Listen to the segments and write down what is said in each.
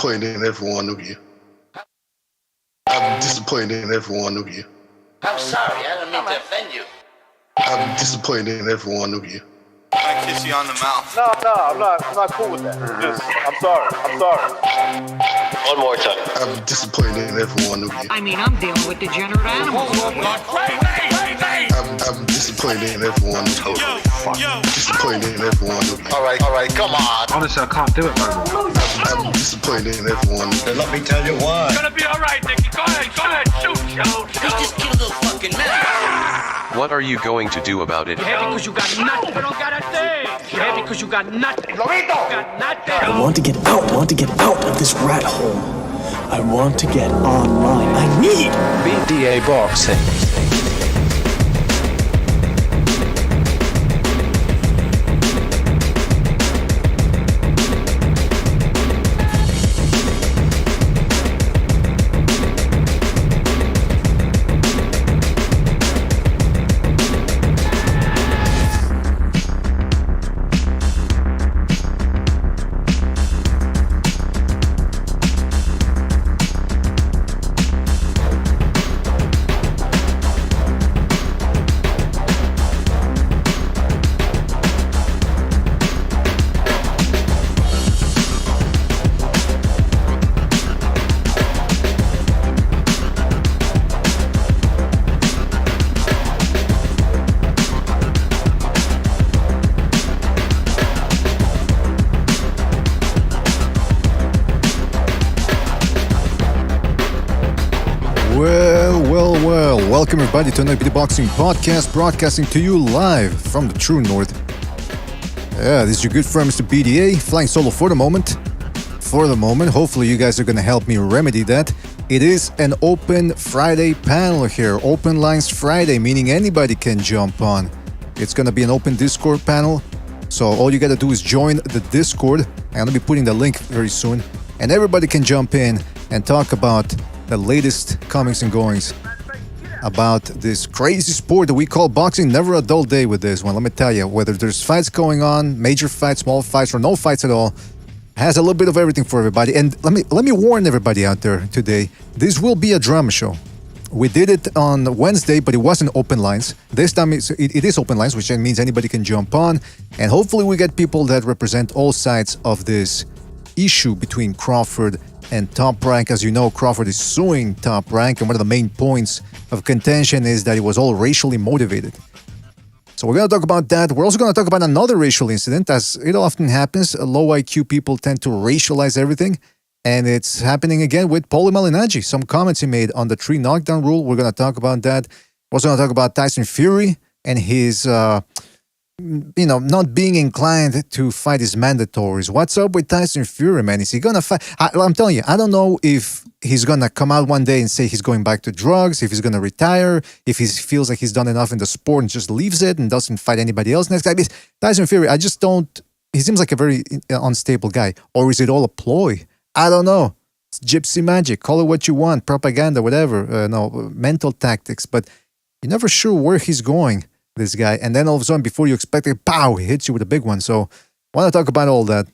disappointed in every one of you. I'm disappointed in every one of you. I'm sorry, I don't mean to offend you. I'm disappointed in every one of you. I kiss you on the mouth. No, I'm not cool with that. Just, I'm sorry. One more time. I'm disappointed in every one of you. I mean, I'm dealing with degenerate animals. I'm disappointed in every one of you. Disappointed in every one of you. All right, come on. Honestly, I can't do it no more. I'm disappointed in every one of you. Let me tell you why. It's gonna be all right, Nicky. Go ahead, shoot. We just killed a fucking man. What are you going to do about it? You're happy because you got nothing. You don't got a thing. You're happy because you got nothing. Lobito! Got nothing. I want to get out. I want to get out of this rat hole. I want to get online. I need BDA boxing. Well, welcome everybody to another BD Boxing podcast, broadcasting to you live from the true north. Yeah, this is your good friend Mr. BDA, flying solo for the moment. Hopefully you guys are going to help me remedy that. It is an open Friday panel here, Open Lines Friday, meaning anybody can jump on. It's going to be an open Discord panel, so all you got to do is join the Discord. I'm going to be putting the link very soon, and everybody can jump in and talk about the latest comings and goings about this crazy sport that we call boxing. Never a dull day with this one, let me tell you. Whether there's fights going on, major fights, small fights, or no fights at all, has a little bit of everything for everybody. And let me warn everybody out there today, this will be a drama show. We did it on Wednesday, but it wasn't open lines. This time it is open lines, which means anybody can jump on. And hopefully we get people that represent all sides of this issue between Crawford and Top Rank. As you know, Crawford is suing Top Rank, and one of the main points of contention is that it was all racially motivated. So we're going to talk about that. We're also going to talk about another racial incident. As it often happens, low IQ people tend to racialize everything, and it's happening again with Paulie Malignaggi. Some comments he made on the 3 knockdown rule. We're going to talk about that. We're also going to talk about Tyson Fury and his not being inclined to fight his mandatories. What's up with Tyson Fury, man? Is he gonna fight? I'm telling you, I don't know if he's gonna come out one day and say he's going back to drugs, if he's gonna retire, if he feels like he's done enough in the sport and just leaves it and doesn't fight anybody else next guy. Tyson Fury, I just don't. He seems like a very unstable guy. Or is it all a ploy? I don't know. It's gypsy magic. Call it what you want, propaganda, whatever. Mental tactics. But you're never sure where he's going, this guy, and then all of a sudden, before you expect it, pow, he hits you with a big one. So I want to talk about all that.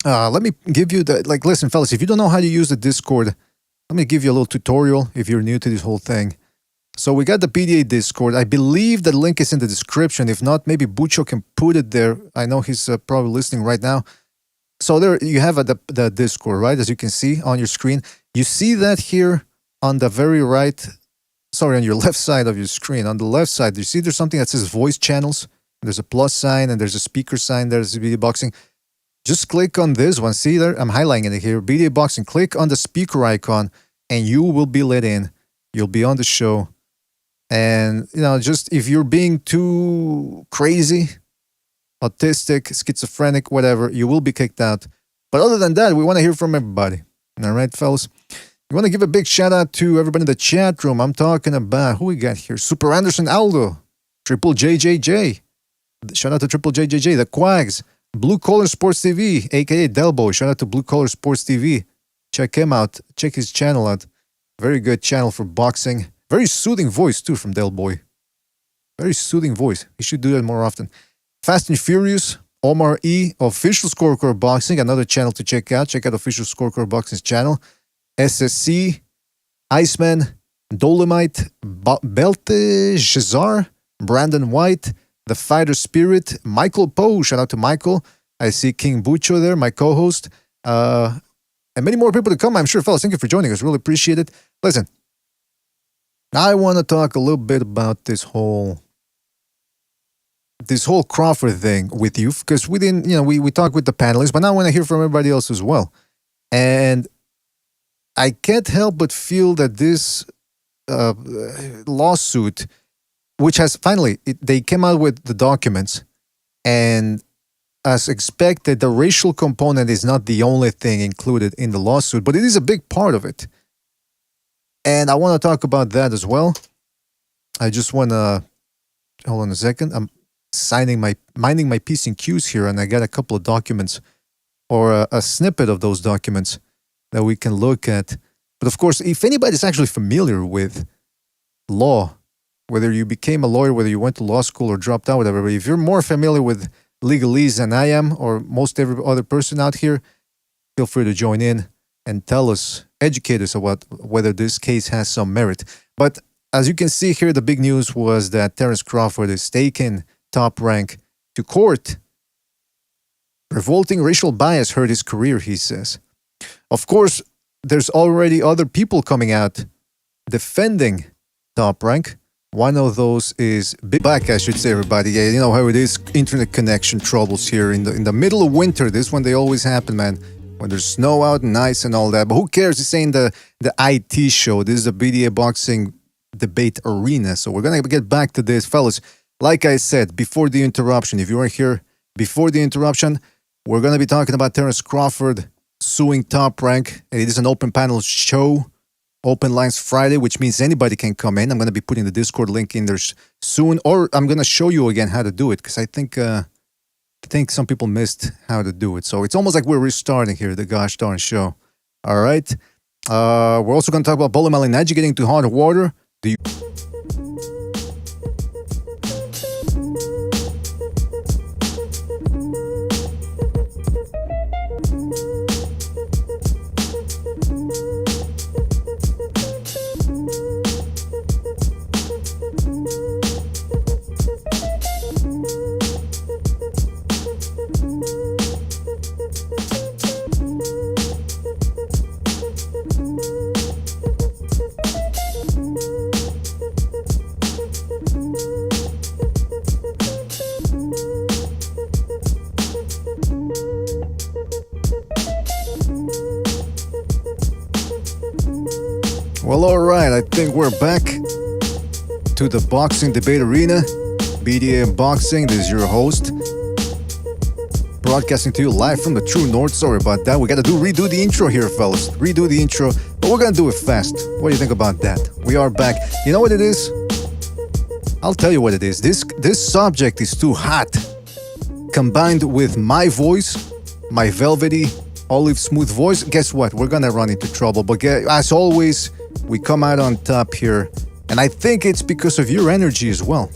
Let me give you listen, fellas, if you don't know how to use the Discord, let me give you a little tutorial if you're new to this whole thing. So we got the PDA Discord. I believe the link is in the description. If not, maybe Bucho can put it there. I know he's probably listening right now. So there you have the Discord, right? As you can see on your screen. You see that here on the very right. Sorry, on your left side of your screen. On the left side, you see there's something that says voice channels. There's a plus sign and there's a speaker sign. There's BDA Boxing. Just click on this one. See there? I'm highlighting it here. BDA Boxing. Click on the speaker icon and you will be let in. You'll be on the show. And, just if you're being too crazy, autistic, schizophrenic, whatever, you will be kicked out. But other than that, we want to hear from everybody. All right, fellas? We want to give a big shout out to everybody in the chat room. I'm talking about, who we got here? Super Anderson Aldo, Triple JJJ. Shout out to Triple JJJ, the Quags, Blue Collar Sports TV, aka Delbo. Shout out to Blue Collar Sports TV. Check him out. Check his channel out. Very good channel for boxing. Very soothing voice too from Del Boy. Very soothing voice. He should do that more often. Fast and Furious. Omar E, Official Scorecard Boxing, another channel to check out. Check out Official Scorecard Boxing's channel. SSC, Iceman, Dolomite, Belteshazzar, Brandon White, The Fighter Spirit, Michael Poe. Shout out to Michael. I see King Bucho there, my co-host. And many more people to come, I'm sure, fellas. Thank you for joining us. Really appreciate it. Listen, I want to talk a little bit about this whole Crawford thing with you, because we didn't, we talked with the panelists, but now I want to hear from everybody else as well. And I can't help but feel that this lawsuit, which has finally, they came out with the documents, and as expected, the racial component is not the only thing included in the lawsuit, but it is a big part of it. And I want to talk about that as well. I just want to, hold on a second. I'm minding my P's and Q's here, and I got a couple of documents, or a snippet of those documents that we can look at. But of course, if anybody's actually familiar with law, whether you became a lawyer, whether you went to law school or dropped out, whatever, but if you're more familiar with legalese than I am, or most every other person out here, feel free to join in and tell us, educate us about whether this case has some merit. But as you can see here, the big news was that Terence Crawford is taking Top Rank to court. Revolting racial bias hurt his career, he says. Of course, there's already other people coming out defending Top Rank. One of those is Big Back, I should say, everybody. Yeah, you know how it is, internet connection troubles here in the middle of winter. This one, they always happen, man, when there's snow out and ice and all that. But who cares? It's saying the IT show. This is a BDA boxing debate arena. So we're going to get back to this, fellas. Like I said, before the interruption, if you weren't here before the interruption, we're going to be talking about Terence Crawford suing Top Rank. It is an open panel show. Open lines Friday, which means anybody can come in. I'm going to be putting the Discord link in there soon, or I'm going to show you again how to do it, because I think some people missed how to do it. So it's almost like we're restarting here, the gosh darn show. All right. We're also going to talk about Bolo Malignaggi getting into hot water. Well, all right, I think we're back to the boxing debate arena. BDA Boxing, this is your host. Broadcasting to you live from the true north. Sorry about that. We got to redo the intro here, fellas. Redo the intro, but we're going to do it fast. What do you think about that? We are back. You know what it is? I'll tell you what it is. This subject is too hot. Combined with my voice, my velvety, olive smooth voice, guess what? We're going to run into trouble. But as always, we come out on top here. And I think it's because of your energy as well.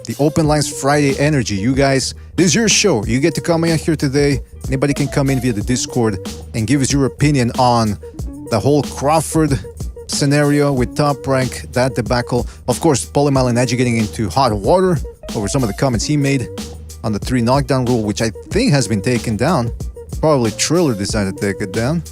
The Open Lines Friday energy. You guys, this is your show. You get to come in here today. Anybody can come in via the Discord and give us your opinion on the whole Crawford scenario with Top Rank, that debacle. Of course, Bolo Malignaggi getting into hot water over some of the comments he made on the 3 knockdown rule, which I think has been taken down. Probably Triller decided to take it down.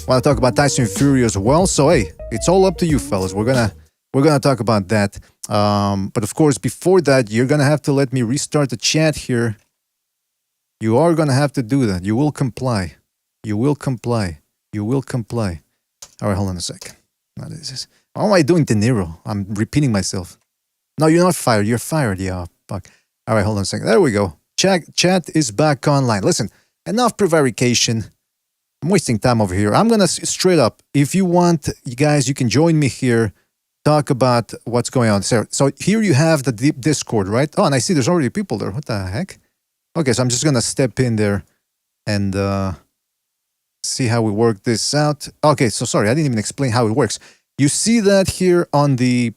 Want to talk about Tyson Fury as well. So hey, it's all up to you, fellas. We're gonna talk about that. But of course, before that, you're gonna have to let me restart the chat here. You are gonna have to do that. You will comply. You will comply. You will comply. All right, hold on a second. What is this? How am I doing De Niro? I'm repeating myself. No, you're not fired. You're fired. Yeah, fuck. All right, hold on a second. There we go. Chat is back online. Listen, enough prevarication. I'm wasting time over here. I'm gonna straight up. If you want, you guys, you can join me here. Talk about what's going on. So here you have the deep Discord, right? Oh, and I see there's already people there. What the heck? Okay, so I'm just gonna step in there and see how we work this out. Okay, so sorry, I didn't even explain how it works. You see that here on the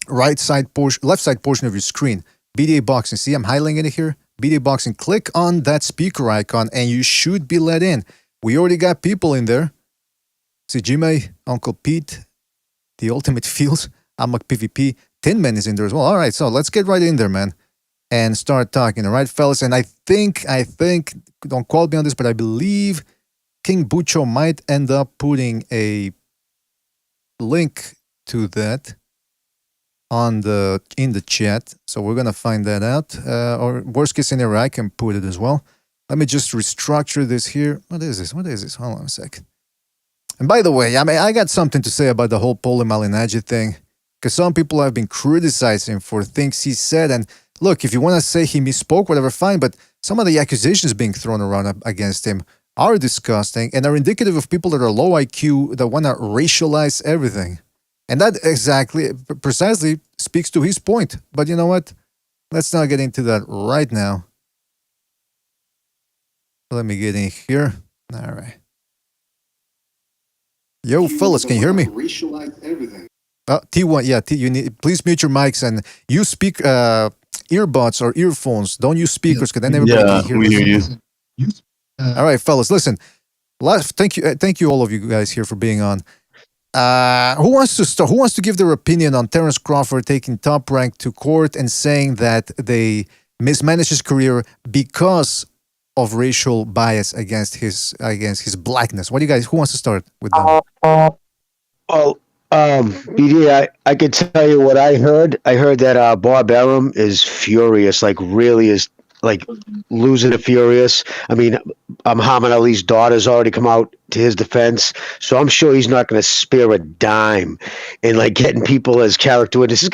left side portion of your screen. BDA Boxing. See, I'm highlighting it here. BD Boxing, click on that speaker icon and you should be let in. We already got people in there. See Jimmy, Uncle Pete, The Ultimate Feels, Amak PvP, Tin Man is in there as well. All right, so let's get right in there, man, and start talking. All right, fellas. And I think, don't quote me on this, but I believe King Bucho might end up putting a link to that in the chat. So we're gonna find that out. Or worst case scenario, I can put it as well. Let me just restructure this here. What is this? Hold on a second. And by the way, I mean, I got something to say about the whole Pole Malignaggi thing, because some people have been criticizing for things he said. And look, if you want to say he misspoke, whatever, fine. But some of the accusations being thrown around against him are disgusting and are indicative of people that are low IQ that want to racialize everything. And that precisely speaks to his point. But you know what? Let's not get into that right now. Let me get in here. All right. Yo, fellas, can you hear me? Racialize everything. T1, yeah, you need, please mute your mics and use earbuds or earphones. Don't use speakers because then everybody can hear we hear you. All right, fellas, listen. Thank you, all of you guys here for being on. Who wants to start? Who wants to give their opinion on Terence Crawford taking Top Rank to court and saying that they mismanaged his career because of racial bias against his blackness? What do you guys? Who wants to start with that? Well, BD, I could tell you what I heard. I heard that Bob Arum is furious, like really is like losing it furious. I mean, Muhammad Ali's daughter's already come out to his defense, so I'm sure he's not going to spare a dime in like getting people as character witnesses.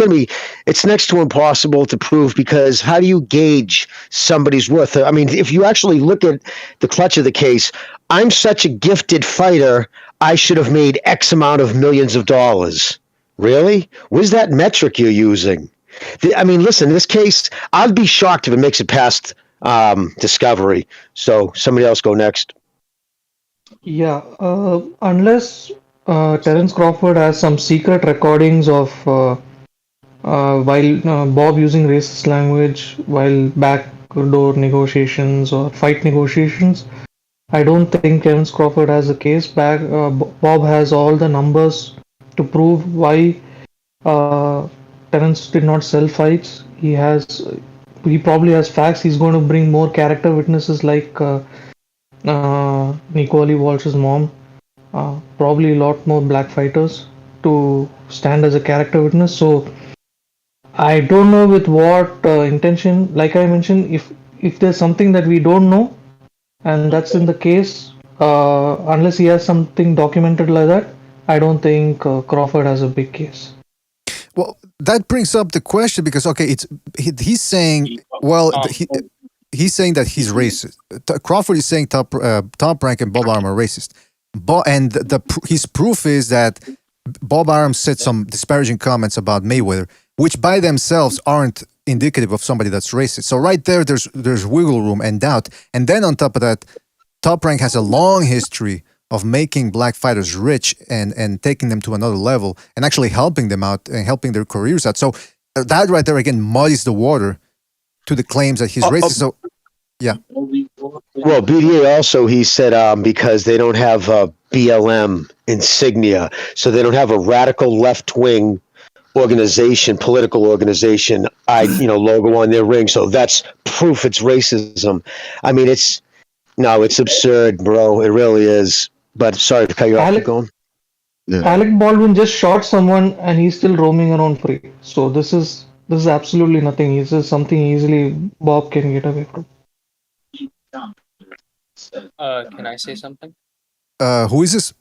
It's next to impossible to prove, because how do you gauge somebody's worth? I mean, if you actually look at the clutch of the case, I'm such a gifted fighter, I should have made X amount of millions of dollars. Really? Where's that metric you're using? I mean, listen, this case, I'd be shocked if it makes it past discovery. So somebody else go next. Yeah, unless Terence Crawford has some secret recordings of while Bob using racist language while backdoor negotiations or fight negotiations, I don't think Terence Crawford has a case. Bob has all the numbers to prove why Terence did not sell fights. He probably has facts. He's going to bring more character witnesses like Nicole Walsh's mom, probably a lot more black fighters to stand as a character witness. So I don't know with what intention. Like I mentioned, if there's something that we don't know, and that's in the case, unless he has something documented like that, I don't think Crawford has a big case. Well, that brings up the question because he's saying he's saying that he's racist. Crawford is saying Top Rank and Bob Arum are racist, and his proof is that Bob Arum said some disparaging comments about Mayweather, which by themselves aren't indicative of somebody that's racist. So right there's wiggle room and doubt, and then on top of that, Top Rank has a long history of making black fighters rich and taking them to another level and actually helping them out and helping their careers out. So that right there again muddies the water to the claims that he's racist. So yeah. Well, BDA also, he said because they don't have BLM insignia, so they don't have a radical left-wing political organization, logo on their ring. So that's proof it's racism. I mean, it's absurd, bro. It really is. But sorry to cut you off. Keep going. Yeah. Alec Baldwin just shot someone and he's still roaming around free. So this is absolutely nothing. This is something easily Bob can get away from. Can I say something? Who is this?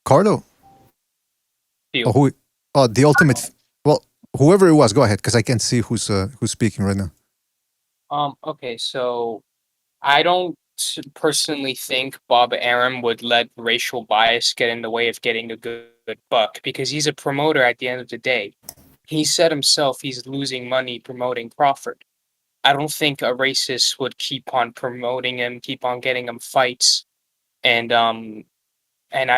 Carlo? The ultimate. Well, whoever it was, go ahead, because I can't see who's speaking right now. Okay, so I don't personally think Bob Arum would let racial bias get in the way of getting a good buck, because he's a promoter at the end of the day. He said himself he's losing money promoting Crawford. I don't think a racist would keep on promoting him, keep on getting him fights, and I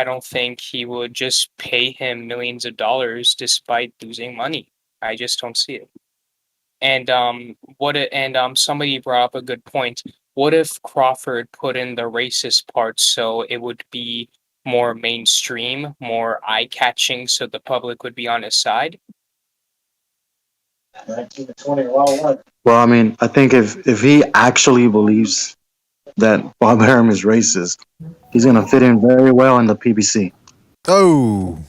don't think he would just pay him millions of dollars despite losing money. I just don't see it. Somebody brought up a good point. What if Crawford put in the racist parts so it would be more mainstream, more eye-catching, so the public would be on his side? Well, I mean, I think if he actually believes that Bob Arum is racist, he's gonna fit in very well in the PBC. Oh,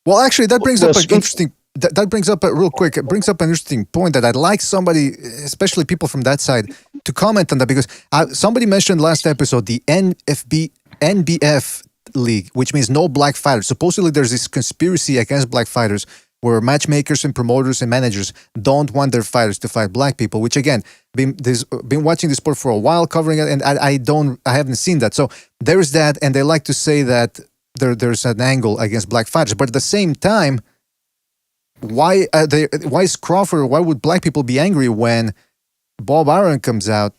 well, actually, that brings up an interesting. That brings up a real quick. It brings up an interesting point that I'd like somebody, especially people from that side, to comment on that because somebody mentioned last episode the NBF League, which means no black fighters. Supposedly, there's this conspiracy against black fighters where matchmakers and promoters and managers don't want their fighters to fight black people. Which again, been watching the sport for a while, covering it, and I haven't seen that. So there's that, and they like to say that there's an angle against black fighters, but at the same time. Why is Crawford? Why would black people be angry when Bob Arum comes out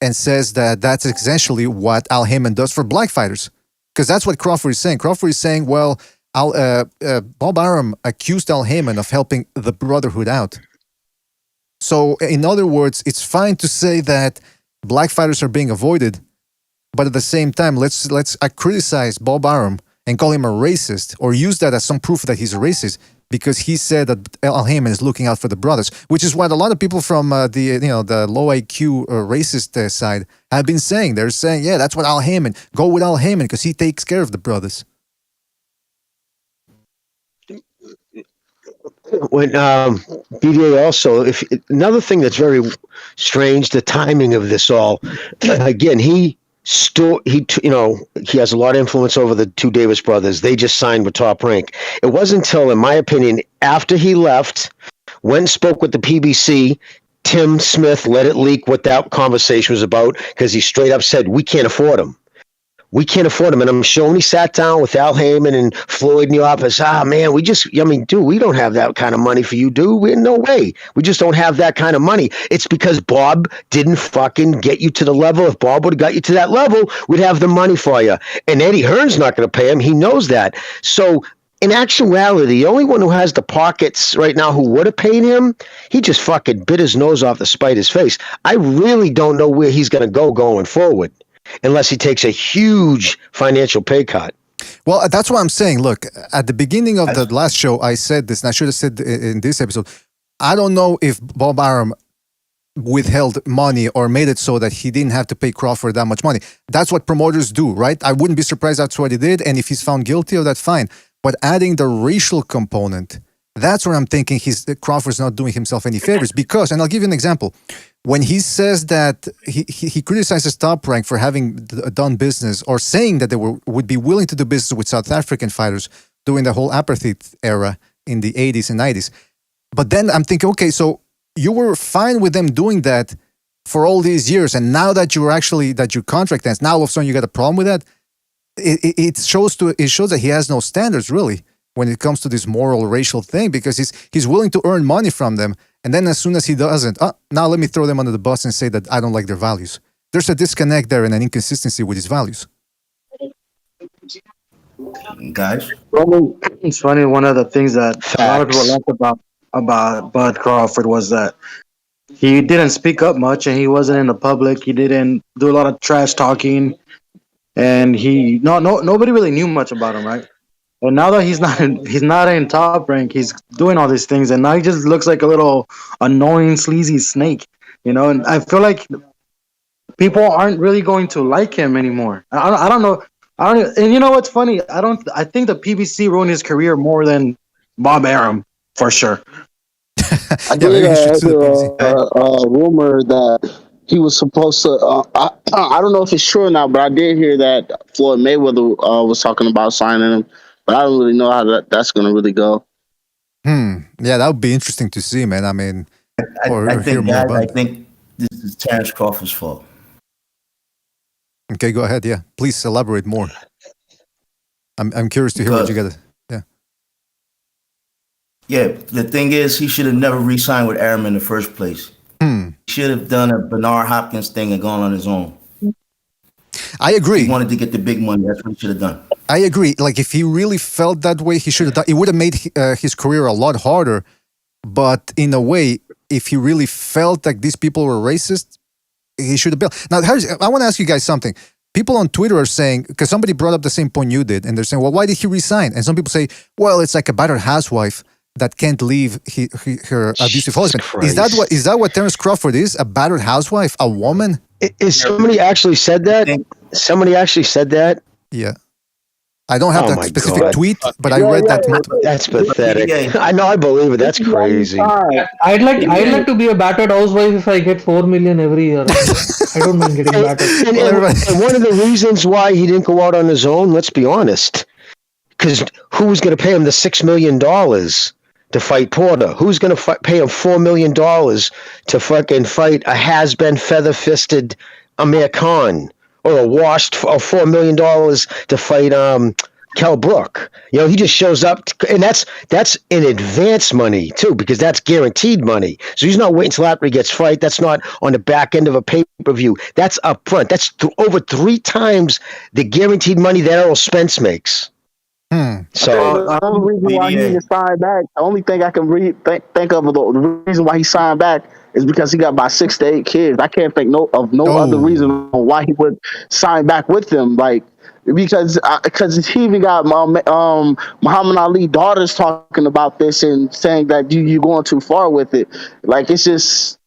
and says that that's essentially what Al Heyman does for black fighters? Because that's what Crawford is saying. Crawford is saying, well, Bob Arum accused Al Heyman of helping the Brotherhood out. So, in other words, it's fine to say that black fighters are being avoided, but at the same time, let's criticize Bob Arum and call him a racist, or use that as some proof that he's a racist. Because he said that Al Heyman is looking out for the brothers, which is what a lot of people from the low IQ racist side have been saying. They're saying, yeah, that's what Al Heyman. Go with Al Heyman because he takes care of the brothers. When BDA also, another thing that's very strange, the timing of this all. Again, he has a lot of influence over the two Davis brothers. They just signed with Top Rank. It wasn't until, in my opinion, after he left, went and spoke with the PBC, Tim Smith let it leak what that conversation was about because he straight up said, we can't afford him. We can't afford him. And I'm sure when he sat down with Al Heyman and Floyd in the office, man, dude, we don't have that kind of money for you, dude. No way. We just don't have that kind of money. It's because Bob didn't fucking get you to the level. If Bob would have got you to that level, we'd have the money for you. And Eddie Hearn's not going to pay him. He knows that. So in actuality, the only one who has the pockets right now who would have paid him, he just fucking bit his nose off to spite his face. I really don't know where he's going to go going forward. Unless he takes a huge financial pay cut. Well, that's what I'm saying. Look, at the beginning of the last show, I said this, and I should have said in this episode, I don't know if Bob Arum withheld money or made it so that he didn't have to pay Crawford that much money. That's what promoters do, right? I wouldn't be surprised that's what he did, and if he's found guilty of that, fine. But adding the racial component, that's where I'm thinking Crawford's not doing himself any favors because, and I'll give you an example. When he says that he criticizes Top Rank for having done business or saying that they would be willing to do business with South African fighters during the whole apartheid era in the 80s and 90s. But then I'm thinking, okay, so you were fine with them doing that for all these years, and now that your contract ends, now all of a sudden you got a problem with that. It shows that he has no standards really when it comes to this moral racial thing because he's willing to earn money from them. And then as soon as he doesn't, now let me throw them under the bus and say that I don't like their values. There's a disconnect there and an inconsistency with his values. Guys? Well, it's funny, one of the things that a lot of people liked about Bud Crawford was that he didn't speak up much and he wasn't in the public. He didn't do a lot of trash talking. And nobody really knew much about him, right? And now that he's not in Top Rank, he's doing all these things, and now he just looks like a little annoying, sleazy snake, And I feel like people aren't really going to like him anymore. I don't know. And you know what's funny? I think the PBC ruined his career more than Bob Arum for sure. I did a rumor that he was supposed to. I don't know if it's true or not, but I did hear that Floyd Mayweather was talking about signing him. But I don't really know how that's going to really go. Yeah, that would be interesting to see, man. I mean, I think this is Terence Crawford's fault. Okay, go ahead. Yeah, please elaborate more. I'm curious to hear what you got. Yeah, the thing is, he should have never re-signed with Arum in the first place. He should have done a Bernard Hopkins thing and gone on his own. I agree. He wanted to get the big money. That's what he should have done. I agree. Like, if he really felt that way, he should have done. It would have made his career a lot harder. But in a way, if he really felt like these people were racist, he should have built. Now, I want to ask you guys something. People on Twitter are saying, because somebody brought up the same point you did, and they're saying, well, why did he resign? And some people say, well, it's like a battered housewife that can't leave her abusive husband. Is that what Terence Crawford is? A battered housewife? A woman? Is somebody actually said that? Somebody actually said that? Yeah. I don't have that specific tweet, but I read that. That's pathetic. I know, I believe it. That's crazy. I'd like to be a battered housewife if I get 4 million every year. I don't mind getting battered. And one of the reasons why he didn't go out on his own, let's be honest, because who was going to pay him the $6 million to fight Porter? Who's going to pay him $4 million to fucking fight a has-been feather-fisted Amir Khan? Or $4 million to fight Kell Brook. He just shows up, and that's in advance money too, because that's guaranteed money. So he's not waiting until after he gets fight. That's not on the back end of a pay-per-view. That's up front. That's over 3 times the guaranteed money that Errol Spence makes. So the only reason why he didn't sign back, the only thing I can think of the reason why he signed back is because he got about 6 to 8 kids. I can't think of no other reason why he would sign back with them. Like because he even got Muhammad Ali daughters talking about this and saying that you're going too far with it. Like it's just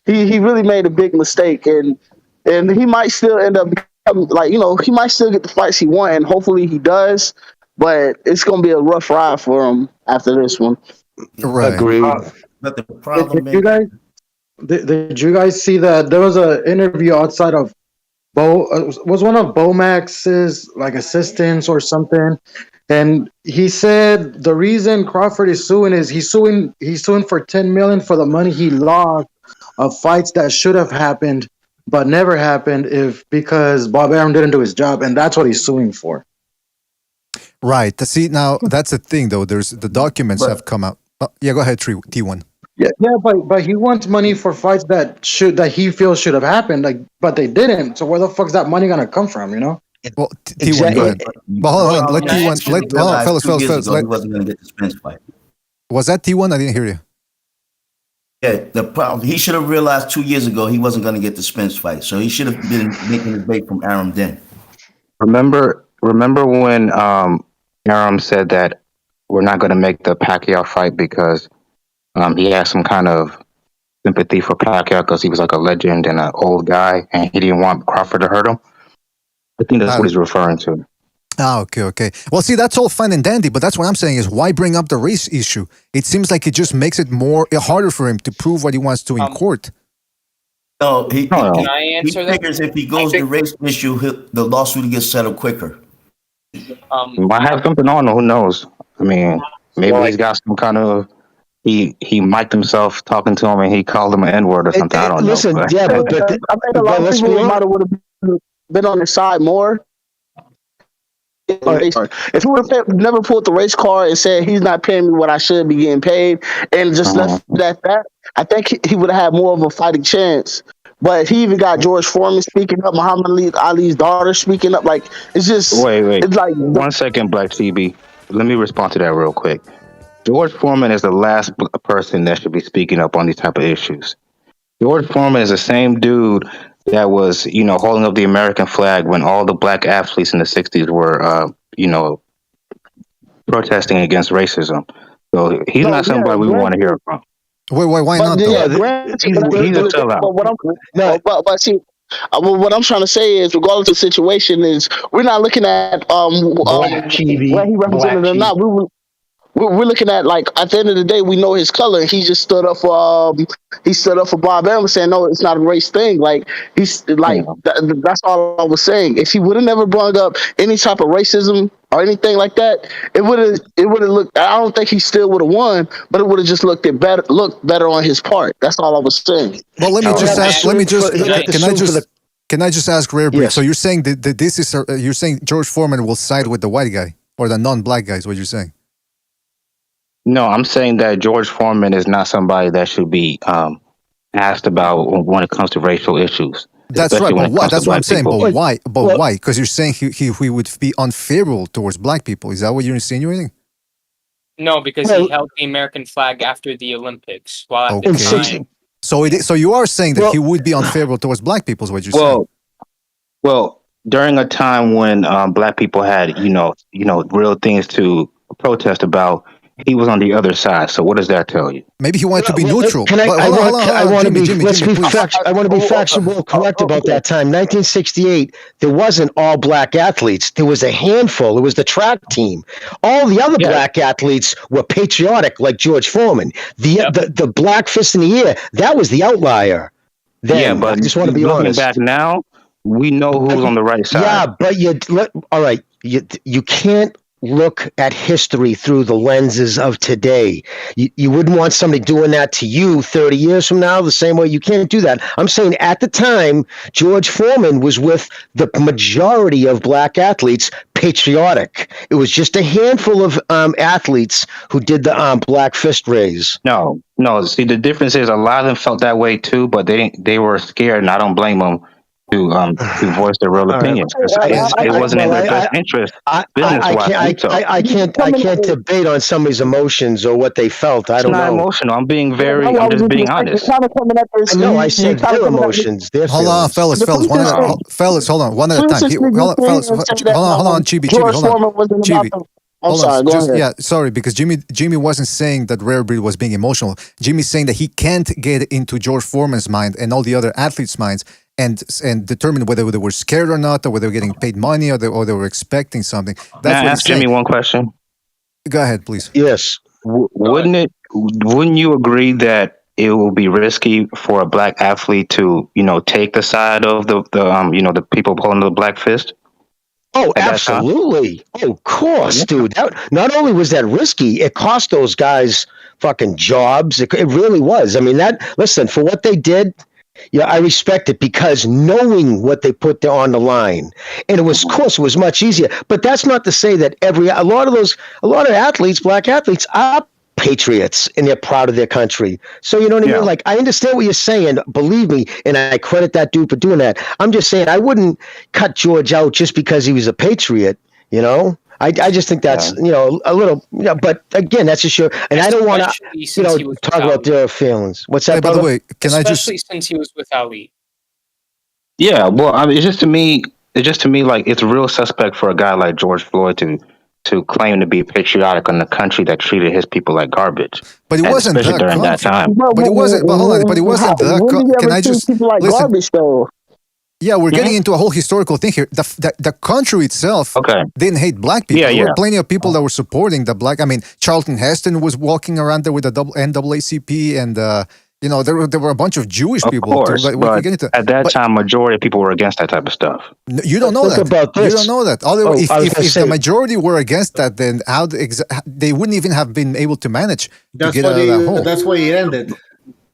he really made a big mistake, and he might still end up becoming, he might still get the fights he wants, and hopefully he does. But it's gonna be a rough ride for him after this one. Right. Agreed. But the problem Did you guys see that there was an interview outside of was one of Bomax's assistants or something, and he said the reason Crawford is suing is he's suing for $10 million for the money he lost of fights that should have happened but never happened because Bob Arum didn't do his job, and that's what he's suing for. Right. See, now that's the thing, though. There's the documents have come out. Yeah, go ahead, T1. Yeah, but he wants money for fights that he feels should have happened, but they didn't. So where the fuck's that money gonna come from? Well, T1, go ahead. But hold on, let T1. Fellas. He wasn't gonna get the Spence fight. Was that T1? I didn't hear you. Yeah, the problem, he should have realized 2 years ago he wasn't gonna get the Spence fight. So he should have been making his bait from Arum then. Remember when Arum said that we're not going to make the Pacquiao fight because he had some kind of sympathy for Pacquiao because he was like a legend and an old guy, and he didn't want Crawford to hurt him. I think that's what he's referring to. Okay. Well, see, that's all fine and dandy, but that's what I'm saying is why bring up the race issue? It seems like it just makes it harder for him to prove what he wants to in court. No, Can I answer that? Figures if he goes the race issue, the lawsuit gets settled quicker. Might have something on, who knows? I mean, maybe he's got some kind of he mic'd himself talking to him and he called him an N-word or something. I don't know. Listen, but I think a lot of people might have been on his side more. If he would have never pulled the race card and said he's not paying me what I should be getting paid and just left it at that, I think he would have had more of a fighting chance. But he even got George Foreman speaking up, Muhammad Ali's daughter speaking up. Like, it's just... Wait. It's like... 1 second, Black CB. Let me respond to that real quick. George Foreman is the last person that should be speaking up on these type of issues. George Foreman is the same dude that was, holding up the American flag when all the black athletes in the 60s were, protesting against racism. So he's not somebody we want to hear from. Wait, why not? Yeah, he's a sellout. What I'm trying to say is, regardless of the situation, is we're not looking at where he represented or not. We're looking at, like, at the end of the day, we know his color. He just stood up for Bob Arum, saying no, it's not a race thing. Like, he's like that's all I was saying. If he would have never brought up any type of racism or anything like that, it would have looked. I don't think he still would have won, but it would have just looked better on his part. That's all I was saying. Well, let me just ask. Can I just ask Rare Breed? Yes. So you're saying that this is you're saying George Foreman will side with the white guy or the non-black guy? Is what you're saying? No, I'm saying that George Foreman is not somebody that should be asked about when it comes to racial issues. That's right, but why? That's what I'm saying. But why? Why? Because you're saying he would be unfavorable towards black people. Is that what you're insinuating? No, because he held the American flag after the Olympics. While at the time, So you are saying that Well- he would be unfavorable towards black people, is what you're saying? Well, during a time when black people had, real things to protest about, he was on the other side. So what does that tell you? Maybe he wanted to be Well, neutral. Can I? But I hold on, want. hold on, I hold on, want to Jimmy, be. Jimmy, Let's Jimmy, be please. I want to be factual correct about that time. 1968. There wasn't all black athletes. There was a handful. It was the track team. All the other black athletes were patriotic, like George Foreman. The black fist in the air. That was the outlier. Then Yeah, but I just want to be looking honest. back now, we know who's on the right side. Yeah, but all right. You can't look at history through the lenses of today. You wouldn't want somebody doing that to you 30 years from now the same way. You can't do that. I'm saying at the time, George Foreman was with the majority of black athletes patriotic. It was just a handful of athletes who did the black fist raise. No. See, the difference is a lot of them felt that way too, but they were scared, and I don't blame them to voice their real opinions. It wasn't in their best interest, business wise. I can't debate on somebody's emotions or what they felt. I don't know. It's not emotional. I'm just being honest. No, I said their emotions. Their Hold on, fellas, hold on, one at a time. Hold on, Chibi, hold on. Chibi. Yeah, sorry, because Jimmy wasn't saying that Rare Breed was being emotional. Jimmy's saying that he can't get into George Foreman's mind and all the other athletes' minds and determine whether they were scared or not, or whether they were getting paid money, or they were expecting something. That's Can I what ask Jimmy one question? Go ahead, please. Yes. Wouldn't you agree that it will be risky for a black athlete to, take the side of the people pulling the black fist? Oh, absolutely. Oh, of course, dude. Not only was that risky, it cost those guys fucking jobs. It really was. I mean, listen, for what they did, I respect it because knowing what they put there on the line, and of course, it was much easier. But that's not to say that a lot of athletes, black athletes, are patriots and they're proud of their country. So you know what I mean? Like, I understand what you're saying, believe me, and I credit that dude for doing that. I'm just saying I wouldn't cut George out just because he was a patriot, I just think that's, a little, but again, that's just your, and I don't want to, talk about their feelings. What's that, by the way, especially since he was with Ali. Yeah, well, I mean, it's just to me, like it's real suspect for a guy like George Floyd to claim to be patriotic in a country that treated his people like garbage. But it wasn't especially during that time. But it wasn't. But hold on. But it wasn't. Can I just people like listen? Garbage though. Yeah, we're getting into a whole historical thing here. The country itself didn't hate black people. There were plenty of people that were supporting the black. I mean, Charlton Heston was walking around there with the NAACP, and there were a bunch of Jewish people. Of course, but at that time, majority of people were against that type of stuff. You don't know that. About this. You don't know that. If the majority were against that, then how they wouldn't even have been able to manage to get out of that hole. That's why it ended.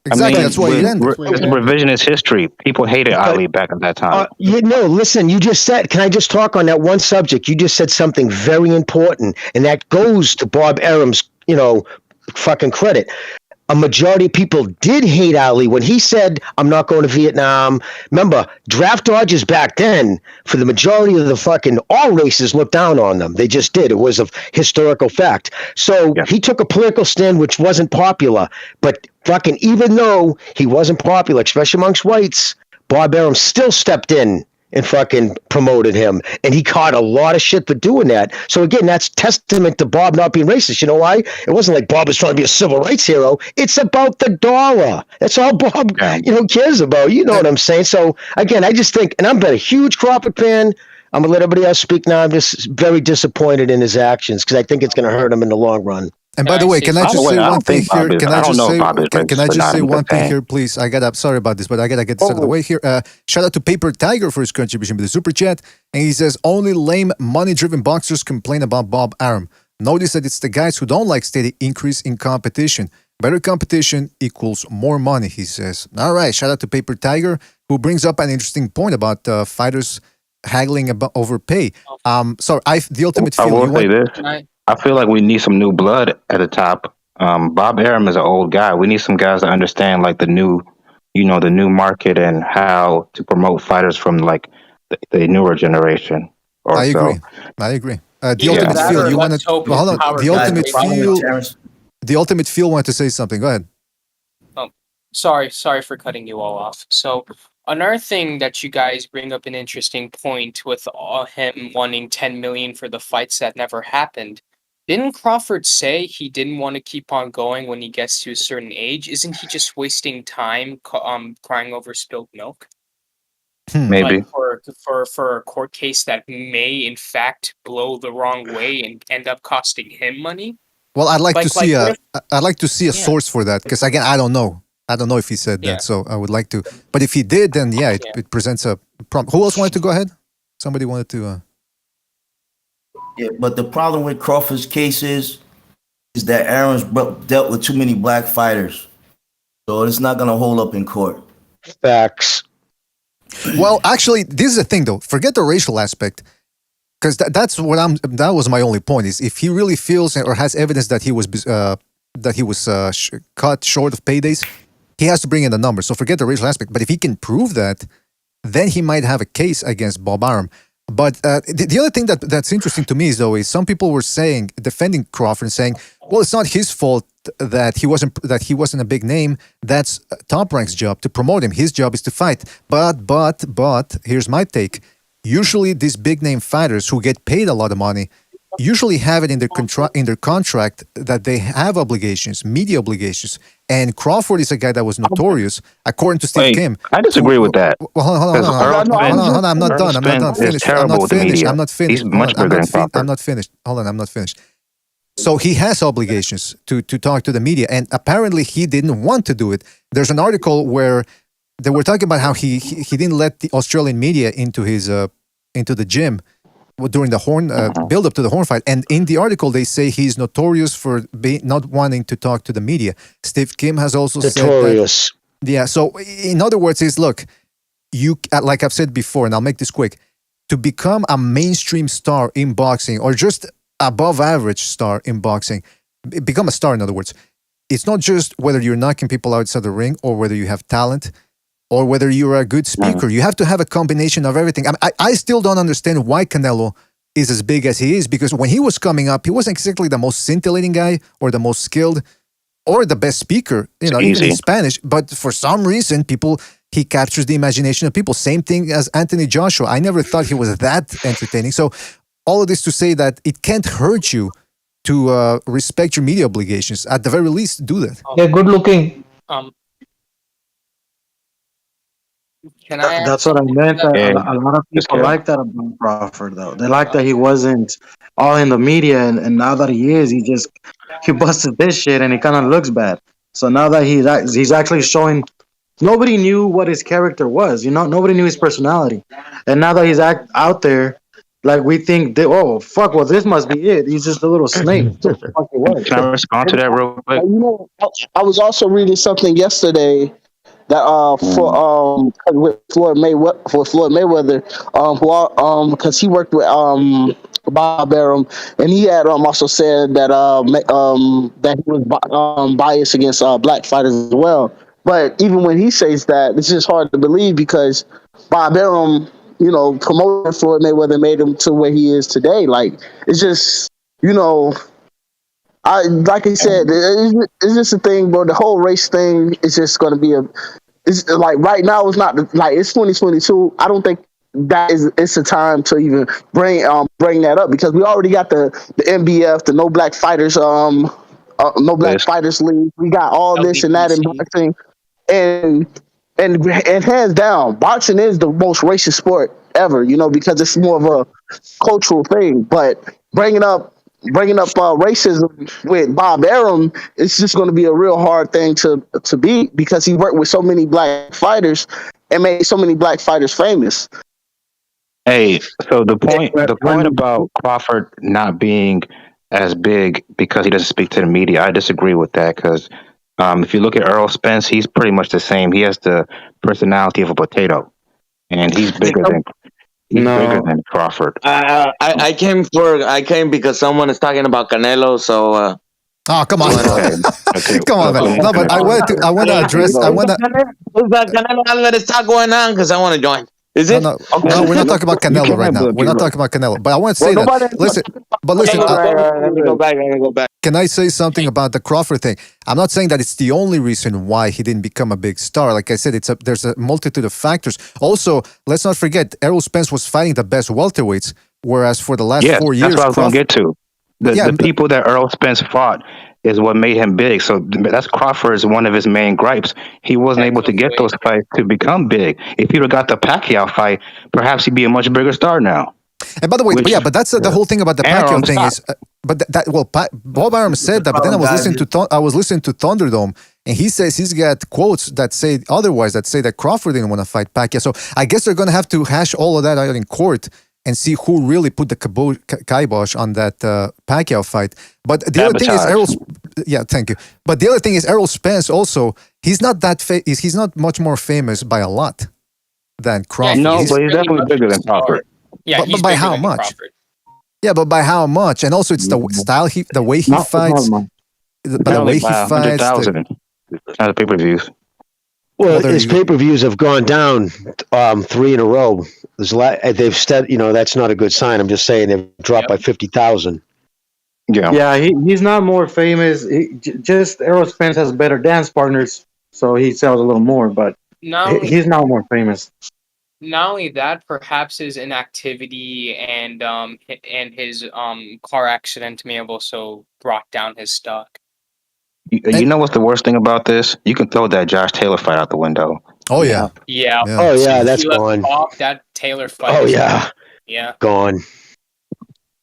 Exactly, that's why it ended. It's revisionist history. People hated Ali back at that time. Listen, you just said, can I just talk on that one subject? You just said something very important, and that goes to Bob Arum's, fucking credit. A majority of people did hate Ali when he said, I'm not going to Vietnam. Remember, draft dodgers back then, for the majority of the fucking all races looked down on them. They just did. It was a historical fact. So he took a political stand which wasn't popular. But fucking even though he wasn't popular, especially amongst whites, Bob Arum still stepped in and fucking promoted him. And he caught a lot of shit for doing that. So again, that's testament to Bob not being racist. You know why? It wasn't like Bob was trying to be a civil rights hero. It's about the dollar. That's all Bob, cares about. You know what I'm saying? So again, I just think, and I'm a huge Crawford fan. I'm going to let everybody else speak now. I'm just very disappointed in his actions because I think it's going to hurt him in the long run. And by the way, can I just say one thing here? Can I just say one thing here, please? I'm sorry about this, but I gotta get this out of the way here. Shout out to Paper Tiger for his contribution with the super chat, and he says only lame, money-driven boxers complain about Bob Arum. Notice that it's the guys who don't like steady increase in competition. Better competition equals more money, he says. All right, shout out to Paper Tiger, who brings up an interesting point about fighters haggling over pay. The ultimate I feeling. will say this. I feel like we need some new blood at the top. Bob Arum is an old guy. We need some guys that understand like the new market and how to promote fighters from like the newer generation. I agree. The ultimate feel. You want to hold on? The ultimate feel. The ultimate feel wanted to say something. Go ahead. sorry for cutting you all off. So another thing that you guys bring up an interesting point with him wanting 10 million for the fights that never happened. Didn't Crawford say he didn't want to keep on going when he gets to a certain age? Isn't he just wasting time crying over spilled milk? Maybe. Like for a court case that may in fact blow the wrong way and end up costing him money? Well, I'd like to see what I'd like to see a Yeah. source for that because again, I don't know. I don't know if he said Yeah. that, so I would like to. But if he did, then yeah, it presents a problem. Who else wanted to go ahead? Somebody wanted to. Yeah, but the problem with Crawford's case is that Aaron's dealt with too many black fighters, so it's not gonna hold up in court. Facts. Well, actually, this is the thing though. Forget the racial aspect, because that was my only point. Is if he really feels or has evidence that he was cut short of paydays, he has to bring in the numbers. So forget the racial aspect. But if he can prove that, then he might have a case against Bob Arum. But the other thing that's interesting to me is some people were saying, defending Crawford, and saying, well, it's not his fault that he wasn't a big name. That's Top Rank's job to promote him. His job is to fight. But here's my take. Usually these big name fighters who get paid a lot of money usually have it in their contract that they have obligations, media obligations. And Crawford is a guy that was notorious, according to Steve Kim. I disagree with that. Well, hold on. I'm not done. I'm not finished. I'm not finished. He's much bigger than Crawford. I'm not finished. Hold on, I'm not finished. So he has obligations to talk to the media, and apparently he didn't want to do it. There's an article where they were talking about how he didn't let the Australian media into the gym during the build up to the Horn fight, and in the article they say he's notorious for not wanting to talk to the media. Steve Kim has also said that. Yeah. So in other words, look, you like I've said before, and I'll make this quick. To become a mainstream star in boxing, or just above average star in boxing, become a star. In other words, it's not just whether you're knocking people outside the ring or whether you have talent, or whether you're a good speaker. You have to have a combination of everything. I still don't understand why Canelo is as big as he is, because when he was coming up, he wasn't exactly the most scintillating guy or the most skilled or the best speaker, even in Spanish. But for some reason, he captures the imagination of people. Same thing as Anthony Joshua. I never thought he was that entertaining. So all of this to say that it can't hurt you to respect your media obligations. At the very least, do that. They're good looking. That's what I meant. A lot of people like that about Crawford, though. They like that he wasn't all in the media, and now that he is, he busted this shit, and he kind of looks bad. So now that he's actually showing, nobody knew what his character was. Nobody knew his personality, and now that he's out there, like we think, oh fuck, well this must be it. He's just a little snake. Can I respond to that real quick? I was also reading something yesterday that with Floyd Mayweather, because he worked with Bob Arum, and he had also said that that he was biased against black fighters as well. But even when he says that, it's just hard to believe, because Bob Arum, promoted Floyd Mayweather, made him to where he is today. Like, it's just, like I said, it's just a thing, bro. The whole race thing is just going to be it's like right now. It's not like it's 2022. I don't think it's a time to even bring that up, because we already got the NBF, the No Black Fighters, No Black Fighters League. We got all this and that in boxing, and hands down, boxing is the most racist sport ever. Because it's more of a cultural thing. But bringing up racism with Bob Arum, it's just going to be a real hard thing to beat, because he worked with so many black fighters and made so many black fighters famous. Hey, so the point about Crawford not being as big because he doesn't speak to the media, I disagree with that, because if you look at Earl Spence, he's pretty much the same. He has the personality of a potato, and he's bigger than Crawford. I came because someone is talking about Canelo, so. Oh, come on. Come on, man. No, but I want to address. Canelo Alvarez talk going on, because I want to join. Is No, it? no, Okay, no. We're not talking about you Canelo can't right now. book We're it, not right? talking about Canelo. But I want to Well, say that. nobody. Listen, but listen. All right, let me go back. Let me go back. Can I say something about the Crawford thing? I'm not saying that it's the only reason why he didn't become a big star. Like I said, there's a multitude of factors. Also, let's not forget, Errol Spence was fighting the best welterweights, whereas for the last Yes, 4 that's years, what I was going to Crawford. get to. Yeah, The people that Earl Spence fought is what made him big. So that's Crawford's one of his main gripes. He wasn't able to Excellent get weight. those fights to become big. If he'd have got the Pacquiao fight, perhaps he'd be a much bigger star now. and by the way, but Which yeah, but that's the whole thing about the Pacquiao Aaron, thing stop. is, Bob Arum said that, but then I was listening to Thunderdome, and he says he's got quotes that say otherwise, that say that Crawford didn't want to fight Pacquiao. So I guess they're going to have to hash all of that out in court and see who really put the kibosh on that Pacquiao fight. But the other thing is thank you. But the other thing is Errol Spence also, he's not that he's not much more famous by a lot than Crawford. No, He's but he's definitely bigger than Crawford. Yeah, but he's by bigger how than much? Crawford. Yeah, but by how much? And also, it's the style, the way he fights, by the Apparently way he by fights. 100,000 on the pay-per-views. Well, there his you go. pay-per-views have gone down 3 in a row. They've said, that's not a good sign. I'm just saying they've dropped by 50,000. Yeah, he's not more famous. Just Errol Spence has better dance partners, so he sells a little more. But he's not more famous. Not only that, perhaps his inactivity and his car accident may have also brought down his stock. You know what's the worst thing about this? You can throw that Josh Taylor fight out the window. Oh yeah. Yeah. Oh yeah, that's He left gone. off that Taylor fight. Oh yeah, Yeah. gone.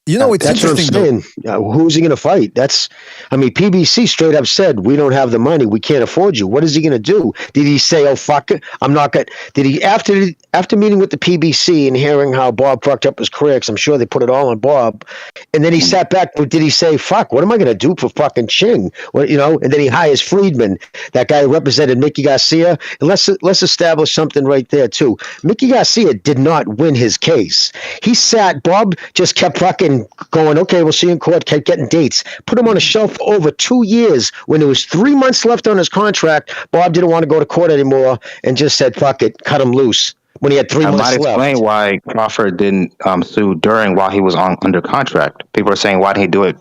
You know, it's that's what I'm interesting. saying. Who's he going to fight? PBC straight up said, we don't have the money. We can't afford you. What is he going to do? Did he say, oh, fuck it, I'm not going to... Did he, after meeting with the PBC and hearing how Bob fucked up his career, because I'm sure they put it all on Bob, and then he sat back, but did he say, fuck, what am I going to do for fucking Ching? And then he hires Friedman, that guy who represented Mickey Garcia. And let's establish something right there, too. Mickey Garcia did not win his case. He sat, Bob just kept fucking going, okay, we'll see you in court, kept getting dates. Put him on a shelf for over 2 years. When there was 3 months left on his contract, Bob didn't want to go to court anymore and just said, fuck it, cut him loose. When he had 3 months left. I might explain why Crawford didn't sue while he was under contract. People are saying, why didn't he do it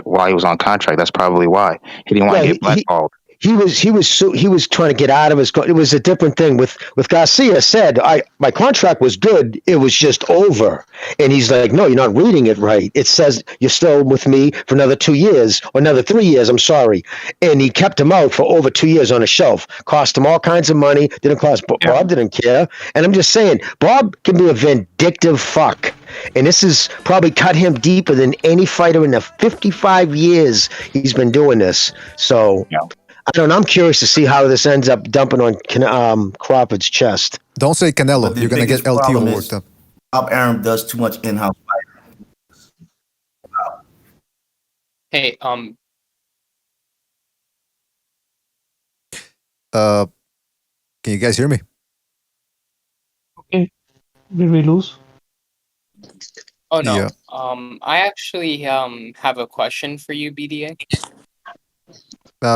while he was on contract? That's probably why. He didn't want to get blackballed. He was trying to get out of his. It was a different thing with Garcia. Said my contract was good. It was just over, and he's like, no, you're not reading it right. It says you're still with me for another 2 years or another 3 years. I'm sorry, and he kept him out for over 2 years on a shelf. Cost him all kinds of money. Didn't cost Bob. Didn't care. And I'm just saying, Bob can be a vindictive fuck. And this has probably cut him deeper than any fighter in the 55 years he's been doing this. So. Yeah. I don't know. I'm curious to see how this ends up dumping on Crawford's chest. Don't say Canelo. You're going to get LTO worked up. Bob Arum does too much in-house fighting. Hey, can you guys hear me? Okay. Did we lose? Oh no. Yeah. I actually have a question for you, BDA.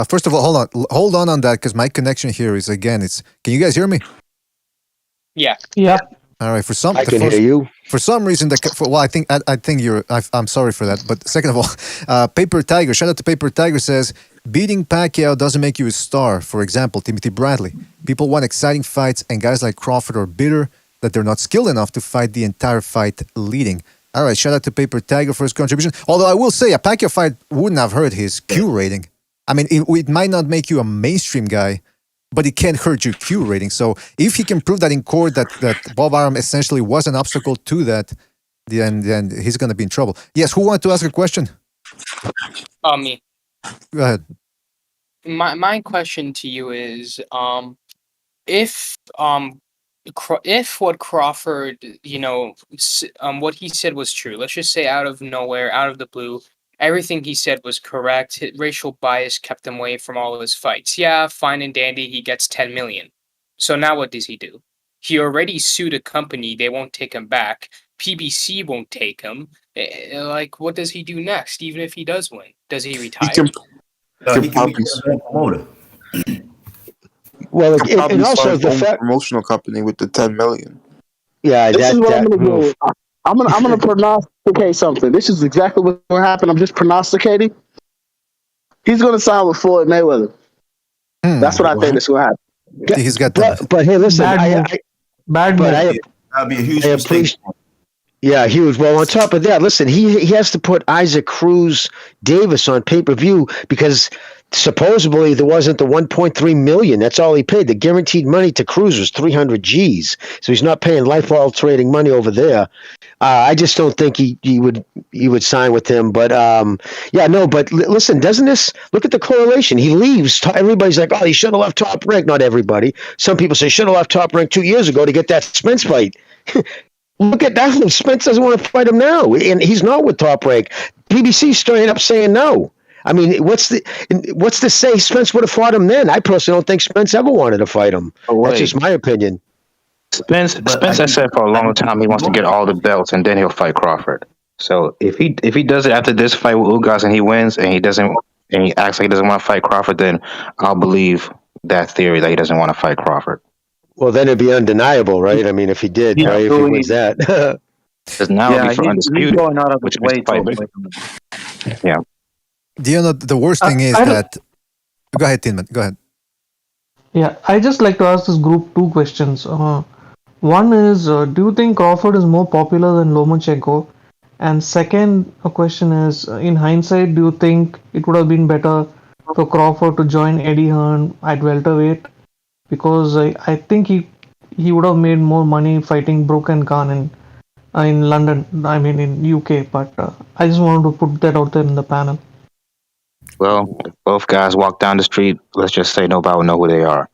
First of all, hold on that, because my connection here is can you guys hear me? Yeah. Yeah. All right. I can hear you. For some reason, I think you're. I'm sorry for that. But second of all, Paper Tiger. Shout out to Paper Tiger says beating Pacquiao doesn't make you a star. For example, Timothy Bradley. People want exciting fights, and guys like Crawford are bitter that they're not skilled enough to fight the entire fight leading. All right. Shout out to Paper Tiger for his contribution. Although I will say a Pacquiao fight wouldn't have hurt his Q rating. I mean, it might not make you a mainstream guy, but it can hurt your Q rating. So if he can prove that in court that Bob Arum essentially was an obstacle to that, then he's going to be in trouble. Yes, who wanted to ask a question? Me. Go ahead. My question to you is, if what Crawford, what he said was true. Let's just say out of nowhere, out of the blue, everything he said was correct. Racial bias kept him away from all of his fights. Yeah, fine and dandy, he gets 10 million. So now what does he do? He already sued a company, they won't take him back. PBC won't take him. What does he do next, even if he does win? Does he retire? He can be a promoter. Well, and also the fact promotional company with the 10 million. Yeah, This is what I'm that gonna move. do. I'm gonna prognosticate something. This is exactly what's gonna happen. I'm just prognosticating. He's gonna sign with Floyd Mayweather. That's what I think is gonna happen. He's got talent. But hey, listen, Bad move. Bad but move. That'd be a huge I mistake. appreciate. Yeah, huge. Well, on top of that, listen, he has to put Isaac Cruz Davis on pay-per-view because supposedly there wasn't the 1.3 million. That's all he paid. The guaranteed money to Cruz was 300 G's. So he's not paying life-altering money over there. I just don't think he would sign with him. But yeah, no. But listen, doesn't this look at the correlation? He leaves. Everybody's like, oh, he should have left Top Rank. Not everybody. Some people say should have left Top Rank 2 years ago to get that Spence fight. Look at that. Spence doesn't want to fight him now, and he's not with Top Rank. PBC straight up saying no. I mean, what's to say Spence would have fought him then? I personally don't think Spence ever wanted to fight him. That's just my opinion. Spence has said for a long time he wants to get all the belts and then he'll fight Crawford. So if he does it after this fight with Ugas and he wins and he acts like he doesn't want to fight Crawford, then I'll believe that theory that he doesn't want to fight Crawford. Well, then it'd be undeniable, right? I mean, if he did, right? If he wins that. Because now it'll be for undisputed, going out of which his makes way the fight to big. Yeah. The worst thing is that... Go ahead, Tinman. Go ahead. Yeah, I just like to ask this group two questions. One is, do you think Crawford is more popular than Lomachenko? And second question is, in hindsight, do you think it would have been better for Crawford to join Eddie Hearn at welterweight? Because I think he would have made more money fighting Brook and Khan in London, I mean in UK. But I just wanted to put that out there in the panel. Well, if both guys walk down the street, let's just say nobody will know who they are.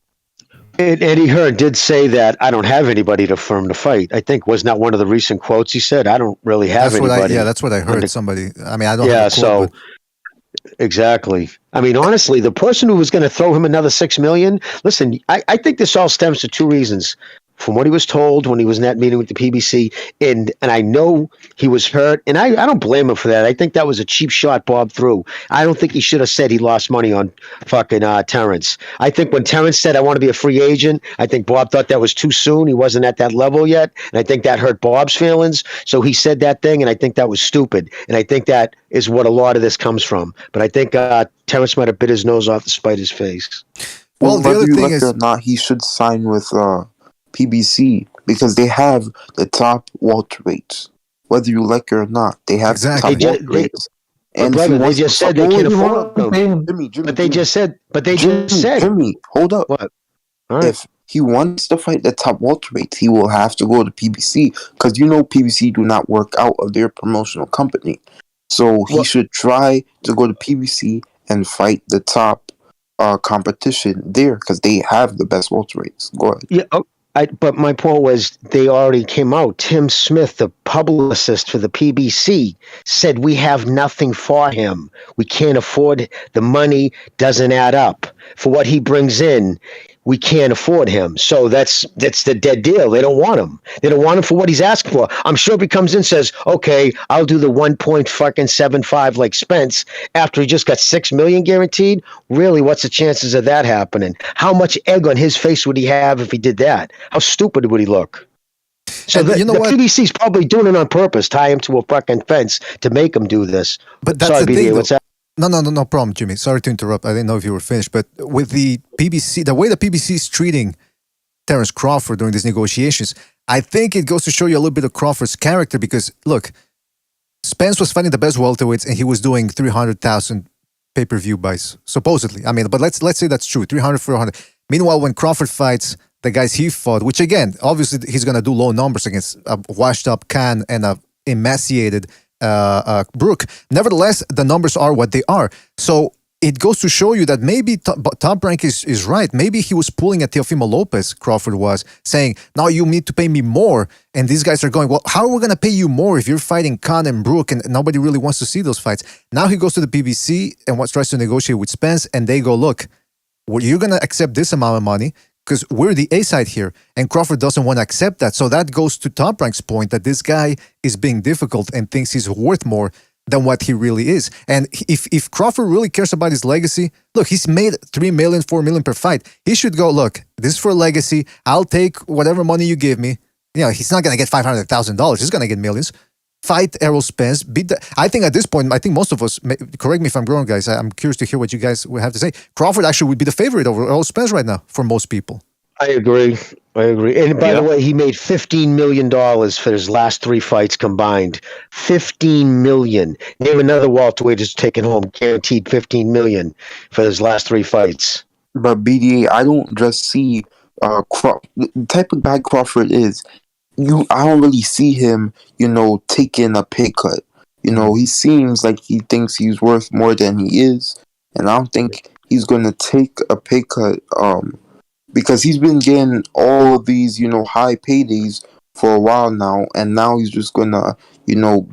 Eddie Hearn did say that I don't have anybody to firm to fight. I think was not one of the recent quotes he said. I don't really have anybody. That's what I heard. Somebody. I mean, I don't. Yeah. Have a quote, Exactly. I mean, honestly, the person who was going to throw him another $6 million. Listen, I think this all stems to two reasons. From what he was told when he was in that meeting with the PBC, and I know he was hurt, and I don't blame him for that. I think that was a cheap shot Bob threw. I don't think he should have said he lost money on fucking Terence. I think when Terence said, I want to be a free agent, I think Bob thought that was too soon. He wasn't at that level yet, and I think that hurt Bob's feelings. So he said that thing, and I think that was stupid. And I think that is what a lot of this comes from. But I think Terence might have bit his nose off to spite his face. Well, the whether other you thing like is, it or not, he should sign with PBC because they have the top welterweights. Whether you like it or not, they have the top welterweights. And brother, they just said they can't afford them. Jimmy, but they just said. Jimmy, hold up. What? Right. If he wants to fight the top welterweights, he will have to go to PBC because PBC do not work out of their promotional company. So he should try to go to PBC and fight the top competition there because they have the best welterweights. Go ahead. Yeah. But my point was they already came out. Tim Smith, the publicist for the PBC, said we have nothing for him. We can't afford the money. Doesn't add up for what he brings in. We can't afford him. So that's the dead deal. They don't want him. They don't want him for what he's asking for. I'm sure if he comes in and says, okay, I'll do the 1.75 like Spence after he just got $6 million guaranteed. Really, what's the chances of that happening? How much egg on his face would he have if he did that? How stupid would he look? So the PBC's probably doing it on purpose, tie him to a fucking fence to make him do this. But that's Sorry, the BDA, thing, what's that? No problem, Jimmy. Sorry to interrupt. I didn't know if you were finished. But with the PBC, the way the PBC is treating Terence Crawford during these negotiations, I think it goes to show you a little bit of Crawford's character because, look, Spence was fighting the best welterweights and he was doing 300,000 pay-per-view buys, supposedly. I mean, but let's say that's true, 300, 400. Meanwhile, when Crawford fights the guys he fought, which again, obviously he's going to do low numbers against a washed-up Khan and a emaciated Brook. Nevertheless, the numbers are what they are. So it goes to show you that maybe Top Rank is right. Maybe he was pulling at Teofimo Lopez, Crawford was, saying, now you need to pay me more. And these guys are going, well, how are we going to pay you more if you're fighting Khan and Brook and nobody really wants to see those fights? Now he goes to the PBC and tries to negotiate with Spence and they go, look, well, you're going to accept this amount of money because we're the A side here, and Crawford doesn't want to accept that. So that goes to Top Rank's point that this guy is being difficult and thinks he's worth more than what he really is. And if Crawford really cares about his legacy, look, he's made $3 million, $4 million per fight. He should go, look, this is for legacy. I'll take whatever money you give me. he's not going to get $500,000. He's going to get millions. Fight Errol Spence. I think at this point, I think most of us, correct me if I'm wrong, guys. I'm curious to hear what you guys would have to say. Crawford actually would be the favorite over Errol Spence right now for most people. I agree. And by the way, he made $15 million for his last 3 fights combined. $15 million. Name another welterweight who's taken home guaranteed $15 million for his last 3 fights. But BDA, I don't just see the type of guy Crawford is. I don't really see him, taking a pay cut. He seems like he thinks he's worth more than he is, and I don't think he's gonna take a pay cut. Because he's been getting all of these, high paydays for a while now, and now he's just gonna,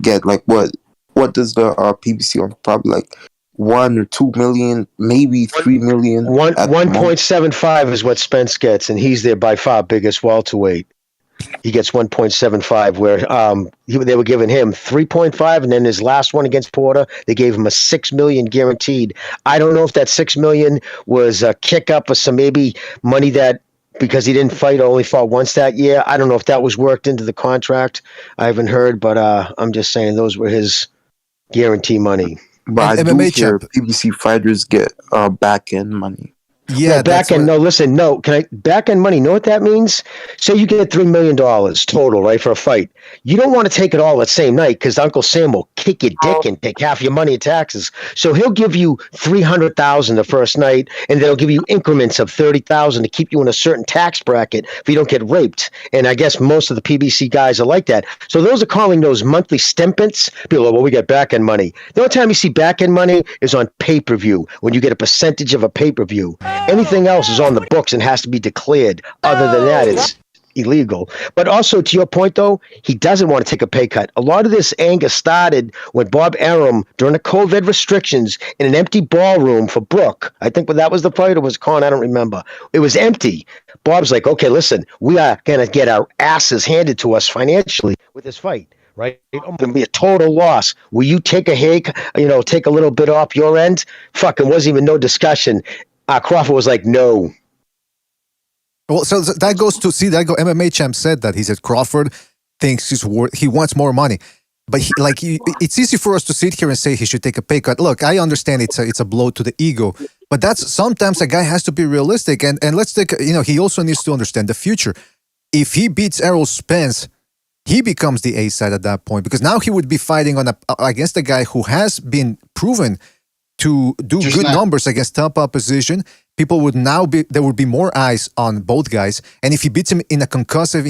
get like what does the PBC on? Probably like 1 or 2 million, maybe 3 million. 1.75 is what Spence gets, and he's their by far biggest welterweight. He gets 1.75, where they were giving him 3.5, and then his last one against Porter, they gave him a $6 million guaranteed. I don't know if that $6 million was a kick up or some maybe money that because he didn't fight or only fought once that year. I don't know if that was worked into the contract. I haven't heard, but I'm just saying those were his guarantee money. But I do hear PBC fighters get back end money. Yeah, back end. No, listen, no. Back end money? Know what that means? Say you get $3 million total, right, for a fight. You don't want to take it all that same night because Uncle Sam will kick your dick and take half your money in taxes. So he'll give you $300,000 the first night, and then he'll give you increments of $30,000 to keep you in a certain tax bracket if you don't get raped. And I guess most of the PBC guys are like that. So those are calling those monthly stempents. People are, well, we get back end money. The only time you see back end money is on pay-per-view when you get a percentage of a pay-per-view. Anything else is on the books and has to be declared. Other than that, it's illegal. But also, to your point, though, he doesn't want to take a pay cut. A lot of this anger started when Bob Arum, during the COVID restrictions, in an empty ballroom for Brooke. I think that was the fight or was Con? I don't remember. It was empty. Bob's like, okay, listen, we are going to get our asses handed to us financially with this fight. Right? It's going to be a total loss. Will you take a hike, take a little bit off your end? Fucking wasn't even no discussion. Crawford was like, no. Well, so that goes to MMA champ said that. He said Crawford thinks he wants more money. But it's easy for us to sit here and say he should take a pay cut. Look, I understand it's a blow to the ego, but that's sometimes a guy has to be realistic. And let's take, he also needs to understand the future. If he beats Errol Spence, he becomes the A side at that point, because now he would be fighting against a guy who has been proven to do good numbers against top opposition. There would be more eyes on both guys. And if he beats him in a concussive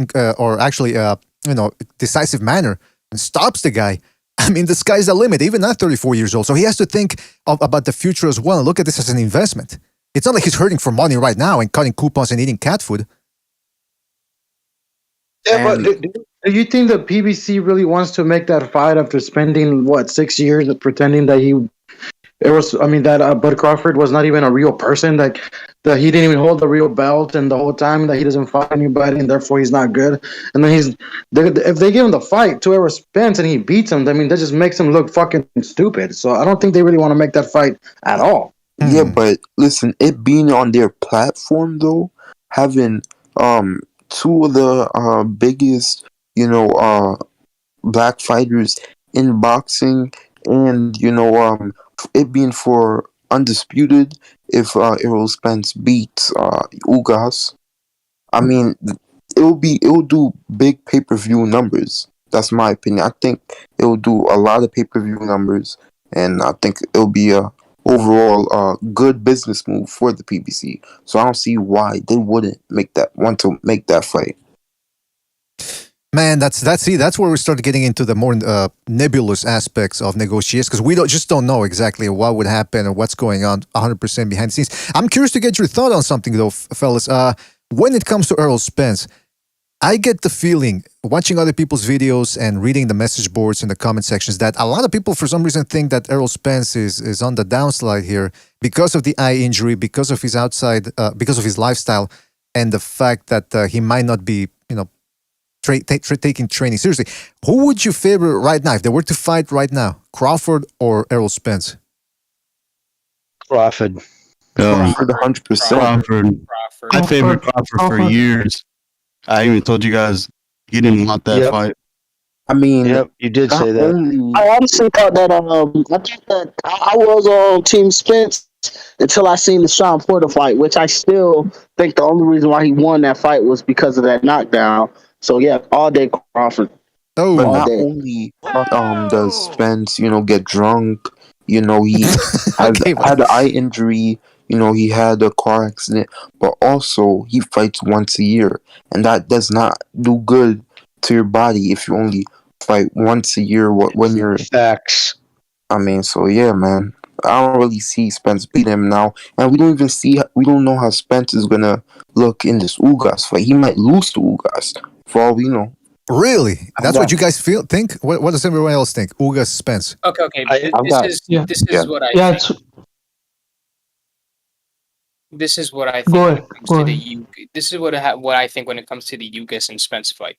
decisive manner and stops the guy, I mean, the sky's the limit, even at 34 years old. So he has to think about the future as well and look at this as an investment. It's not like he's hurting for money right now and cutting coupons and eating cat food. Yeah, but do you think the PBC really wants to make that fight after spending 6 years pretending that Bud Crawford was not even a real person, that he didn't even hold the real belt, and the whole time that he doesn't fight anybody, and therefore he's not good. And then if they give him the fight to Errol Spence and he beats him, I mean, that just makes him look fucking stupid. So I don't think they really want to make that fight at all. Yeah, but listen, it being on their platform though, having two of the biggest, black fighters in boxing, and it being for undisputed, if Errol Spence beats Ugas, I mean, it will do big pay-per-view numbers. That's my opinion. I think it will do a lot of pay-per-view numbers, and I think it'll be a overall good business move for the PBC. So I don't see why they wouldn't want to make that fight. Man, that's where we start getting into the more nebulous aspects of negotiations, because we don't know exactly what would happen or what's going on 100% behind the scenes. I'm curious to get your thought on something though, fellas. When it comes to Errol Spence, I get the feeling, watching other people's videos and reading the message boards in the comment sections, that a lot of people for some reason think that Errol Spence is on the downslide here because of the eye injury, because of his because of his lifestyle, and the fact that he might not be, taking training seriously. Who would you favor right now if they were to fight right now, Crawford or Errol Spence? Crawford. Crawford, 100%. Crawford. I favored Crawford for years. I even told you guys He didn't want that fight. I mean, Yep, you did say that. I honestly thought that I thought that I was on Team Spence until I seen the Sean Porter fight, which I still think the only reason why he won that fight was because of that knockdown. So yeah, all day Crawford. But All not day. only does Spence, get drunk, he had Okay, had an eye injury, he had a car accident, but also he fights once a year, and that does not do good to your body if you only fight once a year. When you're Facts. I mean, so yeah, man. I don't really see Spence beat him now, and we don't know how Spence is gonna look in this Ugas fight. He might lose to Ugas for all we know. Really? That's what you guys think? What does everyone else think? Ugas Spence. Okay. This is what I Yeah, think. This is what I Go think when ahead. it comes Go to ahead. This is what I think when it comes to the Ugas and Spence fight.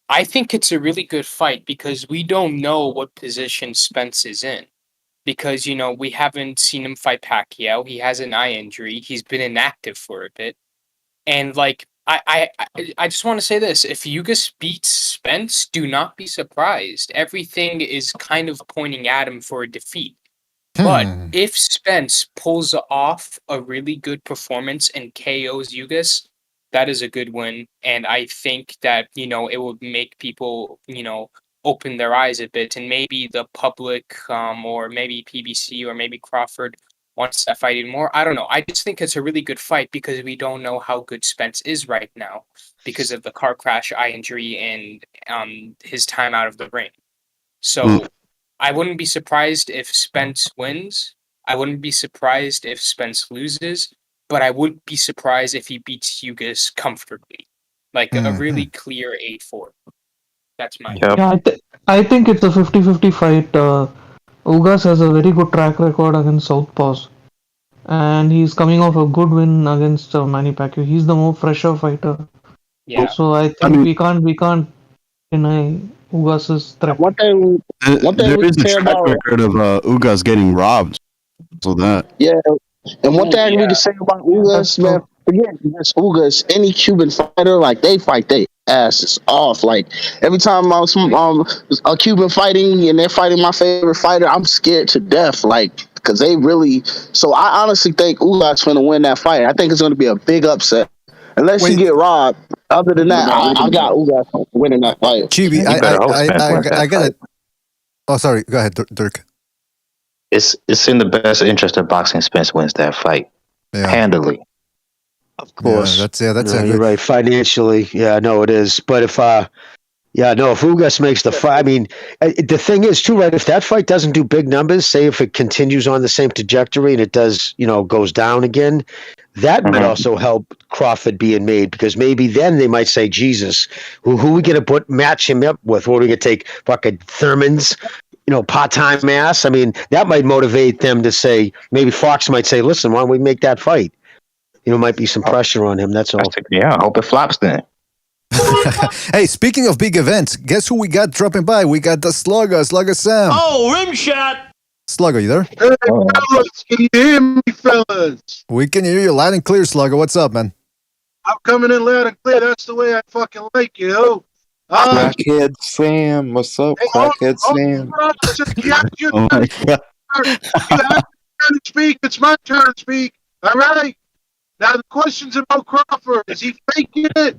I think it's a really good fight because we don't know what position Spence is in. Because we haven't seen him fight Pacquiao. He has an eye injury. He's been inactive for a bit, and like I just want to say this: if Ugas beats Spence, do not be surprised. Everything is kind of pointing at him for a defeat. But if Spence pulls off a really good performance and KOs Ugas, that is a good win. And I think that, it would make people, open their eyes a bit. And maybe the public, or maybe PBC, or maybe Crawford wants that fight even more. I don't know. I just think it's a really good fight because we don't know how good Spence is right now because of the car crash, eye injury, and his time out of the ring. So I wouldn't be surprised if Spence wins. I wouldn't be surprised if Spence loses, but I would be surprised if he beats Ugas comfortably. Like a really clear 8-4. That's my Yeah, I think it's a 50-50 fight. Ugas has a very good track record against Southpaws, and he's coming off a good win against Manny Pacquiao. He's the more fresher fighter. Yeah. So I think we can't deny Ugas's threat. One thing There we is a say track about record of Ugas getting robbed. So that. yeah, and one thing we can say about Ugas, man, forget just Ugas, any Cuban fighter, like they fight their asses off. Like every time a Cuban fighting and they're fighting my favorite fighter, I'm scared to death. Like because they really. So I honestly think Ugas gonna win that fight. I think it's gonna be a big upset. Unless you get robbed. Other than that, I got Ugas winning that fight. Chibi, I got it. Oh, sorry. Go ahead, Dirk. It's in the best interest of boxing. Spence wins that fight handily. Of course. That's you're right. Financially, no, it is. But if Ugas makes the fight, I mean, the thing is too, right? If that fight doesn't do big numbers, say if it continues on the same trajectory and it does, goes down again, that might also help Crawford being made because maybe then they might say, Jesus, who we gonna match him up with? What are we gonna take? Fucking Thurman's, part-time ass. I mean, that might motivate them to say. Maybe Fox might say, listen, why don't we make that fight? Might be some pressure on him. That's all. Yeah, I hope it flops then. Hey, speaking of big events, guess who we got dropping by? We got the Slugger Sam. Oh, rim shot! Slugger, you there? Hey, fellas, can you hear me, fellas? We can hear you loud and clear, Slugger. What's up, man? I'm coming in loud and clear. That's the way I fucking like you, yo. Crackhead Sam, what's up, Crackhead Sam? You have your turn to speak. It's my turn to speak. All right. Now the question's about Crawford. Is he faking it?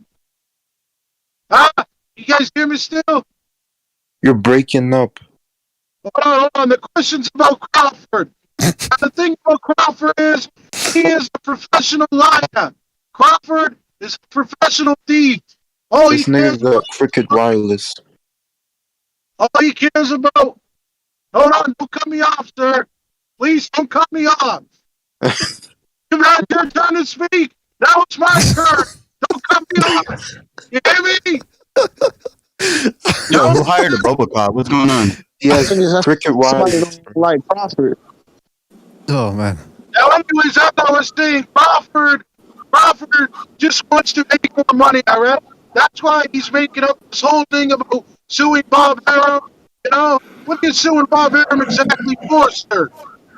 You guys hear me still? You're breaking up. Hold on. The question's about Crawford. The thing about Crawford is he is a professional liar. Crawford is a professional thief. This nigga got Cricket Wireless. All he cares about. Hold on, don't cut me off, sir. Please don't cut me off. You've had your turn to speak. Now it's my turn. Don't cut me off. You hear me? Yo, who hired a Robocop? What's going on? Yes, Cricket Wireless. Like Crawford. Oh, man. Now, anyways, as I was saying, Crawford just wants to make more money, all right? That's why he's making up this whole thing about suing Bob Arum. What are you suing Bob Arum exactly for, sir?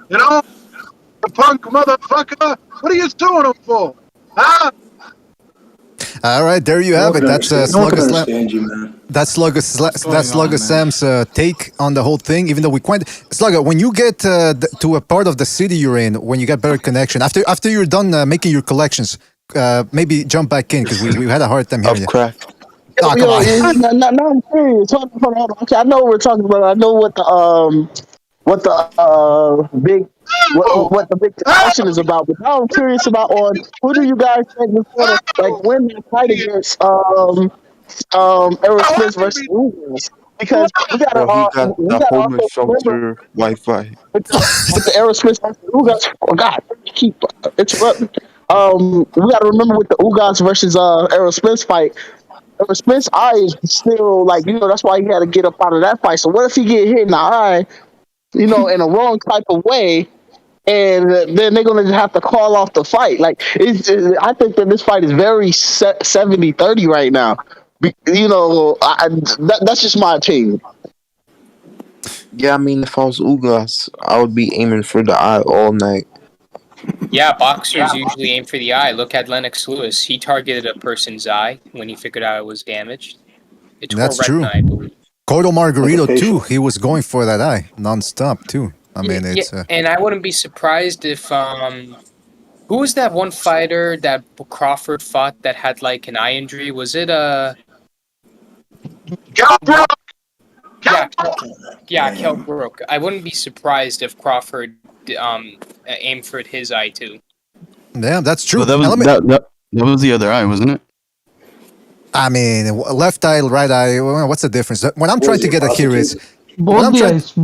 The punk motherfucker. What are you suing him for? Huh? All right, there you No have one it. can That's understand. No one can Slugger Slam. understand you, man. That's What's going Slugger on, man? Sam's take on the whole thing. Even though we quite Slugger, when you get to a part of the city you're in, when you get better connection, after you're done making your collections, maybe jump back in because we had a hard time hearing Of you. crack. Oh, come Yo, on. no, I'm serious. Hold on. Okay, I know what we're talking about. I know what the big what the big discussion is about. But now I'm curious about on who do you guys think is gonna like win the fight against Errol Spence versus Ugas? Because Bro, he got we the gotta homeless also remember shelter Wi-Fi. with the Errol Spence versus Ugas. Oh God, keep interrupting. We gotta remember with the Ugas versus Errol Spence fight. Errol Spence eye is still like that's why he had to get up out of that fight. So what if he get hit in the eye, in a wrong type of way, and then they're gonna have to call off the fight? Like I think that this fight is very 70-30 right now. That's just my opinion. Yeah, I mean, if I was Ugas, I would be aiming for the eye all night. Yeah, boxers usually aim for the eye. Look at Lennox Lewis. He targeted a person's eye when he figured out it was damaged. It tore That's true. retina, I believe. Cotto Margarito too. He was going for that eye nonstop too. I mean, Yeah, it's and I wouldn't be surprised if who was that one fighter that Crawford fought that had like an eye injury? Was it yeah, Kell Brook. I wouldn't be surprised if Crawford aimed for his eye too. yeah, that's true. But that was Now, that was the other eye, wasn't it? I mean, left eye, right eye. What's the difference? What I'm trying to get at here is Both the eyes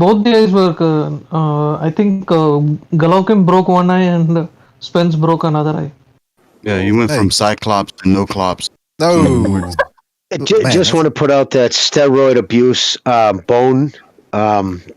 were. I think Golovkin broke one eye and Spence broke another eye. Yeah, you went from Cyclops to no clops. No. Just want to put out that steroid abuse, bone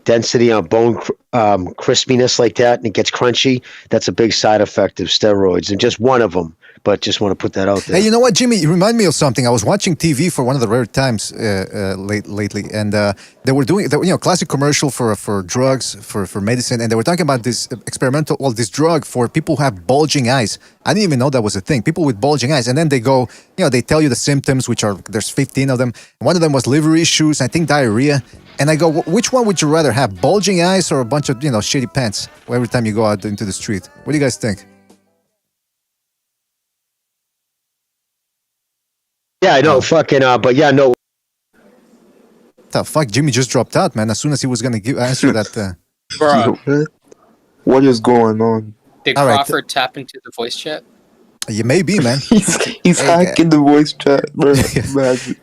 density on bone crispiness like that, and it gets crunchy. That's a big side effect of steroids, and just one of them. But just want to put that out there. Hey, you know what, Jimmy? You remind me of something. I was watching TV for one of the rare times lately, and they were doing classic commercial for drugs, for medicine, and they were talking about this this drug for people who have bulging eyes. I didn't even know that was a thing. People with bulging eyes, and then they go, they tell you the symptoms, which are there's 15 of them. One of them was liver issues, I think diarrhea. And I go, which one would you rather have, bulging eyes or a bunch of shitty pants every time you go out into the street? What do you guys think? Yeah, I know, fucking, but yeah, no. The fuck, Jimmy just dropped out, man. As soon as he was gonna answer that. Bro, what is going on? did All right. Crawford tap into the voice chat? You may be, man. He's hacking the voice chat, bro. Imagine.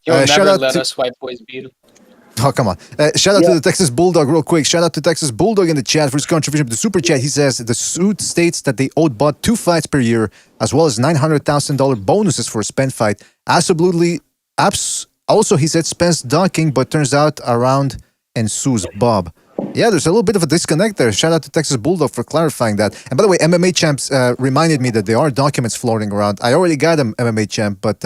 He'll shout never out let to- us white boys beat him. Oh, come on. Shout out to the Texas Bulldog real quick. Shout out to Texas Bulldog in the chat for his contribution to the super chat. He says the suit states that they owed Bud 2 fights per year, as well as $900,000 bonuses for a Spence fight. Absolutely. Also, he said Spence ducking, but turns out around ensues Bob. Yeah, there's a little bit of a disconnect there. Shout out to Texas Bulldog for clarifying that. And by the way, MMA Champs reminded me that there are documents floating around. I already got an MMA Champ, but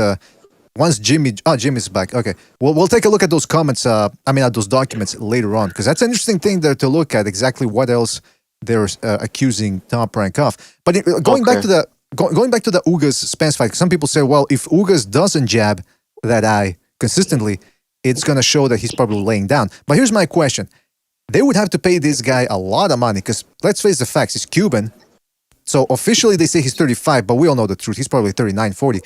once Jimmy's back. Okay, we'll take a look at those comments. At those documents later on, because that's an interesting thing there to look at. Exactly what else they're accusing Top Rank of. But going back to the Ugas Spence fight, some people say, well, if Ugas doesn't jab that eye consistently, it's going to show that he's probably laying down. But here's my question: they would have to pay this guy a lot of money because let's face the facts, he's Cuban. So officially they say he's 35, but we all know the truth. He's probably 39, 40.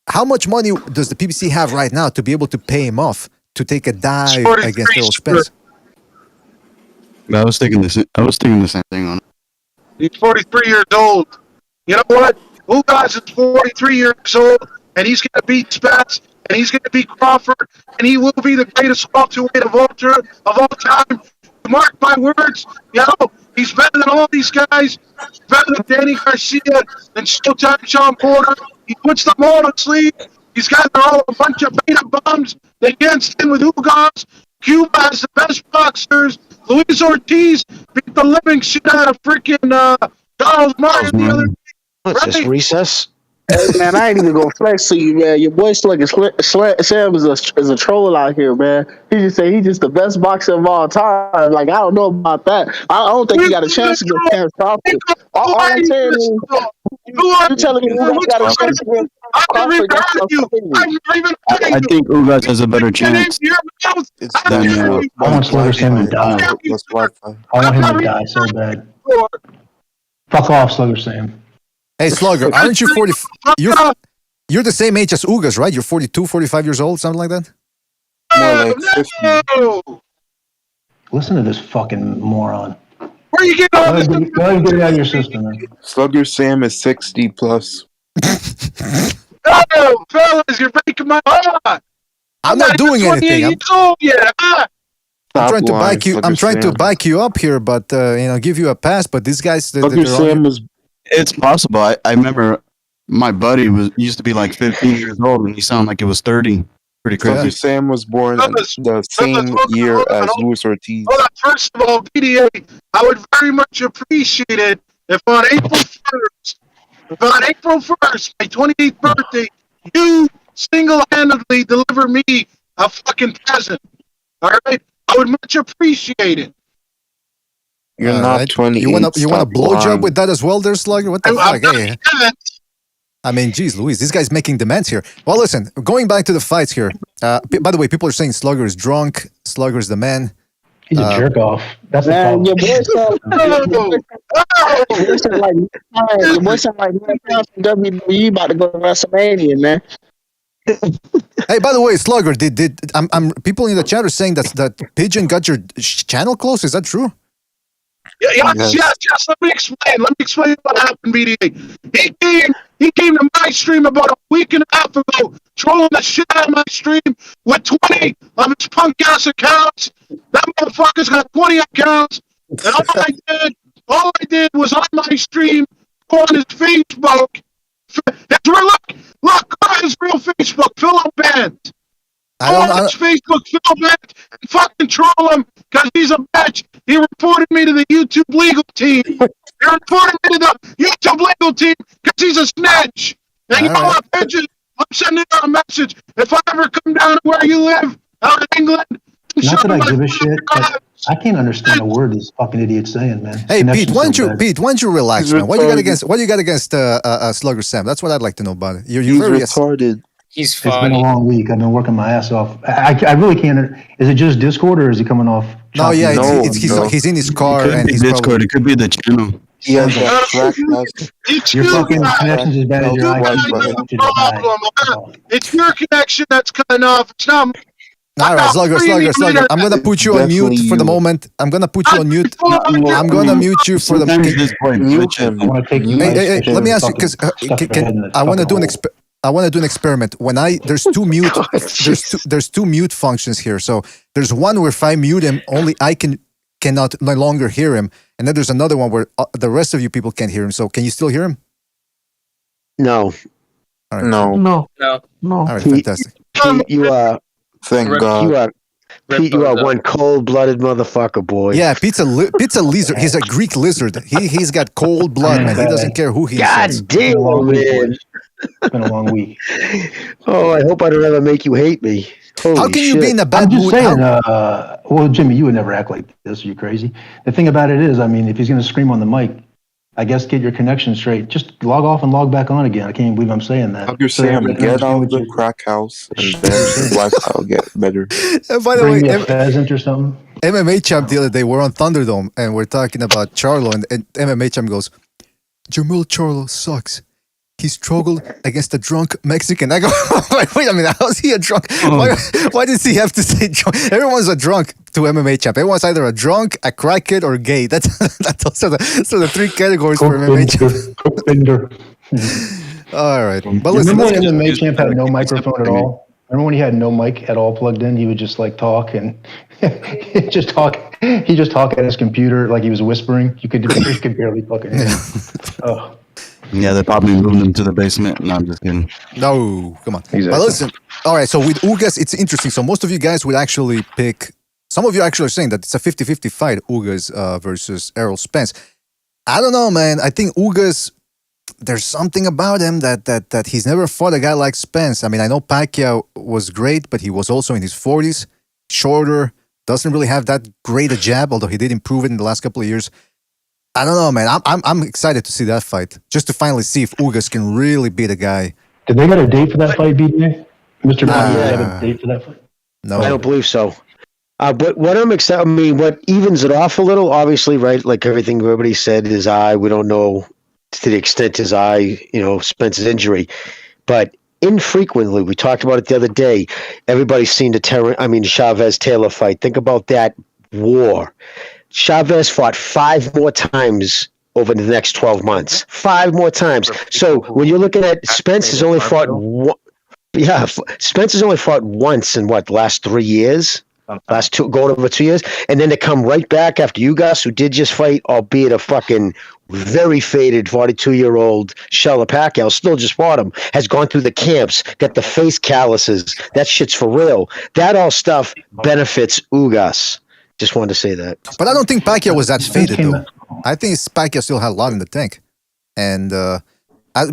How much money does the PBC have right now to be able to pay him off to take a dive against Errol Spence? I was thinking the same thing on it. He's 43 years old. You know what? Ugas is 43 years old, and he's going to beat Spence, and he's going to beat Crawford, and he will be the greatest welterweight of all time. Mark my words. He's better than all these guys. He's better than Danny Garcia and Showtime Sean Porter. He puts them all to sleep. These guys are all a bunch of beta bums. They can't stand with Ugas. Cuba has the best boxers. Luis Ortiz beat the living shit out of freaking Charles Martin the other day. What's this, recess? Hey man, I ain't even gonna flex to you, man. Your boy Slugger Sam is a troll out here, man. He just say he's just the best boxer of all time. Like I don't know about that. I don't think he got a chance against Terence Crawford. All I'm saying is, you're telling me he got a chance against Crawford. That's crazy. I think Ugas has a better chance It's than. I want Slugger Sam to die. Plus Wi-Fi. I want him to die so bad. Fuck off, Slugger Sam. Hey, Slugger, aren't you 40? You're the same age as Ugas, right? You're 42, 45 years old, something like that? More like 50. Listen to this fucking moron. Where you getting all this? Go ahead and get it out of your system, man. Slugger Sam is 60 plus. Oh, fellas, you're breaking my heart. I'm not doing anything. Top I'm trying to line, back you. Slugger I'm trying to Sam. back you up here, but give you a pass. But these guys, Slugger Sam was. It's possible. I remember my buddy used to be like 15 years old, and he sounded like it was 30. Pretty Slugger crazy. Sam was born the same year as Luis Ortiz. Hold on, first of all, PDA, I would very much appreciate it if on April 1st, my 28th birthday, you single-handedly deliver me a fucking present. All right? I would much appreciate it. You're not 28. You want a stop blowjob lying. with that as well, there, Slugger? What the fuck? Hey. I mean, geez, Luis, this guy's making demands here. Well, listen, going back to the fights here. By the way, people are saying Slugger is drunk. Slugger is the man. He's a jerk off. That's the Man, problem. your boy sound like from WWE about to go to WrestleMania, man. Hey, by the way, Slugger, I'm people in the chat are saying that Pigeon got your channel closed. Is that true? Yes. Let me explain what happened, BDA. He came to my stream about a week and a half ago, trolling the shit out of my stream with 20 of his punk ass accounts. That motherfucker's got 20 accounts. And all I did was on my stream, go on his Facebook. Look, go on his real Facebook, Philip Band. Go on his Facebook, Philip Band, and fucking troll him because he's a bitch. He reported me to the YouTube legal team. He reported me to the YouTube legal team because he's a snitch. And you know what, bitches? I'm sending out a message. If I ever come down to where you live, out in England, Not that I give a shit, but I can't understand a word this fucking idiot's saying, man. Hey, Pete, why don't you relax, man? What you got against Slugger Sam? That's what I'd like to know about it. You're very retarded. He's It's been a long week. I've been working my ass off. I really can't. Is it just Discord or is he coming off? No, yeah, he's in his car and he's Discord. probably... It could be the channel. He has a crack house. Your fucking connection's as bad as your IQ. It's your connection that's cutting off. It's not. All right, Slugger. I'm gonna put you on mute for the moment. I'm gonna put you on mute. I'm gonna mute you for the moment. Hey, let me ask you because I want to do an experiment. When there's two mute functions here. So there's one where if I mute him, only I cannot no longer hear him, and then there's another one where the rest of you people can't hear him. So can you still hear him? No. All right. No. All right, fantastic. Thank God. You are one cold-blooded motherfucker, boy. Yeah, Pete's a lizard. He's a Greek lizard. He's got cold blood, man. He doesn't care who he is. God damn, man. It's been a long week. Oh, I hope I don't ever make you hate me. Holy How can you shit. be in a bad I'm just mood? saying, well, Jimmy, you would never act like this. Are you crazy? The thing about it is, I mean, if he's going to scream on the mic, I guess get your connection straight. Just log off and log back on again. I can't believe I'm saying that. Slugger Sam, get out of the crack house and then Wi-Fi will get better. And by the Bring way, me a pheasant or something. MMA champ the other day, we're on Thunderdome and we're talking about Charlo, and MMA champ goes, Jamil Charlo sucks. He struggled against a drunk Mexican. I go, wait a minute, how's he a drunk? Why does he have to say drunk? Everyone's a drunk to MMA champ. Everyone's either a drunk, a crackhead, or gay. That's also the three categories for MMA champ. All right. But listen, remember when MMA champ had no microphone at all? Remember when he had no mic at all plugged in? He would just like talk and he just talk at his computer like he was whispering. You could barely fucking hear him. Oh. Yeah, they probably moved him to the basement. No, I'm just kidding. No, come on. Exactly. But listen, all right, so with Ugas, it's interesting. So most of you guys would actually pick, some of you actually are saying that it's a 50-50 fight, Ugas versus Errol Spence. I don't know, man. I think Ugas, there's something about him that he's never fought a guy like Spence. I mean, I know Pacquiao was great, but he was also in his 40s, shorter, doesn't really have that great a jab, although he did improve it in the last couple of years. I don't know, man. I'm excited to see that fight, just to finally see if Ugas can really beat a guy. Did they got a date for that fight, BJ? Mr. Bobby, did they have a date for that fight? No, I don't believe so. But what I'm excited, I mean, what evens it off a little, obviously, right? Like everything everybody said, his eye, we don't know to the extent his eye, Spence's injury. But infrequently, we talked about it the other day, everybody's seen the Chavez-Taylor fight. Think about that war. Chavez fought 5 more times over the next 12 months. 5 more times. So when you're looking at Spence has only fought Spence has only fought once in the last 3 years? Last 2, going over 2 years, and then to come right back after Ugas, who did just fight, albeit a fucking very faded 42-year-old Shella Pacquiao, still just fought him, has gone through the camps, got the face calluses. That shit's for real. That all stuff benefits Ugas. Just wanted to say that. But I don't think Pacquiao was that faded, though. I think Pacquiao still had a lot in the tank, and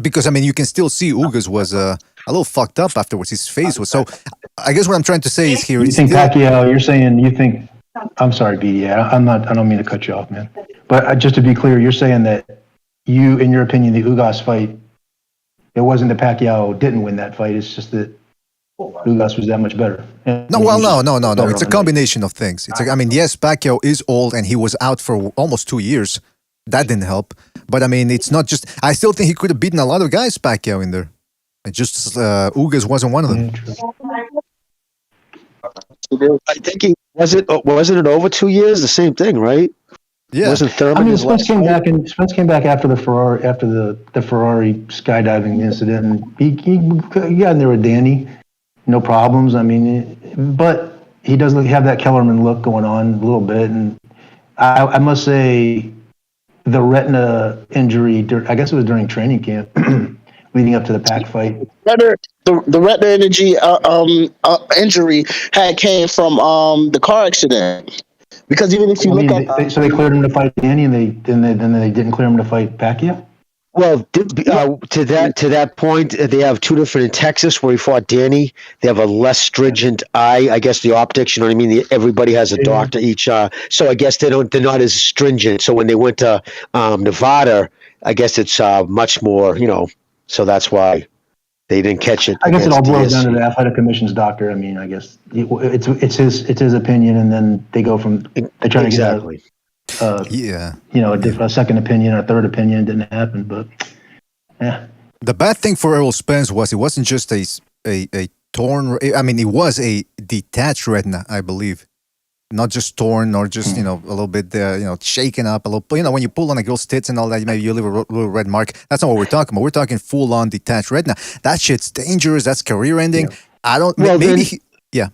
because I mean, you can still see Ugas was a little fucked up afterwards. His face was so. I guess what I'm trying to say is here. You think Pacquiao? You're saying you think? I'm sorry, BD. I'm not. I don't mean to cut you off, man. But just to be clear, you're saying that you, in your opinion, the Ugas fight, it wasn't that Pacquiao didn't win that fight. It's just that Ugas was that much better. No. It's a combination of things. I mean, yes, Pacquiao is old and he was out for almost 2 years. That didn't help. But I mean, it's not just. I still think he could have beaten a lot of guys, Pacquiao, in there. It just Ugas wasn't one of them. I think wasn't it over 2 years? The same thing, right? Yeah. Wasn't Thurman? I mean, Spence came back after the Ferrari skydiving incident, and he got in there with Danny, no problems. I mean, but he does have that Kellerman look going on a little bit, and I must say, the retina injury, I guess it was during training camp, leading up to the Pac fight. The retina injury had came from the car accident. Because even if you look at so they cleared him to fight Danny, and they didn't clear him to fight Pacquiao. Well, to that point, they have 2 different in Texas where he fought Danny. They have a less stringent eye, I guess the optics. You know what I mean? Everybody has a doctor each. So I guess they're not as stringent. So when they went to Nevada, I guess it's much more. So that's why they didn't catch it. I guess it all boils down to the athletic commission's doctor. I mean, I guess it's his opinion, and then they go from they try to get a second opinion, a third opinion. Didn't happen, but yeah. The bad thing for Errol Spence was it wasn't just a torn. I mean, it was a detached retina, I believe. Not just torn or just, a little bit, shaken up a little. When you pull on a girl's tits and all that, maybe you leave a little red mark. That's not what we're talking about. We're talking full-on detached retina. That shit's dangerous. That's career-ending. Yeah. I don't, well, maybe, yeah.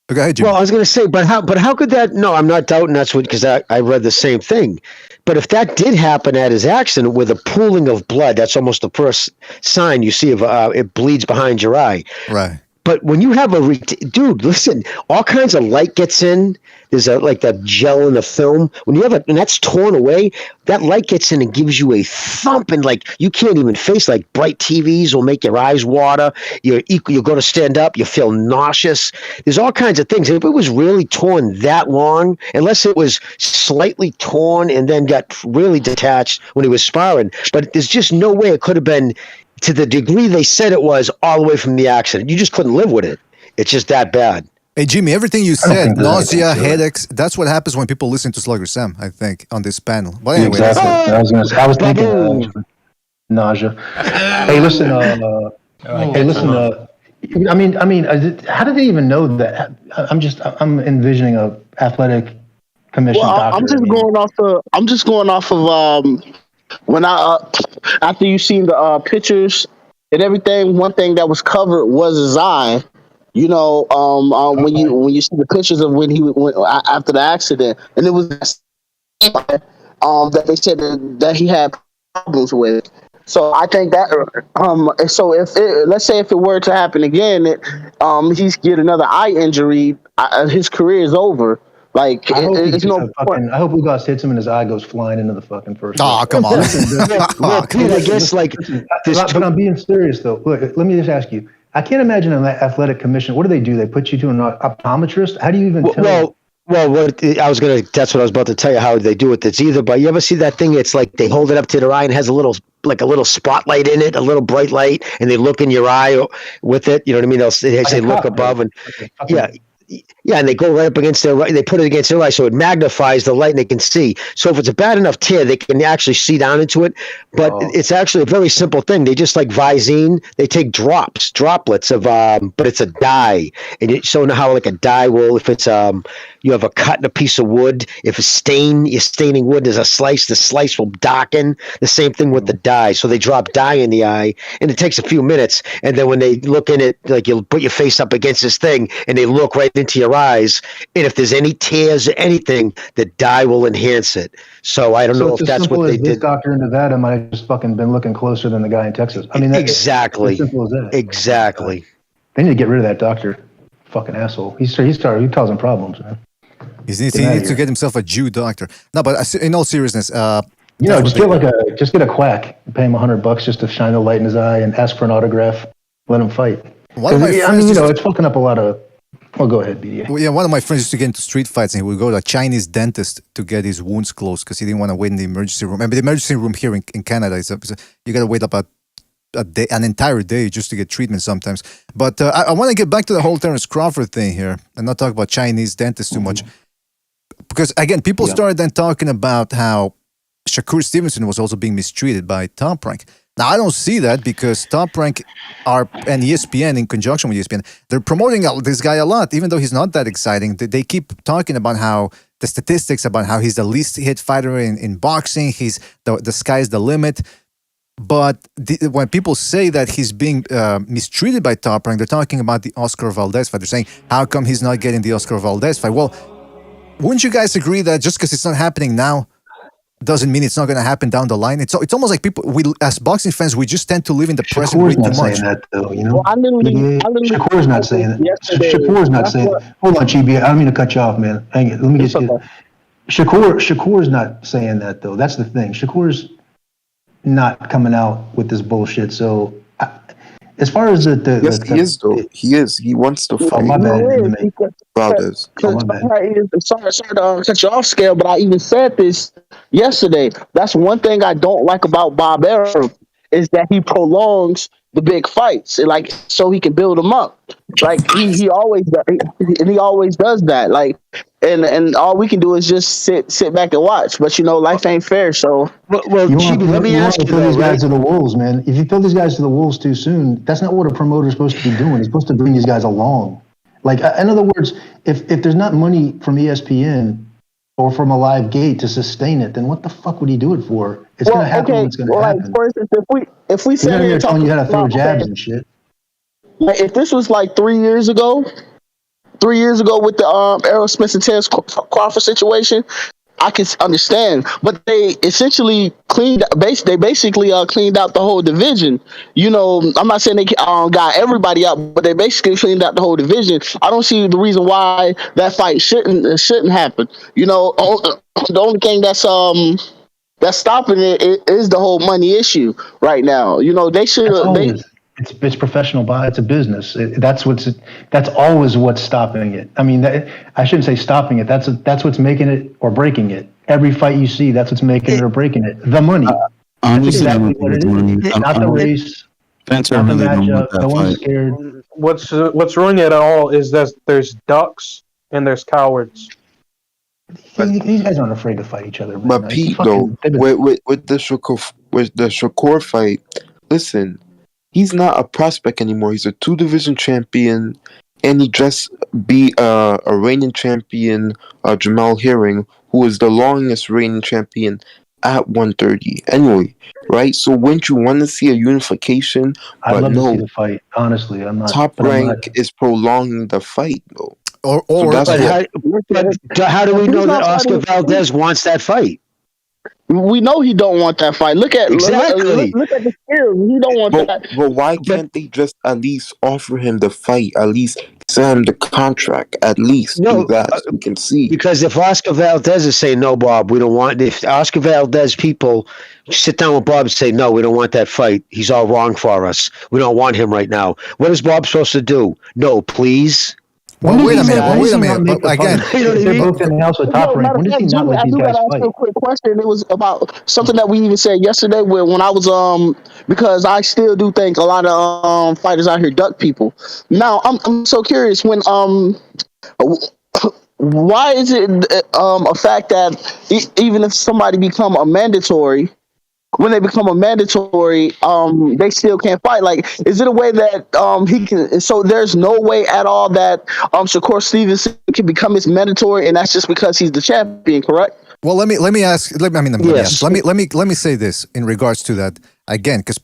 Go ahead, Jimmy. Well, I was going to say, but how could that, no, I'm not doubting that's what, because I read the same thing. But if that did happen at his accident with a pooling of blood, that's almost the first sign you see of it bleeds behind your eye. Right. But when you have dude, listen, all kinds of light gets in. There's like that gel in the film. When you have and that's torn away, that light gets in and gives you a thump, and like you can't even face. Like bright TVs will make your eyes water. You'll go to stand up, you feel nauseous. There's all kinds of things. If it was really torn that long, unless it was slightly torn and then got really detached when he was sparring, but there's just no way it could have been. To the degree they said it was all the way from the accident. You just couldn't live with it. It's just that bad. Hey, Jimmy, everything you said, nausea, headaches, that's what happens when people listen to Slugger Sam, I think, on this panel. But anyway. Exactly. I was thinking nausea. Hey, listen. I mean, how did they even know that? I'm envisioning a athletic commission doctor. I'm just going off of when after you seen the pictures and everything, one thing that was covered was his eye. When you see the pictures of when he went after the accident, and it was that they said that he had problems with. So I think that so let's say if it were to happen again, he's get another eye injury, his career is over. Like, I hope he it's gets no a point. fucking. I hope Ugas hits him and his eye goes flying into the fucking first. Oh, row. come on. Well, Pete, I guess like but I'm being serious though. Look, let me just ask you. I can't imagine an athletic commission. What do? They put you to an optometrist? How do you even tell? That's what I was about to tell you. How they do it? It's either by, you ever see that thing? It's like they hold it up to their eye and has a little spotlight in it, a little bright light, and they look in your eye with it. You know what I mean? They say look above, and yeah, and they go right up against their right. They put it against their eye, so it magnifies the light, and they can see. So if it's a bad enough tear, they can actually see down into it. But it's actually a very simple thing. They just like Visine. They take droplets of, but it's a dye, and you so know how like a dye will, if it's you have a cut in a piece of wood. If a stain, you're staining wood, there's a slice. The slice will darken. The same thing with the dye. So they drop dye in the eye, and it takes a few minutes. And then when they look in it, like you'll put your face up against this thing, and they look right into your eyes. And if there's any tears or anything, the dye will enhance it. So I don't know if that's what they This did. doctor in Nevada might have just fucking been looking closer than the guy in Texas. I mean, Exactly. It's as simple as that. Exactly. They need to get rid of that doctor. Fucking asshole. He's causing problems, man. He needs to get himself a Jew doctor. No, but in all seriousness, just get a quack. Pay him $100 just to shine the light in his eye and ask for an autograph. Let him fight. It's fucking up a lot of. Well, go ahead, BDA. Well, yeah, one of my friends used to get into street fights, and he would go to a Chinese dentist to get his wounds closed because he didn't want to wait in the emergency room. I mean, the emergency room here in Canada you got to wait about an entire day just to get treatment sometimes. But I want to get back to the whole Terence Crawford thing here and not talk about Chinese dentists too much. Because, again, people started then talking about how Shakur Stevenson was also being mistreated by Top Rank. Now, I don't see that because Top Rank and ESPN, in conjunction with ESPN, they're promoting this guy a lot, even though he's not that exciting. They keep talking about how the statistics, about how he's the least hit fighter in boxing. He's the sky's the limit. But when people say that he's being mistreated by Top Rank, they're talking about the Oscar Valdez fight. They're saying, how come he's not getting the Oscar Valdez fight? Well, wouldn't you guys agree that just because it's not happening now doesn't mean it's not going to happen down the line? It's almost like people, we as boxing fans, we just tend to live in the present way too much. Shakur's not saying that, though, you know? Well, Shakur's not saying that. Shakur's not saying that. Hold on, GB. I don't mean to cut you off, man. Hang it. Let me just get... Shakur's not saying that, though. That's the thing. Shakur's not coming out with this bullshit. So, as far as he is, though. He is. He wants to fight. Valdez. Sorry to cut you off, Scale, but I even said this yesterday. That's one thing I don't like about Bob Arum is that he prolongs the big fights, like so he can build them up. Like he always does that. Like and all we can do is just sit back and watch. But life ain't fair. So let me ask you though, these guys to the wolves, man. If you throw these guys to the wolves too soon, that's not what a promoter's supposed to be doing. He's supposed to bring these guys along. Like, in other words, if there's not money from ESPN or from a live gate to sustain it, then what the fuck would he do it for? It's going to happen when it's going to happen. Like, for instance, if we sit here telling you how to throw jabs and shit. Like, if this was like 3 years ago with the Aerosmith and Terence Crawford situation, I can understand, but they essentially cleaned out the whole division. I'm not saying they got everybody out, but they basically cleaned out the whole division. I don't see the reason why that fight shouldn't happen. The only thing that's stopping it is the whole money issue right now. They should. It's professional. It's a business. That's always what's stopping it. I mean, I shouldn't say stopping it. That's what's making it or breaking it. Every fight you see, that's what's making it or breaking it. The money. That's exactly what it is. Not the race. Not the matchup. No one's scared. What's ruining it all is that there's ducks and there's cowards. These guys aren't afraid to fight each other. Man. But Pete, though, with the Shakur fight, listen. He's not a prospect anymore. He's a 2-division champion, and he just beat a reigning champion, Jamal Herring, who is the longest reigning champion at 130. Anyway, right? So wouldn't you want to see a unification? I'd love to see the fight. Honestly, I'm not. Top Rank is prolonging the fight, though. How do we know that Oscar Valdez wants that fight? We know he don't want that fight. Exactly. Look at the skills. He don't want that. But why can't they just at least offer him the fight? At least send him the contract. At least do No, that so we can see. because if Oscar Valdez is saying no, Bob, we don't want. If Oscar Valdez people sit down with Bob and say no, we don't want that fight. He's all wrong for us. We don't want him right now. What is Bob supposed to do? No, please. Well, wait a minute. When does he not make But the again, fight? If they're both in the house with Top Rank, when does he not Jimmy, let I these do guys gotta ask fight? you a quick question. It was about something that we even said yesterday when I was because I still do think a lot of fighters out here duck people. Now I'm so curious when why is it a fact that even if somebody become a mandatory, when they become a mandatory, they still can't fight? Like, is it a way that he can? So there's no way at all that Shakur Stevenson can become his mandatory, and that's just because he's the champion, correct? well, let me ask. Let me Yes. ask. Let me say this in regards to that again, because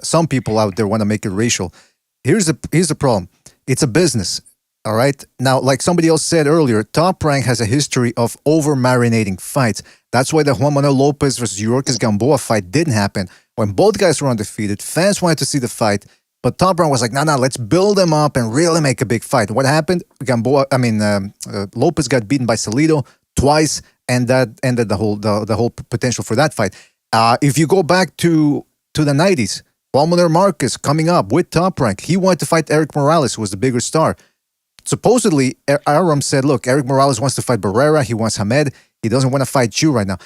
some people out there want to make it racial. Here's the problem. It's a business. All right. Now, like somebody else said earlier, Top Rank has a history of over marinating fights. That's why the Juan Manuel Lopez versus Yorkis Gamboa fight didn't happen. When both guys were undefeated, fans wanted to see the fight, but Top Rank was like, no, let's build them up and really make a big fight. What happened? Lopez got beaten by Salido twice, and that ended the whole potential for that fight. If you go back to the 90s, Palmer Marquez coming up with Top Rank, he wanted to fight Eric Morales, who was the bigger star. Supposedly, Aram said, look, Eric Morales wants to fight Barrera. He wants Hamed. He doesn't want to fight you right now.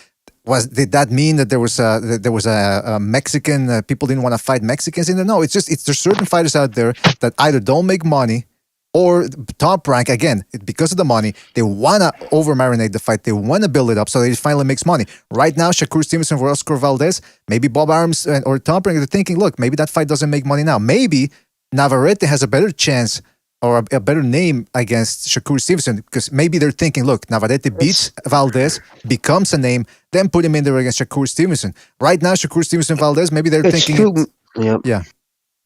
Did that mean that there was a Mexican, people didn't want to fight Mexicans in there? No, there's certain fighters out there that either don't make money or Top Rank, again, because of the money, they want to over-marinate the fight. They want to build it up so that it finally makes money. Right now, Shakur Stevenson for Oscar Valdez, maybe Bob Arms or Top Rank are thinking, look, maybe that fight doesn't make money now. Maybe Navarrete has a better chance or a better name against Shakur Stevenson, because maybe they're thinking, look, Navarrete beats Valdez, becomes a name, then put him in there against Shakur Stevenson. Right now, Shakur Stevenson, Valdez, maybe they're thinking... Yeah.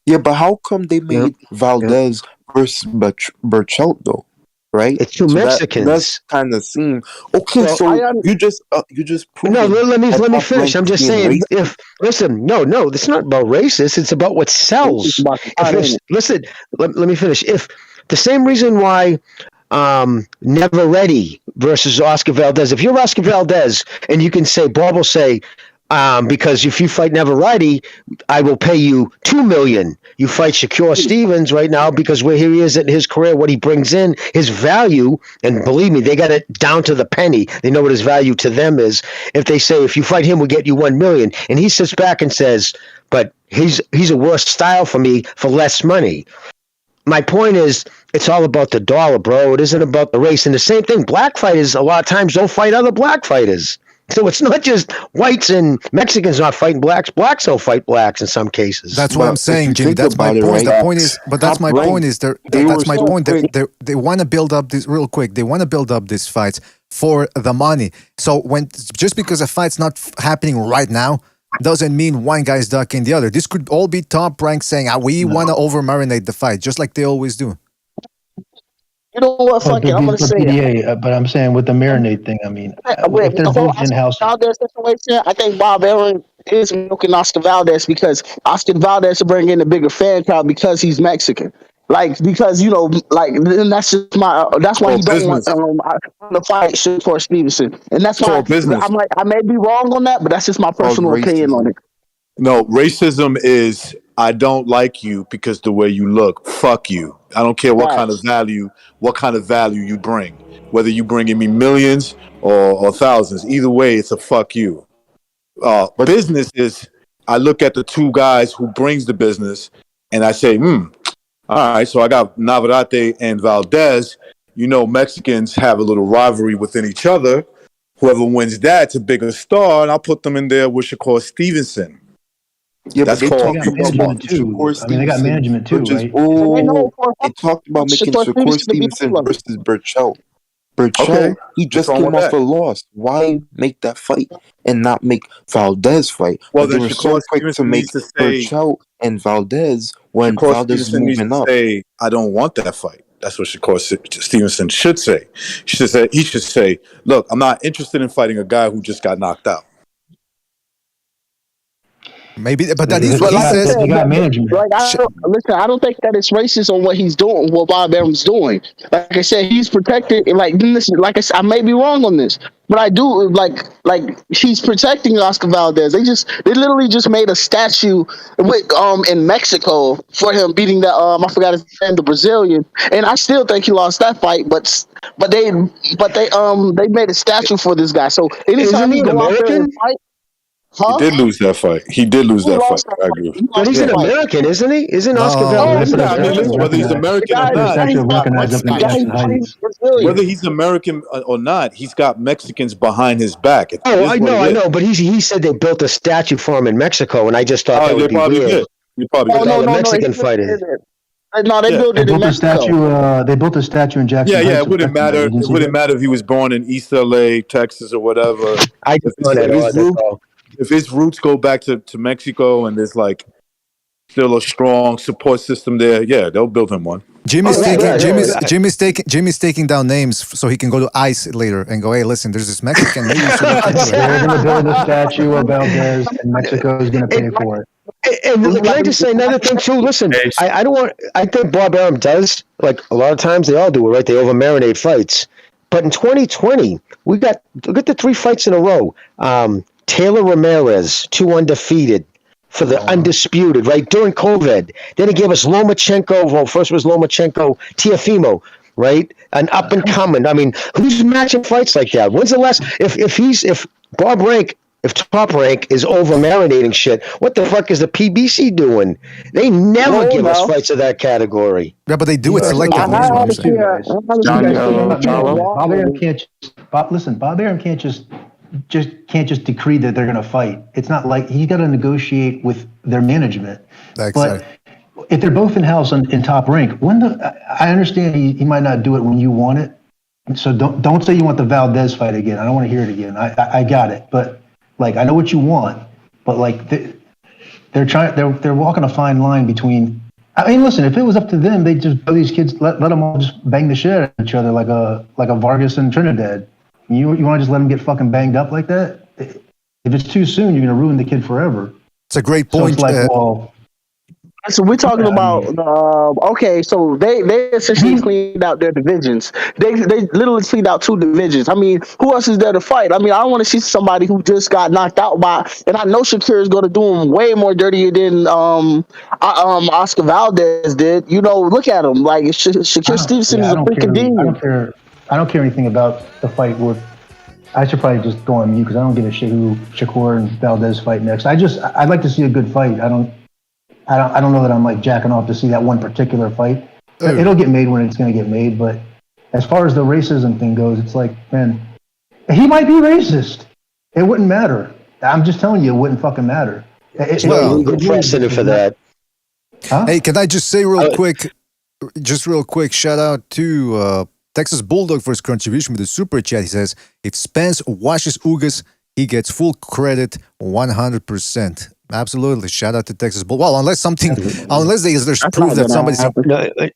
Yeah, but how come they made Valdez versus Burchelt though? Right? It's two Mexicans. That's kind of seem okay. So you just proved. No, let me finish. I'm just saying. No, it's not about racist. It's about what sells. Listen, let me finish. If the same reason why Never Ready versus Oscar Valdez, if you're Oscar Valdez and you can say, Bob will say, because if you fight Never Ready, I will pay you $2 million. You fight Shakur Stevens right now because where he is in his career, what he brings in, his value, and believe me, they got it down to the penny. They know what his value to them is. If they say, if you fight him, we'll get you $1 million, and he sits back and says, but he's a worse style for me for less money. My point is, it's all about the dollar, bro. It isn't about the race. And the same thing, black fighters a lot of times don't fight other black fighters. So it's not just whites and Mexicans not fighting blacks. Blacks don't fight blacks in some cases. That's what I'm saying, Jimmy. That's my point. The point is, but that's my point is, that's my point. They want to build up this real quick. They want to build up these fights for the money. So just because a fight's not happening right now, doesn't mean one guy's ducking the other. This could all be Top Rank saying, we want to over marinate the fight, just like they always do. You know what? Fuck it. I'm gonna say PDA, but I'm saying with the marinade thing. I mean, if they're both in house, Valdez situation, I think Bob Aaron is milking Oscar Valdez because Oscar Valdez will bring in a bigger fan crowd because he's Mexican. Like, because and that's just that's why he don't want to fight Shakur Stevenson, and that's why I'm like, I may be wrong on that, but that's just my personal opinion on it. No, racism is I don't like you because the way you look. Fuck you. I don't care what kind of value you bring. Whether you bringing me millions or thousands, either way, it's a fuck you. Business is I look at the two guys who brings the business, and I say, all right. So I got Navarrete and Valdez. You know, Mexicans have a little rivalry within each other. Whoever wins that's a bigger star, and I'll put them in there with Shakur Stevenson. Yeah, that's but they called management too. I mean, they got management too, right? They talked about making Shakur Stevenson versus Burchelt. Burchelt, he just came off a loss. Why make that fight and not make Valdez fight? Well, they were so quick to make Burchelt and Valdez when Valdez is moving up. I don't want that fight. That's what Shakur Stevenson should say. He should say, look, I'm not interested in fighting a guy who just got knocked out. Maybe, but that They, is they what he got, says. they got management. Like I don't think that it's racist on what he's doing, what Bob Arum's doing. Like I said, he's protected. Like listen, like I said, I may be wrong on this, but I do like he's protecting Oscar Valdez. They literally just made a statue with in Mexico for him beating the I forgot his name, the Brazilian, and I still think he lost that fight. But they made a statue for this guy. So anytime Isn't he he an go out there and American? fight, He huh? did lose that fight. He did lose He that fight. lost that I fight. agree. He But lost he's that an fight. American, isn't he? Isn't Oscar No, Oh, Valdez That's an a Yeah, I mean, American? listen, statue whether he's recognized. the American or guy, That's a not, statue he's got recognized up in guy, Mexicans. he's Jackson fighting Heights. Whether Brazilian. he's American or not, he's got Mexicans behind his back. It Oh, is what it I is. know, but he said they built a statue for him in Mexico, and I just thought that Oh, they would be probably weird did. They probably Oh with did. all no, the no, no! He Mexican just fighters. did it. No, they Yeah. built They it in built a Mexico. statue. They built a statue in Jackson Yeah, yeah. Heights It wouldn't yesterday. matter. You didn't It see wouldn't that? matter if he was born in East LA, Texas, or whatever. I If just found that odd. That's all. his roots go back to Mexico and there's like still a strong support system there, yeah, they'll build him one. Jimmy's Oh, taking yeah, Jimmy's taking down names so he can go to ICE later and go, hey, listen, there's this Mexican. Maybe you should look into it. They're going to build a statue of Valdez, and Mexico is going to pay for it. And can I just say another thing too? Listen, I don't want. I think Bob Arum does, like a lot of times they all do it, right? They over marinate fights. But in 2020, look at the 3 fights in a row. Taylor Ramirez, 2 undefeated for the undisputed, right? During COVID. Then he gave us Lomachenko. Well, first was Lomachenko, Tiafimo, right? An up and coming. I mean, who's matching fights like that? When's the last? If Bob Rank. If Top Rank is over marinating shit, what the fuck is the PBC doing? They never give us fights of that category. Yeah, but they do it selectively. Is what I'm saying. Bob Arum can't Bob Arum can't just decree that they're going to fight. It's not like he's got to negotiate with their management. Exactly. But if they're both in house in Top Rank, I understand he might not do it when you want it. So don't say you want the Valdez fight again. I don't want to hear it again. I got it, but. Like I know what you want, but like they're walking a fine line between. I mean, listen, if it was up to them, they just these kids let them all just bang the shit out of each other like a Vargas and Trinidad. You want to just let them get fucking banged up like that? If it's too soon, you're gonna ruin the kid forever. It's a great So point. it's like, well, So we're talking about okay. So they essentially cleaned out their divisions. They literally cleaned out 2 divisions. I mean, who else is there to fight? I mean, I want to see somebody who just got knocked out by, and I know Shakir is going to do him way more dirty than Oscar Valdez did. You know, look at him. Like Shakir Stevenson is a freaking demon. I don't care anything about the fight with. I should probably just go on mute because I don't give a shit who Shakur and Valdez fight next. I'd like to see a good fight. I don't know that I'm like jacking off to see that one particular fight. It'll get made when it's going to get made. But as far as the racism thing goes, it's like, man, he might be racist. It wouldn't matter. I'm just telling you, it wouldn't fucking matter. Good precedent for that. Huh? Hey, can I just say real quick, shout out to Texas Bulldog for his contribution with the super chat. He says, if Spence washes Ugas, he gets full credit 100%. Absolutely. Shout out to Texas Bull. Well, unless there's proof that somebody's.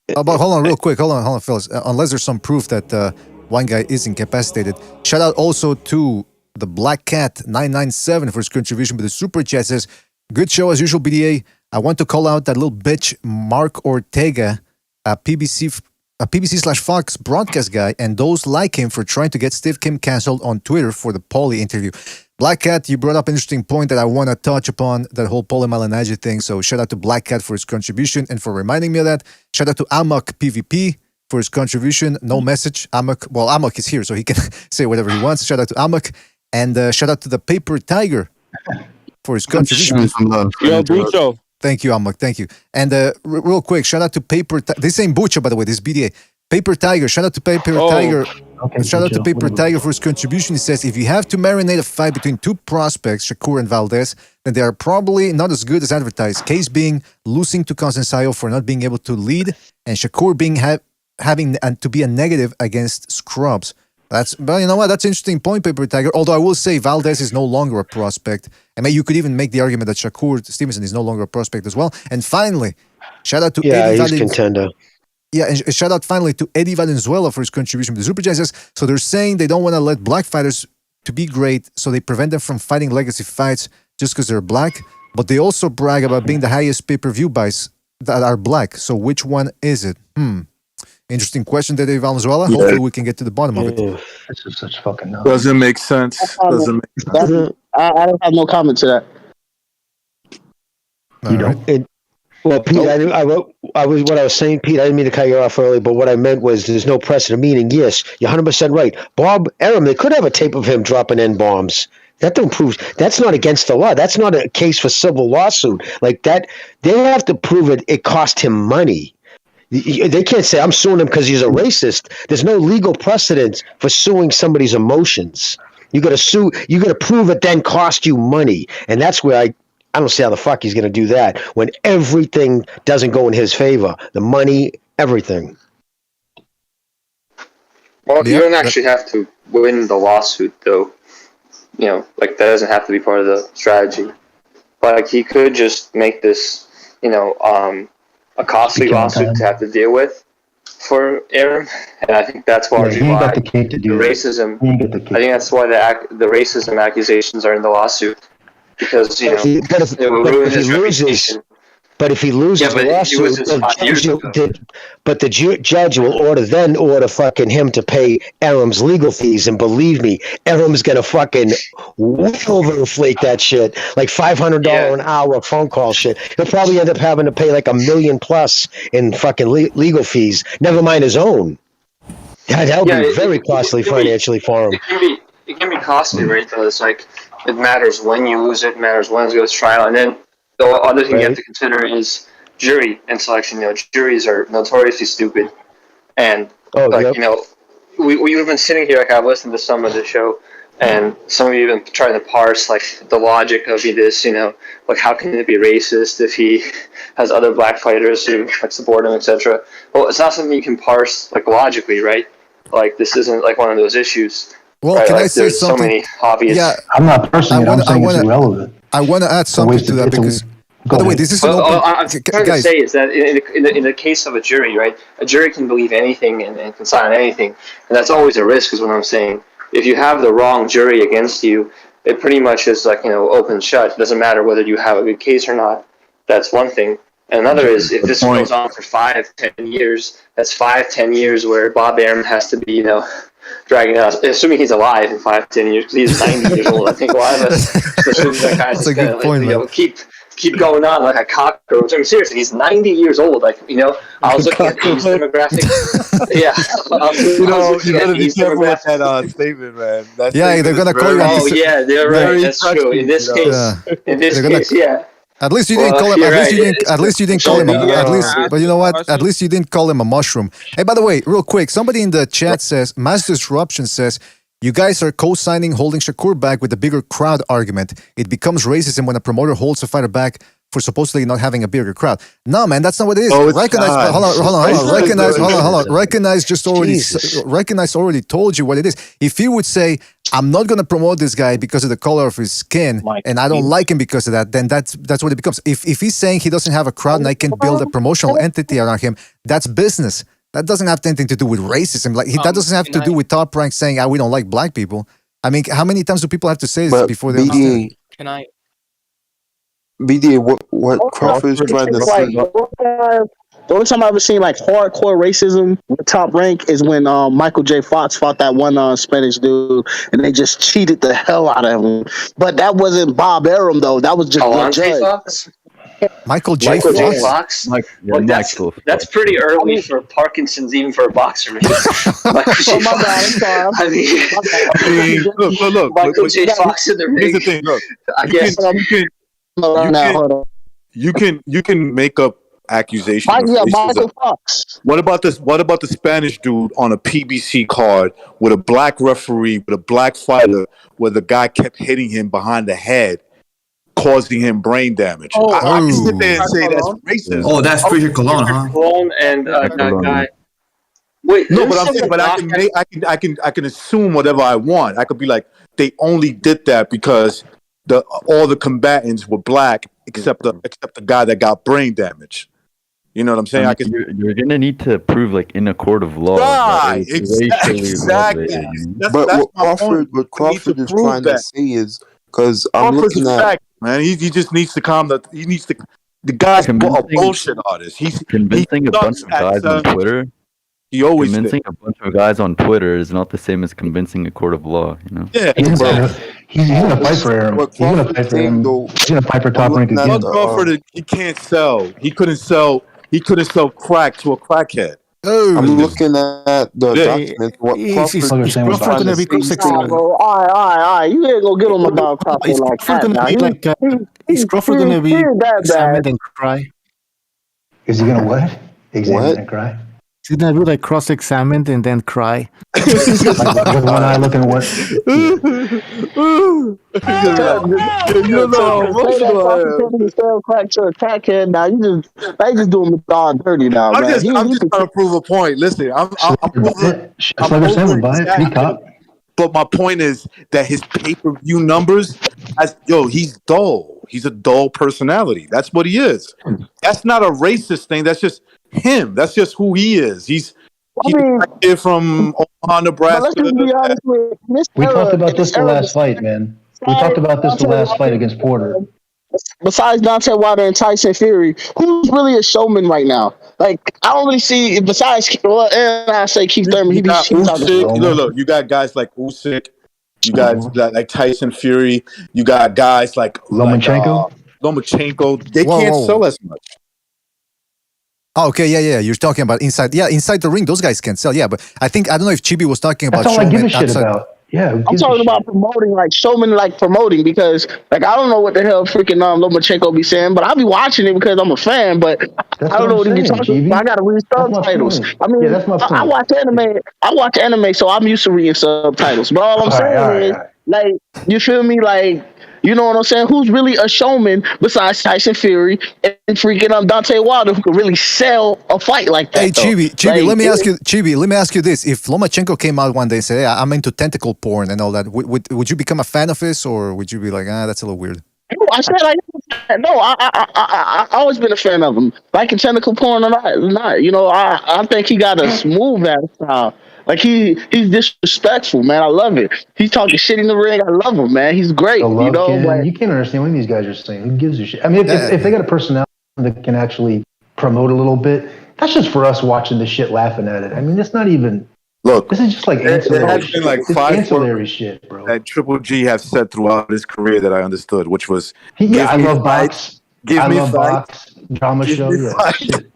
But hold on, real quick. Hold on, fellas. Unless there's some proof that one guy is incapacitated. Shout out also to the Black Cat 997 for his contribution with the super chat. Says, good show as usual, BDA. I want to call out that little bitch Mark Ortega, a PBC/Fox broadcast guy, and those like him for trying to get Steve Kim canceled on Twitter for the Paulie interview. Black Cat, you brought up an interesting point that I want to touch upon, that whole Paulie Malignaggi thing. So shout out to Black Cat for his contribution and for reminding me of that. Shout out to Amok PvP for his contribution. No message. Amok is here, so he can say whatever he wants. Shout out to Amok. And shout out to the Paper Tiger for his contribution. Yo, Bucho. Thank you, Amok. Thank you. And real quick, shout out to Paper Tiger. This ain't Bucho, by the way. This is BDA. Paper Tiger. Shout out to Paper Tiger. Okay, shout out to Paper Tiger for his contribution. He says, if you have to marinate a fight between 2 prospects, Shakur and Valdez, then they are probably not as good as advertised. Case being losing to Consensayo for not being able to lead, and Shakur being having to be a negative against Scrubs. Well, you know what? That's an interesting point, Paper Tiger. Although I will say Valdez is no longer a prospect. I mean, you could even make the argument that Shakur Stevenson is no longer a prospect as well. And finally, shout out to Eddie he's contender. Yeah, and shout out finally to Eddie Valenzuela for his contribution to the Super Chat. So they're saying they don't want to let black fighters to be great, so they prevent them from fighting legacy fights just because they're black. but they also brag about being the highest pay-per-view buys that are black. So which one is it? Interesting question there, Valenzuela. Yeah. Hopefully we can get to the bottom of it. This is such fucking nonsense. Doesn't make sense. Doesn't make sense. I don't have no comment to that. Well, Pete, I was what I was saying, Pete. I didn't mean to cut you off early, but what I meant was there's no precedent. Meaning, yes, you're 100% right. Bob Arum, they could have a tape of him dropping N bombs. That don't prove. That's not against the law. That's not a case for civil lawsuit like that. They have to prove it cost him money. They can't say I'm suing him because he's a racist. There's no legal precedent for suing somebody's emotions. You got to sue. You got to prove it then cost you money, and that's where I don't see how the fuck he's going to do that when everything doesn't go in his favor. The money, everything. Well, you don't actually have to win the lawsuit, though. You know, like, that doesn't have to be part of the strategy. But, like, he could just make this, you know, a costly lawsuit to have to deal with for Arum. And I think that's largely why the racism, I think that's why the racism accusations are in the lawsuit. Because, you know, it will ruin his reputation. But if he loses the lawsuit, the judge will order fucking him to pay Arum's legal fees, and believe me, Arum's gonna fucking way overinflate that shit, like $500 an hour phone call shit. He'll probably end up having to pay like $1 million plus in fucking legal fees. Never mind his own. That'll be very costly financially for him. It can be costly, right? Though it's like it matters when you lose it, matters when it goes to trial, and then the other thing you have to consider is jury and selection. You know, juries are notoriously stupid, and you know, we've been sitting here. Like I've listened to some of the show, and some of you have been trying to parse like the logic of this. You know, like how can it be racist if he has other black fighters who like support him, etc. Well, it's not something you can parse like logically, right? Like this isn't like one of those issues. Well, right? can Like, I say there's something? so many obvious. Yeah, I'm not parsing it. I'm saying it's irrelevant. I want to add something to that because, by the way, this is an open. I'm trying to say is that in the case of a jury, right? A jury can believe anything and can sign anything, and that's always a risk. Is what I'm saying. If you have the wrong jury against you, it pretty much is like open shut. It doesn't matter whether you have a good case or not. That's one thing. And another is if this goes on for 5-10 years, that's 5-10 years where Bob Arum has to be dragging it out. Assuming he's alive in 5-10 years, because he's 90 years old. I think a lot of us assume that guy's just gonna keep going on like a cockroach. I mean, seriously, he's 90 years old. Like I was looking at these demographics. Yeah, you gotta be careful with that statement, man. They're gonna call you. Oh yeah, they're right. That's true. In this case, yeah. At least you didn't call him. At least you didn't call him. But you know what? At least you didn't call him a mushroom. Hey, by the way, real quick, somebody in the chat says, Mass Disruption says, you guys are co-signing holding Shakur back with the bigger crowd argument. It becomes racism when a promoter holds a fighter back for supposedly not having a bigger crowd. No, man, that's not what it is. Recognize. Hold on. Recognize already told you what it is. If he would say, I'm not going to promote this guy because of the color of his skin, and I don't like him because of that, then that's what it becomes. If he's saying he doesn't have a crowd and I can build a promotional entity around him, that's business. That doesn't have anything to do with racism. That doesn't have to do with Top Rank saying, we don't like black people. I mean, how many times do people have to say this before they understand? Can I? BDA, what Crawford is trying to say? The only time I've ever seen like hardcore racism with Top Rank is when Michael J. Fox fought that one Spanish dude, and they just cheated the hell out of him. But that wasn't Bob Arum though. That was just the judge. Fox? Michael J. Fox. That's pretty early for Parkinson's, even for a boxer. Michael J. Fox. I mean, look. Michael J. Fox in the ring. Here's the thing. Look, I guess you can make up accusations. Michael Fox. What about this? What about the Spanish dude on a PBC card with a black referee, with a black fighter, where the guy kept hitting him behind the head, causing him brain damage? I can sit there and say that's racist. Oh, that's Frazier Colon, huh? Colon and that guy. Wait, no, but I'm saying, but I can assume whatever I want. I could be like, they only did that because all the combatants were black, except the guy that got brain damage. You know what I'm saying? You're gonna need to prove, like, in a court of law. Right, exactly. But what Crawford is trying to say is, because I'm looking at man. He just needs to calm the. He needs to. The guy's a bullshit artist. He Convincing a bunch sucks of at guys on Twitter. He always convincing a bunch of guys on Twitter is not the same as convincing a court of law. You know. Yeah, He's gonna fight for Aaron. What He's gonna Crawford's fight for saying him. though, He's gonna fight for top I'm rank looking at again. Bud Crawford, he can't sell. He couldn't sell. He couldn't sell crack to a crackhead. I'm looking at the Yeah. document. What Crawford Is Crawford gonna be Nah, bro. All right. You ain't gonna get him about Crawford Is like Crawford that. gonna Now be like? Is Crawford gonna be he ain't that examined bad. and cry? Is he gonna what? Examine What? and cry? Is he gonna be like cross-examined and then cry? Like with one eye looking what? You don't know how emotional I am. You sell crack to a crackhead. Now you just doing the dog dirty now, I'm man. just trying to prove a point. Listen, I'm over exaggerating, but my point is that his pay-per-view numbers, he's dull. He's a dull personality. That's what he is. That's not a racist thing. That's just him. That's just who he is. He's a kid from Omaha, Nebraska. But let's just be honest with this We era. talked about this the era last fight, man. We talked about this the last fight against Porter. Besides Dante Wilder and Tyson Fury, who's really a showman right now? Like, I don't really see, besides, and I say Keith Thurman, You got he's talking Usyk. Look, you got guys like Usyk. You got like Tyson Fury. You got guys like Lomachenko. Lomachenko. They Whoa, can't whoa. sell as much. Oh, okay, yeah. You're talking about inside. Yeah, inside the ring, those guys can sell. Yeah, but I don't know if Chibi was talking about. That's all I give a showman shit outside- about. Yeah, I'm talking about promoting, like showman, like promoting, because like I don't know what the hell freaking Lomachenko be saying, but I'll be watching it because I'm a fan. But I don't know what he be talking about. I gotta read subtitles. I mean, that's my point. I watch anime. I watch anime, so I'm used to reading subtitles. But all I'm saying is, like, you feel me? Like, you know what I'm saying? Who's really a showman besides Tyson Fury and freaking Dante Wilder, who could really sell a fight like that? Hey, though? Chibi, Like, let me ask you this: if Lomachenko came out one day and said, "Hey, I'm into tentacle porn and all that," would you become a fan of his, or would you be like, that's a little weird? No, I said I always been a fan of him. Like in tentacle porn or not, you know, I think he got a smooth ass style. Like he's disrespectful, man. I love it. He's talking shit in the ring. I love him, man. He's great. You know, but you can't understand what these guys are saying. Who gives a shit? I mean, if they got a personality that can actually promote a little bit, that's just for us watching the shit, laughing at it. I mean, it's not even. Look, this is just like there has been like it's 5 ancillary words shit, bro. that Triple G have said throughout his career that I understood, which was I love box. Give I me love fight. box drama Give show. me Yeah, fight. shit.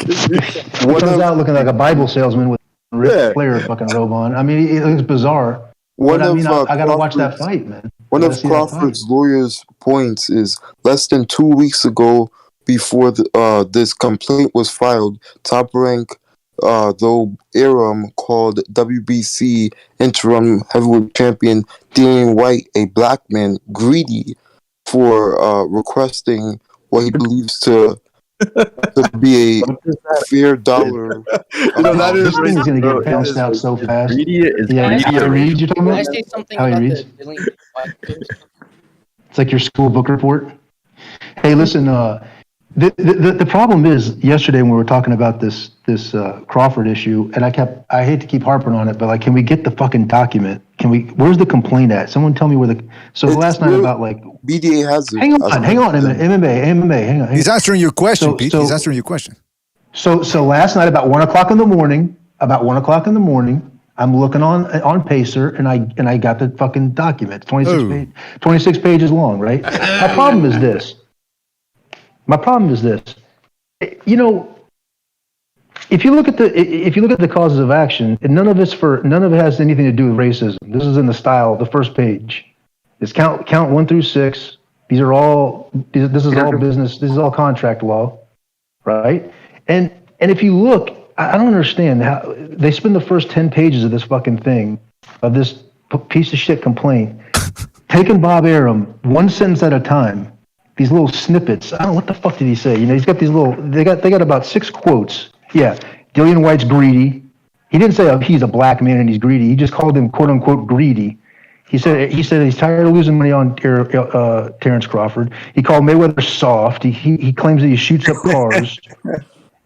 He comes out looking like a Bible salesman with a Ric Flair fucking robe on. I mean, it looks bizarre. But I mean, I gotta watch that fight, man. One of Crawford's lawyers' points is less than 2 weeks ago, before this complaint was filed, Top Rank, though Aram called WBC interim heavyweight champion Damian White a black man greedy for requesting what he believes to be a fair dollar. This thing is gonna get bounced out so fast. How he reads, you're talking Can I about? say something How he about reads? the dealing with fighters? It's like your school book report. Hey, listen. The problem is yesterday when we were talking about this Crawford issue, and I hate to keep harping on it, but like, can we get the fucking document? Where's the complaint at? Someone tell me where the. So last night about like. BDA has it. Hang on a minute. MMA. Hang on. He's answering your question, Pete. He's answering your question. So last night about 1 o'clock in the morning, I'm looking on Pacer and I got the fucking document. 26 pages long, right? My problem is this. You know, if you look at the causes of action, none of it has anything to do with racism. This is in the style, the first page. It's count 1 through 6. This is all business. This is all contract law, right? And if you look, I don't understand how they spend the first 10 pages of this fucking thing, of this piece of shit complaint, taking Bob Arum one sentence at a time. These little snippets. I don't know what the fuck did he say. You know, he's got these little. They got about 6 quotes. Yeah, Dillian White's greedy. He didn't say he's a black man and he's greedy. He just called him quote unquote greedy. He said he's tired of losing money on Terence Crawford. He called Mayweather soft. He claims that he shoots up cars.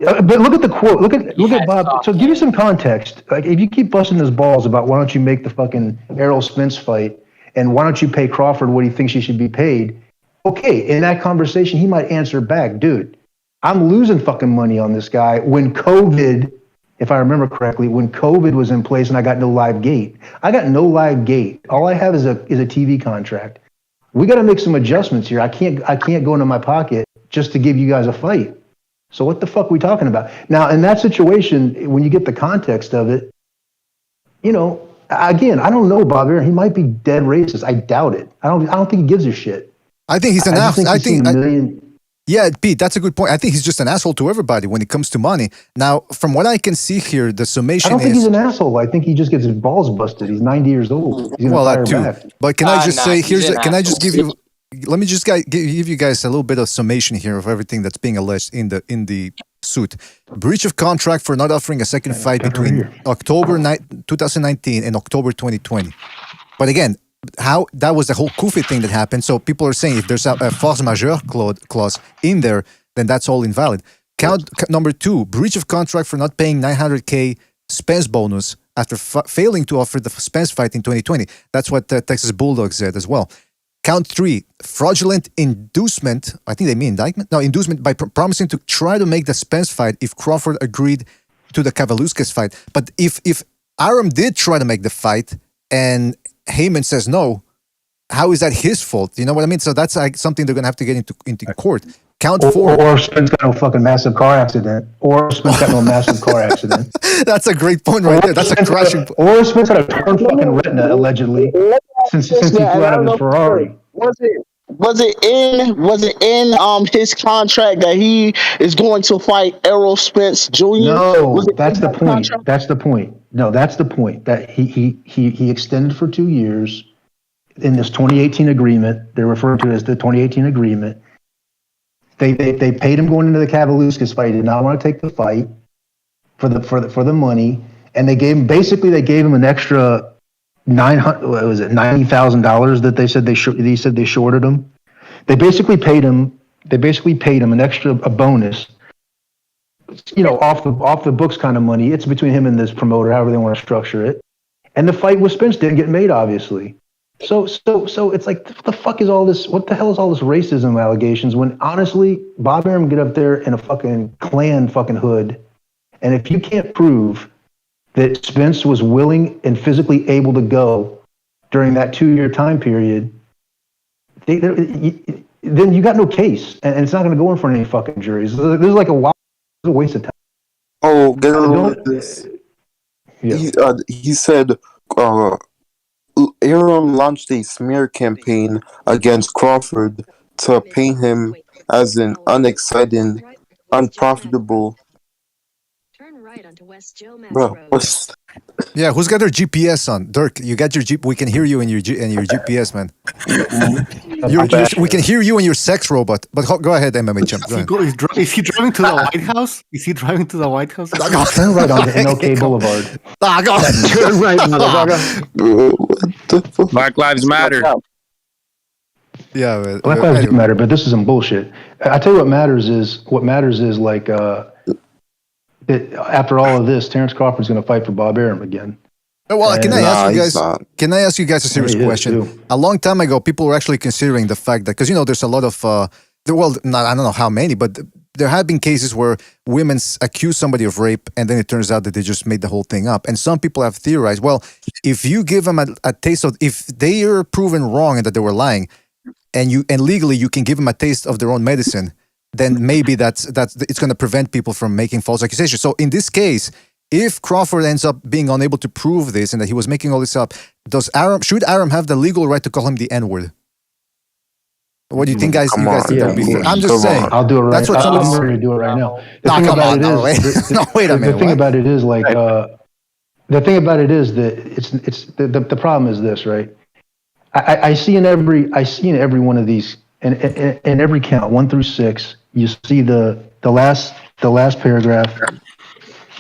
But look at the quote. Look at Bob. So give you some context. Like, if you keep busting his balls about why don't you make the fucking Errol Spence fight and why don't you pay Crawford what he thinks he should be paid, okay, in that conversation, he might answer back, dude, I'm losing fucking money on this guy when COVID, if I remember correctly, when COVID was in place and I got no live gate. I got no live gate. All I have is a TV contract. We got to make some adjustments here. I can't go into my pocket just to give you guys a fight. So what the fuck are we talking about? Now, in that situation, when you get the context of it, you know, again, I don't know Bob Arum. He might be dead racist. I doubt it. I don't think he gives a shit. I think he's an asshole. Yeah, Pete, that's a good point. I think he's just an asshole to everybody when it comes to money. Now, from what I can see here, the summation I don't think is... he's an asshole. I think he just gets his balls busted. He's 90 years old. He's Well, fire that too. back. But can I just say, Can I just give you... Let me just give you guys a little bit of summation here of everything that's being alleged in the suit. Breach of contract for not offering a second fight between October 2019 and October 2020. But again, how that was the whole Kufi thing that happened. So people are saying if there's a force majeure clause in there, then that's all invalid. Count number 2, breach of contract for not paying $900K Spence bonus after failing to offer the Spence fight in 2020. That's what Texas Bulldogs said as well. Count 3, fraudulent inducement. I think they mean indictment. No, inducement by promising to try to make the Spence fight if Crawford agreed to the Kavaluskas fight. But if Arum did try to make the fight and Heyman says no, how is that his fault? You know what I mean? So that's like something they're going to have to get into court. Count 4. Or Spence got no fucking massive car accident. Or Spence got no massive car accident. That's a great point right there. That's a crashing point. Or Spence had a torn fucking retina, allegedly, since he flew out of his Ferrari. Was it in his contract that he is going to fight Errol Spence Jr.? No, that's the point. Contract? That's the point. No, that's the point. That he extended for 2 years in this 2018 agreement. They're referring to it as the 2018 agreement. They paid him going into the Kavaluskas fight. He did not want to take the fight for the money, and they gave him an extra $90,000 that they said they shorted him. They basically paid him an extra bonus, you know, off the books kind of money. It's between him and this promoter, however they want to structure it. And the fight with Spence didn't get made, obviously. So it's like, what the fuck is all this? What the hell is all this racism allegations? When honestly, Bob Arum get up there in a fucking Klan fucking hood, and if you can't prove that Spence was willing and physically able to go during that 2-year time period, then you got no case, and it's not going to go in front of any fucking juries. This is like a waste of time. Oh, get a look at this. He said Arum launched a smear campaign against Crawford to paint him as an unexciting, unprofitable. Bro, yeah, who's got their GPS on? Dirk, you got your Jeep. We can hear you in your GPS, man. We can hear you in your sex robot. But go ahead, MMA champ. Go ahead. Is he driving to the White House? Is he driving to the White House? Turn right onto MLK Boulevard. Turn right, motherfucker. Black Lives Matter. Yeah, man. Black Lives Matter, but this is some bullshit. I tell you what matters is like after all of this, Terence Crawford's going to fight for Bob Arum again. Well, can I ask you guys a serious question? A long time ago, people were actually considering the fact that, because, you know, there's a lot of, I don't know how many, but there have been cases where women accuse somebody of rape and then it turns out that they just made the whole thing up. And some people have theorized, well, if you give them a taste of, if they are proven wrong and that they were lying, and legally you can give them a taste of their own medicine, then maybe that's it's going to prevent people from making false accusations. So in this case, if Crawford ends up being unable to prove this and that he was making all this up, should Arum have the legal right to call him the N-word? What do you think, guys? You guys think that would be fair? I'm just saying. I'll do it right. That's what I'm ready to do it right now. Wait a minute. The thing about it is like the thing about it is that it's the problem is this, right? I see in every one of these, in every count 1 through 6, you see the last paragraph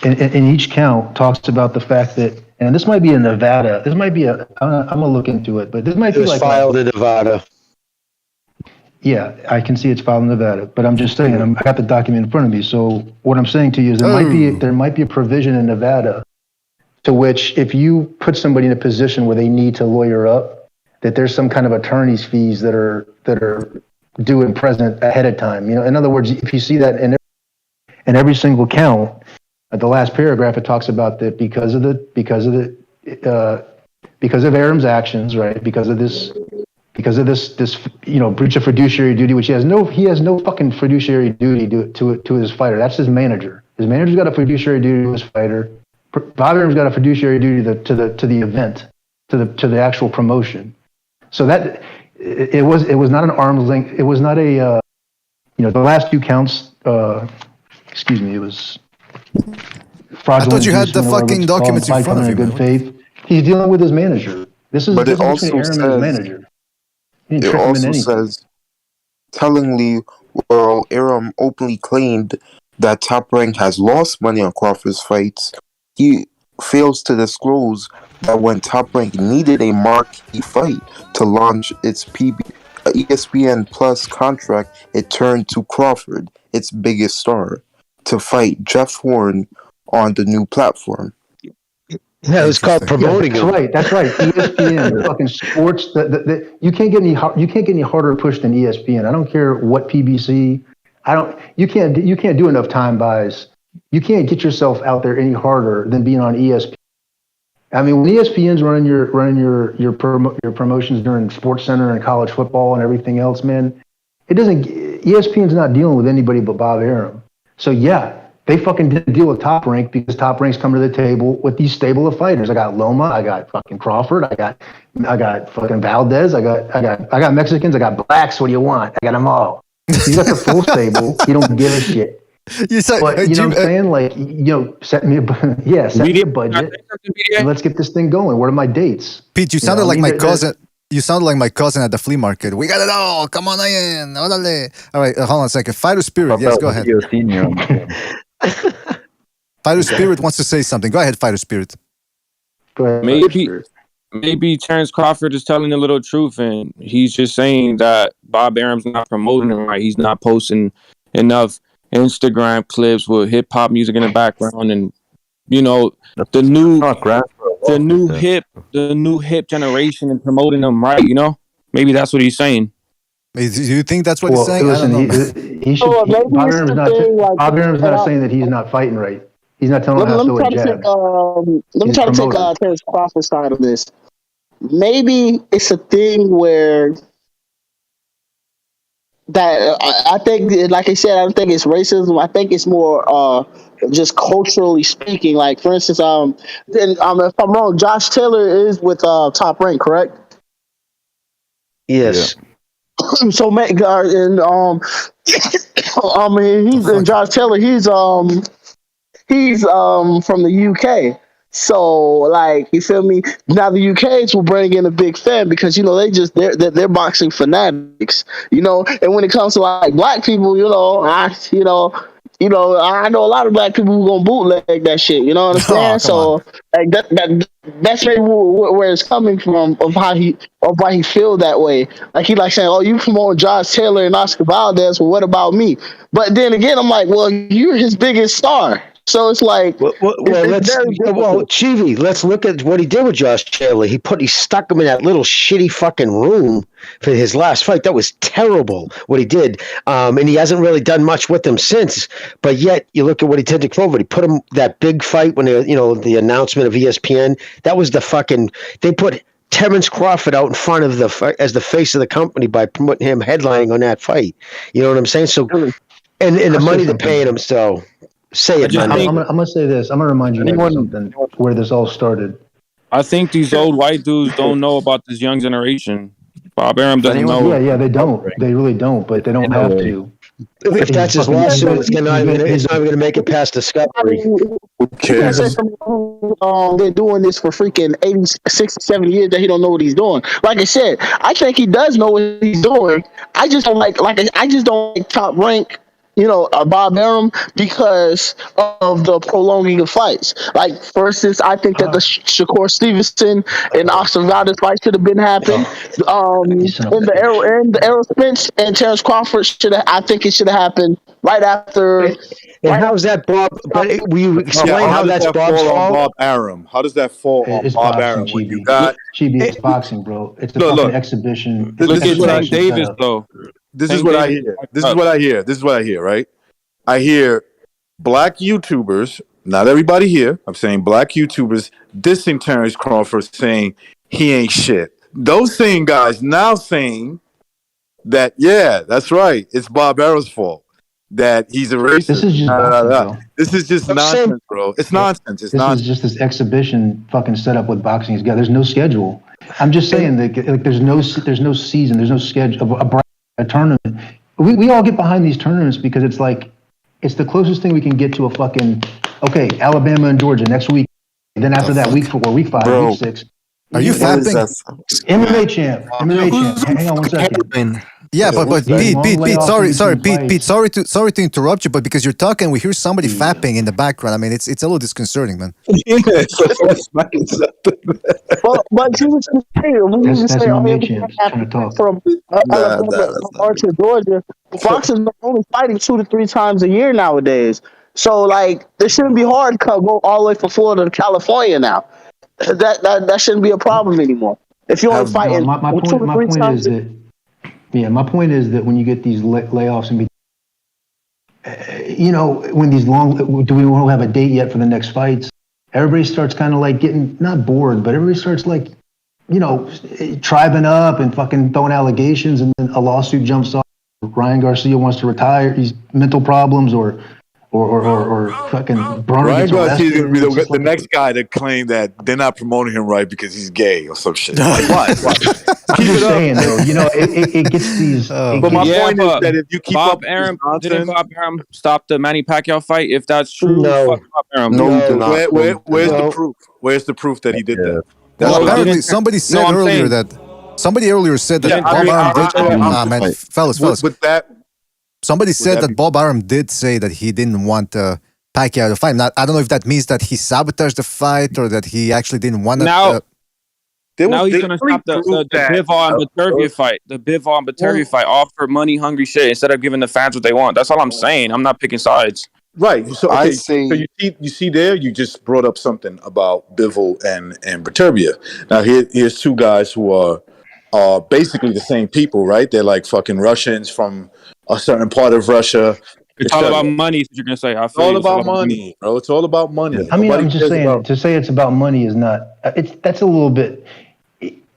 in each count talks about the fact that, and this might be in Nevada. This might be I'm gonna look into it, but this might be like filed in Nevada. Yeah, I can see it's filed in Nevada, but I'm just saying I got the document in front of me. So what I'm saying to you is there might be a provision in Nevada to which if you put somebody in a position where they need to lawyer up, that there's some kind of attorney's fees that are do it present ahead of time. In other words, if you see that in every single count, at the last paragraph, it talks about that because of Aram's actions, right? Because of this breach of fiduciary duty, which he has no fucking fiduciary duty to his fighter. That's his manager. His manager's got a fiduciary duty to his fighter. Bob Aram's got a fiduciary duty to the event, to the actual promotion. So that it was not an arm's length. It was not a the last two counts. Excuse me. It was fraudulent. I thought you had the fucking documents in front of you. Good faith. He's dealing with his manager. This is But between Aram and his manager. It also says, tellingly, while Aram openly claimed that Top Rank has lost money on Crawford's fights, he fails to disclose that when Top Rank needed a marquee fight to launch its ESPN Plus contract, it turned to Crawford, its biggest star, to fight Jeff Horn on the new platform. Yeah, it was called promoting. Yeah, that's right. ESPN, fucking sports. You can't get any harder push than ESPN. I don't care what PBC. You can't do enough time buys. You can't get yourself out there any harder than being on ESPN. I mean, when ESPN's running your promotions during Sports Center and college football and everything else, man, ESPN's not dealing with anybody but Bob Aram. So yeah. They fucking didn't deal with Top Rank because Top Rank's come to the table with these stable of fighters. I got Loma, I got fucking Crawford, I got fucking Valdez, I got Mexicans, I got blacks. What do you want? I got them all. You got the full stable. You don't give a shit. But you know what I'm saying? Like, set me a budget. And let's get this thing going. What are my dates? Pete, you sounded like my cousin. You sound like my cousin at the flea market. We got it all. Come on in. Orale. All right, hold on a second. Fighter Spirit. Yes, go ahead. Fighter Spirit wants to say something. Go ahead, Fighter Spirit. Go ahead. Maybe Terence Crawford is telling a little truth, and he's just saying that Bob Aram's not promoting him right. He's not posting enough Instagram clips with hip hop music in the background, and the new hip generation and promoting them right. Maybe that's what he's saying. Do you think that's what he's saying? Listen, Bob Aram's not saying that he's not fighting right. He's not telling us to jab. Let me try to take Terence Crawford's side of this. Maybe it's a thing where that I think, like I said, I don't think it's racism. I think it's more just culturally speaking. Like, for instance, if I'm wrong, Josh Taylor is with Top Rank, correct? Yes. Yeah. So, he's Josh Taylor. He's from the UK. So, like, you feel me? Now the UKs will bring in a big fan because they're boxing fanatics, And when it comes to like black people, I know a lot of black people who gonna bootleg that shit. You know what I'm saying? So like that's maybe where it's coming from of why he feel that way. Like he like saying, "Oh, you promote Josh Taylor and Oscar Valdez, well, what about me?" But then again, I'm like, "Well, you're his biggest star." So it's like, Chivi, let's look at what he did with Josh Taylor. He stuck him in that little shitty fucking room for his last fight. That was terrible what he did, and he hasn't really done much with him since. But yet, you look at what he did to Crawford. He put him that big fight when the announcement of ESPN. That was they put Terence Crawford out in front of as the face of the company by promoting him headlining on that fight. You know what I'm saying? So, and the money they're paying him. So. Say it, man. I'm gonna say this. I'm gonna remind you of something where this all started. I think these old white dudes don't know about this young generation. Bob Aram doesn't know. Yeah, they don't. They really don't. But they don't have to. If that's his lawsuit, it's not even going to make it past discovery. They're doing this for freaking 80, 60, 70 years that he don't know what he's doing. Like I said, I think he does know what he's doing. I just don't like Top Rank. Bob Aram because of the prolonging of fights. Like, for instance, I think that the Shakur Stevenson and Oscar Valdez fight should have been happened. The Errol Spence and Terence Crawford I think it should have happened right after. And how's that, Bob? But will you explain how that's Bob's fault? Bob Aram. How does that fall on Bob Aram? When you got Chibi, it's boxing, bro. It's a fucking exhibition. Look at Tank Davis, though. This is what I hear. This is what I hear. This is what I hear. Right? I hear black YouTubers. Not everybody here. I'm saying black YouTubers dissing Terence Crawford, saying he ain't shit. Those same guys now saying that, yeah, that's right. It's Bob Arum's fault that he's a racist. This is just boxing, Phil. This is just nonsense, bro. It's nonsense. It's This nonsense. is just this exhibition fucking setup with boxing. There's no schedule. I'm just saying that like, there's no season. There's no schedule. A tournament. We all get behind these tournaments because it's like it's the closest thing we can get to a fucking Alabama and Georgia next week. And then after that, week 4, week 5, Bro. week 6. Are you fapping? MMA champ. MMA champ. Hang on one second. Yeah, but Pete, sorry, Pete, sorry to interrupt you, but because you're talking, we hear somebody fapping in the background. I mean, it's a little disconcerting, man. But Jesus is here. We That's say MMA champs trying to talk. from Alabama to Georgia. Boxers are only fighting 2 to 3 times a year nowadays. So like, this shouldn't be hard to go all the way from Florida to California now. That shouldn't be a problem anymore. If you're only fighting my point is that. Yeah, my point is that when you get these layoffs and when these do we want to have a date yet for the next fights? Everybody starts kind of like getting not bored, but everybody starts like, tribing up and fucking throwing allegations, and then a lawsuit jumps off. Ryan Garcia wants to retire. He's mental problems or fucking Broner Ryan gets Garcia is arrested. gonna be the next guy to claim that they're not promoting him right because he's gay or some shit. Like, why? I'm just saying, though, it gets these. But my point is that if you keep Bob up with Arum, this didn't nonsense- Bob Arum stop the Manny Pacquiao fight? If that's true, No. fuck Bob Arum. Where's the proof? Where's the proof that he did that? Well, apparently didn't- somebody said I'm earlier saying- somebody earlier said that Yeah, Bob Arum did. Man, fellas. With that, Somebody said that that Bob Arum did say that he didn't want Pacquiao to fight. Now, I don't know if that means that he sabotaged the fight or that he actually didn't want to. Now he's they going to really stop the proved that- Bivol and Batervia fight. The Bivol and Batervia fight. All for money hungry shit instead of giving the fans what they want. That's all I'm saying. I'm not picking sides. right. So I okay, say- so you see there, you just brought up something about Bivol and Batervia. Now here's two guys who are basically the same people, right? They're like fucking Russians from a certain part of Russia. It's all about money. Is what you're going to say. I It's feel all you. about money, bro. It's all about money. I mean, Nobody I'm just cares saying, about- to say it's about money is not, that's a little bit,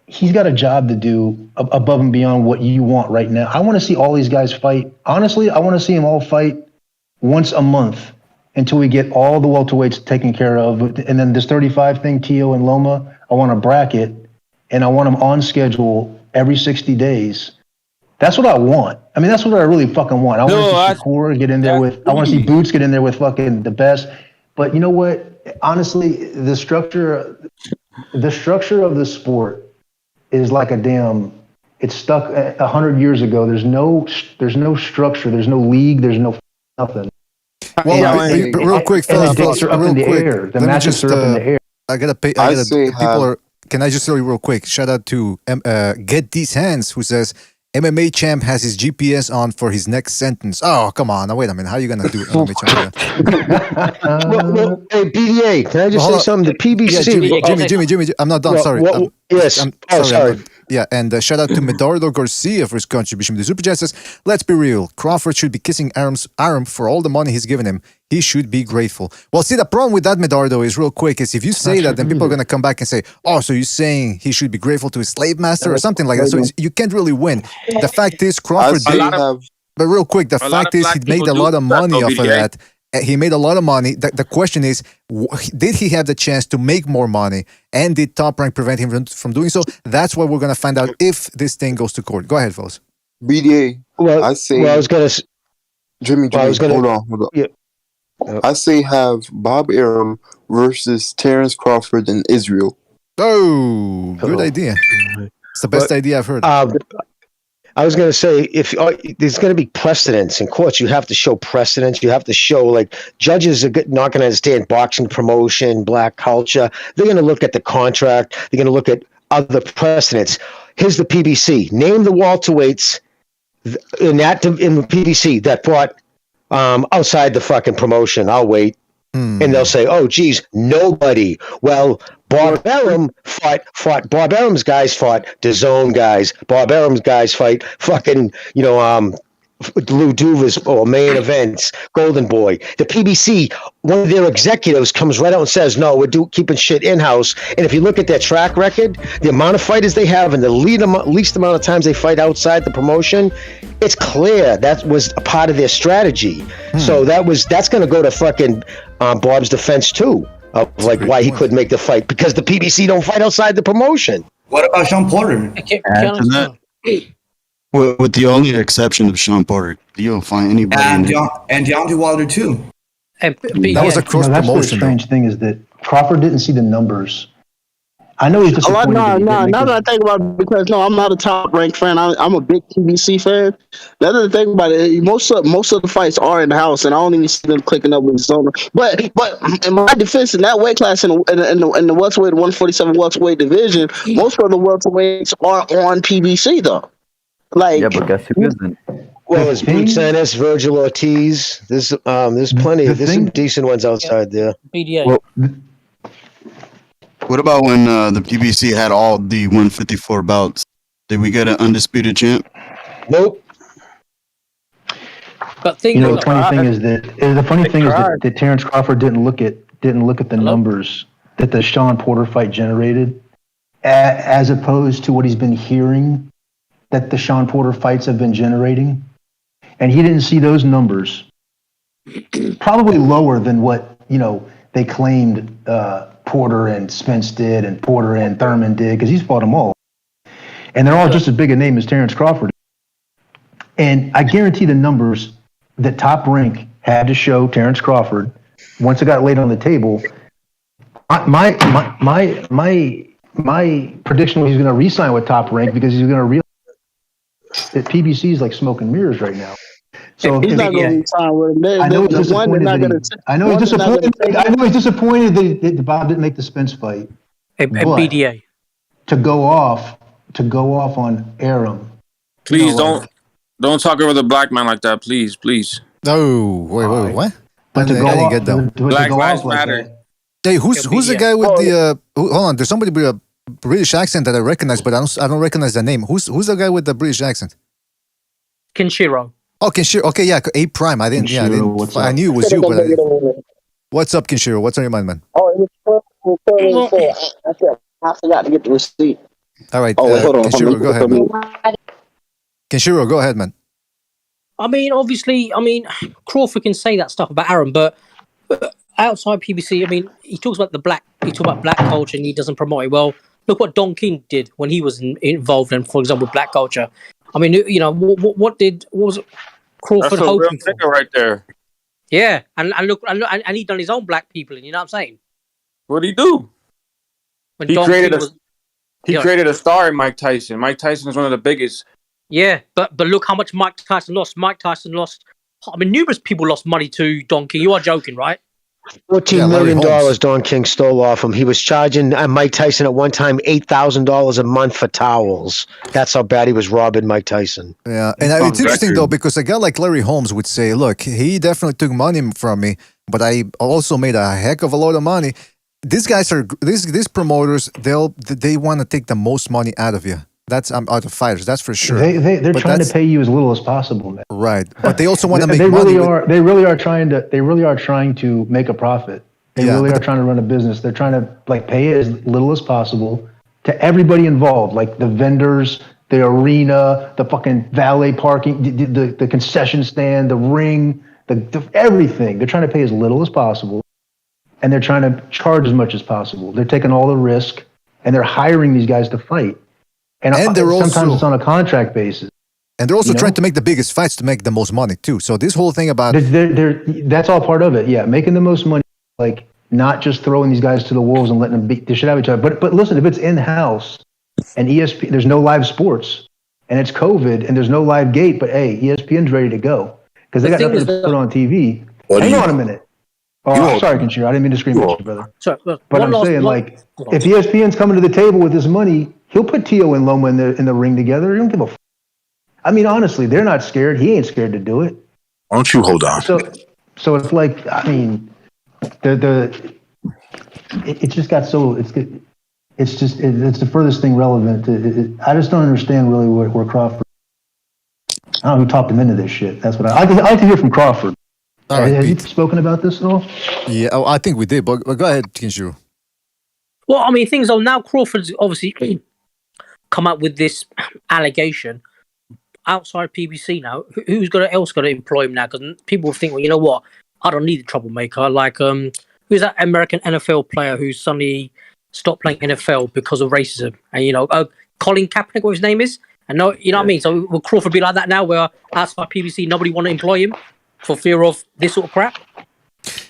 he's got a job to do above and beyond what you want right now. I want to see all these guys fight. Honestly, I want to see them all fight once a month until we get all the welterweights taken care of. And then this 35 thing, Tio and Loma, I want to bracket, and I want them on schedule every 60 days. That's what I want. I mean, that's what I really fucking want. I want to see Shakur get in there with, I want to see Boots get in there with fucking the best. But you know what? Honestly, the structure of the sport is like a damn, it's stuck 100 years ago. There's no structure. There's no league. There's no nothing. Well, real quick, fellas, the dates are up real in the quick. air. The Let me matches just, are up in the air. I gotta pay. I say people are. Can I just tell you real quick? Shout out to Get These Hands, who says MMA champ has his GPS on for his next sentence. Oh, come on! Now wait a minute. How are you gonna do MMA champ? Hey, BDA, can I just say something? The PBC. Yeah, Jimmy, I'm not done. Well, Sorry. yes. Sorry. Yeah, and shout out to Medardo Garcia for his contribution to the Super Chat. Says, let's be real. Crawford should be kissing Arum for all the money he's given him. He should be grateful. Well, see, the problem with that, Medardo, is real quick, is if you say that, then people are going to come back and say, oh, so you're saying he should be grateful to his slave master or something like that. So you can't really win. The fact is, Crawford did. But real quick, the fact is he made a lot of money off of that. He made a lot of money. The question is, did he have the chance to make more money? And did Top Rank prevent him from doing so? That's what we're going to find out if this thing goes to court. Go ahead, fellas. BDA, I say... Well, I was going to... Jimmy, hold on. Yeah. I say have Bob Arum versus Terence Crawford in Israel. Oh, good idea. It's the best idea I've heard. I was going to say, if there's going to be precedents in courts, you have to show precedents. You have to show, like, judges are not going to understand boxing promotion, black culture. They're going to look at the contract. They're going to look at other precedents. Here's the PBC. Name the welterweights in the PBC that fought outside the fucking promotion. I'll wait. And they'll say, "Oh, geez, nobody." Well, Bob Arum fought. Bob Arum's guys fought DAZN guys. Bob Arum's guys fight fucking Lou Duvas or main events, Golden Boy. The PBC, one of their executives comes right out and says, "No, we're keeping shit in house." And if you look at their track record, the amount of fighters they have, and the least amount of times they fight outside the promotion, it's clear that was a part of their strategy. So that's going to go to fucking Bob's defense too, of like why he couldn't make the fight, because the PBC don't fight outside the promotion. What about Sean Porter? With the only exception of Sean Porter, you'll find anybody. And Deontay Wilder too. That was a cross promotion. That's the strange thing is that Crawford didn't see the numbers. I know he's disappointed. Now that I think about it, because I'm not a top ranked fan. I'm a big PBC fan. The other thing about it, most of the fights are in the house, and I don't even see them clicking up with zone. But in my defense, in that weight class, in the welterweight 147 welterweight division, most of the welterweights are on PBC though. Like, yeah, but guess who isn't? Well, it's Boots Ennis, Virgil Ortiz. There's plenty. There's some decent ones outside there. BDA. Well, what about when the PBC had all the 154 bouts? Did we get an undisputed champ? Nope. But the funny thing is that Terence Crawford didn't look at the numbers that the Sean Porter fight generated, as opposed to what he's been hearing that the Sean Porter fights have been generating, and he didn't see those numbers. Probably lower than what they claimed Porter and Spence did, and Porter and Thurman did, because he's fought them all, and they're all just as big a name as Terence Crawford. And I guarantee the numbers that Top Rank had to show Terence Crawford once it got laid on the table. My prediction was he's going to re-sign with Top Rank because he's going to realize that PBC is like smoke and mirrors right now. So he's not going to re-sign with him. I know he's disappointed that Bob didn't make the Spence fight. BDA to go off on Arum. Please don't talk over the black man like that. Please. No, wait, what? But to go off, get them. Black Lives Matter. Hey, who's the guy with the? Hold on, there's somebody with a British accent that I recognize, but I don't recognize the name. Who's the guy with the British accent? Kenshiro. Oh, Kenshiro. Okay, yeah, A Prime. I knew it was you, but what's up, Kenshiro? What's on your mind, man? Oh, I forgot to get the receipt. All right. Hold on. Kenshiro, go ahead, man. Kenshiro, go ahead, man. Obviously, Crawford can say that stuff about Arum, but outside PBC, he talks about black culture and he doesn't promote it. Well, look what Don King did when he was involved in, for example, black culture. What was Crawford That's a real hoping for? nigga right there. Yeah, and look, and he done his own black people, you know what I'm saying? What did he do? When He Don created King created a star in Mike Tyson. Mike Tyson is one of the biggest. Yeah, but look how much Mike Tyson lost. Mike Tyson lost. Numerous people lost money to Don King. You are joking, right? $14 million Don King stole off him. He was charging Mike Tyson at one time $8,000 a month for towels. That's how bad he was robbing Mike Tyson. Yeah, and it's interesting though, because a guy like Larry Holmes would say, "Look, he definitely took money from me, but I also made a heck of a lot of money." These guys these promoters. They want to take the most money out of you. That's out of fighters. That's for sure. They're trying to pay you as little as possible, man. Right, but they also want to make they money. They really are trying to make a profit. They really are trying to run a business. They're trying to pay as little as possible to everybody involved, like the vendors, the arena, the fucking valet parking, the concession stand, the ring, the everything. They're trying to pay as little as possible, and they're trying to charge as much as possible. They're taking all the risk, and they're hiring these guys to fight. And sometimes it's on a contract basis. And they're also trying to make the biggest fights to make the most money too. So this whole thing about that's all part of it. Yeah, making the most money, not just throwing these guys to the wolves and letting them beat the shit out of each other. But listen, if it's in house and ESPN, there's no live sports, and it's COVID and there's no live gate, but hey, ESPN's ready to go because they got nothing to put on TV. Hang on a minute. Oh, I'm sorry, Kenshiro. I didn't mean to scream at you, brother. Sorry, but I'm saying, if ESPN's coming to the table with this money, he'll put Tio and Loma in the ring together. He don't give a f. Honestly, they're not scared. He ain't scared to do it. Why don't you hold on? So it's it just got so it's the furthest thing relevant. I just don't understand really where Crawford. I don't know who talked him into this shit. That's what I like to hear from Crawford. All right, Have you Pete. spoken about this at all? Yeah, I think we did, but go ahead, Kinshiro. Well, I mean, things are now Crawford's obviously come up with this allegation outside PBC now. Who's else got to employ him now? Because people think, well, you know what? I don't need a troublemaker. Like, who's that American NFL player who suddenly stopped playing NFL because of racism? And Colin Kaepernick, what his name is. And no, you know what I mean. So will Crawford be like that now, where outside PBC nobody want to employ him for fear of this sort of crap?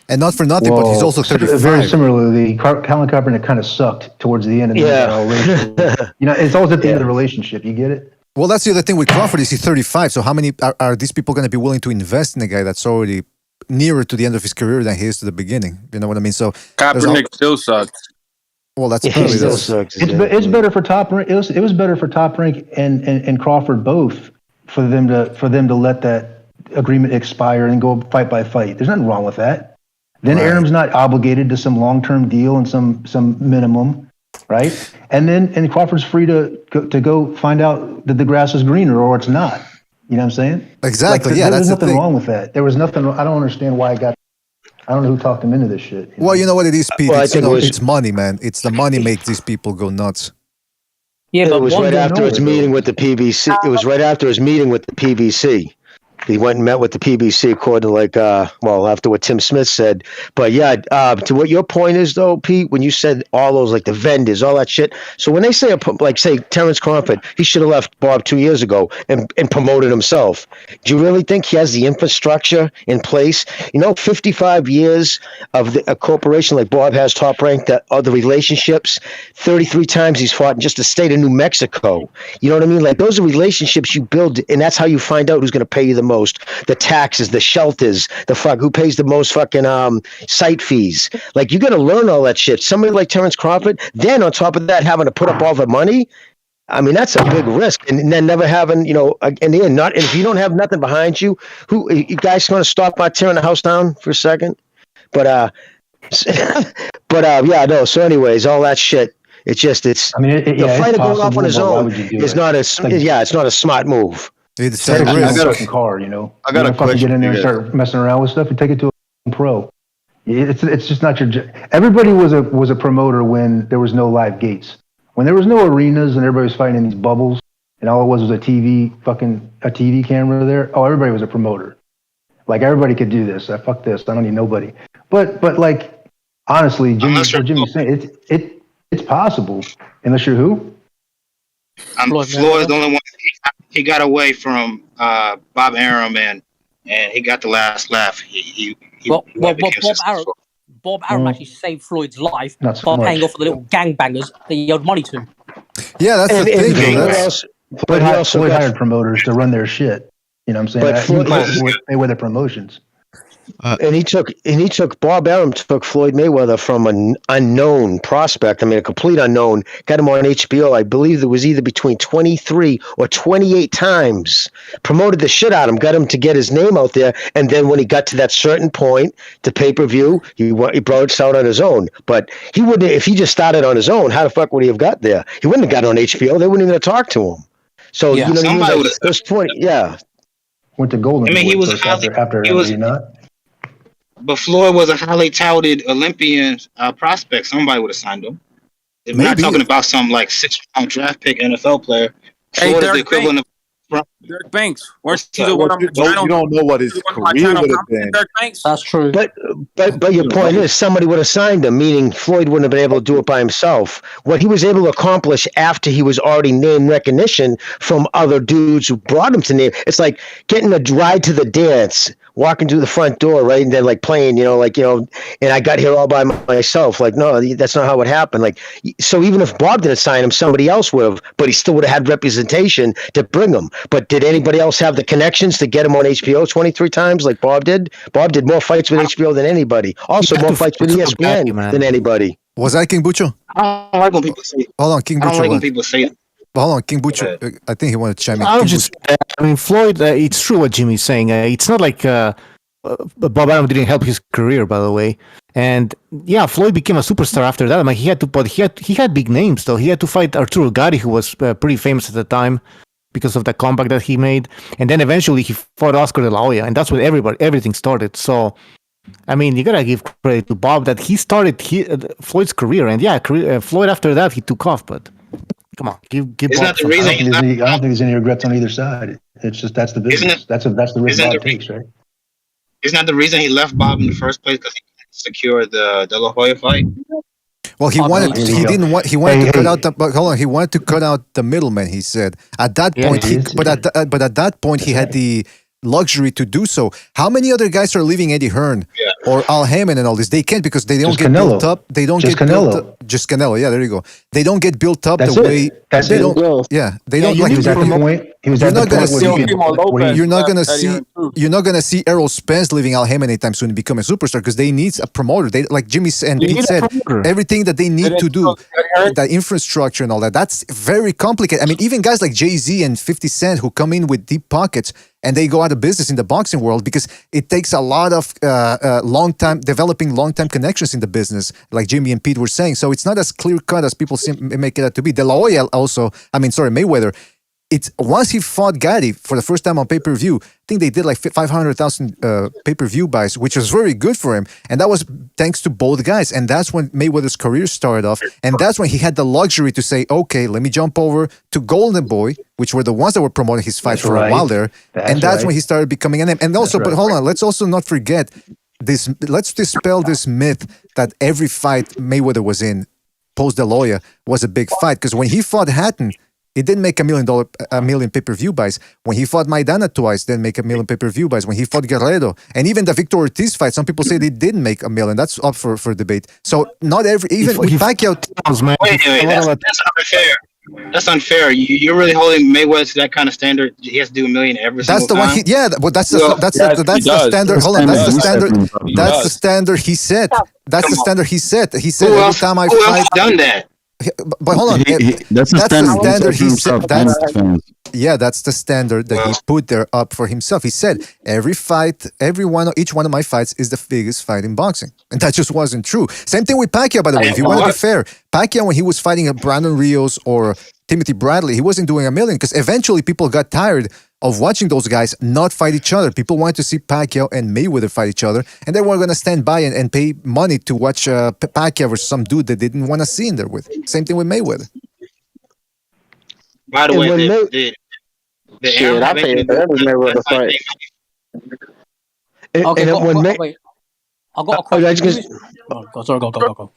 And not for nothing, but he's also 35. Very similarly, Colin Kaepernick kind of sucked towards the end. It's always at the end of the relationship. You get it? Well, that's the other thing with Crawford is he's 35. So how many are these people going to be willing to invest in a guy that's already nearer to the end of his career than he is to the beginning? You know what I mean? So Kaepernick still sucks. Well, that's He still sucks. It's better for Top Rank. It was better for Top Rank and Crawford both for them to let that agreement expire and go fight by fight. There's nothing wrong with that. Then Aram's not obligated to some long-term deal and some minimum, right? And Crawford's free to go find out that the grass is greener or it's not. You know what I'm saying? Exactly. There's nothing wrong with that. There was nothing. I don't understand why I don't know who talked him into this shit. Well, you know what it is, Pete. Well, it's money, man. It's the money makes these people go nuts. Yeah, it but was right after his meeting with the PBC. It was right after his meeting with the PBC. He went and met with the PBC, according to after what Tim Smith said. But yeah, to what your point is though, Pete, when you said all those like the vendors, all that shit. So when they say say Terence Crawford, he should have left Bob 2 years ago and promoted himself. Do you really think he has the infrastructure in place? 55 years of a corporation like Bob has, Top Rank, that other relationships. 33 times he's fought in just the state of New Mexico. You know what I mean? Like those are relationships you build, and that's how you find out who's going to pay you the most. The taxes, the shelters, who pays the most fucking site fees. Like you got to learn all that shit. Somebody like Terence Crawford, then on top of that, having to put up all the money. I mean, that's a big risk. And then never having, in the end, and if you don't have nothing behind you, you guys going to stop by tearing the house down for a second? But yeah, no. So anyways, all that shit. It's the fighter going off on his own is not it's not a smart move. It's a fucking car, I got a question. Get in there and start messing around with stuff and take it to a pro. It's just not your. Everybody was a promoter when there was no live gates, when there was no arenas and everybody was fighting in these bubbles, and all it was a TV camera there. Oh, everybody was a promoter. Like everybody could do this. Fuck this. I don't need nobody. But like honestly, Jimmy's saying it's possible unless you're who. Floyd's the only one. He got away from Bob Arum and he got the last laugh. Bob Arum actually saved Floyd's life by so paying off for the little gangbangers that he owed money to. Yeah, that's the thing. Floyd hired promoters to run their shit. You know what I'm saying? They were the promotions. And he took Bob Arum took Floyd Mayweather from an unknown prospect. I mean, a complete unknown. Got him on HBO. I believe it was either between 23 or 28 times. Promoted the shit out of him. Got him to get his name out there. And then when he got to that certain point, to pay-per-view, he broached out on his own. But he wouldn't. If he just started on his own, how the fuck would he have got there? He wouldn't have got on HBO. They wouldn't even have talked to him. So you know what I mean? Like, those 20, yeah. Went to Golden. I mean, he was not. But Floyd was a highly touted Olympian prospect. Somebody would have signed him. If we're not talking about some like 6th-round draft pick NFL player. Floyd is the equivalent of Derek Banks. Weren't you the one on the channel? You don't know what his career would have been. Derek Banks? That's true. But your point is somebody would have signed him, meaning Floyd wouldn't have been able to do it by himself. What he was able to accomplish after he was already name recognition from other dudes who brought him to name. It's like getting a ride to the dance, walking through the front door, right? And then like playing, and I got here all by myself. Like, no, that's not how it happened. Like, so even if Bob didn't sign him, somebody else would have, but he still would have had representation to bring him. But did anybody else have the connections to get him on HBO 23 times like Bob did? Bob did more fights with HBO than anybody. Also more fights with ESPN than anybody. Was that King Bucho? I don't like when people say. Hold on, King Bucho. I don't like when people say it. Hold on, King Bucho. I think he wanted to chime in. Floyd, it's true what Jimmy's saying. It's not like Bob Arum didn't help his career, by the way. And yeah, Floyd became a superstar after that. I mean, he had big names though. He had to fight Arturo Gatti, who was pretty famous at the time because of the comeback that he made. And then eventually he fought Oscar De La Hoya, and that's when everything started. So, I mean, you gotta give credit to Bob that he started Floyd's career, and yeah, Floyd after that he took off. But come on, give Bob. I don't think there's any regrets on either side. It's just that's the business. That's the risk Bob takes, right? Isn't that the reason he left Bob in the first place? Because he couldn't secure the De La Hoya fight. Well, he wanted to cut out the. But hold on, he wanted to cut out the middleman. He said at that point, but at that point he had the luxury to do so. How many other guys are leaving Eddie Hearn or Al Hammond and all this? They can't because they don't get built up. They don't get built up. Just Canelo. Yeah, there you go. They don't get built up the way. That's they it. don't. Yeah, they don't. He was at the point. He was at the point. You're not gonna see. You're not gonna see Errol Spence leaving Al Hammond anytime soon and become a superstar because they need a promoter. They like Jimmy and Pete said, everything that they need to do, that infrastructure and all that. That's very complicated. I mean, even guys like Jay-Z and 50 Cent who come in with deep pockets and they go out of business in the boxing world because it takes a lot of developing long-time connections in the business, like Jimmy and Pete were saying. So it's not as clear-cut as people make it out to be. De La Hoya also, Mayweather, it's once he fought Gatti for the first time on pay-per-view, I think they did like 500,000 pay-per-view buys, which was very good for him. And that was thanks to both guys. And that's when Mayweather's career started off. And that's when he had the luxury to say, okay, let me jump over to Golden Boy, which were the ones that were promoting his fight for a while there. That's when he started becoming a name. And also, but hold on, let's also not forget this. Let's dispel this myth that every fight Mayweather was in post De La Hoya was a big fight. Because when he fought Hatton, it didn't make $1 million pay-per-view buys. When he fought Maidana twice, didn't make $1 million pay-per-view buys. When he fought Guerrero, and even the Victor Ortiz fight, some people say they didn't make $1 million. That's up for debate. So not even with Pacquiao. Wait, that's unfair. That's unfair. You're really holding Mayweather to that kind of standard. He has to do $1 million every single time. That's the standard. Hold on, that's the standard. That's the standard he set. That's the standard he set. He said every time I fight. Who else done that? But hold on, that's the standard he set. That's the standard that he put there up for himself. He said every fight, each one of my fights is the biggest fight in boxing, and that just wasn't true. Same thing with Pacquiao, by the way. If you want to be fair, Pacquiao when he was fighting Brandon Rios or Timothy Bradley, he wasn't doing $1 million because eventually people got tired of watching those guys not fight each other. People wanted to see Pacquiao and Mayweather fight each other, and they weren't going to stand by and pay money to watch Pacquiao versus some dude they didn't want to see in there with. Same thing with Mayweather. By the way, the shit, I paid every Mayweather fight. I got a question. Go.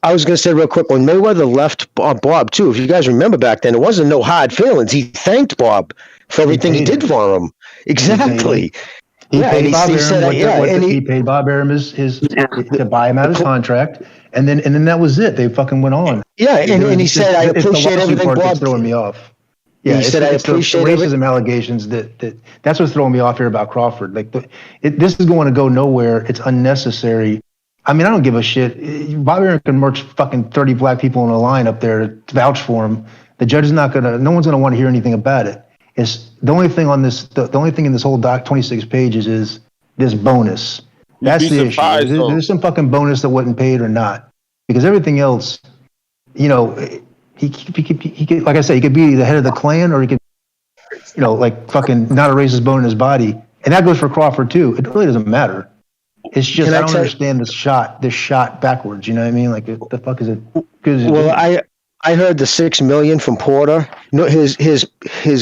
I was going to say real quick, when Mayweather left Bob, too, if you guys remember back then, it wasn't no hard feelings. He thanked Bob for everything he did for him. Exactly. He paid Bob Arum his to buy him out of his contract, and then that was it. They fucking went on. Yeah, and he said, I appreciate everything Bob throwing me off. Yeah, he said, I appreciate the racism allegations that's what's throwing me off here about Crawford. Like this is going to go nowhere. It's unnecessary. I mean, I don't give a shit. Bob Arum can march fucking 30 black people in a line up there to vouch for him. The judge is not no one's gonna want to hear anything about it. It's the only thing on this. The only thing in this whole 26 pages is this bonus. That's the issue. There's some fucking bonus that wasn't paid or not, because everything else, he could, like I said, he could be the head of the Klan, or he could, like fucking not erase his bone in his body, and that goes for Crawford too. It really doesn't matter. It's just I don't understand this shot backwards. You know what I mean? Like, what the fuck is it? Well, I heard the $6 million from Porter. No, his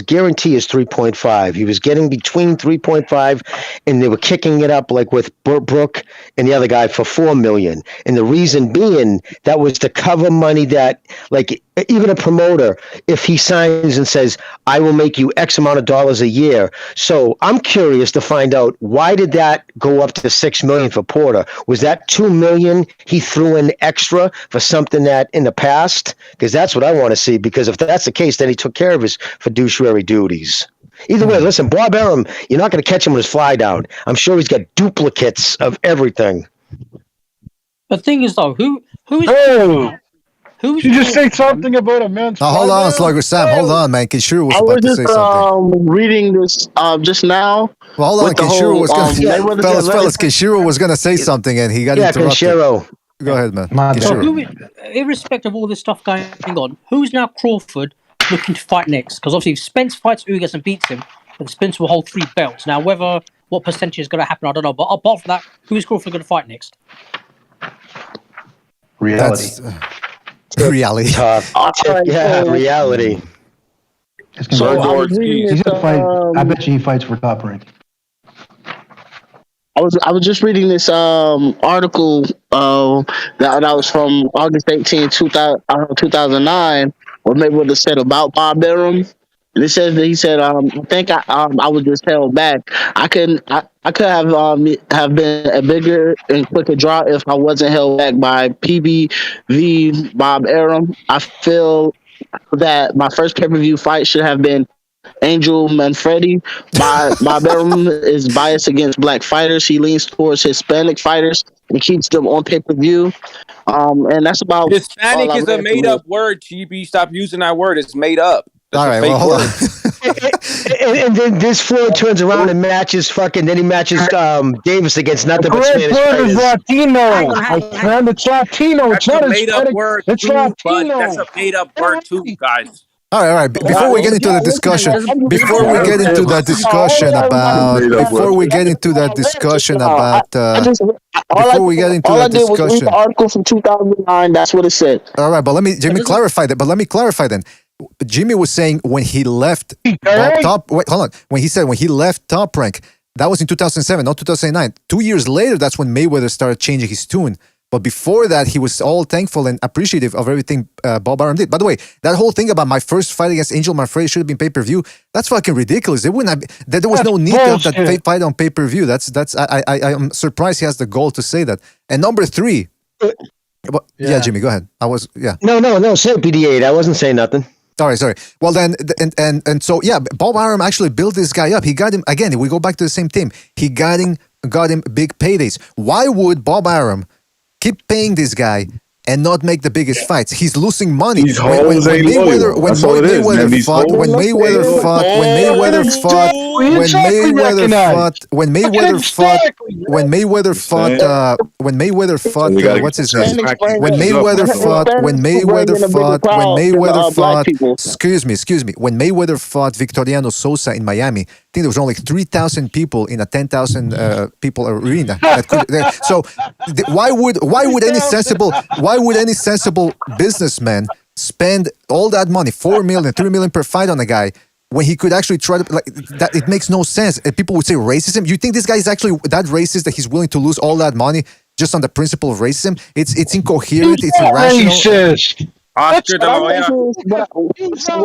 guarantee is 3.5. He was getting between 3.5, and they were kicking it up like with Brooke and the other guy for $4 million. And the reason being that was to cover money that, like, even a promoter, if he signs and says, I will make you X amount of dollars a year. So I'm curious to find out, why did that go up to $6 million for Porter? Was that $2 million he threw in extra for something that in the past? Because that's what I want to see, because if that's the case, then he took care of his fiduciary duties. Either way, listen, Bob Arum, you're not going to catch him with his fly down. I'm sure he's got duplicates of everything. The thing is, though, who Did you just say something about a man's? Hold on, Slugger Sam. Hold on, man. Sure was I was about to say something. Reading this just now. Well, hold on. with the Kenshiro whole was gonna, Mayweather fellas. Kenshiro was gonna say something, and he got interrupted. Kenshiro. Go ahead, man. So, Kenshiro. irrespective of all this stuff going on, who's now Crawford looking to fight next? Because obviously, if Spence fights Ugas and beats him, then Spence will hold 3 belts. Now, what percentage is going to happen, I don't know. But apart from that, who is Crawford going to fight next? Reality. Reality. Tough. Reality. So I was reading He's this, gonna fight. I bet you he fights for Top Rank. I was just reading this article that was from August 18, 2009, what Mayweather said about Bob Arum. And it says that he said, I think I was just held back. I could have been a bigger and quicker draw if I wasn't held back by PBV Bob Arum. I feel that my first pay-per-view fight should have been Angel Manfredi. Bob Arum is biased against black fighters. He leans towards Hispanic fighters and keeps them on pay-per-view. And that's about Hispanic all I is a read from made it. up word, GB. Stop using that word. It's made up. That's All right, a fake well, hold word. And then this Floyd turns around and matches then he matches Davis against nothing but Spanish fighters. Latino. Man, it's Latino. It's That's not a made up Hispanic. word It's too, but Latino. that's a made up word too, guys. All right. Before we get into the discussion, before we get into that discussion about, before we get into that discussion about, before we get into all I that did was read discussion. the article from 2009. That's what it said. All right, but let me clarify that. But let me clarify then. Jimmy was saying when he left when he left Top Rank, that was in 2007, not 2009. 2 years later, that's when Mayweather started changing his tune. But before that, he was all thankful and appreciative of everything Bob Arum did. By the way, that whole thing about my first fight against Angel Manfredi should have been pay-per-view, that's fucking ridiculous. There was no need to have that fight on pay-per-view. I'm surprised he has the goal to say that. And number 3. Yeah, Jimmy, go ahead. No, say BD8. I wasn't saying nothing. All right, sorry. Well, then, and so, yeah, Bob Arum actually built this guy up. He got him, again, we go back to the same team. He got him big paydays. Why would Bob Arum keep paying this guy and not make the biggest fights? He's losing money. These hoes ain't loyal. That's all it is, man. These hoes. When Mayweather fought, what's his name? When Mayweather fought Victoriano Sosa in Miami, I think there was only 3,000 people in a 10,000 people arena. So why would any sensible businessman spend all that money, 4 million, 3 million per fight on a guy, when he could actually try to, like, that? It makes no sense. And people would say racism. You think this guy is actually that racist that he's willing to lose all that money just on the principle of racism? It's incoherent. It's irrational. Racist. What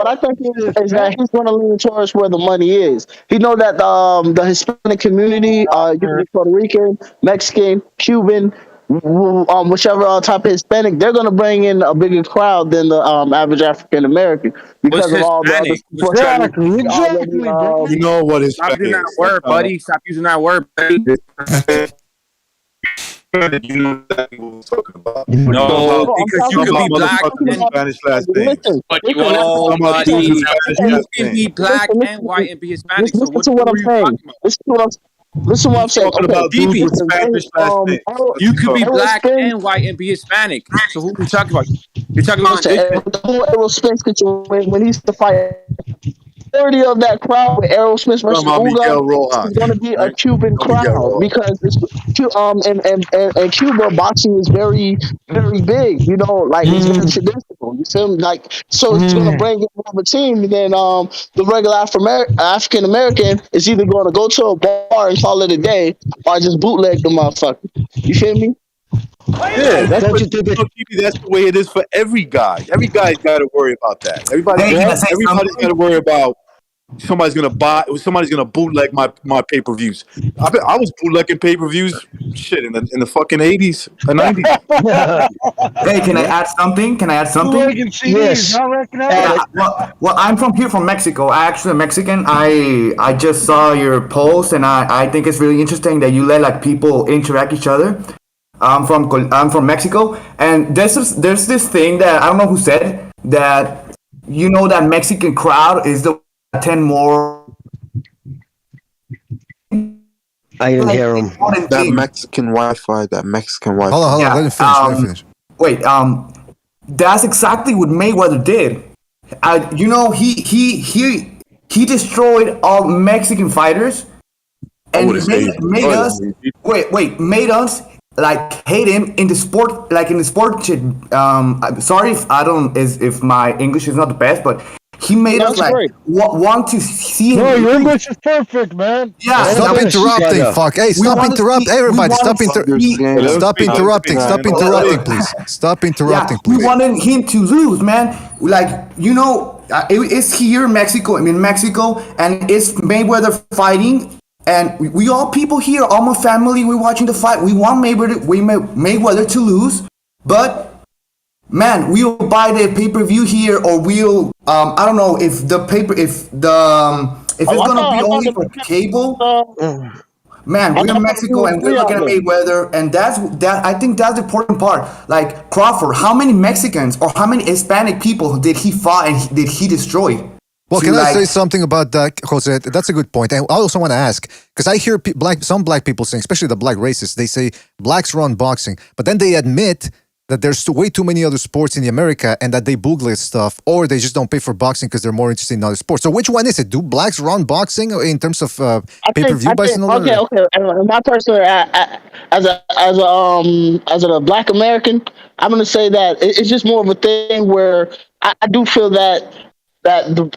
I think is that he's going to lean towards where the money is. He know that the Hispanic community, Puerto Rican, Mexican, Cuban, whichever type of Hispanic, they're going to bring in a bigger crowd than the average African American because of all the other Exactly. You know what is Stop using that word, buddy. Stop using that word, buddy. You know exactly what we're talking about. No, because you can be black and Spanish last name. but you can be black and white and be Hispanic. So listen to what I'm saying. Listen to what I'm saying. Talking about dudes with Spanish last names. You could be black and white and be Hispanic. So who are we talking about? You're talking about the whole Errol Spence situation when he's the fight. 30 of that crowd with Errol Smith versus Uga is going to be a Cuban crowd because it's, and Cuba boxing is very, very big. You know, like it's very traditional. You feel me? Like so, it's going to bring in more of a team than the regular African American is either going to go to a bar and call it a day or just bootleg the motherfucker. You feel me? Yeah, that's the way it is for every guy. Every guy's got to worry about that. Everybody's got to worry about somebody's gonna bootleg my pay-per-views. I was bootlegging pay-per-views shit in the fucking 80s and 90s. Hey, can I add something? Yes. Well, I'm from Mexico. I actually am Mexican. I just saw your post, and I think it's really interesting that you let like people interact each other. I'm from Mexico, and there's this thing that I don't know who said that, you know, that Mexican crowd is the 10 more I didn't hear him. That Mexican Wi-Fi. That Mexican Wi-Fi. Hold on. Let him finish. Let him finish. Wait, that's exactly what Mayweather did. You know, he destroyed all Mexican fighters, and made us like hate him in the sport, like in the sport. Sorry if my English is not the best, but he made us like want to see him. No, your English is perfect, man. Yeah, stop interrupting. Fuck. Hey, stop interrupting. Everybody, stop interrupting. Stop interrupting. Stop interrupting, please. Stop interrupting, please. We wanted him to lose, man. Like, you know, it's here in Mexico. I'm in Mexico, and it's Mayweather fighting. And we all people here, all my family, we're watching the fight. We want Mayweather to lose, but man, we'll buy the pay-per-view here, or we'll I don't know if it's gonna be only for cable. Man, we're in Mexico and we're looking at Mayweather, and I think that's the important part. Like Crawford, how many Mexicans or how many Hispanic people did he fight and did he destroy? Well, can I say something about that, Jose? That's a good point. And I also want to ask, because I hear some black people saying, especially the black racists, they say blacks run boxing, but then they admit that there's way too many other sports in the America and that they bootleg stuff, or they just don't pay for boxing because they're more interested in other sports. So which one is it? Do blacks run boxing in terms of pay-per-view buys? Okay. My personal, as a black American, I'm gonna say that it's just more of a thing where I do feel that the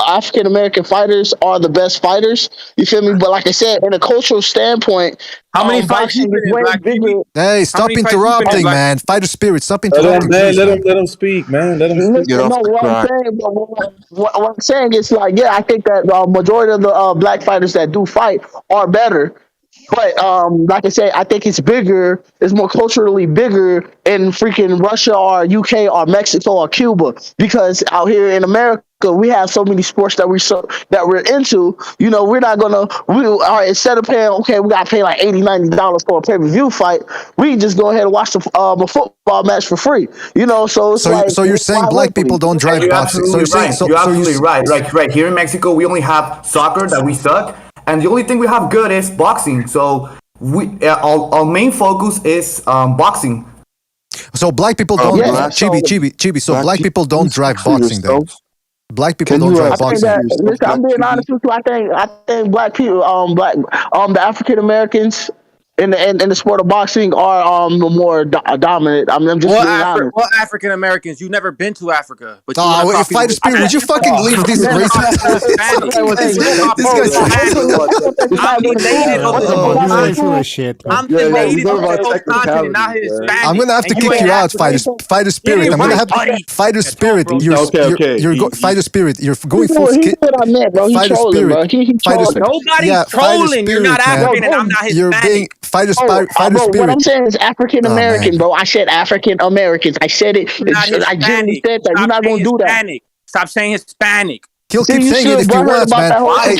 African American fighters are the best fighters. You feel me? But like I said, in a cultural standpoint, how many fights you been in, Black people? Hey, stop interrupting, man. Fighter spirit, stop interrupting. Let him speak, man. Let him speak. What I'm saying is like, yeah, I think that the majority of the black fighters that do fight are better. But like I said, I think it's bigger. It's more culturally bigger in freaking Russia or UK or Mexico or Cuba, because out here in America we have so many sports that we're into. You know, we're not gonna. Instead of paying, we gotta pay like $80-$90 for a pay-per-view fight. We can just go ahead and watch a football match for free. You know, so you're saying black people don't drive boxing? You're absolutely right. Right here in Mexico, we only have soccer that we suck. And the only thing we have good is boxing. So our main focus is boxing. So black people don't Chibi. So black people don't drive boxing then. Black people don't drive boxing. I'm being honest with you. I think black people, the African Americans in the sport of boxing are more dominant. I'm just being honest. What African Americans? You've never been to Africa, but Fighter Spirit, would you fucking leave these racist? I'm the native of the continent, not Hispanic. I'm gonna have to kick you out, Fighter Spirit. I'm gonna have Fighter Spirit. Fighter Spirit. You're going full. Fighter Spirit. Nobody's trolling. You're not African, and I'm not Hispanic. Fighter Spirit. What I'm saying is African American, bro. I said African Americans. I said it. I genuinely said that. You're not gonna do that. Stop saying Hispanic. He'll keep saying it if he wants, man. Like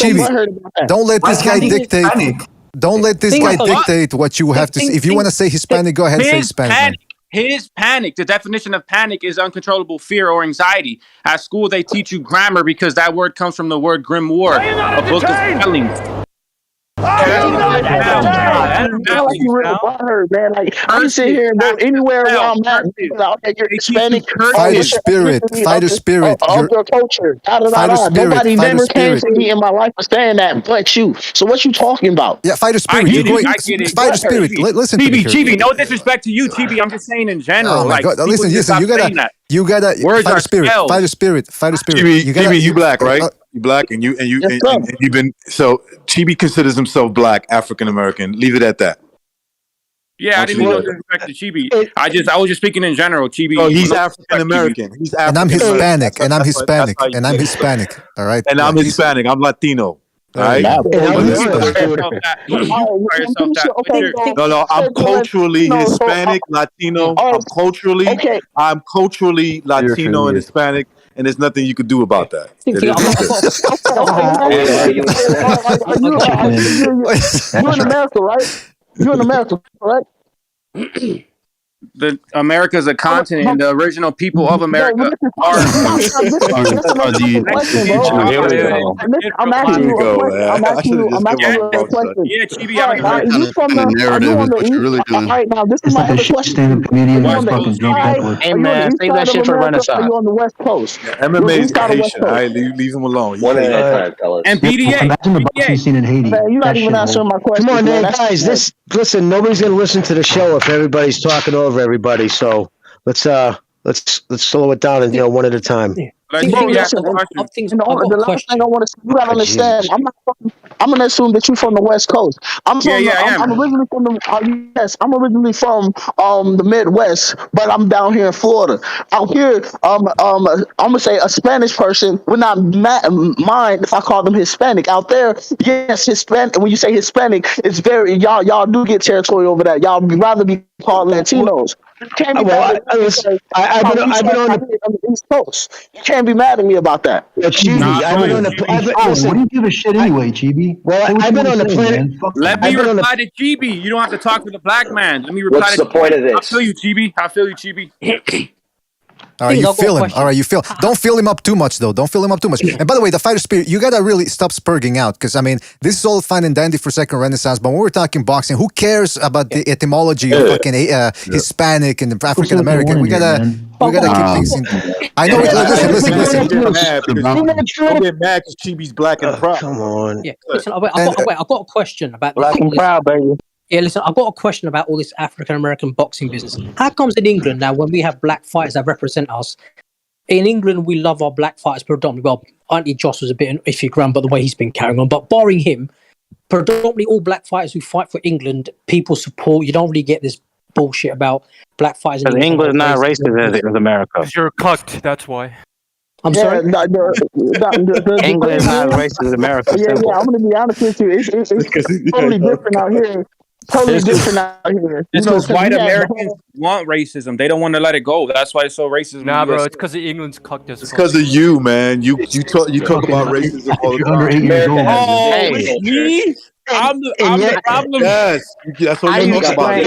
Chibi, don't let this guy dictate. Don't let this guy dictate what you have to say. If you want to say Hispanic, go ahead and say Hispanic. His panic, the definition of panic is uncontrollable fear or anxiety. At school, they teach you grammar because that word comes from the word grimoire, a book of spellings. I'm sitting here and go anywhere where I'm at. You're Hispanic. Fighter Spirit. Of your culture. Nobody never came to me in my life for saying that but you. So what you talking about? Yeah, Fighter Spirit. I get it. Fighter Spirit. Listen to me. Chibi, no disrespect to you, Chibi. I'm just saying in general. Oh my God. Listen. You gotta. Words Fighter are Spirit. spelled. Fighter Spirit. Chibi, you black, right? You black, and you've been so. Chibi considers himself black, African American. Leave it at that. Yeah, I didn't mean to disrespect to Chibi. I was just speaking in general. Chibi. Oh, he's African American. And I'm Hispanic. And I'm Hispanic. All right. And I'm Hispanic. I'm Latino. All right. No, I'm culturally Hispanic, Latino. I'm culturally Latino and Hispanic, and there's nothing you could do about that. You're in America, right? You're in America, right? the America's a continent, and the original people of America are. I'm asking you a question. I'm asking you a question. Yeah, Chibi, All right, now, are you from the? Are you on the east? All right, now this is my other question. Stand-up comedian Are you that on the fucking east drunk side? Hitler. Are you on the east side of America? Or are you on the west coast? MMA is Haitian. All right, leave him alone. One at a time, fellas. And BDA. Imagine the boxing scene in Haiti. Man, you're not even answering my question. Come on, man. man, guys. Listen. Nobody's gonna listen to the show if everybody's talking over everybody. So let's slow it down and one at a time. The last thing I want to say, you gotta understand. I'm gonna assume that you're from the West Coast. I'm originally from the I'm originally from the Midwest, but I'm down here in Florida. Out here, I'm gonna say a Spanish person would not mind if I call them Hispanic. Out there, yes, Hispanic. When you say Hispanic, it's very y'all do get territory over that. Y'all would rather be called Latinos. You can't be mad at me. I've been on the East Coast. You can't be mad at me about that. Chibi, what do you give a shit anyway, Chibi? Well, I've been on the planet. Let me reply to Chibi. You don't have to talk to the black man. Let me reply What's to the point of this? I feel you, Chibi. All right, you feel him. All right, you feel. Don't fill him up too much, though. Don't fill him up too much. And by the way, the fighter spirit, you gotta really stop spurging out, because I mean, this is all fine and dandy for Second Renaissance, but when we're talking boxing, who cares about the etymology of fucking Hispanic and African American? We gotta keep things in. I know. Listen. Don't get mad because Chibi's black and proud. Come on. Yeah, listen, I've got a question about black and proud, baby. Yeah, listen, I've got a question about all this African American boxing business. How comes in England now, when we have black fighters that represent us, in England we love our black fighters predominantly? Well, Auntie Joss was a bit an iffy ground, but the way he's been carrying on. But barring him, predominantly all black fighters who fight for England, people support. You don't really get this bullshit about black fighters. Because England's not racist as America. Because you're cucked, that's why. I'm sorry? England is not racist as America. Yeah, I'm going to be honest with you. It's totally different out here. Totally different out here. It's because white Americans want racism. They don't want to let it go. That's why it's so racist. Nah, bro, it's because England's cucked as It's because of you, man. You talk about racism all the time. Under 8 years old. Oh, me? I'm the problem. Yes, that's what you talk about.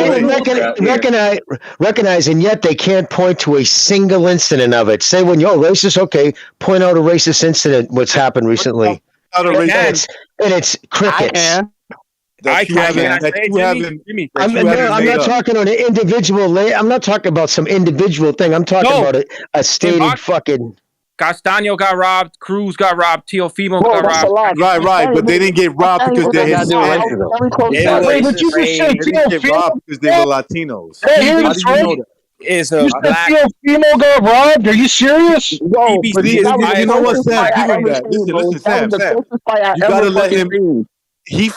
Recognize, and yet they can't point to a single incident of it. Say when you're racist, okay, point out a racist incident. What's happened recently? And it's crickets. I'm not talking on an individual. I'm not talking about some individual thing. I'm talking about a stated fucking. Castano got robbed. Cruz got robbed. Teofimo got robbed. Right, but they didn't get robbed because they're Hispanic. They didn't get robbed because they were Latinos. How do you know that? Is a black Teofimo got robbed? Are you serious? No, but you know what, Sam? Give him that. Listen, Sam. You gotta let him. He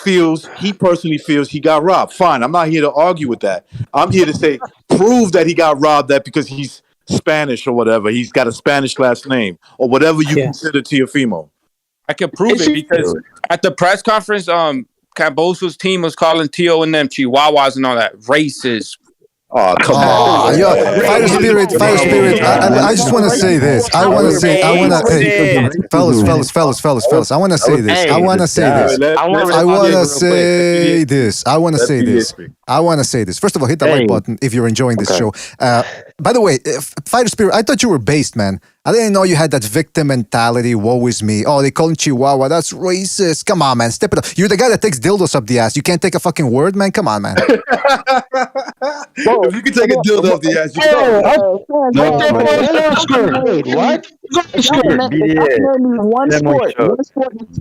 personally feels he got robbed. Fine, I'm not here to argue with that. I'm here to say, prove that he got robbed. That because he's Spanish or whatever, he's got a Spanish last name or whatever you consider Teofimo. I can prove it because at the press conference, Camboso's team was calling Tio and them Chihuahuas and all that racist. Oh, come on. Fire spirit. I just want to say this. Hey, fellas. I want to say this. First of all, hit the like button if you're enjoying this show. By the way, Fighter Spirit, I thought you were based, man. I didn't know you had that victim mentality. Woe is me. Oh, they call him Chihuahua. That's racist. Come on, man. Step it up. You're the guy that takes dildos up the ass. You can't take a fucking word, man. Come on, man. If you can take a dildo up the ass, you can. Wait, what? One sport that's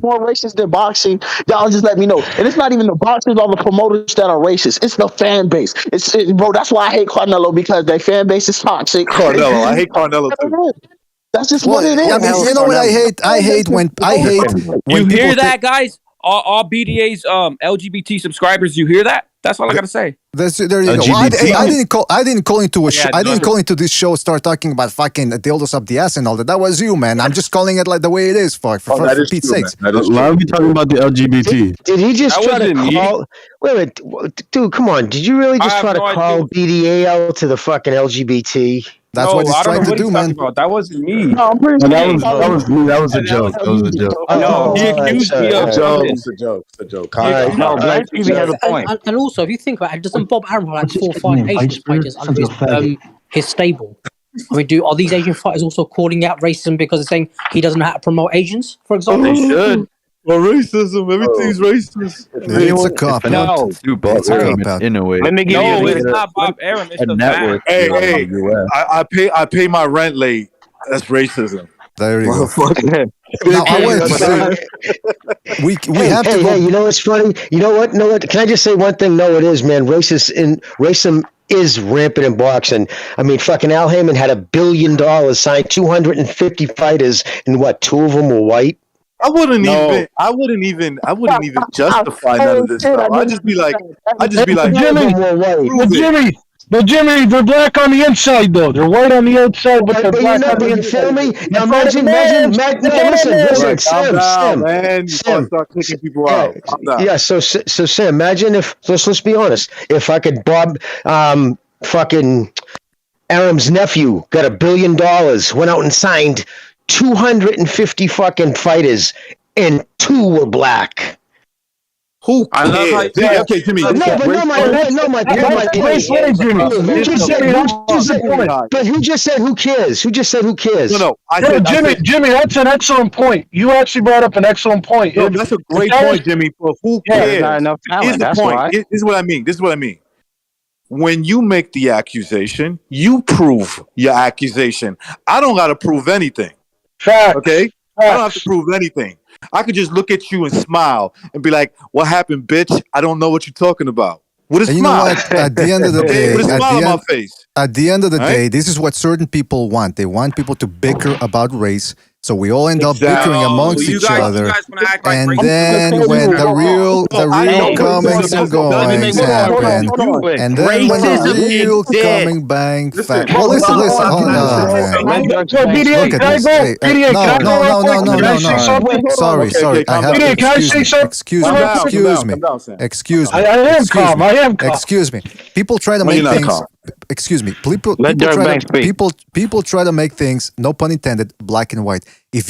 more racist than boxing. Y'all just let me know. And it's not even the boxers or the promoters that are racist. It's the fan base. Bro, that's why I hate Carnelo, because their fan base is toxic. I hate Carnelo too. That's just what it is. I mean, you know what I hate when you hear that, guys? All BDA's LGBT subscribers, you hear that? That's all I gotta say. There you go. I didn't call into a show. I didn't call into this show. Start talking about fucking dildos up the ass and all that. That was you, man. I'm just calling it like the way it is for Pete's sakes. Why are we talking about the LGBT? Did he just try to call? Wait a minute, dude. Come on. Did you really just try to call BDA out to the fucking LGBT? That's No, what he's I don't trying know to what do, he's man. talking about. That wasn't me. No, I'm pretty No, sure that was me. That was a joke. That was a joke. No, He all right, accused me sorry, of It's a all joke. something. It's a joke. It's a joke. He Calm down. accused No, me of Black something. TV has a point. And also, if you think about it, doesn't Bob Arum have like What's his 4 or 5 name? Asian Iceberg? fighters Sounds under like a faggot. his stable? I mean, are these Asian fighters also calling out racism because they're saying he doesn't know how to promote Asians, for example? They should. Well, racism. Everything's racist. It's a cop It's out. to sue Bob It's a Arum cop out. in a way. Let me give No, you it's not Bob Arum. It's a the network fans. Hey, here hey, in the US. I pay my rent late. That's racism. There you go. Motherfucker. Now I wanted to say we have to go. Hey, you know what's funny? You know what? Know what? Can I just say one thing? No, it is, man. Racism is rampant in boxing. I mean, fucking Al Heyman had $1 billion, signed 250 fighters, and what? 2 of them were white. I wouldn't even justify none of this stuff. I'd just be like, Jimmy, but Jimmy, they're black on the inside though. They're white on the outside, but they're black on the You inside. feel me? Now imagine, listen, man, you gotta start kicking people out. Calm down. Yeah, so Sam, imagine if let's be honest, if I could Bob fucking Aram's nephew got $1 billion, went out and signed 250 fucking fighters, and 2 were black. Who I love how you cares? Okay, Jimmy. But who just said who cares? Who just said who cares? No, Jimmy, that's an excellent point. You actually brought up an excellent point. No, that's a great point, Jimmy. But who cares? Not enough talent. Here's the That's point. why. This is what I mean. When you make the accusation, you prove your accusation. I don't got to prove anything. Facts. Okay? I don't have to prove anything. I could just look at you and smile and be like, "What happened, bitch? I don't know what you're talking about." With a And you know smile. what? At the end of the day, with a smile on my face. At the end of the Right? day, this is what certain people want. They want people to bicker about race. So we all end up bickering amongst each other. And then when the real comings and goings happen, and then when the real coming bang fact. Well, listen. Hold on, man. Look at this. Hey, no. Sorry. I have to excuse me. I am calm. Excuse me. People try to make things. Excuse me. People try to make things, no pun intended, black and white. If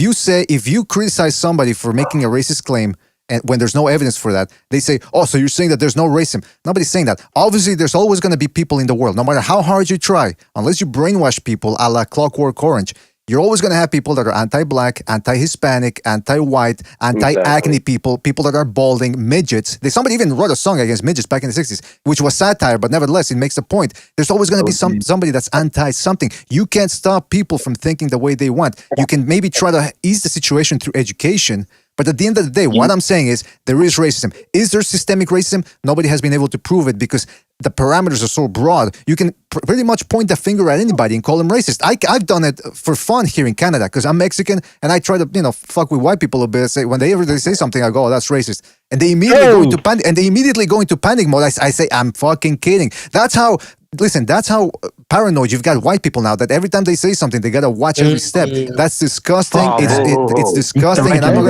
you criticize somebody for making a racist claim, and when there's no evidence for that, they say, "Oh, so you're saying that there's no racism?" Nobody's saying that. Obviously, there's always going to be people in the world, no matter how hard you try, unless you brainwash people a la Clockwork Orange. You're always going to have people that are anti-black, anti-Hispanic, anti-white, anti-acne people that are balding, midgets. Somebody even wrote a song against midgets back in the 60s, which was satire, but nevertheless, it makes a point. There's always going to be somebody that's anti-something. You can't stop people from thinking the way they want. You can maybe try to ease the situation through education, but at the end of the day, what I'm saying is there is racism. Is there systemic racism? Nobody has been able to prove it because the parameters are so broad. You can pretty much point the finger at anybody and call them racist. I've done it for fun here in Canada because I'm Mexican and I try to fuck with white people a bit. Say when they say something, I go, "Oh, that's racist," and they immediately go into panic. And they immediately go into panic mode. I say, "I'm fucking kidding." That's how. Listen, that's how paranoid you've got white people now that every time they say something, they gotta watch every step. That's disgusting. It's disgusting, and I'm not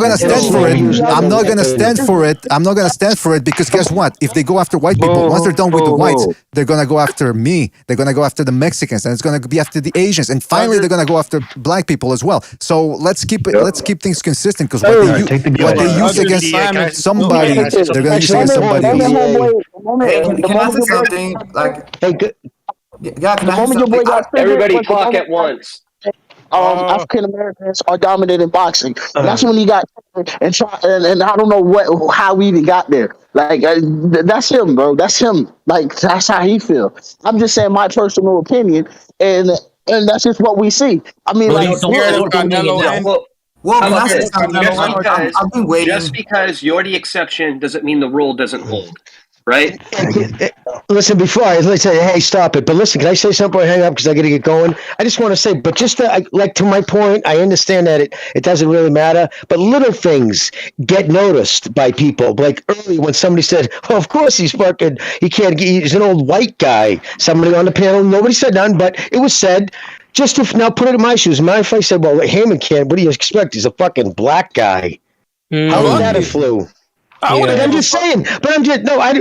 gonna stand for it. I'm not gonna stand for it because guess what? If they go after white people, once they're done with the whites, they're gonna go after me. They're gonna go after the Mexicans, and it's gonna be after the Asians, and finally they're gonna go after black people as well. So let's keep things consistent because what they use against somebody, they're gonna use against somebody else. Hey, can I say something? Can I say something? Everybody talk at once. African Americans are dominant in boxing. That's when he got and I don't know how we even got there. That's him, bro. That's him. That's how he feels. I'm just saying my personal opinion, and that's just what we see. I mean, I've been waiting. Just because you're the exception doesn't mean the rule doesn't hold. Right? Listen, before I say, hey, stop it. But listen, can I say something before I hang up because I got to get going? I just want to say, but just to my point, I understand that it doesn't really matter. But little things get noticed by people. Like early when somebody said, "Well, of course he's he's an old white guy." Somebody on the panel, nobody said none, but it was said. Just to now put it in my shoes. My if I said, "Well, Heyman can't. What do you expect? He's a fucking black guy." How is that a flu? I'm just saying. But I'm just no. I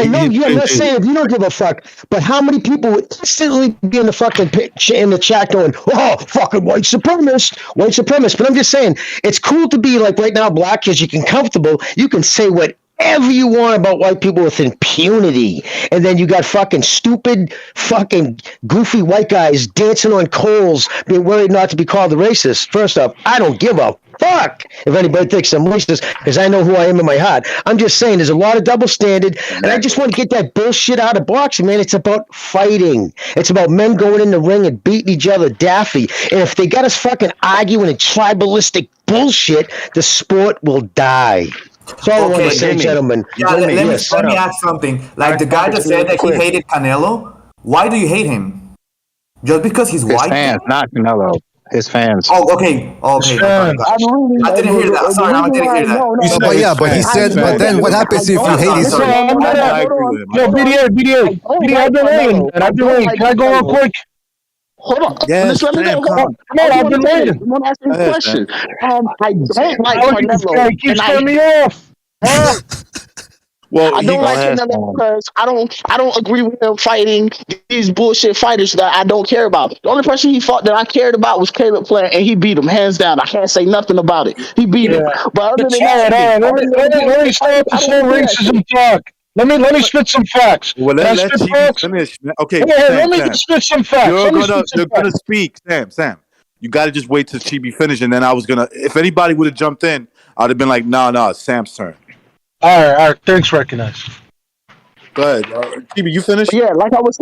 know you. I'm not saying you don't give a fuck. But how many people would instantly be in the fucking in the chat going, "Oh, fucking white supremacist, white supremacist." But I'm just saying, it's cool to be like right now black because you can comfortable. You can say whatever you want about white people with impunity, and then you got fucking stupid, fucking goofy white guys dancing on coals, being worried not to be called a racist. First up, I don't give a fuck if anybody thinks I'm racist because I know who I am in my heart. I'm just saying there's a lot of double standard, and I just want to get that bullshit out of boxing, man. It's about fighting. It's about men going in the ring and beating each other daffy. And if they got us fucking arguing in tribalistic bullshit, the sport will die. That's all I want to say, gentlemen. Yeah, let me ask something. Like the guy that said that he hated Canelo, why do you hate him? Just because he's white? His fans, not Canelo. His fans. Oh, okay. I didn't hear that. Sorry, I didn't hear that. But he said, but then what happens if you hate his... Yo, BDA, I've been waiting. Can I go real quick? Hold on. Yes, Just let me go. come on. I've been waiting. I want to ask you a question. I don't like Canelo. He keeps cutting me off. Well, I don't like Canelo because I don't agree with him fighting these bullshit fighters that I don't care about. The only person he fought that I cared about was Caleb Plant, and he beat him hands down. I can't say nothing about it. He beat him. But other than that, let me start this whole racism talk. Let me spit some facts. Well, let Chibi finish. Okay, let me just spit some facts. You're gonna speak, Sam. You got to just wait till Chibi finish, and then I was gonna. If anybody would have jumped in, I'd have been like, "No, Sam's turn." All right. Thanks, recognized. Go ahead, Chibi. You finished? Yeah, like I was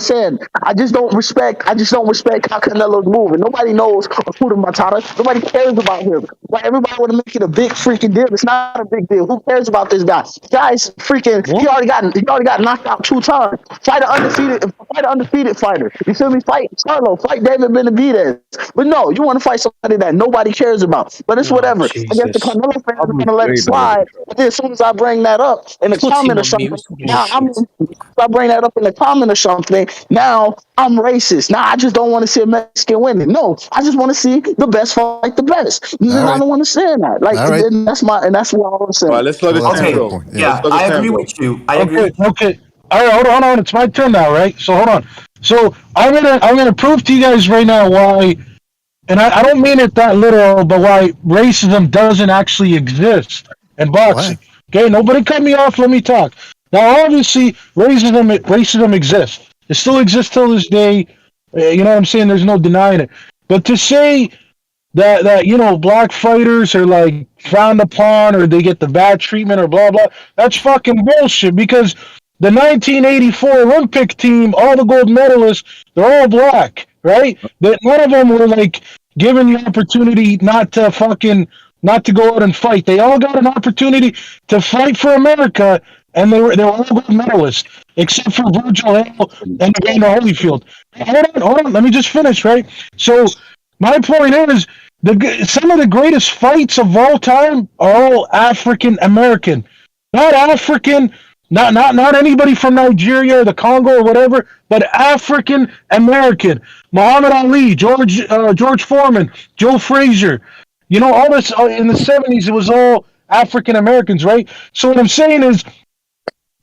saying, I just don't respect how Canelo's moving. Nobody knows Hakuna Matata. Nobody cares about him. Like everybody want to make it a big freaking deal. It's not a big deal. Who cares about this guy? Guy's freaking. He already got knocked out 2 times. Fight an undefeated fighter. You feel me? Fight Charlo. Fight David Benavidez. But no, you want to fight somebody that nobody cares about. But it's whatever. Jesus. I guess the Canelo fans are gonna let it slide. But then as soon as I bring that up in the comment or something, I bring that up in the comment or something. Now I'm racist. Now I just don't want to see a Mexican winning. No, I just want to see the best fight the best. I don't want to say that. Like that's what I'm saying. All right, let's let it go. Yeah, I agree with you. I agree. Okay. All right, hold on. It's my turn now, right? So hold on. So I'm gonna prove to you guys right now why, and I don't mean it that literal, but why racism doesn't actually exist in boxing. What? Okay, nobody cut me off. Let me talk. Now, obviously, racism exists. It still exists till this day. You know what I'm saying? There's no denying it. But to say that black fighters are like frowned upon or they get the bad treatment or blah blah, that's fucking bullshit. Because the 1984 Olympic team, all the gold medalists, they're all black, right? None of them were like given the opportunity not to go out and fight. They all got an opportunity to fight for America. And they were all gold medalists, except for Virgil Hill and Evander Holyfield. Hold on, let me just finish, right? So my point is, some of the greatest fights of all time are all African American, not African, not anybody from Nigeria or the Congo or whatever, but African American. Muhammad Ali, George Foreman, Joe Frazier. All this in the 70s, it was all African Americans, right? So what I'm saying is,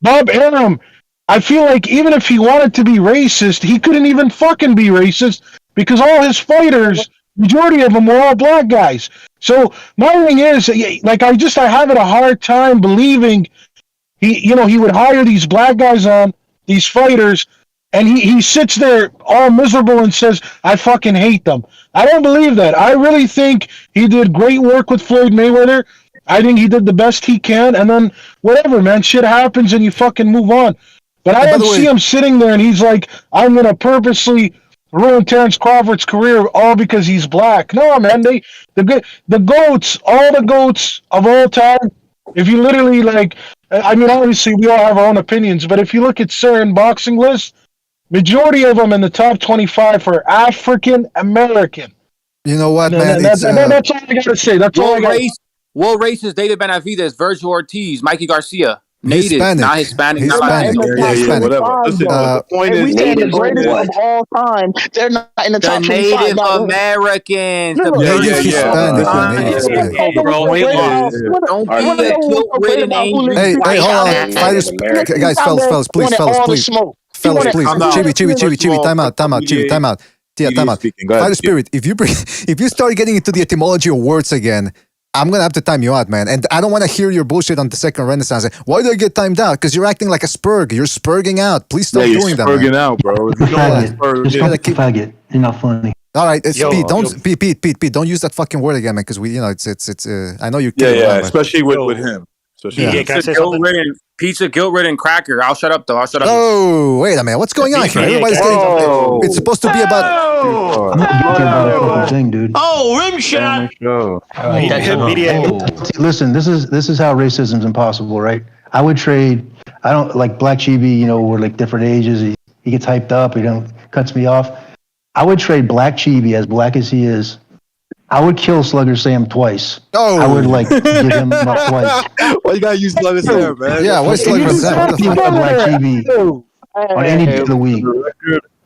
Bob Arum, I feel like even if he wanted to be racist, he couldn't even fucking be racist because all his fighters, majority of them were all black guys. So my thing is, like, I have a hard time believing he would hire these black guys on, these fighters, and he sits there all miserable and says, I fucking hate them. I don't believe that. I really think he did great work with Floyd Mayweather. I think he did the best he can, and then whatever, man, shit happens and you fucking move on. But I don't see him sitting there and he's like, I'm going to purposely ruin Terence Crawford's career all because he's black. No, man, the GOATs, all the GOATs of all time, if you literally obviously we all have our own opinions, but if you look at certain boxing lists, majority of them in the top 25 are African American. You know what, man? That's all I got to say. That's all I got. World racist David Benavidez, Virgil Ortiz, Mikey Garcia. native, not Hispanic. Not Latino. Yeah, whatever. Listen, the point and we is, saying the greatest of all time. They're not in the The top 25. Native Now, Americans. The Native Hispanic. Don't be a guilt-ridden angry Hey, white hold man. on, fighters, guys, fellas, please, Chibi, time out, Chibi, time out. Yeah, time out. Fighter Spirit, if you start getting into the etymology of words again, I'm gonna have to time you out, man. And I don't want to hear your bullshit on the Second Renaissance. Why do I get timed out? Because you're acting like a spurg. You're spurging out. Please stop doing that. Spurging out, bro. Faggot. You're not funny. All right, Pete, don't use that fucking word again, man. Because it's. I know you're. Yeah, especially with him. Pizza guilt-ridden cracker. I'll shut up though. Oh, wait a minute. What's going on here? Everybody's getting. It's supposed to be about. I'm not guilty about a fucking thing, dude. Oh, rim shot. Listen, this is how racism's impossible, right? I would trade. I don't like Black Chibi. We're like different ages. He gets hyped up. Cuts me off. I would trade Black Chibi, as black as he is. I would kill Slugger Sam twice. Oh, I would give him up twice. Why you gotta use Slugger Sam, man? Yeah, why Slugger Sam? What the fuck? Black Chibi on any day of the week.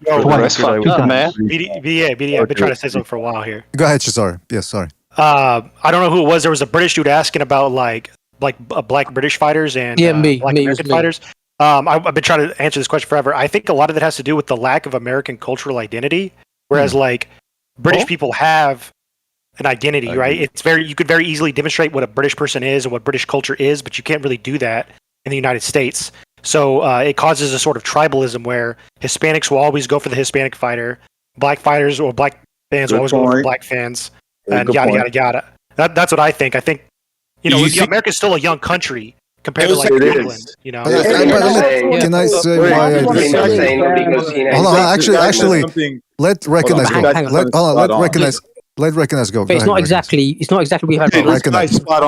That's fucked up, man. BDA, I've been trying to say something for a while here. Go ahead, Shazar. Yes, sorry. I don't know who it was. There was a British dude asking about like black British fighters and black American fighters. I've been trying to answer this question forever. I think a lot of it has to do with the lack of American cultural identity, whereas like British people have an identity, right? You could very easily demonstrate what a British person is and what British culture is, but you can't really do that in the United States. So it causes a sort of tribalism where Hispanics will always go for the Hispanic fighter, black fighters or black fans will always go for black fans, and yada yada. That's what I think. I think America's still a young country compared to like England. Can I say why Hold on, actually, let recognize go. Let recognize go. But it's not exactly. It's not exactly. We have. This guy's spot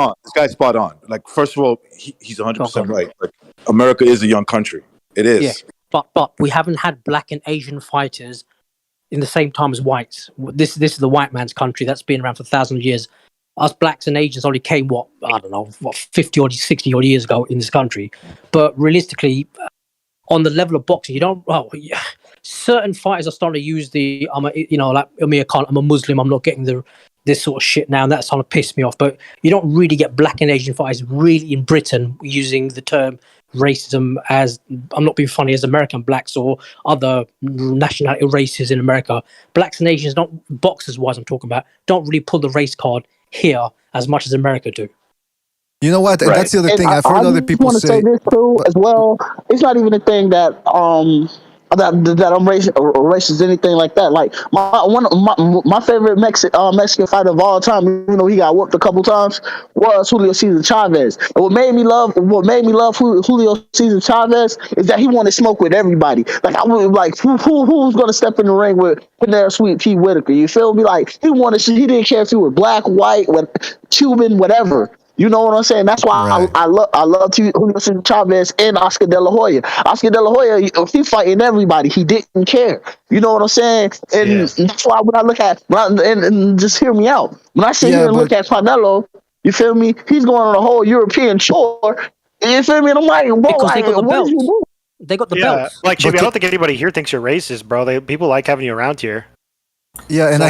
on. Like, first of all, he's 100% right. Like, America is a young country. It is. Yeah, but we haven't had black and Asian fighters in the same time as whites. This is the white man's country that's been around for 1,000 years. Us blacks and Asians only came 50 or 60 odd years ago in this country. But realistically, on the level of boxing, you don't. Certain fighters are starting to use like Amir Khan, I'm a Muslim, I'm not getting this sort of shit now, and that's starting to piss me off. But you don't really get black and Asian fighters really in Britain using the term racism as, I'm not being funny, as American blacks or other nationality races in America. Blacks and Asians, boxers wise I'm talking about, don't really pull the race card here as much as America do. You know what? And that's the other thing. I've heard other people say. I want to say this too, as well. It's not even a thing that that I'm racist, anything like that. Like my favorite Mexican fighter of all time, even though he got whooped a couple times, was Julio Cesar Chavez. And what made me love Julio Cesar Chavez is that he wanted smoke with everybody. Like I was like, who's gonna step in the ring with Panera Sweet Pea Whitaker? You feel me? Like he didn't care if you were black, white, Cuban, whatever. You know what I'm saying? That's why I love Julio Cesar Chavez and Oscar De La Hoya. Oscar De La Hoya, he fighting everybody. He didn't care. You know what I'm saying? And that's why when I look at and just hear me out. When I sit here and look at Canelo, you feel me? He's going on a whole European tour. You feel me? And I'm like, bro, because they got the belts. They got the belts. Like Chibi, I don't think anybody here thinks you're racist, bro. People like having you around here. Yeah, and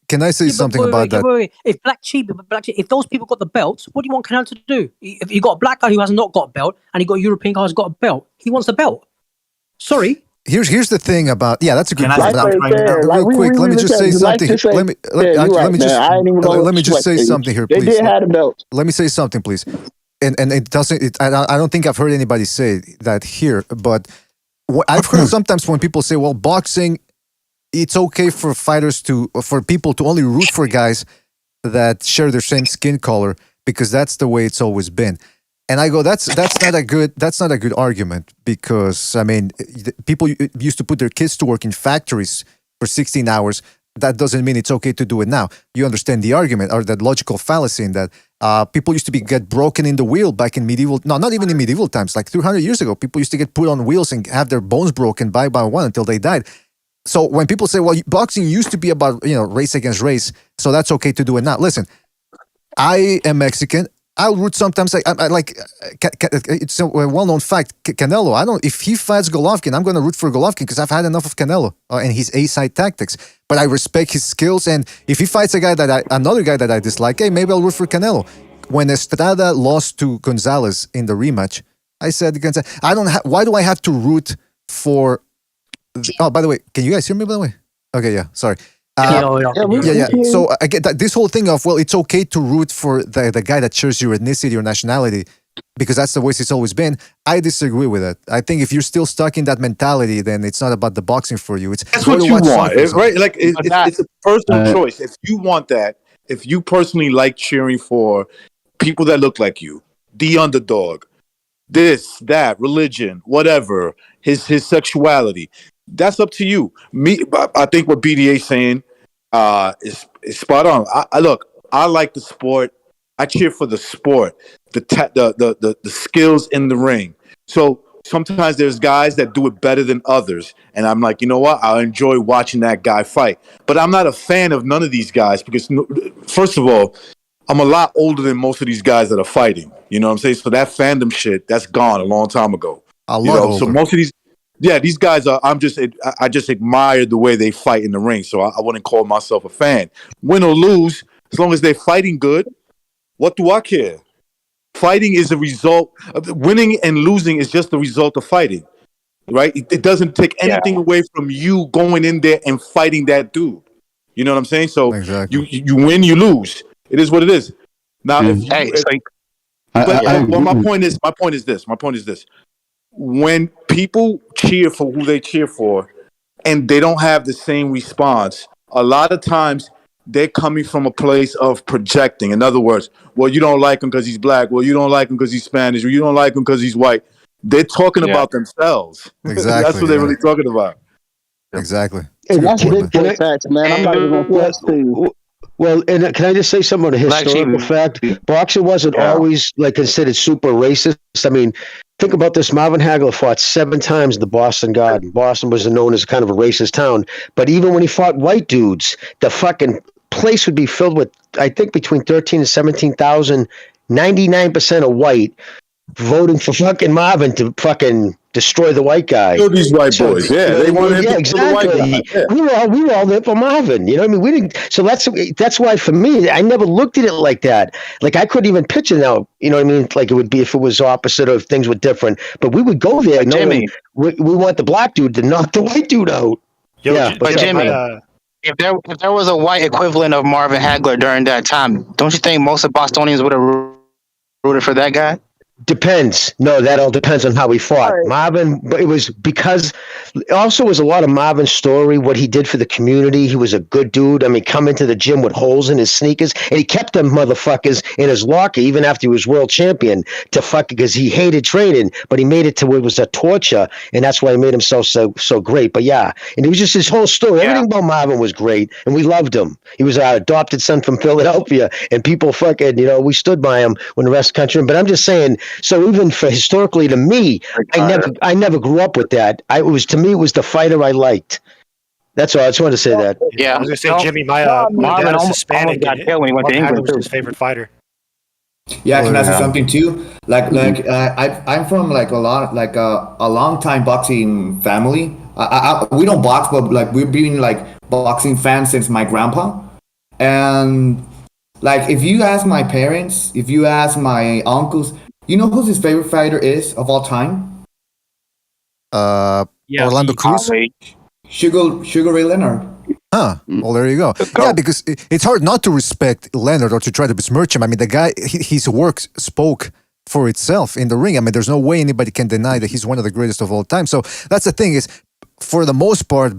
can I say something about that? Wait. If those people got the belts, what do you want Canelo to do? If you got a black guy who has not got a belt, and you got a European guy who's got a belt, he wants the belt. Sorry. Here's the thing about that's a good point. Real quick, let me just say something. Let me just say something here, please. They did have a belt. Let me say something, please. And it doesn't. I don't think I've heard anybody say that here, but I've heard sometimes when people say, "Well, boxing." It's okay for people to only root for guys that share their same skin color because that's the way it's always been. And I go, that's not a good argument because I mean, people used to put their kids to work in factories for 16 hours. That doesn't mean it's okay to do it now. You understand the argument or that logical fallacy in that people used to get broken in the wheel back in not even in medieval times, like 300 years ago. People used to get put on wheels and have their bones broken by one until they died. So when people say, well, boxing used to be about, race against race, so that's okay to do it now. Listen, I am Mexican. I'll root sometimes. It's a well-known fact. Canelo. I don't. If he fights Golovkin, I'm going to root for Golovkin because I've had enough of Canelo and his A-side tactics. But I respect his skills, and if he fights another guy that I dislike, hey, maybe I'll root for Canelo. When Estrada lost to Gonzalez in the rematch, I said, I don't. Why do I have to root for? Oh, by the way, can you guys hear me? By the way, okay, yeah, sorry. Yeah. So I get that this whole thing of, well, it's okay to root for the guy that shares your ethnicity or nationality because that's the way it's always been. I disagree with it. I think if you're still stuck in that mentality, then it's not about the boxing for you. That's what you want, right? Like it's a personal choice. If you want that, if you personally like cheering for people that look like you, the underdog, this, that, religion, whatever, his sexuality, that's up to you. Me, I think what BDA's saying is spot on. I look, I like the sport. I cheer for the sport, the skills in the ring. So sometimes there's guys that do it better than others, and I'm like, you know what? I enjoy watching that guy fight. But I'm not a fan of none of these guys because, first of all, I'm a lot older than most of these guys that are fighting. You know what I'm saying? So that fandom shit, that's gone a long time ago. So most of these guys are. I just admire the way they fight in the ring. So I wouldn't call myself a fan. Win or lose, as long as they're fighting good, what do I care? Fighting is a result. Winning and losing is just the result of fighting, right? It doesn't take anything away from you going in there and fighting that dude. You know what I'm saying? So you win, you lose. It is what it is. Now, my point is this. When people cheer for who they cheer for and they don't have the same response, a lot of times they're coming from a place of projecting. In other words, well, you don't like him because he's black. Well, you don't like him because he's Spanish. Or you don't like him because he's white. They're talking about themselves. Exactly. That's what they're really talking about. Exactly. And that's big boy facts, man. I'm not even going to flex to you. Well, and can I just say something on a historical fact? Boxing wasn't always considered super racist. I mean, think about this. Marvin Hagler fought 7 times in the Boston Garden. Boston was known as kind of a racist town. But even when he fought white dudes, the fucking place would be filled with, I think, between 13 and 17,000, 99% of white, voting for fucking Marvin to fucking destroy the white guy. Kill these white boys. Yeah, they wanted him to kill the white guy. Yeah. We were all there for Marvin. You know what I mean? We didn't. So that's why for me, I never looked at it like that. Like I couldn't even picture now. You know what I mean? Like it would be if it was opposite or if things were different. But we would go there. Jimmy, we want the black dude to knock the white dude out. But Jimmy, if there was a white equivalent of Marvin Hagler during that time, don't you think most of Bostonians would have rooted for that guy? Depends. No, that all depends on how he fought. Right. Marvin, but it was because also was a lot of Marvin's story, what he did for the community. He was a good dude. I mean, come into the gym with holes in his sneakers, and he kept them motherfuckers in his locker even after he was world champion to fuck because he hated training, but he made it to where it was a torture, and that's why he made himself so great. But yeah, and it was just his whole story. Everything about Marvin was great, and we loved him. He was our adopted son from Philadelphia, and people fucking, we stood by him when the rest of the country. But I'm just saying. So even for historically to me, I never grew up with that. To me it was the fighter I liked. That's all. I just wanted to say that. Yeah, I was gonna say, Jimmy, my dad is Hispanic. Got killed when he went to England. Was his favorite fighter. Yeah, can I say something too? I'm from a long time boxing family. We don't box, but we've been boxing fans since my grandpa. And if you ask my parents, if you ask my uncles. You know who his favorite fighter is of all time? Orlando Cruz? Sugar Ray Leonard. Huh. Well, there you go. Yeah, because it's hard not to respect Leonard or to try to besmirch him. I mean, the guy, his work spoke for itself in the ring. I mean, there's no way anybody can deny that he's one of the greatest of all time. So that's the thing is, for the most part,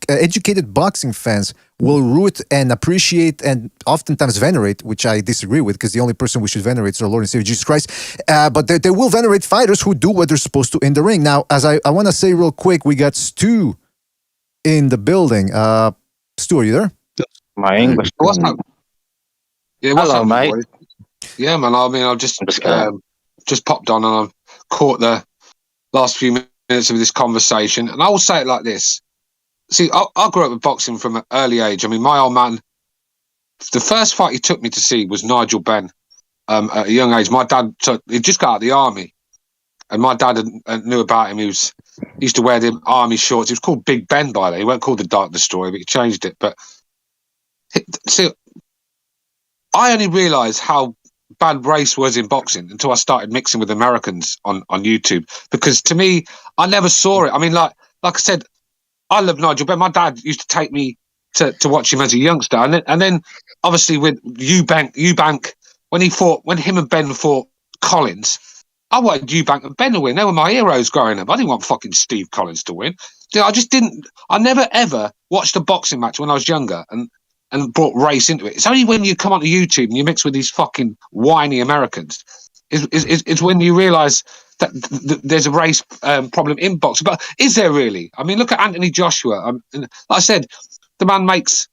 educated boxing fans will root and appreciate and oftentimes venerate, which I disagree with because the only person we should venerate is our Lord and Savior Jesus Christ. But they will venerate fighters who do what they're supposed to in the ring. Now, as I want to say real quick, we got Stu in the building. Stu, are you there? My English. What's up? Yeah, what's Hello, up, mate? boys? Yeah, man. I mean, I've just popped on and I've caught the last few minutes of this conversation, and I will say it like this. See, I grew up with boxing from an early age. I mean, my old man, the first fight he took me to see was Nigel Benn. at a young age. My dad he just got out of the army, and my dad knew about him. He used to wear the army shorts. He was called Big Ben by then. He weren't called the Dark Destroyer, but he changed it. But see, I only realised how bad race was in boxing until I started mixing with Americans on YouTube. Because to me, I never saw it. I mean, like I said, I love Nigel Benn. My dad used to take me to watch him as a youngster, and then obviously with Eubank when him and Ben fought Collins, I wanted Eubank and Ben to win. They were my heroes growing up. I didn't want fucking Steve Collins to win. I just didn't. I never ever watched a boxing match when I was younger and brought race into it. It's only when you come onto YouTube and you mix with these fucking whiny Americans is when you realise that there's a race problem in boxing. But is there really? I mean, look at Anthony Joshua. Like I said, the man makes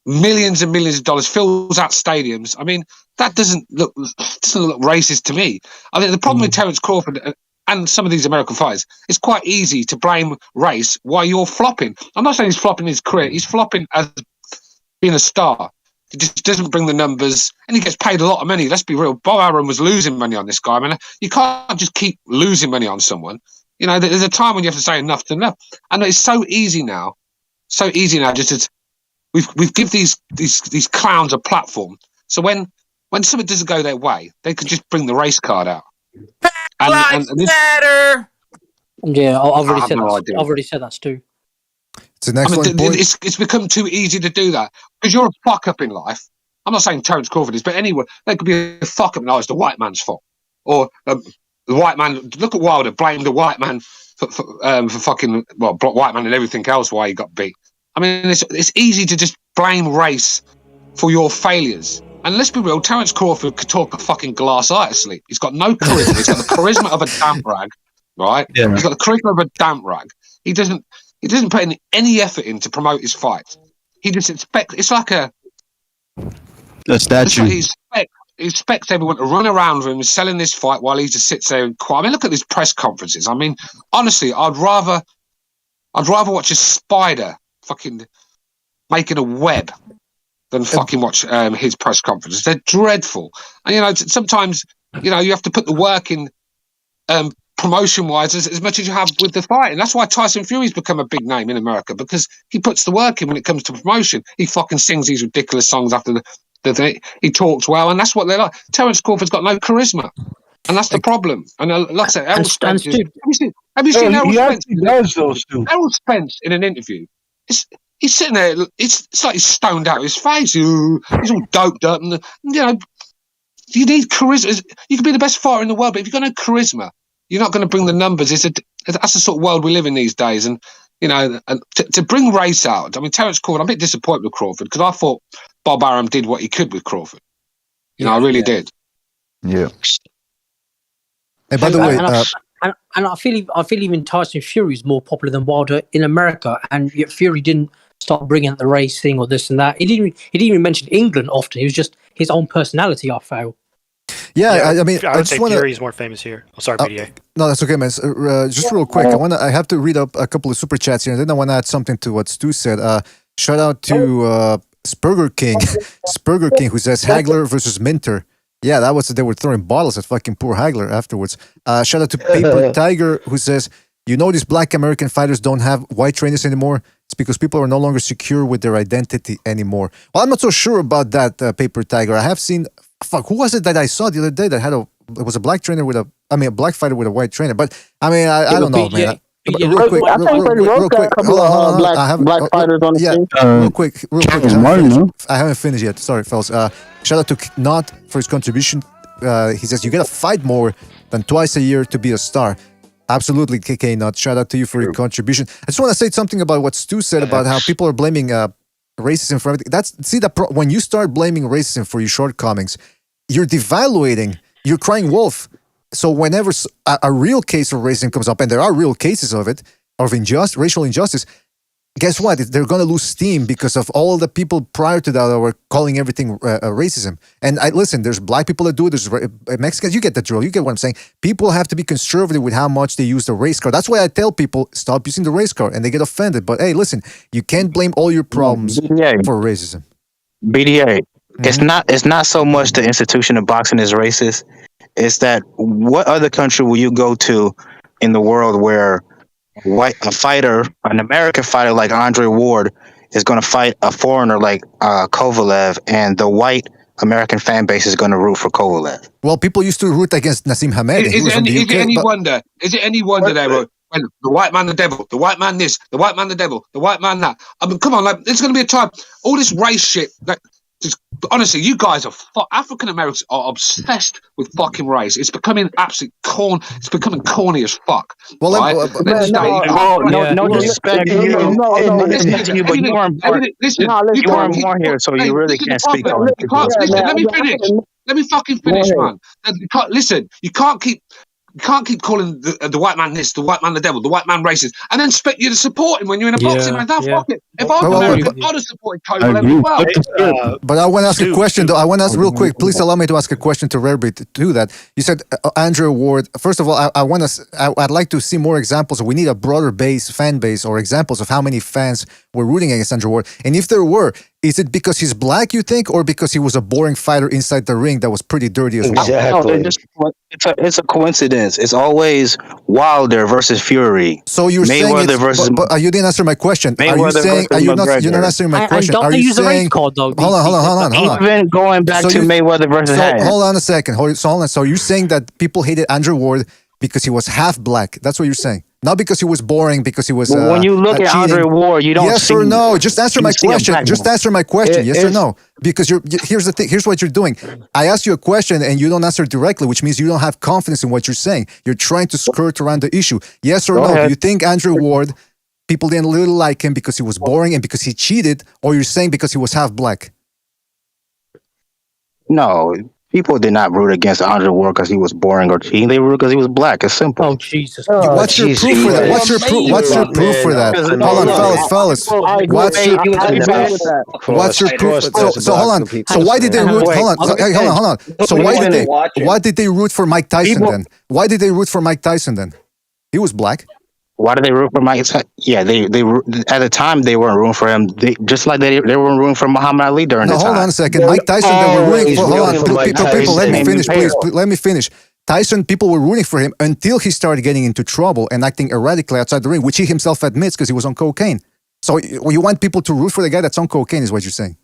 millions and millions of dollars, fills out stadiums. I mean, that doesn't look racist to me. I think the problem with Terence Crawford and some of these American fighters, it's quite easy to blame race while you're flopping. I'm not saying he's flopping his career. He's flopping as being a star. He just doesn't bring the numbers, and he gets paid a lot of money. Let's be real. Bob Arum was losing money on this guy. I mean, you can't just keep losing money on someone. You know, there's a time when you have to say enough to enough. And it's so easy now. Just as we've give these clowns a platform. So when something doesn't go their way, they could just bring the race card out. Lives matter. Yeah, I've already said that. I've already said that, Stu. It's an excellent point. It's become too easy to do that because you're a fuck up in life. I'm not saying Terence Crawford is, but anyway, there could be a fuck up. No, it's the white man's fault, or the white man. Look at Wilder, blame the white man for fucking white man and everything else why he got beat. I mean, it's easy to just blame race for your failures. And let's be real, Terence Crawford could talk a fucking glass eye to sleep. He's got no charisma. He's got the charisma of a damp rag, right? Yeah. He's got the charisma of a damp rag. He doesn't put any effort in to promote his fights. He just expects. It's like a statue. He expects everyone to run around him selling this fight while he just sits there and quiet. I mean, look at these press conferences. I mean, honestly, I'd rather watch a spider fucking making a web than fucking watch his press conferences. They're dreadful. And sometimes you have to put the work in promotion-wise as much as you have with the fight. And that's why Tyson Fury's become a big name in America, because he puts the work in when it comes to promotion. He fucking sings these ridiculous songs after the thing. He talks well, and that's what they like. Terence Crawford's got no charisma, and that's the problem. And like I said, Errol Spence. Have you seen Errol Spence? Errol Spence in an interview. He's sitting there. It's like he's stoned out of his face. He's all doped up, and you need charisma. You can be the best fighter in the world, but if you've got no charisma, you're not going to bring the numbers. That's the sort of world we live in these days. And to bring race out. I mean, Terence Crawford. I'm a bit disappointed with Crawford because I thought Bob Arum did what he could with Crawford. I really did. Yeah. And by the way, I feel even Tyson Fury is more popular than Wilder in America, and yet Fury didn't start bringing up the race thing or this and that. He didn't even mention England often. It was just his own personality. I felt. I mean, I would say Fury's more famous here. Oh, sorry, BDA. No, that's okay, man. Just real quick, I have to read up a couple of super chats here, and then I want to add something to what Stu said. Shout out to Spurger King, who says Hagler versus Minter. Yeah, that was they were throwing bottles at fucking poor Hagler afterwards. Shout out to Paper Tiger, who says, these black American fighters don't have white trainers anymore. It's because people are no longer secure with their identity anymore. Well, I'm not so sure about that, Paper Tiger. I have seen. Who was it that I saw the other day that had it was a black trainer with a black fighter with a white trainer? But I mean, I don't know, man. Real quick, black fighters on the team. Real quick. I haven't finished yet. Sorry, fellas. Shout out to Knot for his contribution. He says, you gotta fight more than twice a year to be a star. Absolutely, KK Knot. Shout out to you for your contribution. I just want to say something about what Stu said about how people are blaming racism for everything. When you start blaming racism for your shortcomings, you're devaluating, you're crying wolf. So whenever a real case of racism comes up, and there are real cases of it, of racial injustice, guess what? They're going to lose steam because of all the people prior to that were calling everything racism. And listen, there's black people that do it, there's Mexicans, you get the drill, you get what I'm saying. People have to be conservative with how much they use the race card. That's why I tell people, stop using the race card, and they get offended. But hey, listen, you can't blame all your problems for racism. BDA, It's not so much the institution of boxing is racist. It's that what other country will you go to in the world where a fighter, an American fighter like Andre Ward, is going to fight a foreigner like Kovalev, and the white American fan base is going to root for Kovalev? Well, people used to root against Nassim Hamed. Is it any wonder? Is it any wonder there? When the white man, the devil, the white man, this, the white man, the devil, the white man, that. I mean, come on, like there's going to be a time. All this race shit. Like, just, honestly, you guys are African Americans are obsessed with fucking race. It's becoming absolute corn. It's becoming corny as fuck. Well, right? No disrespect to you, but you weren't born. You weren't born here, so you really can't speak on it. Let me finish. Let me fucking finish, man. Listen, you can't keep calling the white man this, the white man the devil, the white man racist, and then expect you to support him when you're in a boxing match. Fuck it. If I'm American, I'd have supported Kovalev as well. But I want to ask a question, though. I want to ask real quick. Please allow me to ask a question to Rarebit to do that. You said Andrew Ward. First of all, I'd like to see more examples. We need a broader fan base, or examples of how many fans were rooting against Andrew Ward. And if there were, is it because he's black, you think, or because he was a boring fighter inside the ring that was pretty dirty as well? Exactly. It's a coincidence. It's always Wilder versus Fury. So you're Mayweather saying versus. But you didn't answer my question. You're not answering my question? And don't Are they you use the race saying? card though? Hold on. Even going back to Mayweather versus Hatton. Hold on a second. So you're saying that people hated Andrew Ward because he was half black? That's what you're saying. Not because he was boring, because he was. When you look at Andre Ward, you don't. Yes or no? Just answer my question. Just answer my question. Yes or no? Because here's the thing. Here's what you're doing. I asked you a question and you don't answer directly, which means you don't have confidence in what you're saying. You're trying to skirt around the issue. Yes or no? Do you think Andrew Ward, people didn't really like him because he was boring and because he cheated, or you're saying because he was half black? No. People did not root against Andre Ward because he was boring or cheating. They rooted because he was black. It's simple. Oh Jesus! What's your proof for that? What's your proof for that? Hold on, fellas. What's your proof? So hold on. So why did they root? Hold on. So why did they root for Mike Tyson then? Why did they root for Mike Tyson then? He was black. Why did they root for Mike? Yeah, they at the time they weren't rooting for him. Just like they weren't rooting for Muhammad Ali during the time. Hold on a second. Mike Tyson, they were rooting for. Hold on, people. Let me finish, please. Let me finish. Tyson, people were rooting for him until he started getting into trouble and acting erratically outside the ring, which he himself admits because he was on cocaine. So you want people to root for the guy that's on cocaine, is what you're saying.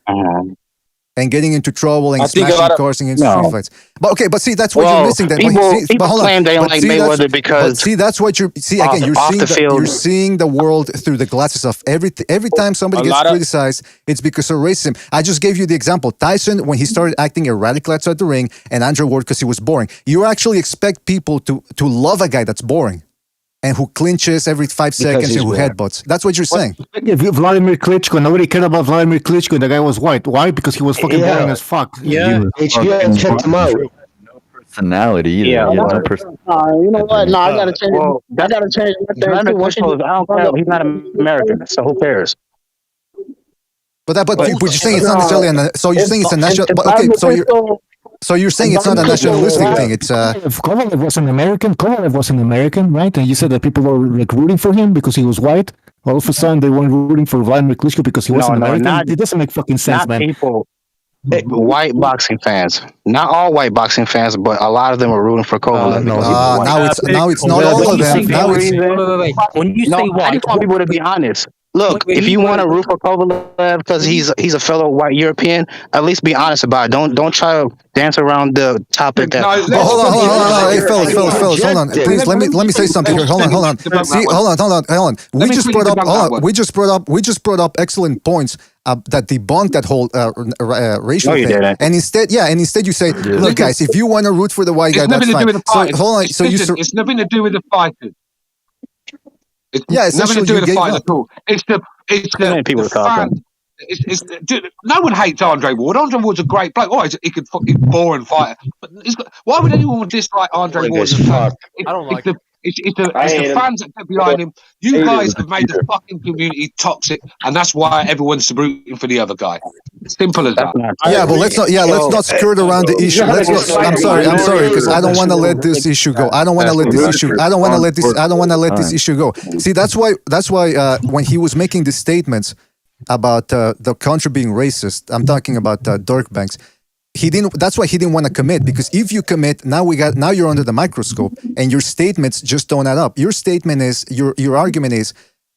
And getting into trouble and smashing cars and street fights. But see, that's what you're missing. Then people claim they don't like Mayweather because. See, that's what you're. See, again, you're seeing the world through the glasses of every time somebody gets criticized, it's because of racism. I just gave you the example. Tyson, when he started acting erratically outside the ring, and Andrew Ward because he was boring. You actually expect people to love a guy that's boring and who clinches every 5 seconds and who headbutts. That's what you're saying. If Vladimir Klitschko, nobody cared about Vladimir Klitschko. The guy was white. Why? Because he was fucking boring as fuck. Yeah, HBO checked him out. No personality either. Yeah, no you know what? No, I gotta change. I gotta change my thing. I don't care. He's not American, so who cares? But you're saying it's not necessarily. So you're saying it's a national. Okay, so you're saying it's not a nationalistic thing. It's If Kovalev was an American, right? And you said that people were like rooting for him because he was white. All of a sudden, they weren't rooting for Vladimir Klitschko because he wasn't American. It doesn't make fucking sense, man. White boxing fans, not all white boxing fans, but a lot of them are rooting for Kovalev. Now it's not all of them. Wait. When you say white, I just want people to be honest. Look, if you want to root for Kovalev because he's a fellow white European, at least be honest about it. Don't try to dance around the topic. Hold on. Hey, fellas, hold on. Please, let me say something here. Hold on. See, hold on. We just brought up excellent points that debunk that whole racial thing. And instead you say, look, guys, if you want to root for the white guy, that's fine. So hold on. It's nothing to do with the fighters. It's nothing to do with the fight at all. It's the fans. No one hates Andre Ward. Andre Ward's a great bloke. Oh, he could fucking boring fighter. But why would anyone dislike Andre Ward? I don't like him. It's the fans that get behind him. You guys have made the fucking community toxic, and that's why everyone's rooting for the other guy. Simple as that. Yeah, but let's not skirt around the issue. I'm sorry, because I don't want to let this issue go. I don't want to let this issue go. See, that's why when he was making these statements, about the country being racist. I'm talking about Dirk Banks. He didn't. That's why he didn't want to commit, because if you commit, now you're under the microscope, and your statements just don't add up. Your statement is your argument is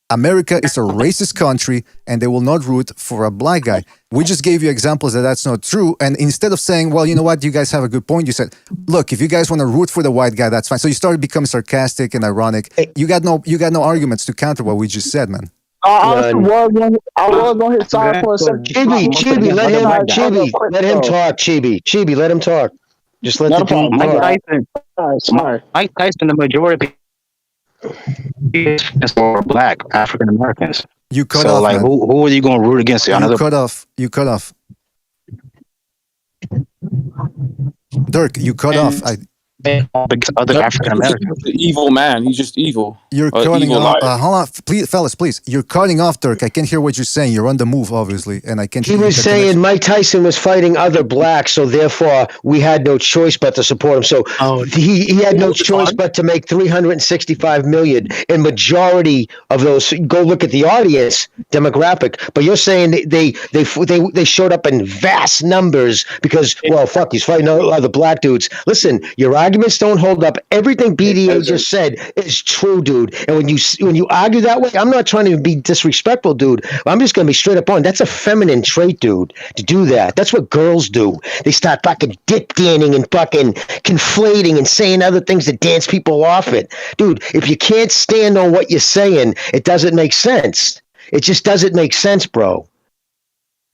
America is a racist country, and they will not root for a black guy. We just gave you examples that that's not true, and instead of saying, well, you know what, you guys have a good point, you said, look, if you guys want to root for the white guy, that's fine. So you started becoming sarcastic and ironic. You got no arguments to counter what we just said, man. I was on his side for a second. Chibi, let him talk. Chibi, let him talk. Just let the dude talk. Mike Tyson, the majority is for black African Americans. You cut so off. Like, who are you going to root against? You cut off. Dirk, you cut off. Other African Americans. The evil man. He's just evil. You're cutting off. Hold on, please, fellas, please. You're cutting off, Dirk. I can't hear what you're saying. You're on the move, obviously, and I can't. He was saying Mike Tyson was fighting other blacks, so therefore we had no choice but to support him. So he had no choice but to make $365 million. And majority of those, go look at the audience demographic. But you're saying they showed up in vast numbers because, well, fuck, he's fighting other black dudes. Listen, your arguments don't hold up. Everything BDA just said is true, dude. And when you argue that way, I'm not trying to be disrespectful, dude. I'm just gonna be straight up on. That's a feminine trait, dude, to do that. That's what girls do. They start fucking dip danning and fucking conflating and saying other things to dance people off it. Dude, if you can't stand on what you're saying, it doesn't make sense. It just doesn't make sense, bro.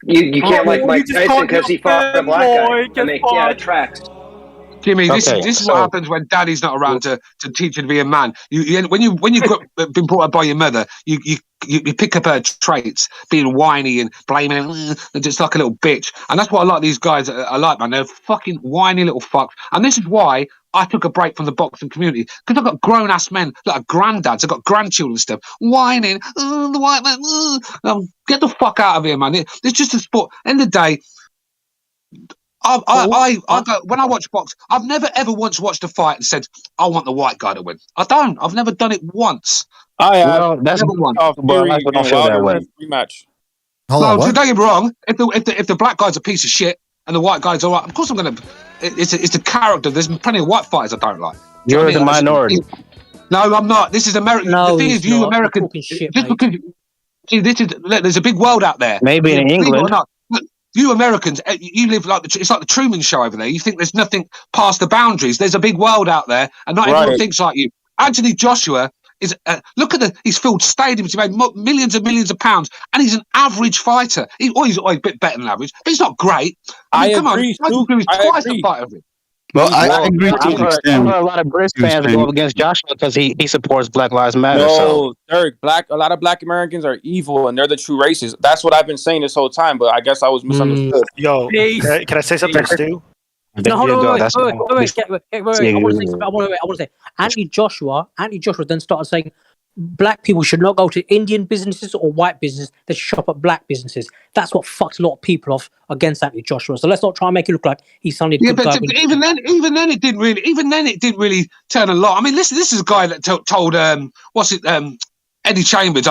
You can't like Mike Tyson because he fought a black guy. It tracks. Jimmy, this is what happens when Daddy's not around to teach you to be a man. When you've been brought up by your mother, you pick up her traits, being whiny and blaming and just like a little bitch. And that's what a lot of these guys are like, man. They're fucking whiny little fucks. And this is why I took a break from the boxing community, because I've got grown ass men, like granddads, I've got grandchildren and stuff, whining, the white man, get the fuck out of here, man. It's just a sport. End of the day. When I watch box, I've never ever once watched a fight and said, I want the white guy to win. I don't. I've never done it once. Well, that's never one. But I don't feel that way. Rematch. Don't get me wrong. If the black guy's a piece of shit and the white guy's all right, of course I'm gonna. It's the character. There's plenty of white fighters I don't like. You're the minority. No, I'm not. This is America. No, the thing is, you American. Shit, just because, see, there's a big world out there. Maybe in England. You Americans, you live it's like the Truman Show over there. You think there's nothing past the boundaries. There's a big world out there, and not everyone thinks like you. Anthony Joshua is he's filled stadiums. He made millions and millions of pounds, and he's an average fighter. He's a bit better than average, but he's not great. I mean, come agree, on, Michael He's twice the fighter of him. Well, I agree to an extent. A lot of British fans go up against Joshua because he supports Black Lives Matter. No, Dirk, a lot of black Americans are evil and they're the true racists. That's what I've been saying this whole time, but I guess I was misunderstood. Yo, can I say something, Stu? No, hold on, wait. I want to say, Anthony Joshua then started saying black people should not go to Indian businesses or white businesses. They should shop at black businesses. That's what fucked a lot of people off against Anthony Joshua. So let's not try and make it look like he's suddenly good guy. But even then it didn't really turn a lot. I mean, this is a guy that told Eddie Chambers,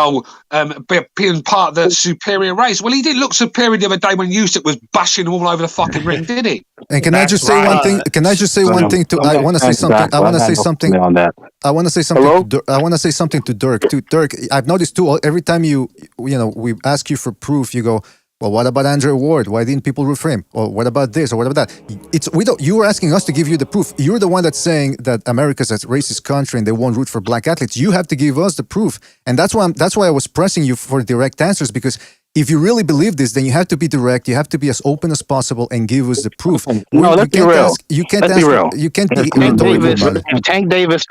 being part of the superior race. Well, he didn't look superior the other day when Usyk was bashing all over the fucking ring, did he? And can I just say one thing? Can I just say one thing to? I want to say something. I want to say something on that. I want to say something. I want to say something to Dirk. Dirk, I've noticed too. Every time we ask you for proof, you go, well, what about Andre Ward? Why didn't people root for him? Or what about this? Or what about that? You were asking us to give you the proof. You're the one that's saying that America's a racist country and they won't root for black athletes. You have to give us the proof, and that's why I was pressing you for direct answers, because if you really believe this, then you have to be direct. You have to be as open as possible and give us the proof. No, let's be real. You can't be real. You can't be If Tank Davis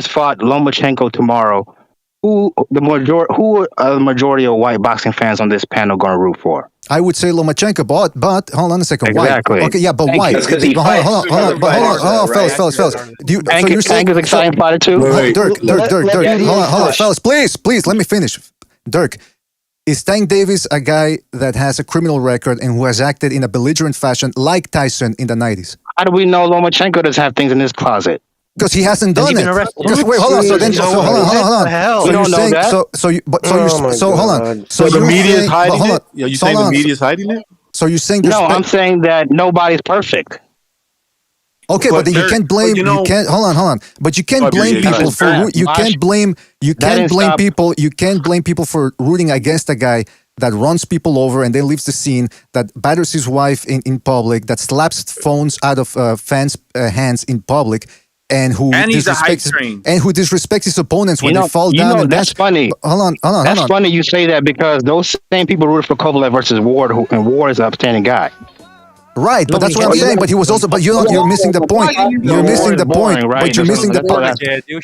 fought Lomachenko tomorrow, who the majority of white boxing fans on this panel going to root for? I would say Lomachenko, but hold on a second. Exactly. Why? Okay, yeah, but why? Hold on, fellas. Tank is an exciting fighter too. Dirk. Hold on, fellas. Please, let me finish. Dirk, is Tank Davis a guy that has a criminal record and who has acted in a belligerent fashion like Tyson in the 90s? How do we know Lomachenko doesn't have things in his closet? Because he hasn't Has he done been it. arrested? Because wait, hold on. So then, No, so hold on. what the hell? So We you're don't know saying, that. hold on. So the you're media is saying, hiding hold on. it? Are you So saying hold the on. media is hiding it? So you're saying No, I'm saying that nobody's perfect. Okay, but then you can't blame. You can't hold on. But you can't blame people for. You can't blame. You can't blame people. You can't blame people for rooting against a guy that runs people over and then leaves the scene, that batters his wife in public, that slaps phones out of fans' hands in public, and who he's a hype disrespects train. and who disrespects his opponents when they fall down. And that's funny. Hold on. That's funny you say that because those same people rooted for Kovalev versus Ward, and Ward is an upstanding guy. Right, but that's what I'm saying. But he was also. But you're missing the point. You're missing the point. But you're missing the point.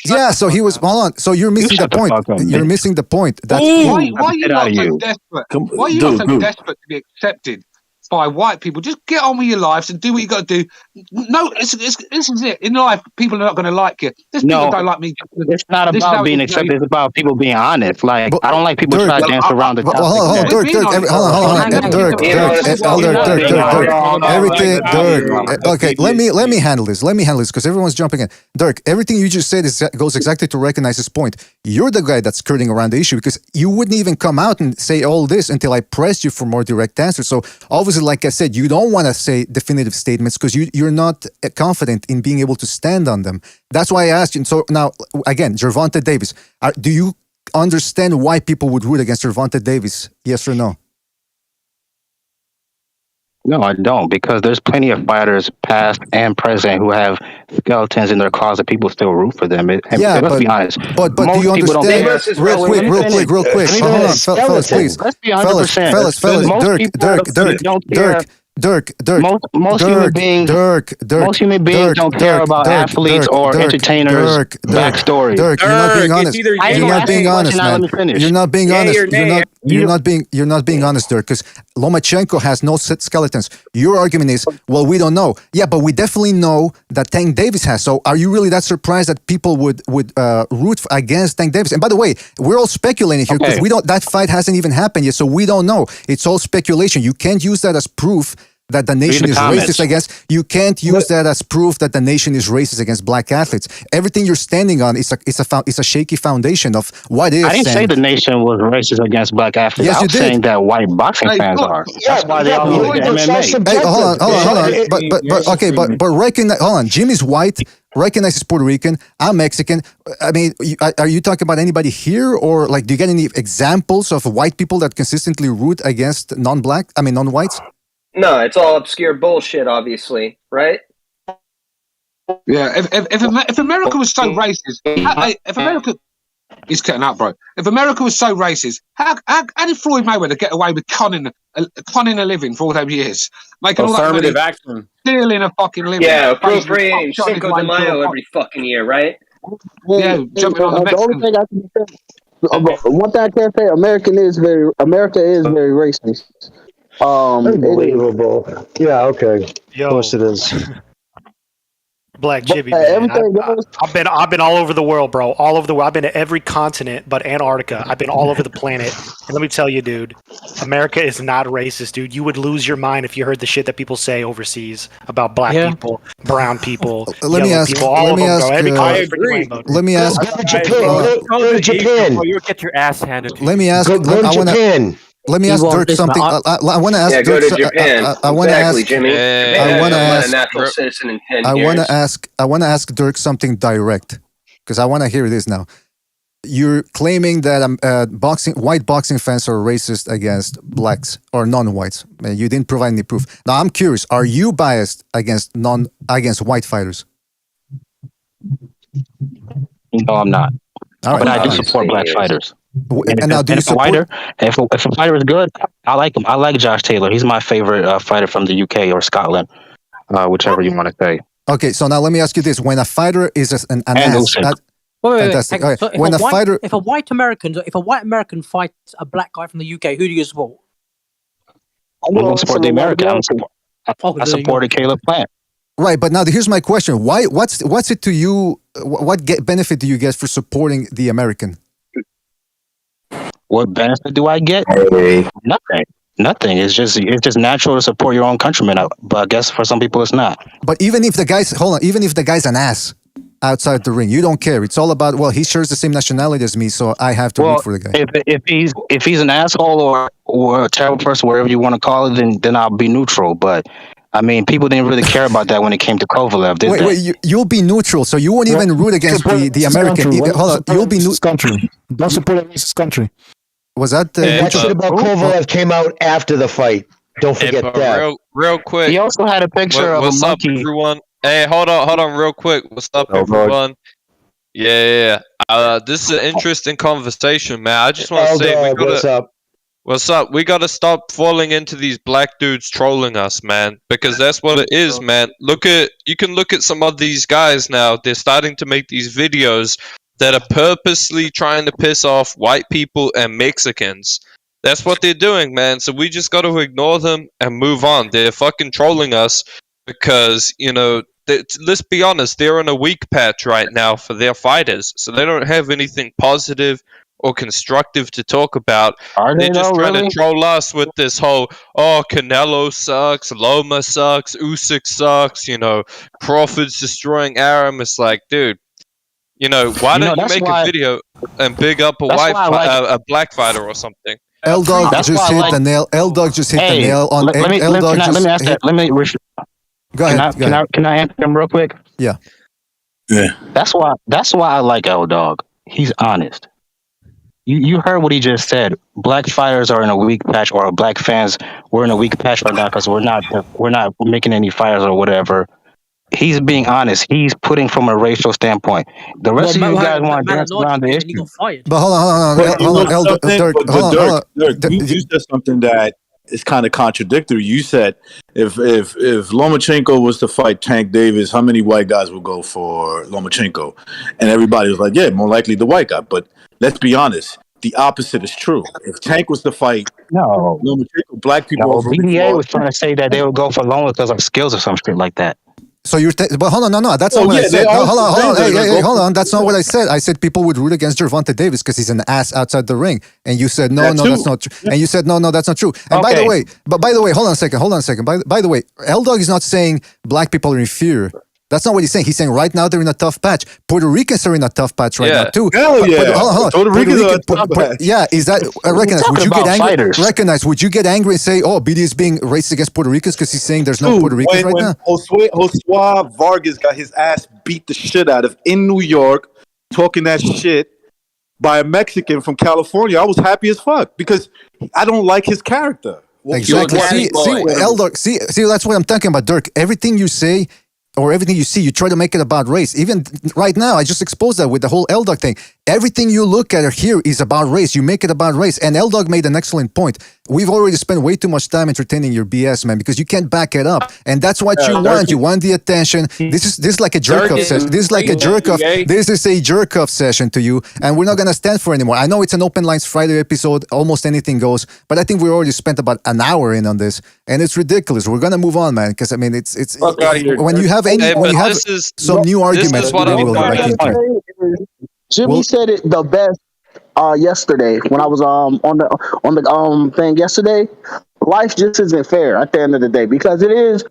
Yeah. So he was. Hold on. So you're missing the point. You're missing the point. That's Why are you not so desperate? Why are you not so desperate to be accepted by white people? Just get on with your lives and do what you got to do. No, this is it. In life, people are not going to like you. There's people don't like me. It's not about being accepted. It's about people being honest. Like I don't like people trying to dance around the topic. Hold on, Dirk. Everything, Dirk. Okay, let me handle this. Because everyone's jumping in. Dirk, everything you just said goes exactly to recognize his point. You're the guy that's skirting around the issue because you wouldn't even come out and say all this until I pressed you for more direct answers. So obviously, like I said, you don't want to say definitive statements because you're not confident in being able to stand on them. That's why I asked you. And so now, again, Gervonta Davis, do you understand why people would root against Gervonta Davis? Yes or no? No, I don't, because there's plenty of fighters, past and present, who have skeletons in their closet. People still root for them. Let's be honest. But do you understand? Real quick. Hold on, fellas, please. Let's be 100%. Fellas. Dirk. Most human beings don't care about athletes or entertainers' backstory. Dirk, you're not being honest. You're not being honest, man. You're not being honest. You're not being honest, Dirk, because Lomachenko has no skeletons. Your argument is, well, we don't know. Yeah, but we definitely know that Tank Davis has. So are you really that surprised that people would root against Tank Davis? And by the way, we're all speculating here because that fight hasn't even happened yet, so we don't know. It's all speculation. You can't use that as proof that the nation is racist against. You can't use that as proof that the nation is racist against black athletes. Everything you're standing on is a shaky foundation of what is. I didn't say the nation was racist against black athletes. Yes, I was saying that white boxing fans are. That's why they all look at MMA. Hey, hold on. But recognize. Hold on. Jimmy's white. Recognize he's Puerto Rican. I'm Mexican. I mean, are you talking about anybody here, or like, do you get any examples of white people that consistently root against non-whites? No, it's all obscure bullshit, obviously, right? Yeah, if America was so racist, if America is cutting out, bro. If America was so racist, how did Floyd Mayweather get away with conning a living for all them years, making all that money, action, stealing a fucking living? Yeah, appropriating Cinco de Mayo every fucking year, right? Yeah, jumping on the Mexicans. Only thing I can say, one thing I can say, America is very racist. Unbelievable. Yeah, okay. Yo. Of course it is. Black Jibby, man. I've been all over the world, bro. All over the world. I've been to every continent but Antarctica. I've been all over the planet. And let me tell you, dude, America is not racist, dude. You would lose your mind if you heard the shit that people say overseas about black people, brown people, let me ask. people, all Let of me them, ask. bro. Every Let me ask. Go to Japan. You'll get your ass handed to you. Let me ask. Go to Japan. Let me ask Dirk something. I want to ask. Yeah, go Dirk, to Japan. I want to Exactly, ask. Jimmy. I want to a ask. natural citizen in 10 I years. want to ask Dirk something direct, because I want to hear this now. You're claiming that white boxing fans are racist against blacks or non-whites. You didn't provide any proof. Now I'm curious: are you biased against white fighters? No, I'm not. But I do support black fighters. And now, if a fighter is good, I like him. I like Josh Taylor. He's my favorite fighter from the UK or Scotland, whichever you want to say. Okay, so now let me ask you this: when a fighter is an ass, Wait. fantastic. Okay. So if a white American fights a black guy from the UK, who do you support? I don't support the American. I supported Caleb Plant. Right, but now here's my question: why? What's it to you? What benefit do you get for supporting the American? What benefit do I get? Nothing. It's just natural to support your own countrymen. But I guess for some people it's not. But even if the guy's an ass, outside the ring. You don't care. It's all about, well, he shares the same nationality as me, so I have to root for the guy. If he's an asshole or a terrible person, whatever you want to call it, then I'll be neutral. But I mean, people didn't really care about that when it came to Kovalev, did they? Wait, you'll be neutral, so you won't even root against the American. Hold on, you'll be neutral. Country. Don't support a racist country. Was that that shit about Kovalev came out after the fight? Don't forget that. Real quick. He also had a picture of a monkey. What's up, everyone? Hey, hold on, real quick. What's up, everyone? Yeah. This is an interesting conversation, man. I just want to say, what's up? We gotta stop falling into these black dudes trolling us, man. Because that's what it is, man. You can look at some of these guys now. They're starting to make these videos that are purposely trying to piss off white people and Mexicans. That's what they're doing, man. So we just got to ignore them and move on. They're fucking trolling us because, let's be honest, they're in a weak patch right now for their fighters. So they don't have anything positive or constructive to talk about. They're just trying to troll us with this whole, Canelo sucks, Loma sucks, Usyk sucks, Crawford's destroying Arum. It's like, dude, why don't you make a video and big up a black fighter or something? L-Dog just hit the nail. L-Dog just hit the nail on. Let me ask that. Go ahead. Can I answer him real quick? Yeah. That's why I like L-Dog. He's honest. You heard what he just said. Black fighters are in a weak patch, or black fans, we're in a weak patch right now because we're not making any fires or whatever. He's being honest. He's putting from a racial standpoint. The rest of you guys want to dance around the issue. But hold on. Dirk, you said something that is kind of contradictory. You said if Lomachenko was to fight Tank Davis, how many white guys would go for Lomachenko? And everybody was like, yeah, more likely the white guy. But let's be honest. The opposite is true. If Tank was to fight Lomachenko, black people... BDA was trying to say that they would go for Loma because of skills or some shit like that. So but hold on, no, that's not what I said. No, hold on, hey, hold on, that's not what I said. I said people would root against Gervonta Davis because he's an ass outside the ring, and you said no, that's not true. And you said no, that's not true. And by the way, hold on a second. By the way, L-Dog is not saying black people are inferior. That's not what he's saying. He's saying right now they're in a tough patch. Puerto Ricans are in a tough patch right now too. Hell yeah. Hold on. Puerto Ricans are in a tough patch. Yeah, is that recognized? Would you get angry? Would you get angry and say, BD is being racist against Puerto Ricans because he's saying there's no Puerto Ricans right now? Josue Vargas got his ass beat the shit out of in New York, talking that shit by a Mexican from California. I was happy as fuck because I don't like his character. Exactly. See, that's what I'm talking about, Dirk. Everything you say or everything you see, you try to make it about race. Even right now, I just exposed that with the whole L-Dog thing. Everything you look at here is about race. You make it about race. And L-Dog made an excellent point. We've already spent way too much time entertaining your BS, man, because you can't back it up. And that's what you want. You want the attention. This is like a jerk-off session. This is like a jerk-off. This is a jerk-off session to you. And we're not going to stand for it anymore. I know it's an Open Lines Friday episode. Almost anything goes. But I think we already spent about an hour in on this. And it's ridiculous. We're going to move on, man. Because, I mean, it's when you have some new arguments. Jimmy said it the best yesterday when I was on the thing yesterday. Life just isn't fair at the end of the day because it is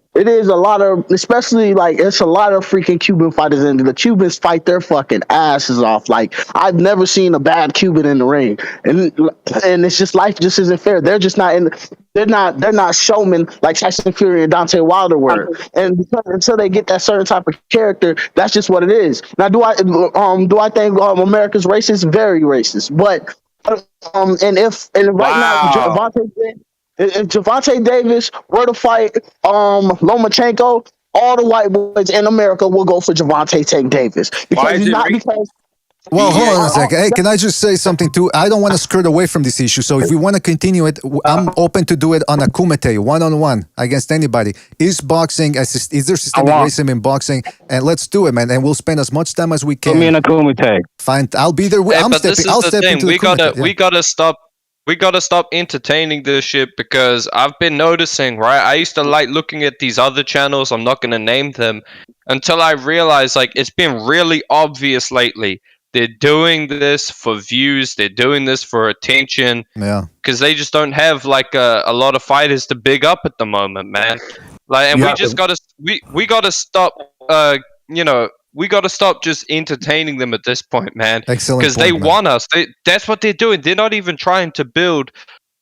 a lot of, especially like it's a lot of freaking Cuban fighters and the Cubans fight their fucking asses off. Like I've never seen a bad Cuban in the ring, and it's just life just isn't fair. They're just not they're not showmen like Tyson Fury and Deontay Wilder were, and until they get that certain type of character, that's just what it is. Now, do I think America's racist? Very racist, but now if Gervonta Davis were to fight Lomachenko, all the white boys in America will go for Gervonta Tank Davis Well, hold on a second. Hey, can I just say something too? I don't want to skirt away from this issue. So if we want to continue it, I'm open to do it on a kumite, one-on-one against anybody. Is there systemic racism in boxing? And let's do it, man. And we'll spend as much time as we can. Put me in a kumite. Fine. I'll be there. I'll step into the kumite. We gotta stop entertaining this shit because I've been noticing, right? I used to like looking at these other channels. I'm not gonna name them until I realized, like, it's been really obvious lately. They're doing this for views. They're doing this for attention. Yeah. Because they just don't have like a lot of fighters to big up at the moment, man. Like, and we just gotta we gotta stop, we got to stop just entertaining them at this point, man. Excellent Because point, they man. want us. That's what they're doing. They're not even trying to build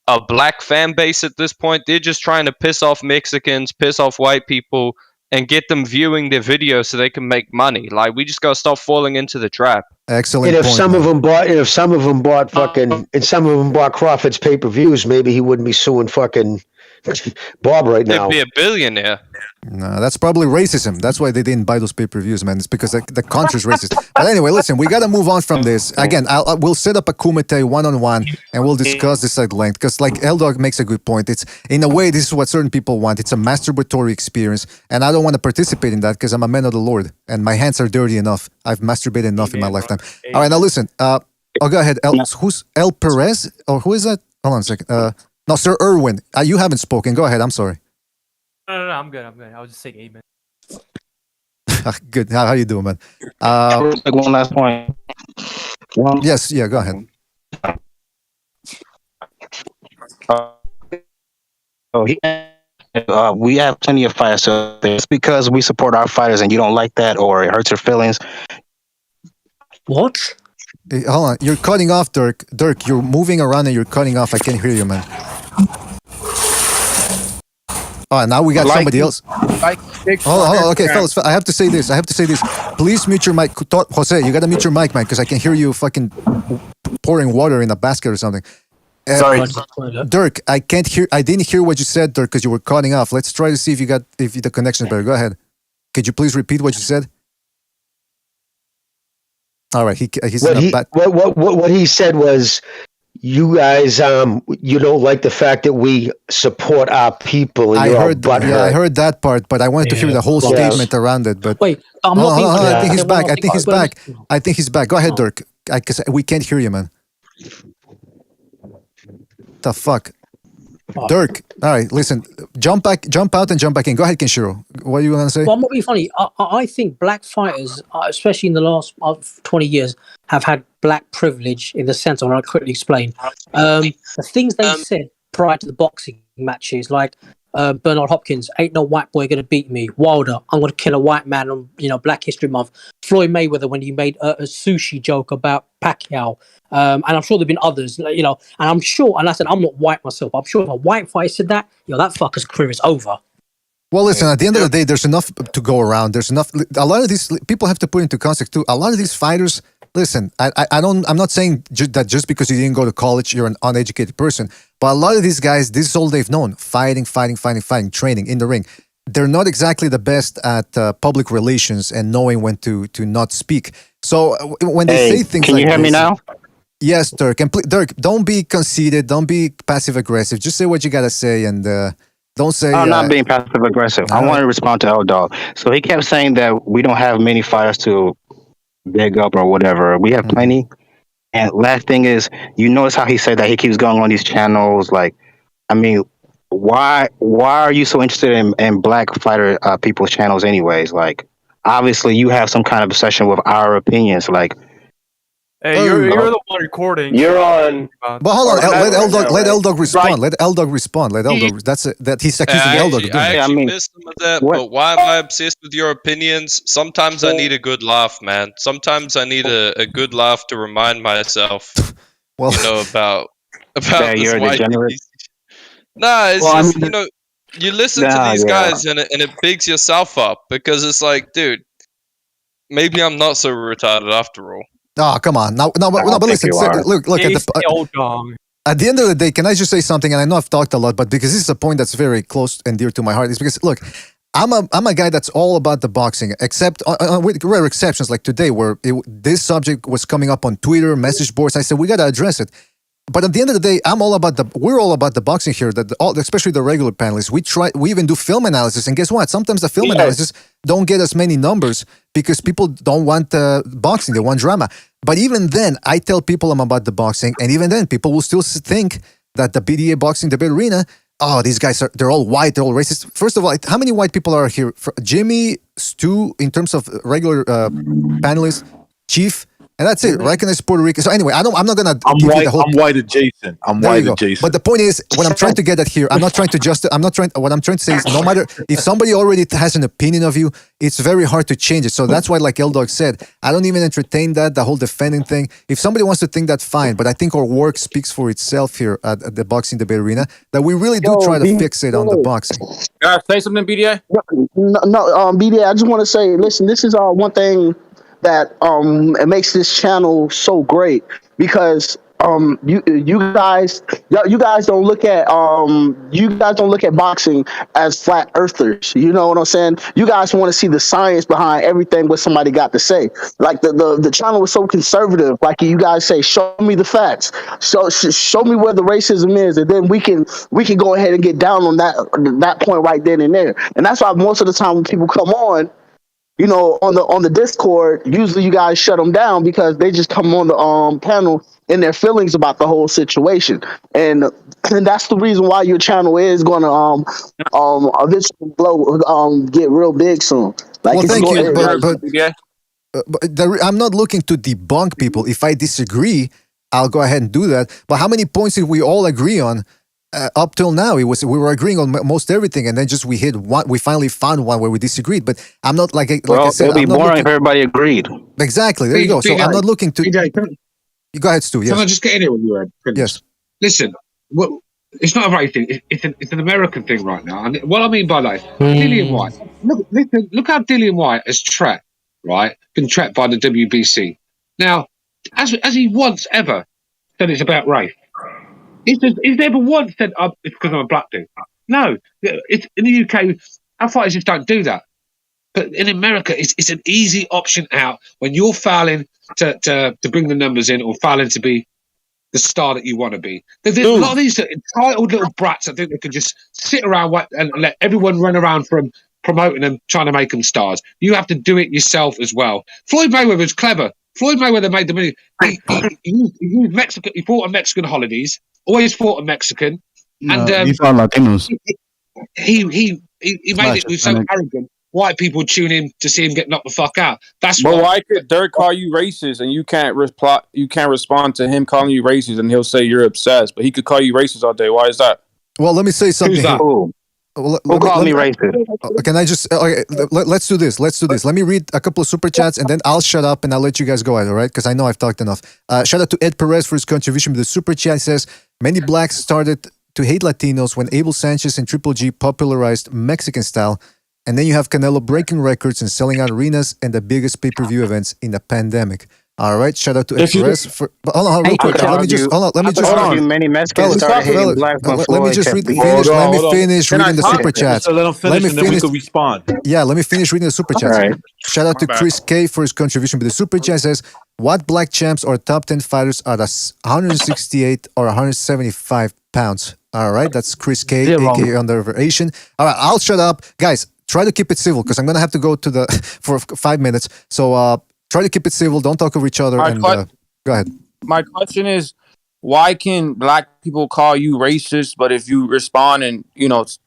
a black fan base at this point. They're just trying to piss off Mexicans, piss off white people, and get them viewing their videos so they can make money. Like, we just gotta stop falling into the trap. Excellent And if point, some man. of them bought, and if some of them bought fucking, and some of them bought Crawford's pay-per-views, maybe he wouldn't be suing fucking Bob right now. They'd be a billionaire. No, that's probably racism. That's why they didn't buy those pay-per-views, man. It's because the country's racist. But anyway, listen, we got to move on from this. Again, we'll set up a kumite one-on-one, and we'll discuss this at length. Because, like, L-Dog makes a good point. It's, in a way, this is what certain people want. It's a masturbatory experience, and I don't want to participate in that because I'm a man of the Lord, and my hands are dirty enough. I've masturbated enough in my lifetime. All right, now listen. Go ahead. Who's El Perez? Or who is that? Hold on a second. No, Sir Irwin. You haven't spoken. Go ahead. I'm sorry. No, I'm good. I was just saying amen. Good. How you doing, man? Like one last point. Yes. Yeah. Go ahead. We have plenty of fighters. So it's because we support our fighters, and you don't like that, or it hurts your feelings. What? Hey, hold on. You're cutting off, Dirk. Dirk, you're moving around and you're cutting off. I can't hear you, man. Oh, now we got somebody else. Hold on. Okay, fellas, I have to say this. Please mute your mic. Jose, you gotta mute your mic, man, because I can hear you fucking pouring water in a basket or something. Sorry. Dirk, I didn't hear what you said, Dirk, because you were cutting off. Let's try to see if the connection is better. Go ahead. Could you please repeat what you said? All right, he's what he said was, you guys, you don't like the fact that we support our people. And I heard that part, but I wanted to hear the whole statement around it. But wait, I'm not being funny. I think he's back. Go ahead, Dirk, because we can't hear you, man. The fuck, Dirk. All right, listen. Jump out and jump back in. Go ahead, Kenshiro. What are you gonna say? Well, I'm not being funny. I think black fighters, especially in the last 20 years, have had black privilege in the sense, and I'll quickly explain. The things they said prior to the boxing matches, like Bernard Hopkins, ain't no white boy gonna beat me. Wilder, I'm gonna kill a white man on Black History Month. Floyd Mayweather, when he made a sushi joke about Pacquiao. And I'm sure there've been others, and I'm sure, and I said, I'm not white myself, I'm sure if a white fighter said that, that fucker's career is over. Well, listen, at the end of the day, there's enough to go around. There's enough. A lot of these people have to put into context too. A lot of these fighters, listen, I'm not saying that just because you didn't go to college, you're an uneducated person. But a lot of these guys, this is all they've known: fighting, training in the ring. They're not exactly the best at public relations and knowing when to not speak. So when they say things, can you hear me now? Yes, Dirk. And Dirk, don't be conceited. Don't be passive aggressive. Just say what you gotta say, and don't say. I'm not being passive aggressive. I want to respond to L-Dog. So he kept saying that we don't have many fighters to big up or whatever. We have plenty. And last thing is, you notice how he said that he keeps going on these channels. Like, I mean, why are you so interested in black fighter people's channels anyways? Like, obviously you have some kind of obsession with our opinions. Like, hey, you're the one recording. You're on. But hold on, let L-Dog respond. Right. Let L-Dog respond. Let L-Dog. That he's accusing L-Dog of doing. I actually missed some of that. But why am I obsessed with your opinions? Sometimes I need a good laugh, man. Sometimes I need a good laugh to remind myself, about this white degenerate. Nah, it's you listen to these guys and it bigs yourself up because it's like, dude, maybe I'm not so retarded after all. Oh, come on. But listen, look at the end of the day, can I just say something? And I know I've talked a lot, but because this is a point that's very close and dear to my heart, is because, look, I'm a guy that's all about the boxing, except with rare exceptions like today where this subject was coming up on Twitter, message boards. I said, we got to address it. But at the end of the day, we're all about the boxing here, especially the regular panelists. We even do film analysis, and guess what? Sometimes the film analysis don't get as many numbers because people don't want boxing, they want drama. But even then, I tell people I'm about the boxing, and even then, people will still think that the BDA Boxing Debate Arena, these guys they're all white, they're all racist. First of all, how many white people are here? Jimmy, Stu, in terms of regular panelists, Chief, And that's it. Recognize Puerto Rico. So anyway, I'm not gonna I'm give white. you the whole. I'm white adjacent. I'm There white you go. adjacent. But the point is, what I'm trying to get at here, I'm not trying to just. I'm not trying. What I'm trying to say is, no matter if somebody already has an opinion of you, it's very hard to change it. So that's why, like L-Dog said, I don't even entertain that, the whole defending thing. If somebody wants to think that, fine. But I think our work speaks for itself here at the Boxing Debate Arena, that we really do try to fix it on the boxing. Say something, BDA? No, BDA, I just want to say, listen, this is one thing that it makes this channel so great, because you guys don't look at boxing as flat earthers. You know what I'm saying? You guys want to see the science behind everything what somebody got to say. Like the channel was so conservative. Like you guys say, show me the facts. So show me where the racism is, and then we can go ahead and get down on that point right then and there. And that's why most of the time when people come on, you know, on the Discord, usually you guys shut them down because they just come on the panel in their feelings about the whole situation, and that's the reason why your channel is going to eventually get real big soon. Like, Well, thank you, but I'm not looking to debunk people. If I disagree, I'll go ahead and do that. But how many points did we all agree on? Up till now, we were agreeing on most everything, and then just we hit one. We finally found one where we disagreed. But I'm not like I said. It'd be boring if everybody agreed. Exactly. There you go. So I'm not looking to. You go ahead, Stu. Yes. Can I just get in here with you, Ed? Yes. Listen, it's not a race thing. It's an American thing right now. And what I mean by that, Dillian White. Look how Dillian White has been trapped by the WBC. Now, as he once ever said, it's about race. He's never once said, it's because I'm a black dude. No, it's in the UK. Our fighters just don't do that. But in America, it's an easy option out when you're fouling to bring the numbers in, or fouling to be the star that you want to be. There's a lot of these entitled little brats that think they can just sit around and let everyone run around from promoting them, trying to make them stars. You have to do it yourself as well. Floyd Mayweather's clever. Floyd Mayweather made the money. He used Mexican. He fought on Mexican holidays. Always fought a Mexican, and he fought Latinos. He made it. He was so arrogant. White people tune in to see him get knocked the fuck out. That's why could Dirk call you racist and you can't reply? You can't respond to him calling you racist, and he'll say you're obsessed. But he could call you racist all day. Why is that? Well, let me say something. Who's that? Who called me racist? Can I just? Okay, let's do this. Let me read a couple of super chats, and then I'll shut up and I'll let you guys go ahead. All right? Because I know I've talked enough. Shout out to Ed Perez for his contribution with the super chat. He says many blacks started to hate Latinos when Abel Sanchez and Triple G popularized Mexican style. And then you have Canelo breaking records and selling out arenas and the biggest pay-per-view events in the pandemic. All right, shout out to Ed Perez for. Hold on, real quick. Let me just. Many Mexicans started hating blacks when Let me just finish reading the super chats. So let him finish, and then we can respond. Yeah, let me finish reading the super chats. Right. Shout out to Chris K for his contribution with the super chat. Says, what black champs or top 10 fighters are 168 or 175 pounds? All right, that's Chris K, aka Under Asian. All right, I'll shut up, guys. Try to keep it civil because I'm gonna have to go to for 5 minutes. So try to keep it civil. Don't talk over each other. Go ahead. My question is, why can black people call you racist, but if you respond and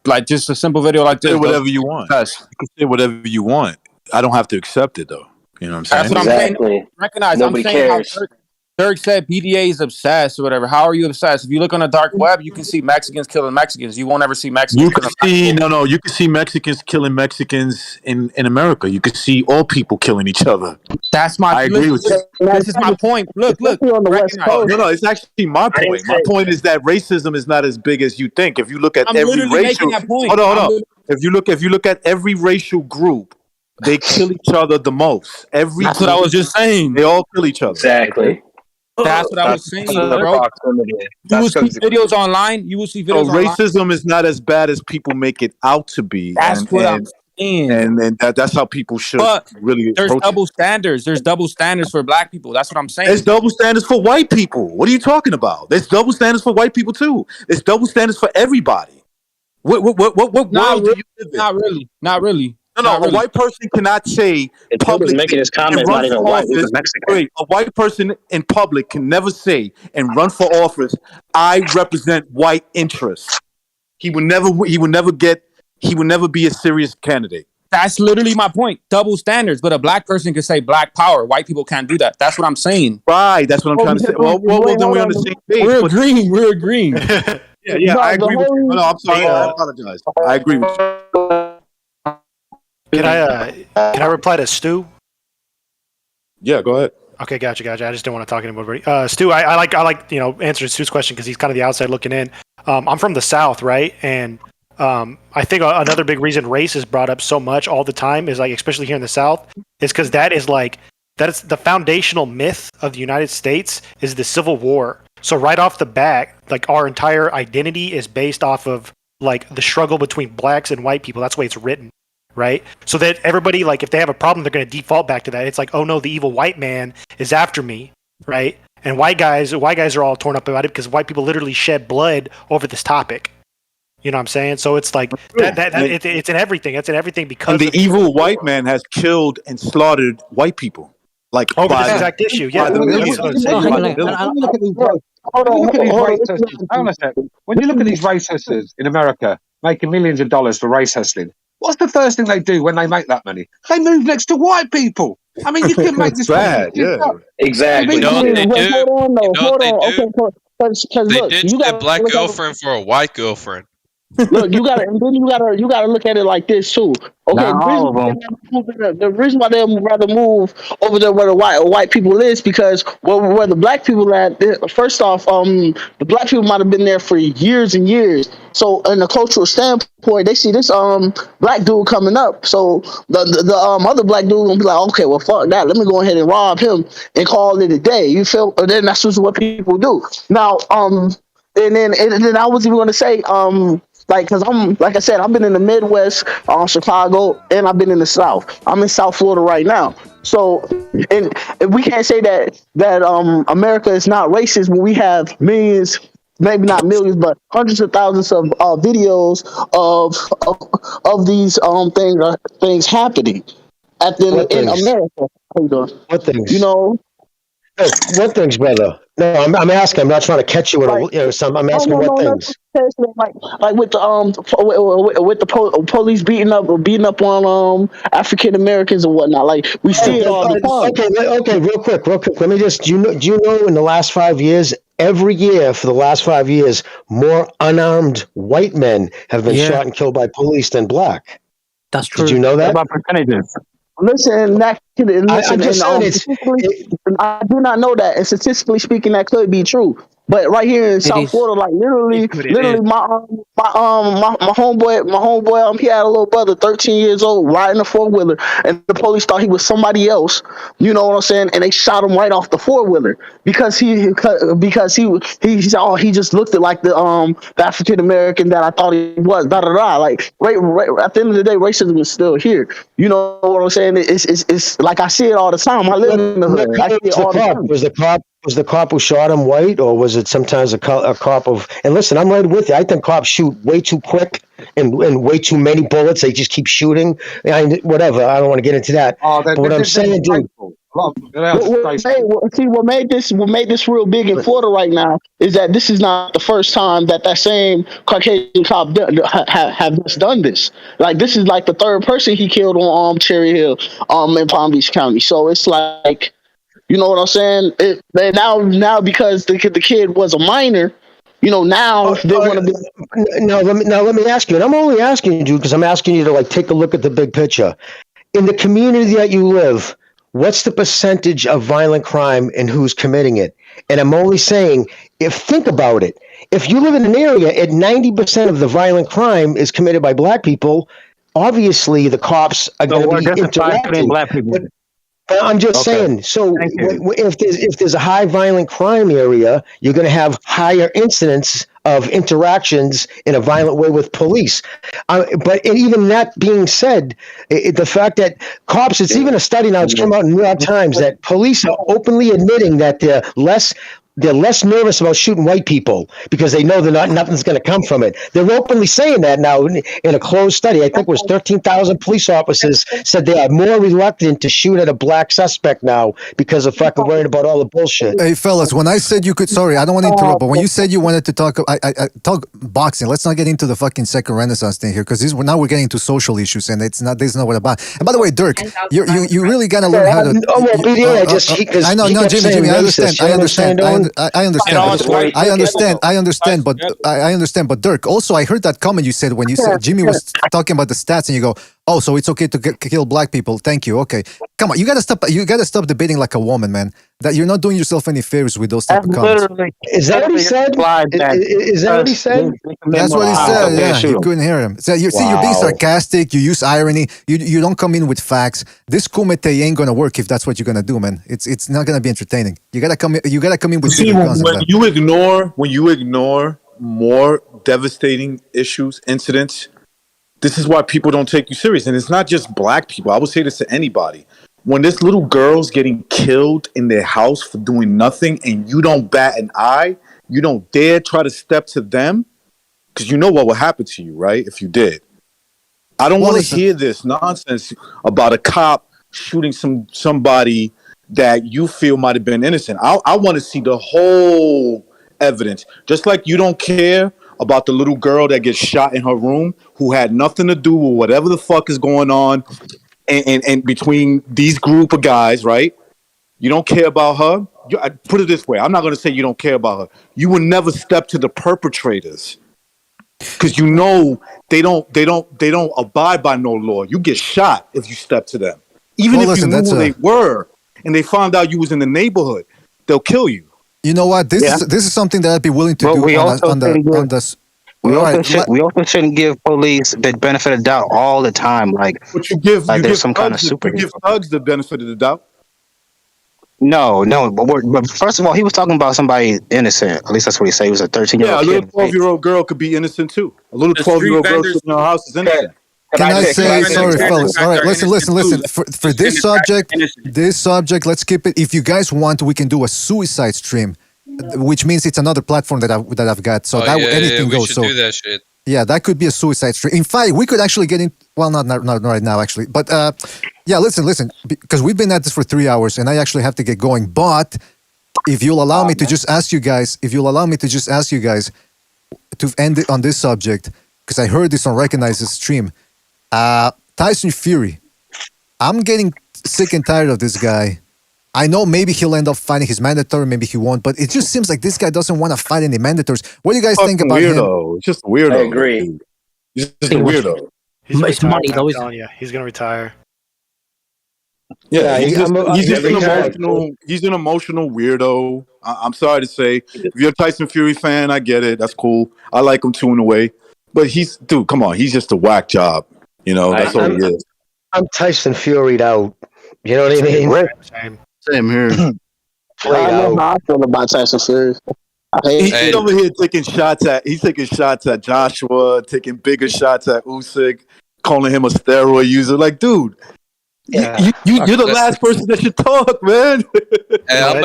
like just a simple video like this, say whatever you want. You can say whatever you want. I don't have to accept it though. You know what I'm saying? That's what I'm saying. Recognize. Nobody cares. Dirk said PDA is obsessed or whatever. How are you obsessed? If you look on the dark web, you can see Mexicans killing Mexicans. You won't ever see Mexicans. You can see Mexicans killing Mexicans in America. You can see all people killing each other. I agree with you. This is my point. Look. On the West Coast. No, it's actually my point. My point is that racism is not as big as you think. If you look at every racial, hold on. If you look at every racial group, they kill each other the most. That's what I was just saying. They all kill each other. Exactly. That's what I was saying, bro. You will see videos online. So racism is not as bad as people make it out to be. That's what I'm saying. And that's how people should really. There's double standards. There's double standards for black people. That's what I'm saying. There's double standards for white people. What are you talking about? There's double standards for white people too. There's double standards for everybody. What world do you live in? Not really. No, a white person cannot say publicly making his comment not even white, he's a Mexican. A white person in public can never say and run for office, I represent white interests. He would never be a serious candidate. That's literally my point. Double standards, but a black person can say black power. White people can't do that. That's what I'm saying. Right. That's what I'm trying to say. Well, then we're on the same page. We're agreeing. We're agreeing. Yeah, I agree with you. No, I'm sorry. I apologize. I agree with you. Can I reply to Stu? Yeah, go ahead. Okay, gotcha. I just didn't want to talk anymore. Stu, I like answering Stu's question because he's kind of the outside looking in. I'm from the South, right? And I think another big reason race is brought up so much all the time is like, especially here in the South, is because that is the foundational myth of the United States is the Civil War. So right off the bat, like our entire identity is based off of like the struggle between blacks and white people. That's the way it's written, right? So that everybody, like if they have a problem, they're going to default back to that. It's like, oh no, the evil white man is after me, right? And white guys are all torn up about it because white people literally shed blood over this topic. You know what I'm saying? So it's like it's in everything. It's in everything because the evil white man has killed and slaughtered white people, like over this exact issue. Yeah, When you look at these race hustlers in America making millions of dollars for race hustling, what's the first thing they do when they make that money? They move next to white people. I mean, you can make this bad. Yeah, exactly. You know what they do? Hold on. Okay, They look, ditch their black girlfriend for a white girlfriend. Look, you gotta look at it like this too. Okay, the reason why they rather move over there where the white people is because where the black people at. First off, the black people might have been there for years and years. So, in a cultural standpoint, they see this black dude coming up. So the other black dude gonna be like, okay, well, fuck that. Let me go ahead and rob him and call it a day. You feel? And then that's just what people do. Now, and then I was even gonna say, because like I said, I've been in the Midwest, Chicago, and I've been in the South. I'm in South Florida right now. So, and we can't say that America is not racist when we have millions, maybe not millions, but hundreds of thousands of videos of these things happening in America. How you doing? What things? You know. What things, brother? No, I'm asking. I'm not trying to catch you at I'm asking what things. Like with the police beating up on African Americans and whatnot. Like we see it all the time. Okay, real quick. Let me just. Do you know in the last 5 years, every year for the last 5 years, more unarmed white men have been shot and killed by police than black. That's true. Did you know that? What about percentages? Listen, I do not know that, and statistically speaking, that could be true. But right here in South Florida, like literally, my homeboy, he had a little brother, 13 years old, riding a 4-wheeler, and the police thought he was somebody else. You know what I'm saying? And they shot him right off the 4-wheeler because he just looked like the African American that I thought he was. Like right, at the end of the day, racism is still here. You know what I'm saying? It's like I see it all the time. I live in the hood. I see it all the time. Was the cop who shot him white, or was it sometimes a cop of? And listen, I'm right with you. I think cops shoot way too quick and way too many bullets. They just keep shooting. Whatever. I don't want to get into that. But what I'm saying, dude. What made this real big in Florida right now is that this is not the first time that same Caucasian cop have just done this. Like this is like the third person he killed on Cherry Hill in Palm Beach County. So it's like. You know what I'm saying? Now because the kid was a minor, they want to be. Let me ask you, and I'm only asking you because I'm asking you to take a look at the big picture. In the community that you live, what's the percentage of violent crime and who's committing it? And I'm only saying, think about it. If you live in an area at 90% of the violent crime is committed by black people, obviously the cops are going to be interacting. Black people. I'm just saying. So if there's a high violent crime area, you're going to have higher incidents of interactions in a violent way with police. But even that being said, the fact that cops, it's even a study now, it's come out in the New York Times, that police are openly admitting that they're less they're less nervous about shooting white people because they know nothing's going to come from it. They're openly saying that now in a closed study. I think it was 13,000 police officers said they are more reluctant to shoot at a black suspect now because of fucking worrying about all the bullshit. Hey, fellas, when I said you could, sorry, I don't want to interrupt, but when you said you wanted to talk, I talk boxing. Let's not get into the fucking second Renaissance thing here, because now we're getting into social issues, and this is not what about. And by the way, Dirk, you really gotta learn how to. Oh well, BDA, I know, no, Jimmy, I understand. I understand. But Dirk, also, I heard that comment you said when you said Jimmy was talking about the stats, and you go, "Oh, so it's okay to kill black people." Thank you. Okay, come on, you gotta stop. You gotta stop debating like a woman, man. That you're not doing yourself any favors with those type of comments. Is that what he said? Is that what he said? That's what he said. Yeah, you couldn't hear him. So you're being sarcastic. You use irony. You don't come in with facts. This kumite ain't gonna work if that's what you're gonna do, man. It's not gonna be entertaining. You gotta come in with. See, when you ignore more devastating issues, incidents, this is why people don't take you serious. And it's not just black people. I would say this to anybody. When this little girl's getting killed in their house for doing nothing and you don't bat an eye, you don't dare try to step to them, because you know what will happen to you, right? If you did. I don't want to hear this nonsense about a cop shooting somebody that you feel might have been innocent. I want to see the whole evidence. Just like you don't care about the little girl that gets shot in her room who had nothing to do with whatever the fuck is going on and between these group of guys, right? You don't care about her. I put it this way. I'm not going to say you don't care about her. You will never step to the perpetrators because you know they don't abide by no law. You get shot if you step to them. Even if you knew who they were and they found out you was in the neighborhood, they'll kill you. You know what? This is something that I'd be willing to do on this. We also shouldn't give police the benefit of doubt all the time. Like, but you give some kind of super. You give thugs the benefit of the doubt. No, but first of all, he was talking about somebody innocent. At least that's what he said. He was a 13-year-old kid. Yeah, a little 12-year-old girl could be innocent too. A little 12-year-old girl sitting in her house is innocent. Can I say, sorry, fellas. All right, listen. For this subject, let's skip it. If you guys want, we can do a suicide stream, which means it's another platform that I've got. So anything goes. We should do that shit. Yeah, that could be a suicide stream. In fact, we could actually get in. Well, not right now, actually. But yeah, listen, because we've been at this for 3 hours, and I actually have to get going. But if you'll allow me to just ask you guys, to end it on this subject, because I heard this on Recognizes stream. Tyson Fury. I'm getting sick and tired of this guy. I know maybe he'll end up fighting his mandatory, maybe he won't, but it just seems like this guy doesn't want to fight any mandatories. What do you guys think about him? It's just a weirdo. I agree. He's just a weirdo. It's money, though. He's going to retire. Yeah, he's an emotional weirdo. I'm sorry to say. If you're a Tyson Fury fan, I get it. That's cool. I like him too in a way. But come on. He's just a whack job. You know, that's all he is. I'm Tyson Fury'd out. You know what I mean? Same here. I know how I feel about Tyson Fury. He's over here taking shots at Joshua, taking bigger shots at Usyk, calling him a steroid user. Like, dude, you're the last person that should talk, man. Hey, I'm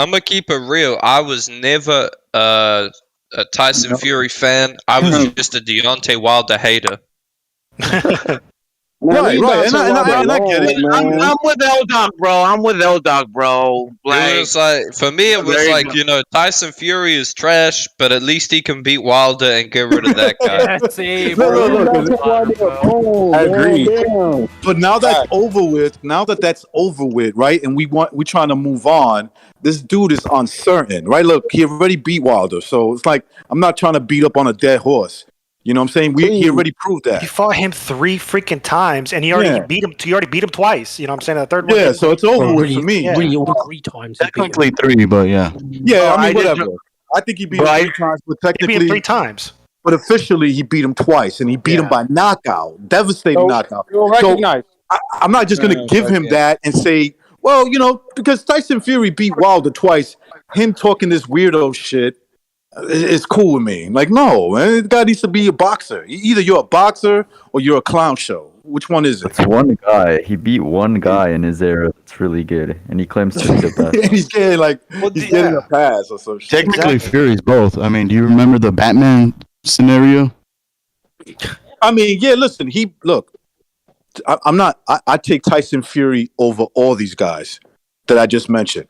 gonna keep it real. I was never a Tyson Fury fan. I was just a Deontay Wilder hater. Right. And I get it. I'm with L-Dog, bro. Like, it was like, for me, it was like, you know, Tyson Fury is trash, but at least he can beat Wilder and get rid of that guy. I agree. But now that's over with, right? And we're trying to move on. This dude is uncertain, right? Look, he already beat Wilder, so it's like I'm not trying to beat up on a dead horse. You know what I'm saying? He already proved that. He fought him 3 freaking times, and he already beat him. He already beat him twice. You know what I'm saying? The third one. Yeah, so it's over with for me. Really, all 3 times. Technically 3, but yeah. Yeah, I mean, whatever. I think he beat him 3 times, but technically he beat him 3 times. But officially, he beat him twice, and he beat him by knockout, devastating knockout. So I'm not just going to give him that and say, well, you know, because Tyson Fury beat Wilder twice. Him talking this weirdo shit. It's cool with me. Like, no, man, the guy needs to be a boxer. Either you're a boxer or you're a clown show. Which one is it? It's one guy. He beat one guy in his era. That's really good, and he claims to be the best. He's getting he's getting a pass or some shit. Technically, Fury's both. I mean, do you remember the Batman scenario? I mean, yeah. Listen, I'm not. I take Tyson Fury over all these guys that I just mentioned,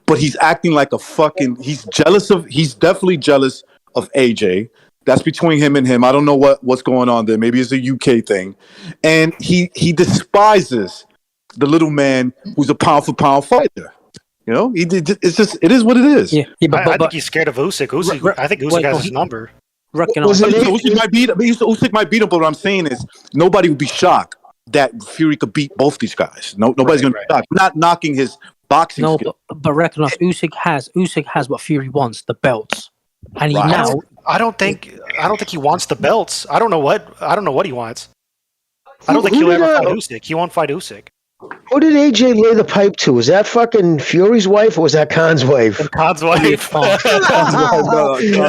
but he's acting like a fucking. He's definitely jealous of AJ. That's between him and him. I don't know what's going on there. Maybe it's a UK thing, and he despises the little man who's a pound for pound fighter. You know, it's just it is what it is. Yeah, I think he's scared of Usyk. I think Usyk has his number. Usyk might beat him, but what I'm saying is nobody would be shocked that Fury could beat both these guys. Nobody's gonna be shocked. I'm not knocking his boxing skill. But recognize Usyk has what Fury wants, the belts. And I don't think he wants the belts. I don't know what he wants. I don't think he'll ever fight Usyk. He won't fight Usyk. Who did AJ lay the pipe to? Was that fucking Fury's wife or was that Khan's wife? Khan's wife. Khan's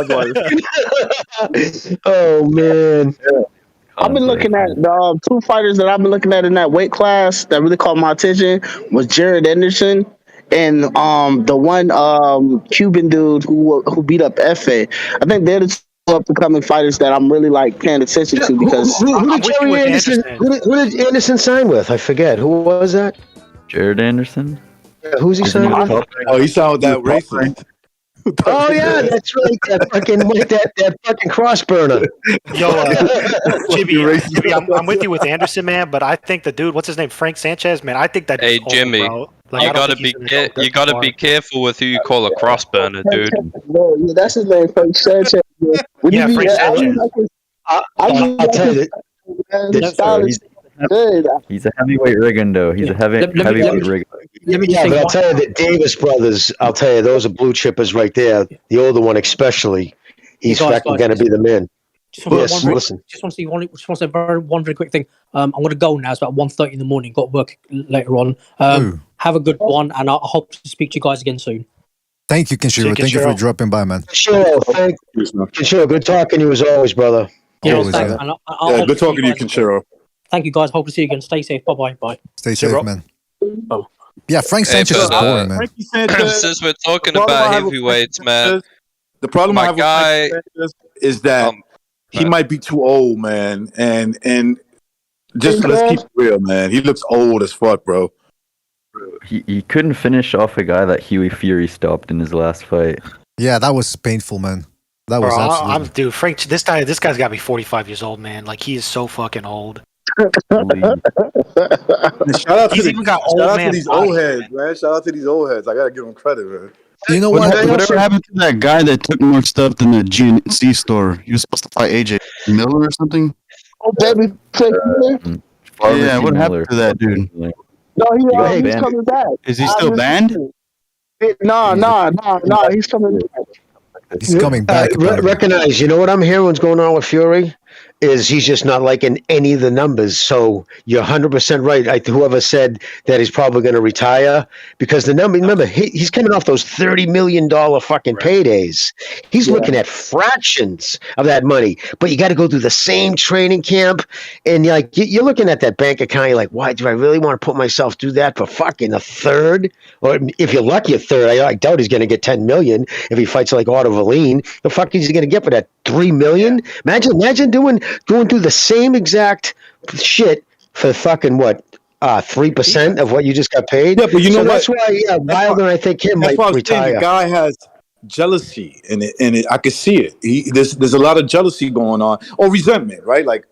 wife. Oh man. I've been looking at the two fighters that I've been looking at in that weight class that really caught my attention was Jared Anderson and the one Cuban dude who beat up Efe. I think they're the two up-and-coming fighters that I'm really paying attention to because who did Anderson sign with? I forget. Who was that? Jared Anderson. Yeah, who's he signed with? Oh, he signed with that racist. Oh yeah, that's right. That fucking cross burner. Yo, Jimmy, I'm with you with Anderson, man. But I think the dude, what's his name, Frank Sanchez, man. I think that. Hey, Jimmy, you gotta be careful with who you call a cross burner, dude. No, yeah, that's his name, Frank Sanchez. Frank Sanchez. I'll tell you. He's a heavyweight Riggin, He's a heavyweight Riggin. But I'll tell you, the Davis brothers, I'll tell you, those are blue chippers right there. The older one especially. He's fucking going to be the man. Just want to say one very quick thing. I'm going to go now. It's about 1:30 in the morning. Got work later on. Have a good one, and I hope to speak to you guys again soon. Thank you, Kenshiro. Thank you for dropping by, man. Kenshiro, good talking to you as always, brother. Good talking to you, Kenshiro. Thank you, guys. Hope to see you again. Stay safe. Bye. Bye. Stay safe, man. Oh. Yeah, Frank Sanchez is boring, man. Since we're talking about heavyweights, man. The problem I have with Frank Sanchez is that he might be too old, man. And just let's keep it real, man. He looks old as fuck, bro. He couldn't finish off a guy that Huey Fury stopped in his last fight. Yeah, that was painful, man. That was absolutely. Dude, Frank, this guy's got to be 45 years old, man. Like, he is so fucking old. Shout out to these old heads, man. Shout out to these old heads. I gotta give them credit, man. You know what? Whatever happened to that guy that took more stuff than the GNC store? He was supposed to fight AJ Miller or something. Oh, baby, yeah. What happened to that dude? No, he's coming back. Is he still banned? No. He's coming back. He's coming back. Recognize, you know what I'm hearing what's going on with Fury? Is he's just not liking any of the numbers. So you're 100% right. Whoever said that he's probably going to retire because the number, remember, he's coming off those $30 million fucking paydays. He's looking at fractions of that money, but you got to go through the same training camp. And you're looking at that bank account. You're like, why do I really want to put myself through that for fucking a third? Or if you're lucky, a third. I doubt he's going to get 10 million if he fights like Otto Valine. The fuck is he going to get for that? 3 million? Imagine going through the same exact shit for fucking 3% of what you just got paid. Yeah, but you know what? That's why Wilder, I think him might retire. The guy has jealousy in it. I can see it. There's a lot of jealousy going on or resentment, right? Like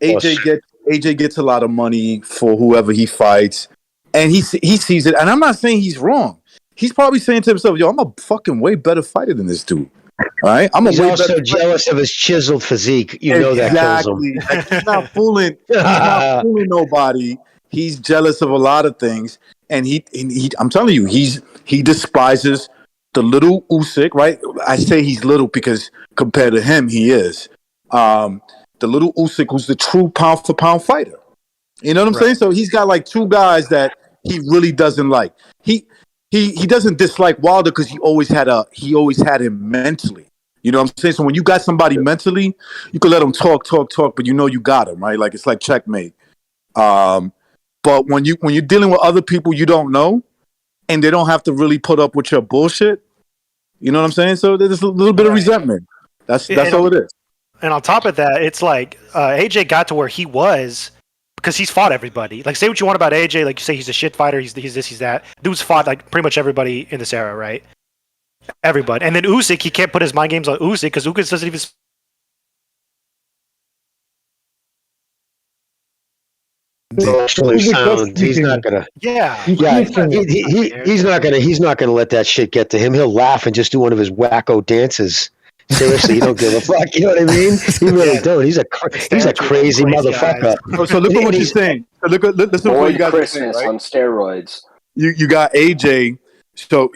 AJ gets a lot of money for whoever he fights, and he sees it. And I'm not saying he's wrong. He's probably saying to himself, "Yo, I'm a fucking way better fighter than this dude." All right, he's also jealous of his chiseled physique. You know that kills him. Like, he's not fooling. He's not fooling nobody. He's jealous of a lot of things, and he I'm telling you, he despises the little Usyk. Right? I say he's little because compared to him, he is the little Usyk, who's the true pound for pound fighter. You know what I'm saying? So he's got like two guys that he really doesn't like. He doesn't dislike Wilder because he always had him mentally. You know what I'm saying? So when you got somebody mentally, you can let him talk, but you know you got him, right? Like it's like checkmate. But when you're dealing with other people you don't know, and they don't have to really put up with your bullshit, you know what I'm saying? So there's a little bit of resentment. That's all it is. And on top of that, it's like AJ got to where he was because he's fought everybody. Like, say what you want about AJ, like you say he's a shit fighter, he's this, he's that. Dude's fought like pretty much everybody in this era, right? Everybody. And then Usyk, he can't put his mind games on Usyk because Usyk doesn't even. Actually sounds. He's not gonna. Yeah. Yeah. He's not gonna. He's not gonna let that shit get to him. He'll laugh and just do one of his wacko dances. Seriously, he don't give a fuck. You know what I mean? He really don't. He's a crazy motherfucker. So look at what you're saying. Listen to what you guys are saying, right? On steroids. You got AJ. So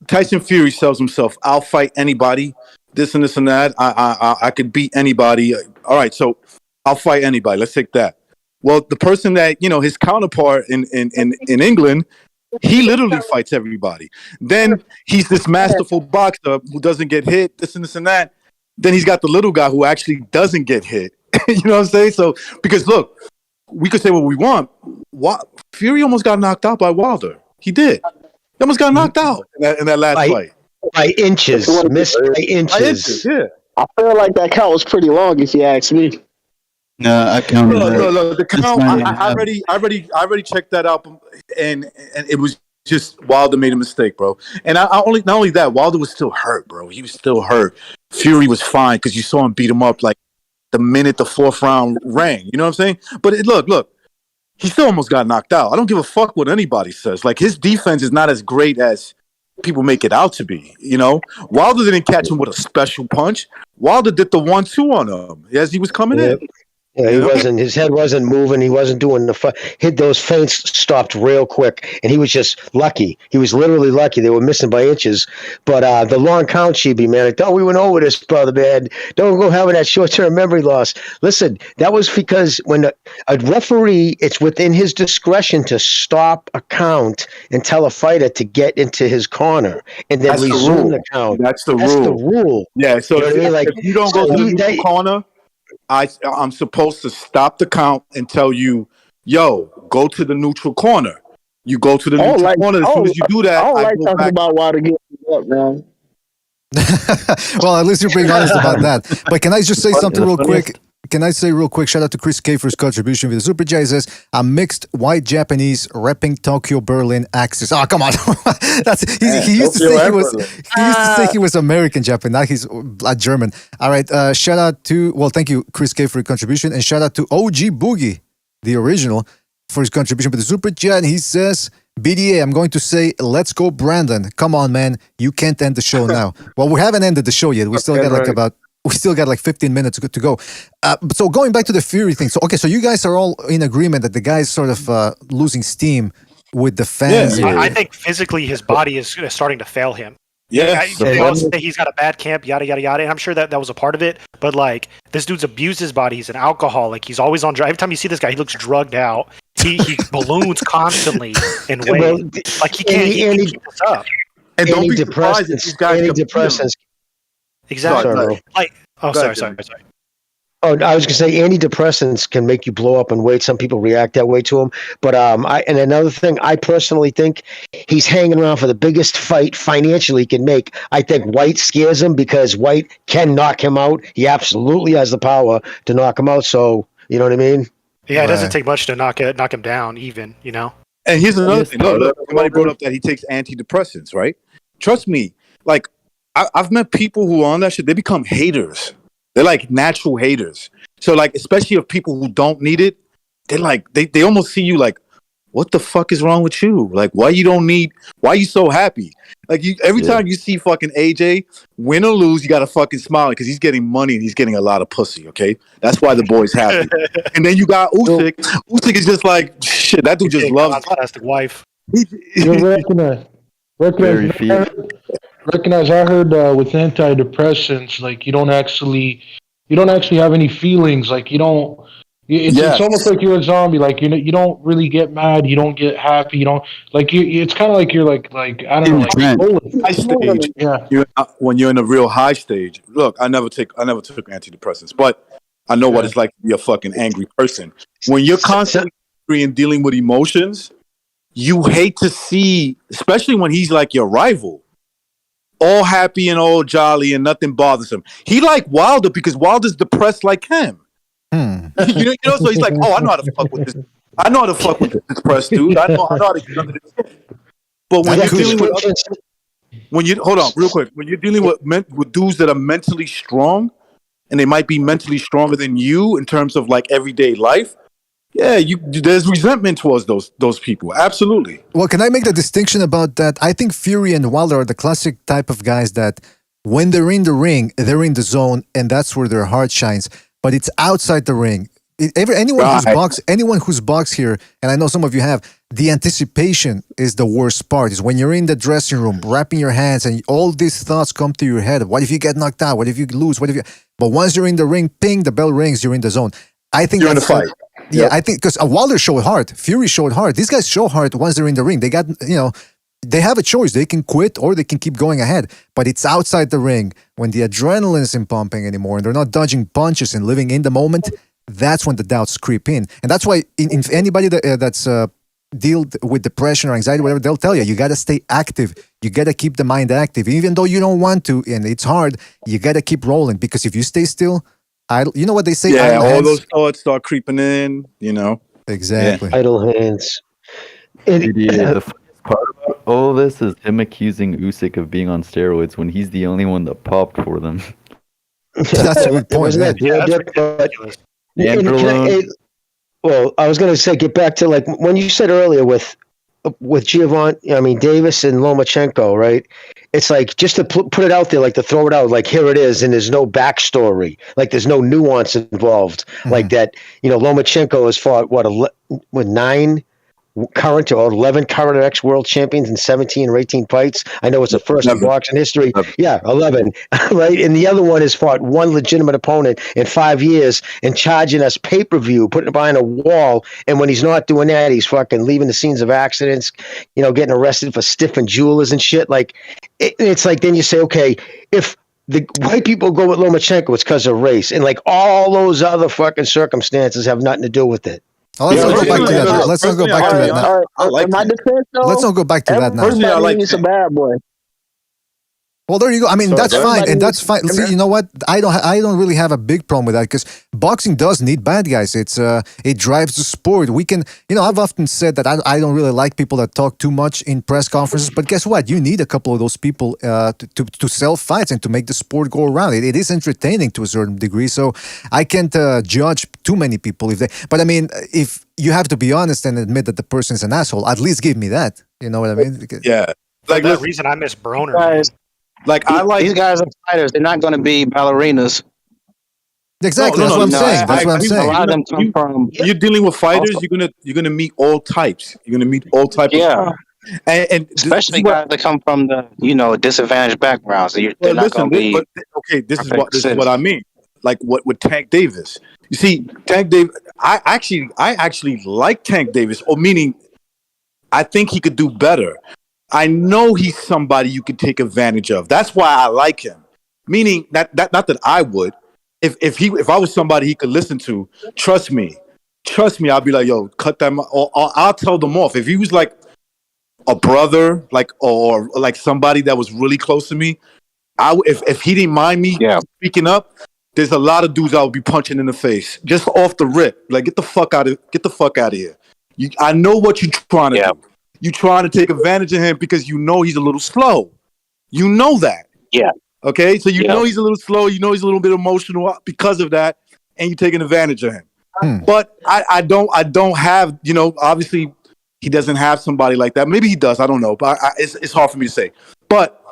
Tyson Fury sells himself. I'll fight anybody. This and this and that. I could beat anybody. All right, so I'll fight anybody. Let's take that. Well, the person that his counterpart in England, he literally fights everybody. Then he's this masterful boxer who doesn't get hit. This and this and that. Then he's got the little guy who actually doesn't get hit. You know what I'm saying? So because look, we could say what we want. Fury almost got knocked out by Wilder. He did. He almost got knocked out in that last fight. By inches. Missed by inches. Yeah. I feel like that count was pretty long, if you ask me. No, I counted. Look, the count. I already checked that out, and it was just Wilder made a mistake, bro. And not only that, Wilder was still hurt, bro. He was still hurt. Fury was fine because you saw him beat him up like the minute the fourth round rang. You know what I'm saying? But look, he still almost got knocked out. I don't give a fuck what anybody says. Like, his defense is not as great as people make it out to be. Wilder didn't catch him with a special punch. Wilder did the 1-2 on him as he was coming in. Yeah, he wasn't. His head wasn't moving. He wasn't doing hit those feints stopped real quick, and he was just lucky. He was literally lucky. They were missing by inches. But the long count, Chibi, man. I thought we went over this, brother, man. Don't go having that short-term memory loss. Listen, that was because when a referee, it's within his discretion to stop a count and tell a fighter to get into his corner and then resume the count. That's the rule. Yeah. So if you don't go to the corner, I'm supposed to stop the count and tell you, yo, go to the neutral corner. You go to the neutral corner. As soon as you do that, I don't talking about why to get up, man. Well, at least you're being honest about that. But can I just say something real quick? Shout out to Chris K for his contribution with the Super J. He says, I'm mixed white Japanese repping Tokyo Berlin axis. Oh, come on. He used to say he was American Japanese. Now he's German. All right. Shout out to, thank you, Chris K, for your contribution. And shout out to OG Boogie, the original, for his contribution with the Super Chat. He says, BDA, I'm going to say, let's go, Brandon. Come on, man. You can't end the show now. Well, we haven't ended the show yet. We still got like 15 minutes to go. So going back to the Fury thing. So you guys are all in agreement that the guy's sort of losing steam with the fans. Yeah. I think physically his body is starting to fail him. Yeah. They all say he's got a bad camp, yada, yada, yada. And I'm sure that was a part of it. But like, this dude's abused his body. He's an alcoholic. He's always on drugs. Every time you see this guy, he looks drugged out. He balloons constantly in weight. Like, he can't keep this up. And don't be surprised if these guys antidepressants. Exactly. Sorry. Oh, I was going to say antidepressants can make you blow up in weight. Some people react that way to them. But and another thing, I personally think he's hanging around for the biggest fight financially he can make. I think White scares him because White can knock him out. He absolutely has the power to knock him out. So, you know what I mean? Yeah, it doesn't take much to knock him down even, And here's another thing. Look, somebody brought up that he takes antidepressants, right? Trust me, like, I've met people who are on that shit. They become haters. They're like natural haters. So like, especially of people who don't need it, they're like, they almost see you like, what the fuck is wrong with you? Like, why you so happy? Like, every time you see fucking AJ win or lose, you gotta fucking smile because he's getting money and he's getting a lot of pussy. Okay, that's why the boy's happy. And then you got Usyk. Usyk is just like, shit. That dude just loves. Fantastic wife. Recognize. I heard with antidepressants, like you don't actually have any feelings. Like it's almost like you're a zombie. Like you don't really get mad. You don't get happy. You don't like it's kind of like you're like I don't know, like high stage. Yeah, when you're in a real high stage. Look, I never took antidepressants, but I know what it's like to be a fucking angry person. When you're constantly and dealing with emotions, you hate to see, especially when he's like your rival, all happy and all jolly and nothing bothers him. He like Wilder because Wilder's depressed like him. You know, so he's like, oh, I know how to fuck with this. I know how to fuck with this depressed dude. I know how to get under this. But when you're dealing with hold on real quick, when you're dealing with dudes that are mentally strong, and they might be mentally stronger than you in terms of like everyday life, yeah, there's resentment towards those people. Absolutely. Well, can I make the distinction about that? I think Fury and Wilder are the classic type of guys that when they're in the ring, they're in the zone, and that's where their heart shines. But it's outside the ring. Anyone who's boxed here, and I know some of you have, the anticipation is the worst part. Is when you're in the dressing room, wrapping your hands, and all these thoughts come to your head. What if you get knocked out? What if you lose? But once you're in the ring, ping, the bell rings, you're in the zone. I think you're in the fight. Yeah, I think because Wilder showed heart, Fury showed heart. These guys show heart once they're in the ring. They got, they have a choice. They can quit or they can keep going ahead. But it's outside the ring when the adrenaline isn't pumping anymore and they're not dodging punches and living in the moment. That's when the doubts creep in, and that's why if anybody that's deal with depression or anxiety, whatever, they'll tell you, you got to stay active. You got to keep the mind active, even though you don't want to, and it's hard. You got to keep rolling because if you stay still, idle. You know what they say? Yeah, all those thoughts start creeping in. Exactly. Yeah. Idle hands. The funniest part about all this is him accusing Usyk of being on steroids when he's the only one that popped for them. That's a good point. Well, I was going to say, get back to like when you said earlier with Giovanni, I mean Davis and Lomachenko, right? It's like just to put it out there, like to throw it out, like here it is, and there's no backstory, like there's no nuance involved, like that. Lomachenko has fought with 9 current or 11 current ex-world champions in 17 or 18 fights. I know it's the first in boxing history. Yeah, 11, right? And the other one has fought one legitimate opponent in 5 years and charging us pay-per-view, putting it behind a wall. And when he's not doing that, he's fucking leaving the scenes of accidents, getting arrested for stiffing jewelers and shit. Like, it's like, then you say, okay, if the white people go with Lomachenko, it's because of race. And like all those other fucking circumstances have nothing to do with it. Let's not go back to that. Let's not go back to that now. Let's not go back to that now. Personally, I like he's a bad boy. Well, there you go. I mean, that's fine, and that's fine. See, you know what? I don't really have a big problem with that because boxing does need bad guys. It drives the sport. We can, I've often said that I don't really like people that talk too much in press conferences. But guess what? You need a couple of those people to sell fights and to make the sport go around. It is entertaining to a certain degree. So I can't judge too many people But I mean, if you have to be honest and admit that the person is an asshole, at least give me that. You know what I mean? Yeah. Like that reason I miss Broner. Guys. These guys are fighters. They're not going to be ballerinas. Exactly. That's what I'm saying. That's what I'm saying. A lot of them come from. You're dealing with fighters. You're gonna meet all types. You're gonna meet all types. Yeah. And especially guys that come from the disadvantaged backgrounds. They're not going to be. This is what I mean. Like what with Tank Davis. You see, Tank Davis. I actually like Tank Davis. Or meaning, I think he could do better. I know he's somebody you could take advantage of. That's why I like him. Meaning that not that I would. If I was somebody he could listen to, trust me, I'll be like, yo, cut them, or I'll tell them off. If he was like a brother, or like somebody that was really close to me, if he didn't mind me speaking up, there's a lot of dudes I would be punching in the face just off the rip. Like, get the fuck out of here. I know what you're trying to do. You trying to take advantage of him because you know he's a little slow. You know that. Yeah. Okay? So you know he's a little slow. You know he's a little bit emotional because of that, and you're taking advantage of him. But I don't have, obviously he doesn't have somebody like that. Maybe he does. I don't know. But it's hard for me to say. But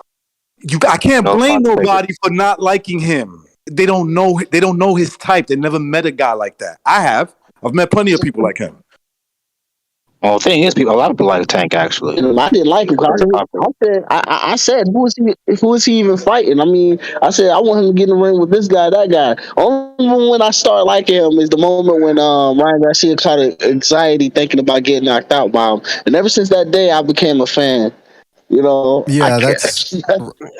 I can't blame nobody for not liking him. They don't know his type. They never met a guy like that. I've met plenty of people like him. Well, the thing is, a lot of people like Tank, actually. I didn't like him. I said, who is he even fighting? I mean, I said, I want him to get in the ring with this guy, that guy. Only when I start liking him is the moment when Ryan Garcia caught anxiety thinking about getting knocked out by him. And ever since that day, I became a fan. Yeah, that's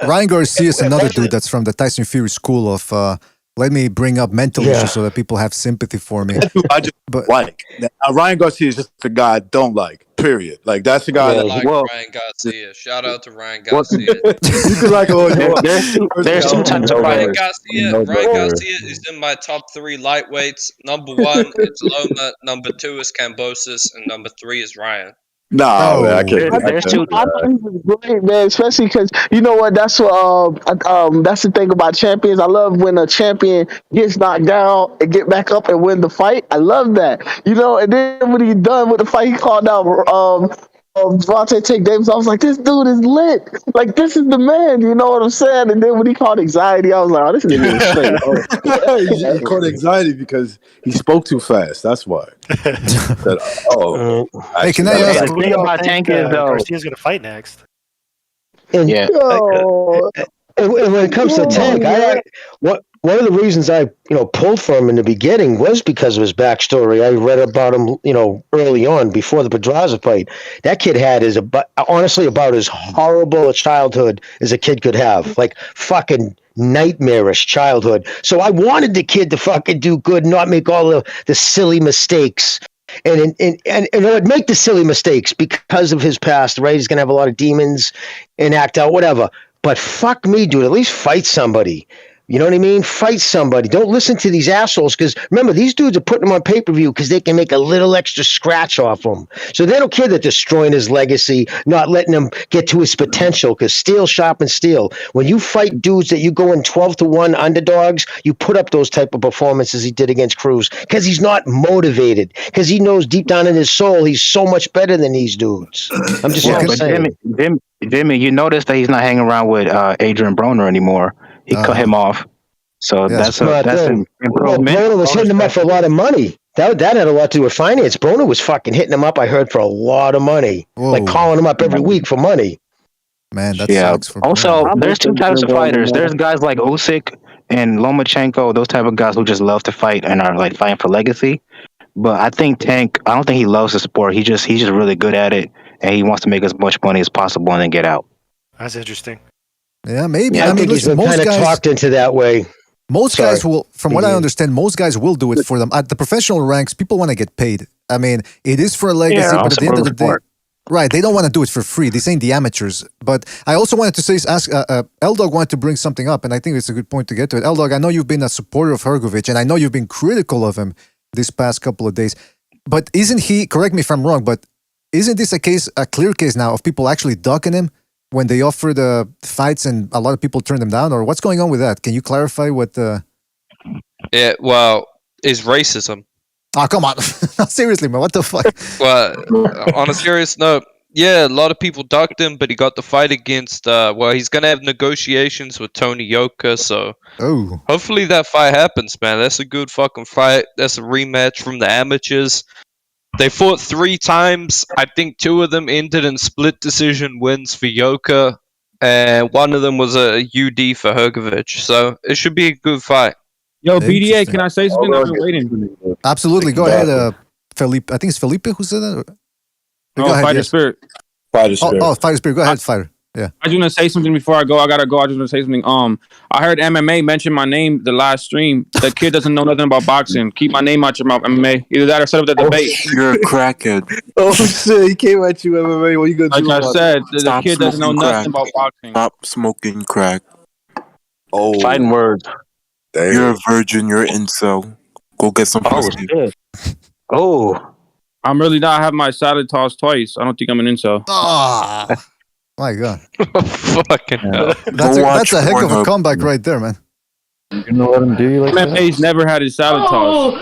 Ryan Garcia is another dude that's from the Tyson Fury school of let me bring up mental issues so that people have sympathy for me. I just like Ryan Garcia is just a guy I don't like. Period. Like that's the guy I that like Ryan Garcia. Shout out to Ryan Garcia. you could like there's two types of Ryan fighters. Garcia is in my top 3 lightweights. Number 1 is Loma, number 2 is Cambosis, and number 3 is Ryan. Nah, man, I can't. I thought he was great, man. Especially because you know what? That's what. That's the thing about champions. I love when a champion gets knocked down and get back up and win the fight. I love that. You know. And then when he done with the fight, he called out Devontae Tank Davis. I was like, this dude is lit. Like this is the man. You know what I'm saying? And then when he called anxiety, I was like, oh, this nigga is straight. He caught anxiety because he spoke too fast. That's why. Hey, can I ask? The thing about Tank is Garcia's going to fight next. And, and when it comes to Tank, one of the reasons I pulled for him in the beginning was because of his backstory. I read about him, early on before the Pedraza fight. That kid had honestly about as horrible a childhood as a kid could have, like fucking nightmarish childhood. So I wanted the kid to fucking do good, not make all the silly mistakes. And it would make the silly mistakes because of his past, right? He's gonna have a lot of demons and act out, whatever. But fuck me, dude. At least fight somebody. You know what I mean? Fight somebody. Don't listen to these assholes, because remember, these dudes are putting him on pay-per-view because they can make a little extra scratch off him. So they don't care that destroying his legacy, not letting him get to his potential, because steel sharpens steel. When you fight dudes that you go in 12-1 underdogs, you put up those type of performances he did against Cruz, because he's not motivated, because he knows deep down in his soul he's so much better than these dudes. I'm just saying. Jimmy, you notice that he's not hanging around with Adrian Broner anymore. He cut him off. So that's an improvement. Broner was hitting him up for a lot of money. That had a lot to do with finance. Broner was fucking hitting him up, I heard, for a lot of money. Whoa. Like calling him up every week for money. Man, that sucks for Also, Broner. there's two types of fighters. There's guys like Usyk and Lomachenko, those type of guys who just love to fight and are like fighting for legacy. But I think Tank, I don't think he loves the sport. He's just really good at it, and he wants to make as much money as possible and then get out. That's interesting. Yeah, maybe. Yeah, I mean, he's been kind of talked into that way. Most guys will, from what I understand, most guys will do it for them. At the professional ranks, people want to get paid. I mean, it is for a legacy, but at the end of the day, right, they don't want to do it for free. This ain't the amateurs. But I also wanted to ask, L-Dog wanted to bring something up, and I think it's a good point to get to it. L-Dog, I know you've been a supporter of Hrgovic, and I know you've been critical of him this past couple of days. But isn't he, correct me if I'm wrong, but isn't this a clear case now of people actually ducking him when they offer the fights and a lot of people turn them down? Or what's going on with that? Can you clarify what the... Yeah, well, is racism. Oh, come on. Seriously, man, what the fuck? Well, on a serious note, yeah, a lot of people ducked him, but he got the fight against, he's going to have negotiations with Tony Yoka, so hopefully that fight happens, man. That's a good fucking fight. That's a rematch from the amateurs. They fought 3 times. I think 2 of them ended in split decision wins for Yoka, and one of them was a UD for Hrgovic. So it should be a good fight. Yo, BDA, can I say something? I've been waiting. Absolutely. Go ahead, Felipe. I think it's Felipe who said that. Go ahead, Fighter Spirit. Fighter Spirit. Oh, Fighter Spirit. Go ahead, Fighter. Yeah. I just want to say something before I go. I gotta go. I just want to say something. I heard MMA mention my name the last stream. The kid doesn't know nothing about boxing. Keep my name out your mouth, MMA. Either that or set up the debate. You're a crackhead. Oh shit! He came at you, MMA. What you gonna do? Like I said, the kid doesn't know nothing about boxing. Stop smoking crack. Oh, fighting words. Damn. You're a virgin. You're incel. Go get some pussy. Oh, I'm really not having my salad tossed twice. I don't think I'm an incel. Oh, my God. Fucking hell. That's a heck of a comeback right there, man. You know let him do you like that? MFA's never had his salad tossed.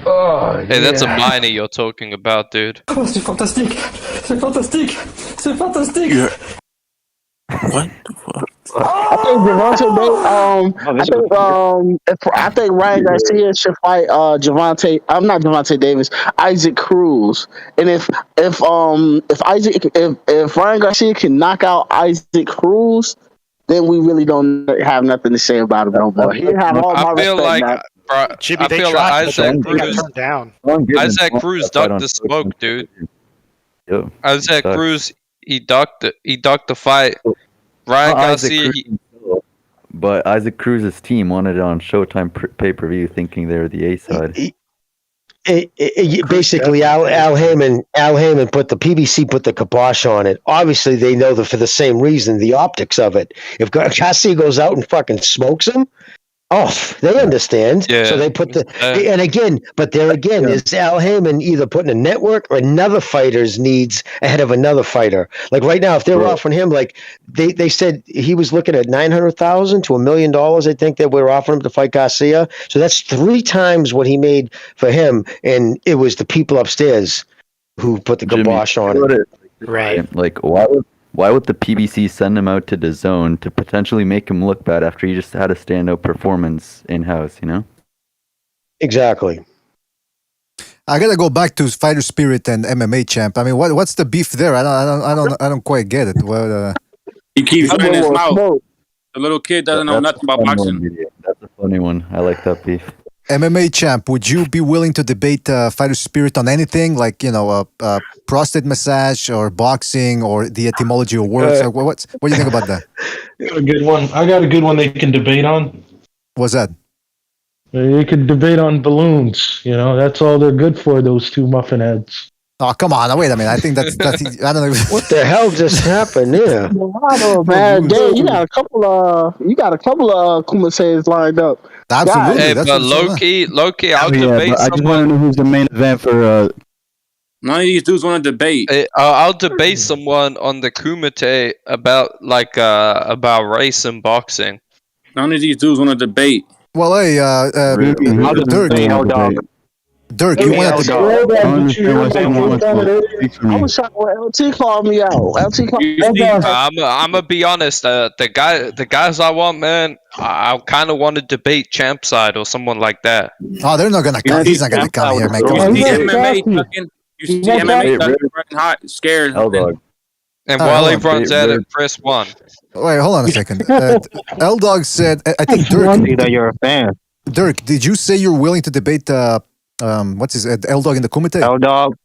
Oh, hey, that's a minor you're talking about, dude. Oh, c'est fantastique! C'est fantastique! C'est fantastique! Yeah. What the fuck? I think I think Ryan Garcia should fight Javante Davis, Isaac Cruz. And if Ryan Garcia can knock out Isaac Cruz, then we really don't have nothing to say about him no more. He have all my respect. Chibi, I feel like Isaac Cruz Fight ducked on the smoke, dude. Yeah. Isaac Cruz, he ducked the fight. Ryan Garcia, but Isaac Cruz's team wanted it on Showtime pay-per-view, thinking they were the A side. Basically, Al Heyman put the PBC put the kibosh on it. Obviously, they know that for the same reason, the optics of it. If Garcia goes out and fucking smokes him, they understand. Yeah. So they put is Al Heyman either putting a network or another fighter's needs ahead of another fighter? Like right now, if they're offering him, like they said he was looking at $900,000 to $1 million, I think that we're offering him to fight Garcia. So that's 3 times what he made for him, and it was the people upstairs who put the kibosh on it. Right. Like, why would the PBC send him out to the zone to potentially make him look bad after he just had a standout performance in-house, you know? Exactly. I gotta go back to Fighter Spirit and MMA Champ. I mean, what's the beef there? I don't quite get it. He keeps running his mouth. The little kid doesn't know nothing about boxing. That's a funny one. I like that beef. MMA Champ, would you be willing to debate Fighter Spirit on anything like prostate massage or boxing or the etymology of words? What do you think about that? A good one. I got a good one they can debate on. What's that? They could debate on balloons. That's all they're good for. Those 2 muffin heads. Oh, come on! Wait a minute. I think that's I don't know. What the hell just happened there? I don't know, man. Dang, you got a couple of Kumate's lined up. Absolutely. Hey, but low key, I'll debate. I just want to know who's the main event for. None of these dudes want to debate. I'll debate someone on the Kumite about race and boxing. None of these dudes want to debate. Well, hey, Dirk, you want to? I was trying to let LT call me out. LT called me out. I'm gonna be honest. The guys I want, man, I kind of want to debate Champ Side or someone like that. Oh, they're not gonna come. He's not gonna come here, man. You see MMA running hot, scared. L-Dog. And Wale runs at it, press 1. Wait, hold on a second. L-Dog said, I think Dirk. See that you're a fan. Dirk, did you say you're willing to debate? What's his L-Dog in the Kumite? L-Dog.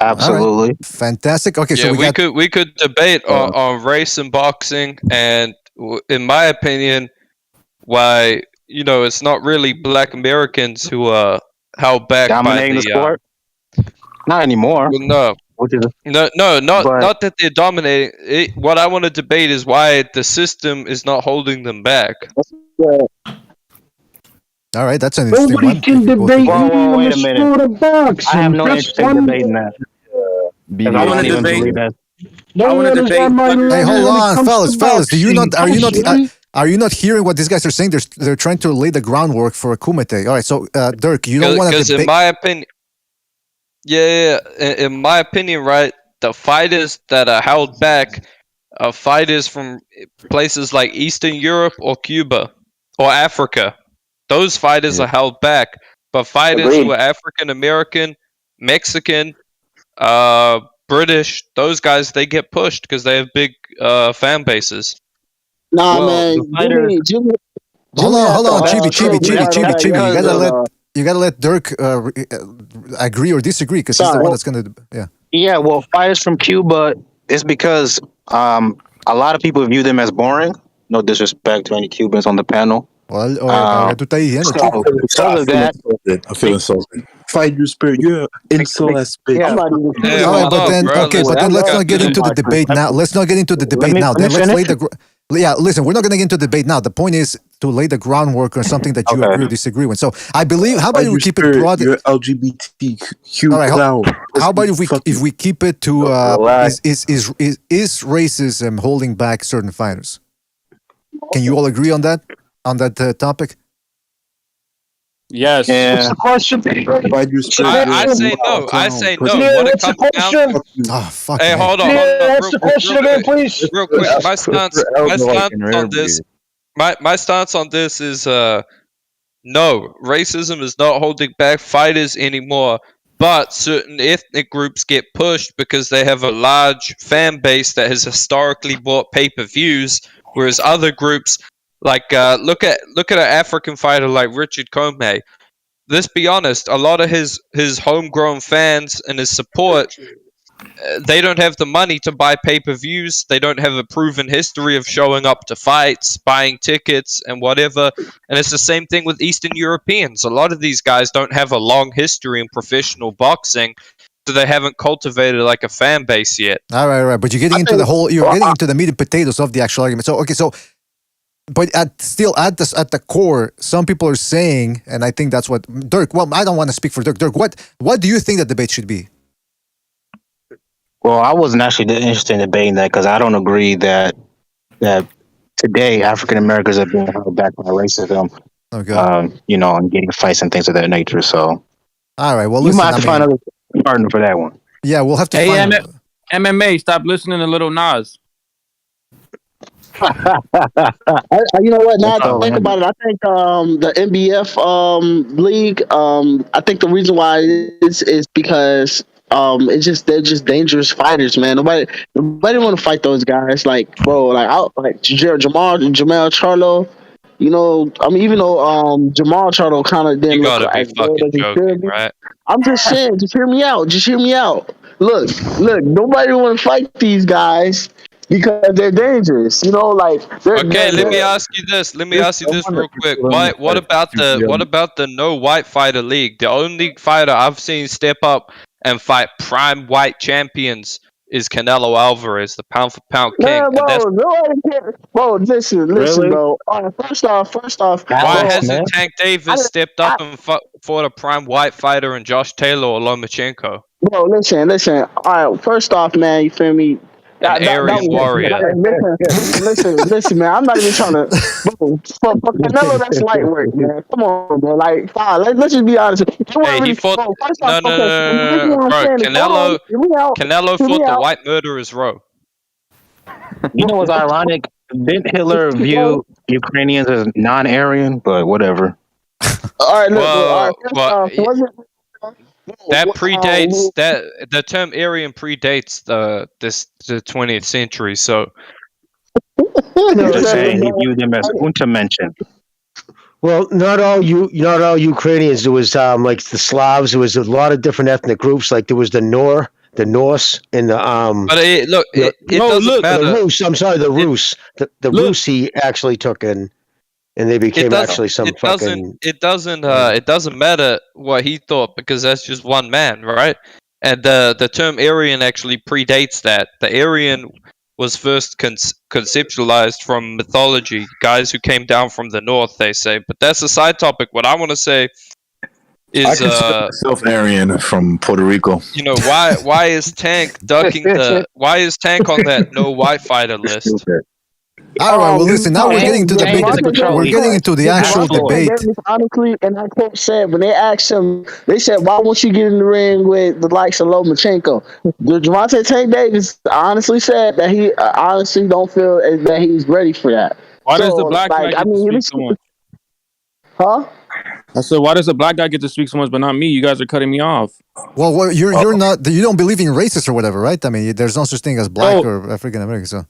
Absolutely. Right. Fantastic. Okay, so we could debate on race and boxing, and in my opinion, why it's not really Black Americans who are held back dominating by the sport. Not anymore. Well, no. Not that they're dominating. What I want to debate is why the system is not holding them back. All right, that's an interesting Nobody one. can debate wait a minute. I have no interest in debating that. I want to debate. Hey, hold on, fellas. Are you not hearing what these guys are saying? They're trying to lay the groundwork for a Kumite. All right, so Dirk, you don't want to debate. Because in my opinion, in my opinion, right, the fighters that are held back are fighters from places like Eastern Europe or Cuba or Africa. Those fighters are held back, but fighters who are African American, Mexican, British, those guys, they get pushed because they have big fan bases. Man. Jimmy, hold on, Chibi. You gotta let Dirk agree or disagree because he's the one that's gonna. Yeah, well, fighters from Cuba is because a lot of people view them as boring. No disrespect to any Cubans on the panel. Well, I feel insulted. Fight your spirit. You're insult ass bitch. But then let's not get into the debate now. Let's not get into the debate now. Then let's lay the. Listen, we're not going to get into the debate now. The point is to lay the groundwork on something that you agree or disagree with. So I believe. How about you keep it broad? You're LGBTQ. All right. How about if we keep it to is racism holding back certain fighters? Can you all agree on that? On that topic? Yes. What's the question? I say no. I say no. When it comes down, fuck. Hey, hold on. What's the question again, please? Real quick. My stance on this. My stance on this is no. Racism is not holding back fighters anymore. But certain ethnic groups get pushed because they have a large fan base that has historically bought pay-per-views, whereas other groups. Like look at an African fighter like Richard Comey. Let's be honest, a lot of his homegrown fans and his support they don't have the money to buy pay-per-views. They don't have a proven history of showing up to fights, buying tickets, and whatever. And it's the same thing with Eastern Europeans. A lot of these guys don't have a long history in professional boxing, so they haven't cultivated like a fan base yet. All right. But you're getting into the meat and potatoes of the actual argument. So, okay, but at the core, some people are saying, and I think that's what Dirk. Well, I don't want to speak for Dirk. Dirk, what do you think the debate should be? Well, I wasn't actually interested in debating that because I don't agree that today African Americans are being held back by racism. Okay. And getting fights and things of that nature. So, all right. Well, you might have to find another partner for that one. Yeah, we'll have to find. MMA, stop listening to Little Nas. You know what? Now I think about it, I think the NBF league. I think the reason why is because they're just dangerous fighters, man. Nobody want to fight those guys. Like, bro, Jamal Charlo. You know, I mean, even though Jamal Charlo kind of didn't look as good as he should be. Right? I'm just saying, just hear me out. Look, nobody want to fight these guys. Because they're dangerous, like. Let me ask you this. Real quick. What about the no white fighter league? The only fighter I've seen step up and fight prime white champions is Canelo Alvarez, the pound for pound king. Bro, listen, bro. First off. Why hasn't Tank Davis stepped up and fought a prime white fighter in Josh Taylor or Lomachenko? Bro, listen. All right, first off, man, you feel me? Aryan warrior. Listen, man. I'm not even trying to. For Canelo, that's light work, man. Come on, bro. Like, let's just be honest. He fought. No. Bro, Canelo fought the white murderers row. You know what's ironic? Didn't Hitler view Ukrainians as non-Aryan? But whatever. All right, that predates the term Aryan predates the 20th century. So, just saying he viewed them as Untermenschen. Well, not all Ukrainians. There was like the Slavs. There was a lot of different ethnic groups. Like there was the Norse, and the But it doesn't matter. The Rus. I'm sorry, the Rus. The Rus he actually took in. And they became actually some fucking. It doesn't matter what he thought because that's just one man, right? And the term Aryan actually predates that. The Aryan was first conceptualized from mythology, guys who came down from the north, they say. But that's a side topic. What I want to say is, I consider myself Aryan from Puerto Rico. You know why is Tank why is Tank on that no white fighter list? All right. Well, listen. Now we're getting into the actual debate. Honestly, and I can't say when they asked him, they said, "Why won't you get in the ring with the likes of Lomachenko?" Gervonta Tank Davis honestly said that he honestly don't feel that he's ready for that. Why does the black guy get to speak so much? Huh? I said, why does the black guy get to speak so much, but not me? You guys are cutting me off. Well, you're not. You don't believe in races or whatever, right? I mean, there's no such thing as black or African American. So.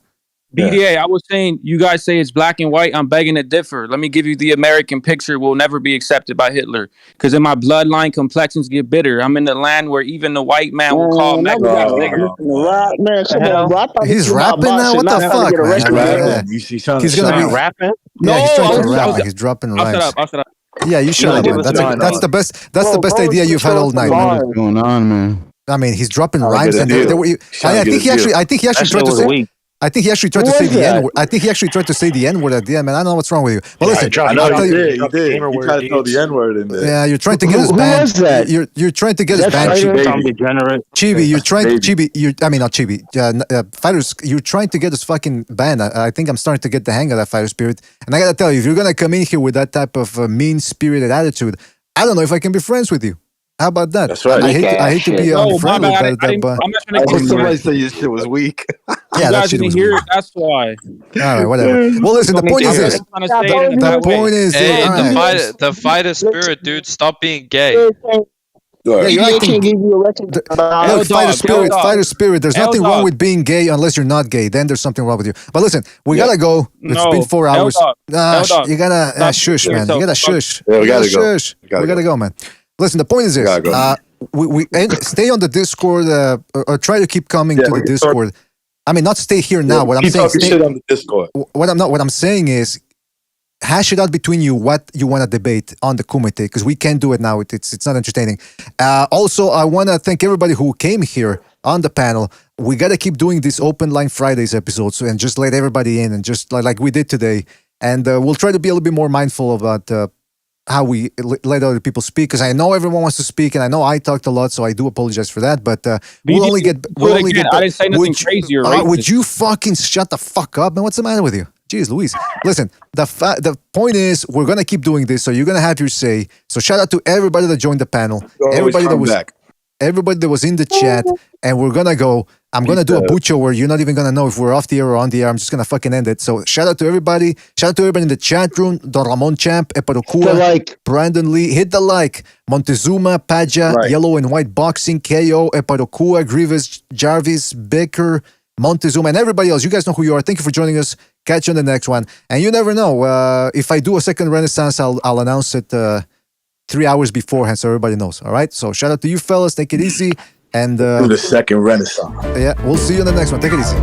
BDA, I was saying, you guys say it's black and white. I'm begging to differ. Let me give you the American picture will never be accepted by Hitler. Because in my bloodline, complexions get bitter. I'm in the land where even the white man will call Mexico nigger. He's rapping now? What the fuck, man? He's gonna be rapping? Yeah, he's trying to rap. He's dropping rhymes. I'll shut up. Yeah, you shut up, man. That's the best idea you've had all night. What's going on, man? I mean, he's dropping rhymes. And I think he actually tried to say... I think he actually tried to say the N-word. I think he actually tried to say the N-word at the end, man. I don't know what's wrong with you. But listen, I know he did. He tried to throw the N-word in there. Yeah, you're trying to get his band. You're trying to get his band. Chibi, you're trying. Chibi, I mean not Chibi. Fighters, you're trying to get his fucking band. I think I'm starting to get the hang of that fighter spirit. And I gotta tell you, if you're gonna come in here with that type of mean-spirited attitude, I don't know if I can be friends with you. How about that? That's right. I hate to be on friend with that, but somebody say your shit was weak. Yeah, that shit was hear weak. It, that's why. All right, whatever. Well, listen, the point is this. The point is this. The fighter spirit, dude. Stop being gay. Yeah, you're acting. Look, fighter spirit. There's nothing wrong with being gay unless you're not gay. Then there's something wrong with you. But listen, we gotta go. It's been 4 hours. You gotta shush, man. You gotta shush. Yeah, we gotta go. We gotta go, man. Listen, the point is this. stay on the Discord or try to keep coming to the Discord. I mean, not stay here now. What I'm saying, shit on the Discord. What I'm saying is, hash it out between you what you want to debate on the Kumite, because we can't do it now. It's not entertaining. Also, I want to thank everybody who came here on the panel. We got to keep doing these Open Line Fridays episodes and just let everybody in, and just like we did today. And we'll try to be a little bit more mindful about how we let other people speak, because I know everyone wants to speak, and I know I talked a lot, so I do apologize for that. But we'll only get. I didn't say nothing crazy or racist. Would you fucking shut the fuck up, man? What's the matter with you? Jeez Louise. Listen, the point is, we're going to keep doing this, so you're going to have your say. So shout out to everybody that joined the panel, everybody that was in the chat, and we're going to go. I'm going to do a butcher where you're not even going to know if we're off the air or on the air. I'm just going to fucking end it. So shout out to everybody. Shout out to everybody in the chat room. Don Ramon Champ, Eparokua, Brandon Lee. Hit the like. Montezuma, Paja, Yellow and White Boxing, KO, Eparokua, Grievous, Jarvis, Baker, Montezuma, and everybody else. You guys know who you are. Thank you for joining us. Catch you on the next one. And you never know. If I do a second Renaissance, I'll announce it 3 hours beforehand so everybody knows. All right? So shout out to you fellas. Take it easy. And do the second Renaissance. Yeah, we'll see you on the next one. Take it easy.